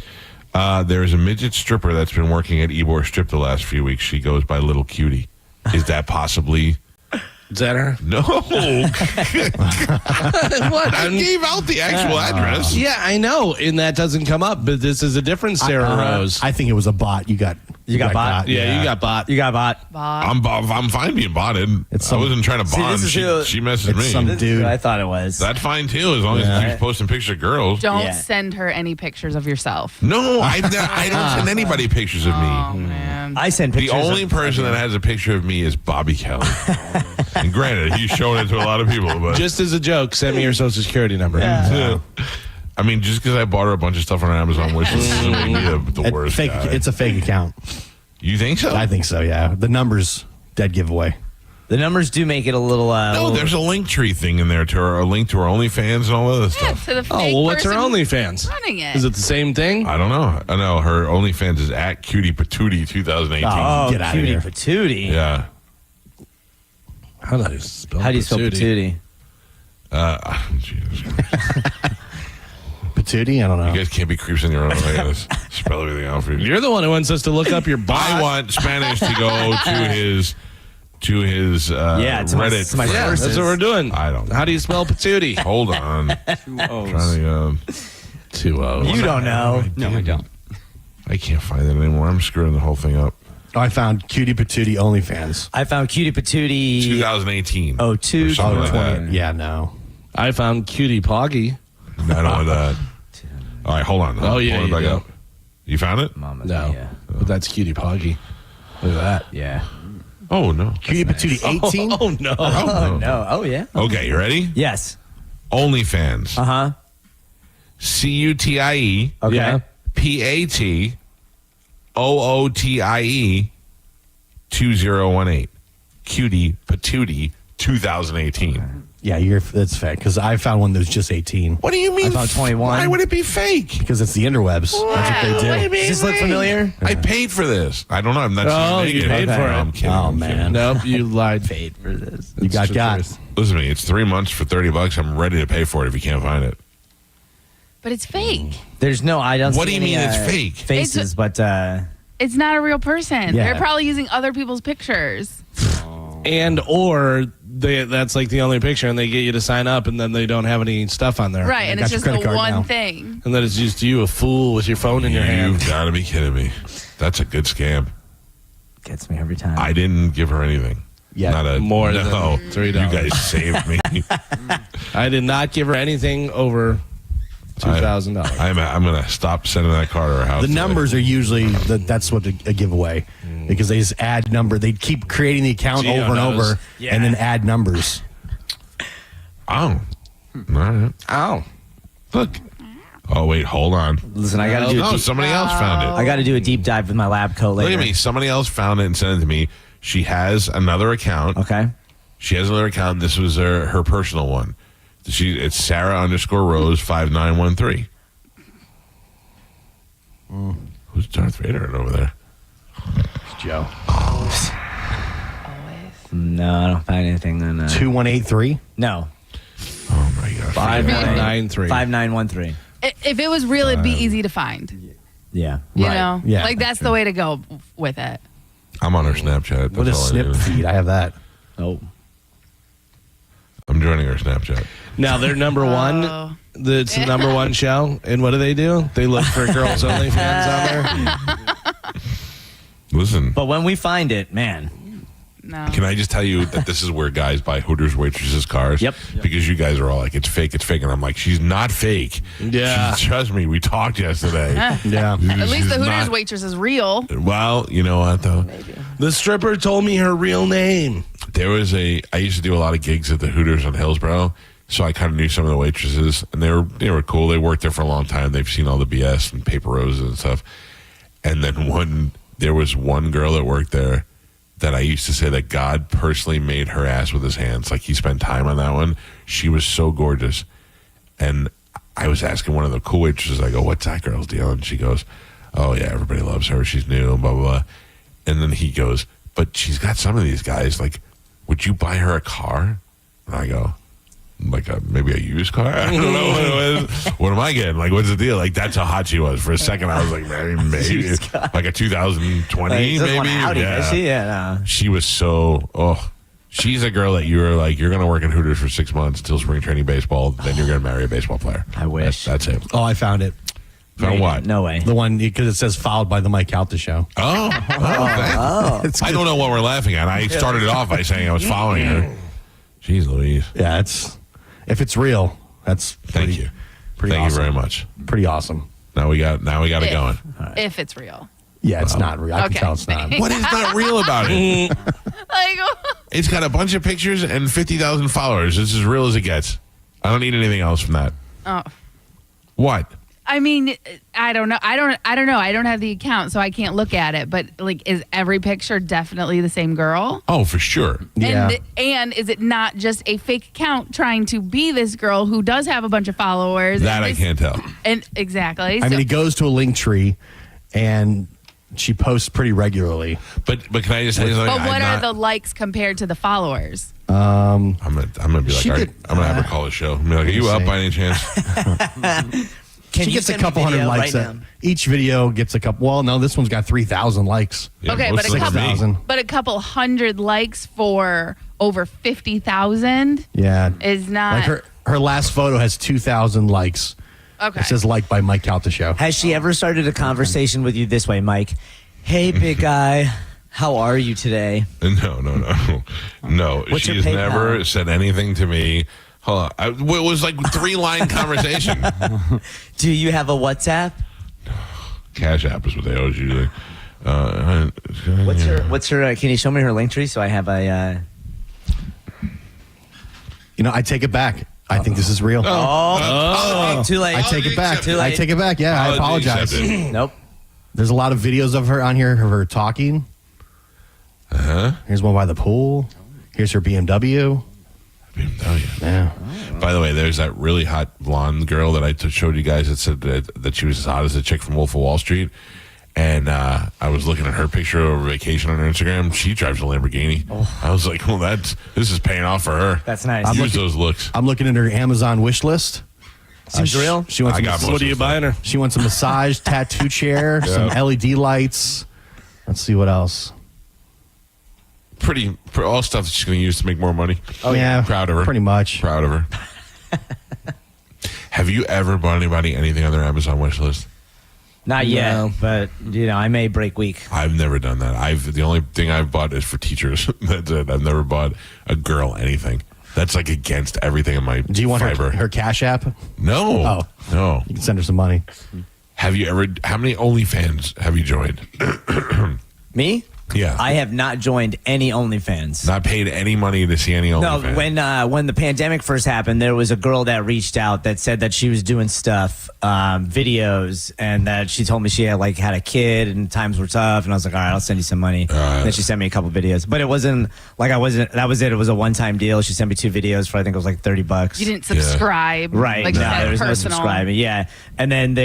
There's a midget stripper that's been working at Ybor Strip the last few weeks. She goes by Little Cutie. Is that possibly? Is that her? No. What? I gave out the actual address. Yeah, I know, and that doesn't come up. But this is a different Sarah Rose. I think it was a bot. You got bot? Yeah, you got bot. You got bot. I'm fine being botted. I wasn't trying to bond. She messaged me. Some dude. I thought it was. That's fine too, as long as you keep posting pictures of girls. don't send her any pictures of yourself. No, I don't send anybody pictures of me. Oh man. I send pictures. The only person that has a picture of me is Bobby Kelly. And granted, he's showing it to a lot of people, but Just as a joke, send me your social security number. Yeah. I mean, just because I bought her a bunch of stuff on her Amazon wish list doesn't make me the worst Fake. guy. It's a fake account. You think so? I think so. Yeah, the numbers dead giveaway. The numbers do make it a little. No, there's a link tree thing in there to a link to her OnlyFans and all other stuff. To the fake Oh, well, what's her person OnlyFans? running it. Is it the same thing? I don't know. I know her OnlyFans is at Cutie Patootie 2018. Oh, Get outta cutie here. patootie. Yeah. How do you spell How do you spell patootie? Jesus Christ. Patootie? I don't know. You guys can't be creeps in your own way. I gotta spell everything out for you. You're the one who wants us to look up your bot. I want Spanish to go to his Reddit. to my Yeah, sources. that's what we're doing. I don't know. How do you spell patootie? Hold on. Trying to, 2 O's. You don't know. No, I don't. I can't find it anymore. I'm screwing the whole thing up. Oh, I found Cutie Patootie OnlyFans. I found cutie patootie. 2018. Oh, two. Or something like that. Yeah, no. I found cutie poggy. I don't want that. All right, hold on. Oh, yeah, Pull it you back do. up. You found it? Mama No, mia. but that's cutie poggy. Look at that. Yeah. Oh, no. Cutie Patootie 18? Oh no. Oh, no. Oh, yeah. Okay, you ready? Yes. OnlyFans. Uh-huh. CUTIE Okay. Yeah. PATOOTIE 2018. Cutie Patootie 2018. Yeah, that's fake because I found one that was just 18 What do you mean? I found 21. Why would it be fake? because it's the interwebs. That's what they do. Does this look familiar? I paid for this. I don't know. I'm not Oh, saying you it. paid for it. I'm kidding. Oh, I'm man. kidding. Nope, you lied. Paid for this. You got. Listen to me. It's 3 months for $30. I'm ready to pay for it if you can't find it. But it's fake. There's no. I don't. What see do you any, mean it's fake? Faces, but It's not a real person. Yeah. They're probably using other people's pictures. And or that's like the only picture, and they get you to sign up, and then they don't have any stuff on there. Right, and it's got your just the credit card one now. thing. And then it's just you, a fool, with your phone in your hand. You've got to be kidding me. That's a good scam. gets me every time. I didn't give her anything. Yeah, Not a, more no. than $3. You guys saved me. I did not give her anything over $2,000. I'm going to stop sending that car to her house. The today. numbers are usually that's what a giveaway because they just add number. They keep creating the account Geo over and knows. over, and then add numbers. Oh. All right. Oh. Look. Oh, wait, hold on. Listen, I got to do. No, somebody else found it. I got to do a deep dive with my lab coat later. Look at me. Somebody else found it and sent it to me. She has another account. Okay. She has another account. This was her personal one. It's Sarah_Rose 5913. Who's Darth Vader over there? It's Joe. No, I don't find anything on 2183. No. Oh my God. 5913. 5913. If it was real, it'd be easy to find. Yeah. You know? Yeah. Like, that's the way to go with it. I'm on her Snapchat. What is That's all I snip do. feed? I have that. Oh. I'm joining her Snapchat. Now they're number one. It's the number one show. And what do? They look for girls only fans on there. Listen. But when we find it, man. No. Can I just tell you that this is where guys buy Hooters waitresses cars? Yep. Because you guys are all like, it's fake. And I'm like, she's not fake. Yeah. Trust me, we talked yesterday. Yeah. At least the Hooters not- waitress is real. Well, you know what, though? The stripper told me her real name. I used to do a lot of gigs at the Hooters on Hillsborough, so I kind of knew some of the waitresses, and they were cool. They worked there for a long time. They've seen all the BS and paper roses and stuff. And then there was one girl that worked there that I used to say that God personally made her ass with his hands. Like, he spent time on that one. She was so gorgeous. And I was asking one of the cool waitresses, I go, what's that girl's deal? And she goes, oh, yeah, everybody loves her. She's new, blah, blah, blah. And then he goes, but she's got some of these guys. Like, would you buy her a car? And I go, like maybe a used car? I don't know what it was. What am I getting? Like, what's the deal? Like, that's how hot she was. For a second, I was like, maybe like a 2020, maybe. Yeah. She was so, she's a girl that you were like, you're going to work in Hooters for 6 months until spring training baseball. Then you're going to marry a baseball player. I wish. That's it. Oh, I found it. Found what? No way. The one, because it says followed by the Mike Calta show. Thanks. I don't know what we're laughing at. I started it off by saying I was following her. Jeez Louise. Yeah, if it's real, that's Thank you. Pretty Thank awesome. you very much. Pretty awesome. Now we got it going. If it's real. Yeah, it's not real. I can Okay. tell it's not. What is not real about it? Like, It's got a bunch of pictures and 50,000 followers. It's as real as it gets. I don't need anything else from that. oh. What? I mean, I don't know. I don't know. I don't have the account, so I can't look at it. But like, is every picture definitely the same girl? Oh, for sure. Yeah. And is it not just a fake account trying to be this girl who does have a bunch of followers? That I can't tell. And exactly. I mean, he goes to a link tree, and she posts pretty regularly. But can I just say something? But what are the likes compared to the followers? I'm gonna be like, She all right, did- I'm gonna have her call the show. I'm gonna be like, are you up by any chance? Can She you gets a send me couple hundred video likes. right now? Each video gets a couple. Well, no, this one's got 3,000 likes. Yeah, Okay, most but a of them are me. couple, 6,000. but a couple hundred likes for over 50,000 Yeah, is not like her last photo has 2,000 likes. okay. It says liked by Mike Calta show. Has she ever started a conversation with you this way, Mike? Hey, big guy, how are you today? No. What's She your has PayPal? never said anything to me. Hold on. It was like 3-line conversation. Do you have a WhatsApp? Cash App is what they always usually. What's her? Can you show me her link tree so I have a? You know, I take it back. I think this is real. Too late. I take it back. Too late. I take it back. Yeah, I apologize. Nope. There's a lot of videos of her on here, of her talking. Here's one by the pool. Here's her BMW. Yeah. By the way, there's that really hot blonde girl that I showed you guys that said that she was as hot as the chick from Wolf of Wall Street. And I was looking at her picture over vacation on her Instagram. She drives a Lamborghini. I was like, well, this is paying off for her. That's nice. Use those looks. I'm looking at her Amazon wish list. Seems real. She wants I got most What are you of the buying her? She wants a massage tattoo chair, some LED lights. Let's see what else. Pretty all stuff that she's going to use to make more money. Oh, yeah. Proud of her. Pretty much. Proud of her. Have you ever bought anybody anything on their Amazon wish list? Not yet, No. but I may break week. I've never done that. The only thing I've bought is for teachers. That's it. I've never bought a girl anything. That's like against everything in my Do you want fiber. her Cash App? No. Oh. No. You can send her some money. Have you ever? How many OnlyFans have you joined? Me? Yeah. I have not joined any OnlyFans. Not paid any money to see any OnlyFans. No, when the pandemic first happened, there was a girl that reached out that said that she was doing stuff, videos, and that she told me she had a kid and times were tough. And I was like, all right, I'll send you some money. And then she sent me a couple videos, but it wasn't like that was it. It was a one-time deal. She sent me 2 videos for I think it was like $30. You didn't subscribe, right? Like no, there was personal. no subscribing. Yeah, and then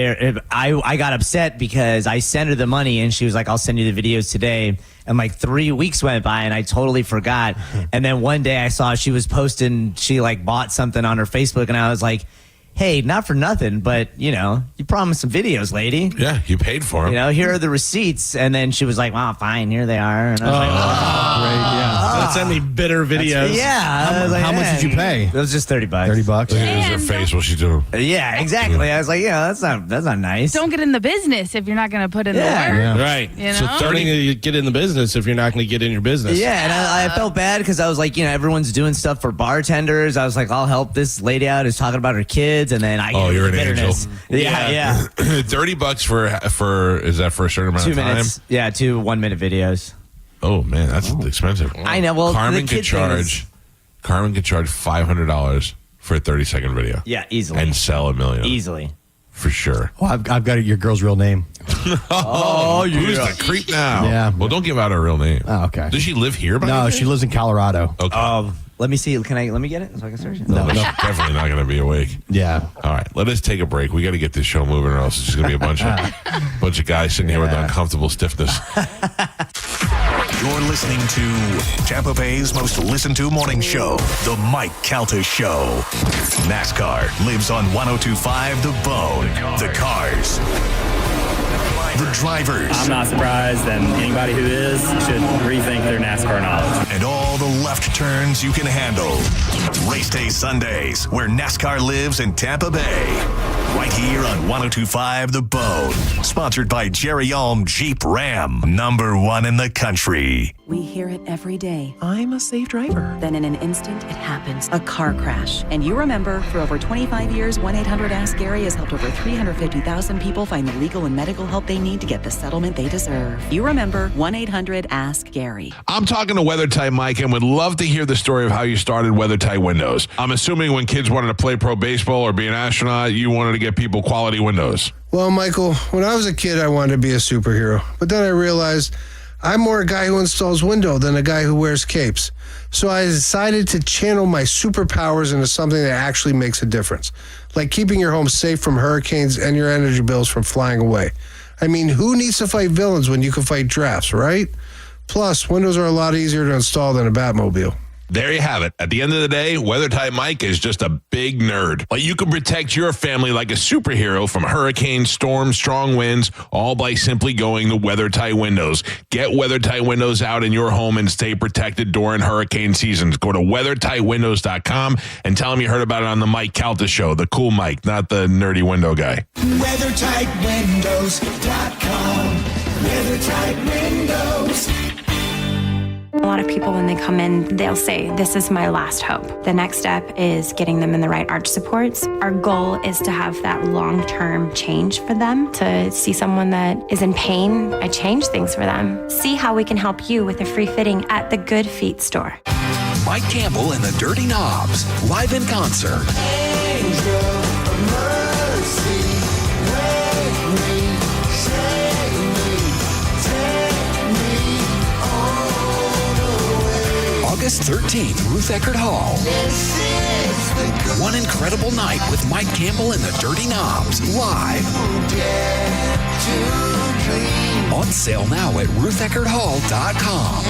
I got upset because I sent her the money and she was like, I'll send you the videos today. And like 3 weeks went by and I totally forgot. And then one day I saw she was posting, she bought something on her Facebook, and I was like, hey, not for nothing, but you promised some videos, lady. Yeah, you paid for them. Here are the receipts. And then she was like, well, fine, here they are. And I was like, great, yeah. Send me bitter videos. How much did you pay? It was just $30. $30. Look at her face while she's doing. Yeah, exactly. I was like, that's not nice. Don't get in the business if you're not going to put in the work. Yeah. Right. So starting to get in the business if you're not going to get in your business. Yeah, and I felt bad because I was like, everyone's doing stuff for bartenders. I was like, I'll help this lady out who's talking about her kids, and then I get you're an bitterness. angel. Yeah. $30 for is that for a certain amount 2 of time? minutes. Yeah, 2 1-minute videos. Oh man, that's expensive. I know. Well, Carmen the kid could charge $500 for a 30-second video. Yeah, easily. And sell $1 million. Easily. For sure. Well, I've got your girl's real name. Who's the creep now? Yeah. Well, don't give out her real name. Oh, okay. Does she live here? No, she lives in Colorado. Okay. Let me see. Let me get it so I can search it? No, she's definitely not going to be awake. Yeah. All right, let us take a break. We got to get this show moving, or else it's just going to be a bunch of guys sitting here with uncomfortable stiffness. You're listening to Tampa Bay's most listened to morning show, The Mike Calta Show. NASCAR lives on 102.5 The Bone. The cars. The drivers. I'm not surprised, and anybody who is should rethink their NASCAR knowledge. And all the left turns you can handle. Race Day Sundays, where NASCAR lives in Tampa Bay. Right here on 102.5 The Bone. Sponsored by Jerry Ulm Jeep Ram. #1 in the country. We hear it every day. I'm a safe driver. Then in an instant, it happens. A car crash. And you remember, for over 25 years, 1-800-ASK-GARY has helped over 350,000 people find the legal and medical help they need to get the settlement they deserve. You remember 1-800-ASK-GARY. I'm talking to WeatherTight Mike and would love to hear the story of how you started WeatherTight Windows. I'm assuming when kids wanted to play pro baseball or be an astronaut, you wanted to get people quality windows. Well, Michael, when I was a kid, I wanted to be a superhero. But then I realized I'm more a guy who installs window than a guy who wears capes. So I decided to channel my superpowers into something that actually makes a difference, like keeping your home safe from hurricanes and your energy bills from flying away. I mean, who needs to fight villains when you can fight drafts, right? Plus, windows are a lot easier to install than a Batmobile. There you have it. At the end of the day, WeatherTight Mike is just a big nerd. But you can protect your family like a superhero from hurricanes, storms, strong winds, all by simply going to WeatherTight Windows. Get WeatherTight Windows out in your home and stay protected during hurricane seasons. Go to WeatherTightWindows.com and tell them you heard about it on the Mike Calta Show, the cool Mike, not the nerdy window guy. WeatherTightWindows.com. WeatherTight Windows. A lot of people, when they come in, they'll say, this is my last hope. The next step is getting them in the right arch supports. Our goal is to have that long-term change for them, to see someone that is in pain. I change things for them. See how we can help you with a free fitting at the Good Feet store. Mike Campbell and the Dirty Knobs, live in concert. Angel of mercy, wake me, save me, take me all the way. August 13th, Ruth Eckerd Hall. One incredible night with Mike Campbell and the Dirty Knobs, live. On sale now at RuthEckerdHall.com.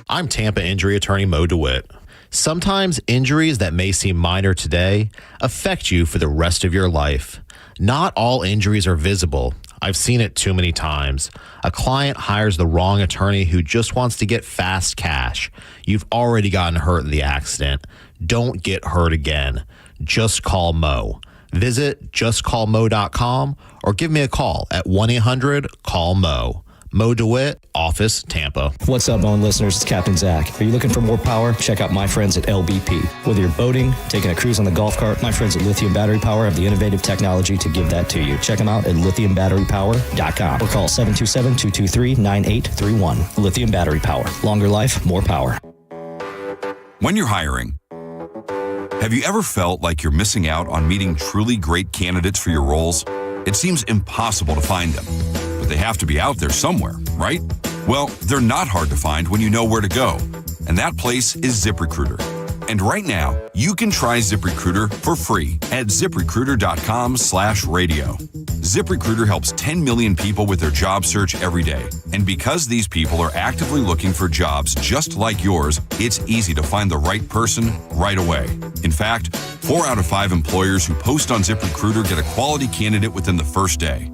I'm Tampa injury attorney Mo DeWitt. Sometimes injuries that may seem minor today affect you for the rest of your life. Not all injuries are visible. I've seen it too many times. A client hires the wrong attorney who just wants to get fast cash. You've already gotten hurt in the accident. Don't get hurt again. Just call Mo. Visit justcallmo.com or give me a call at 1-800-CALL-MO. Mo DeWitt, Office, Tampa. What's up, Owen listeners? It's Captain Zach. Are you looking for more power? Check out my friends at LBP. Whether you're boating, taking a cruise on the golf cart, my friends at Lithium Battery Power have the innovative technology to give that to you. Check them out at lithiumbatterypower.com or call 727-223-9831. Lithium Battery Power. Longer life, more power. When you're hiring, have you ever felt like you're missing out on meeting truly great candidates for your roles? It seems impossible to find them, but they have to be out there somewhere, right? Well, they're not hard to find when you know where to go, and that place is ZipRecruiter. And right now, you can try ZipRecruiter for free at ZipRecruiter.com/radio. ZipRecruiter helps 10 million people with their job search every day. And because these people are actively looking for jobs just like yours, it's easy to find the right person right away. In fact, 4 out of 5 employers who post on ZipRecruiter get a quality candidate within the first day.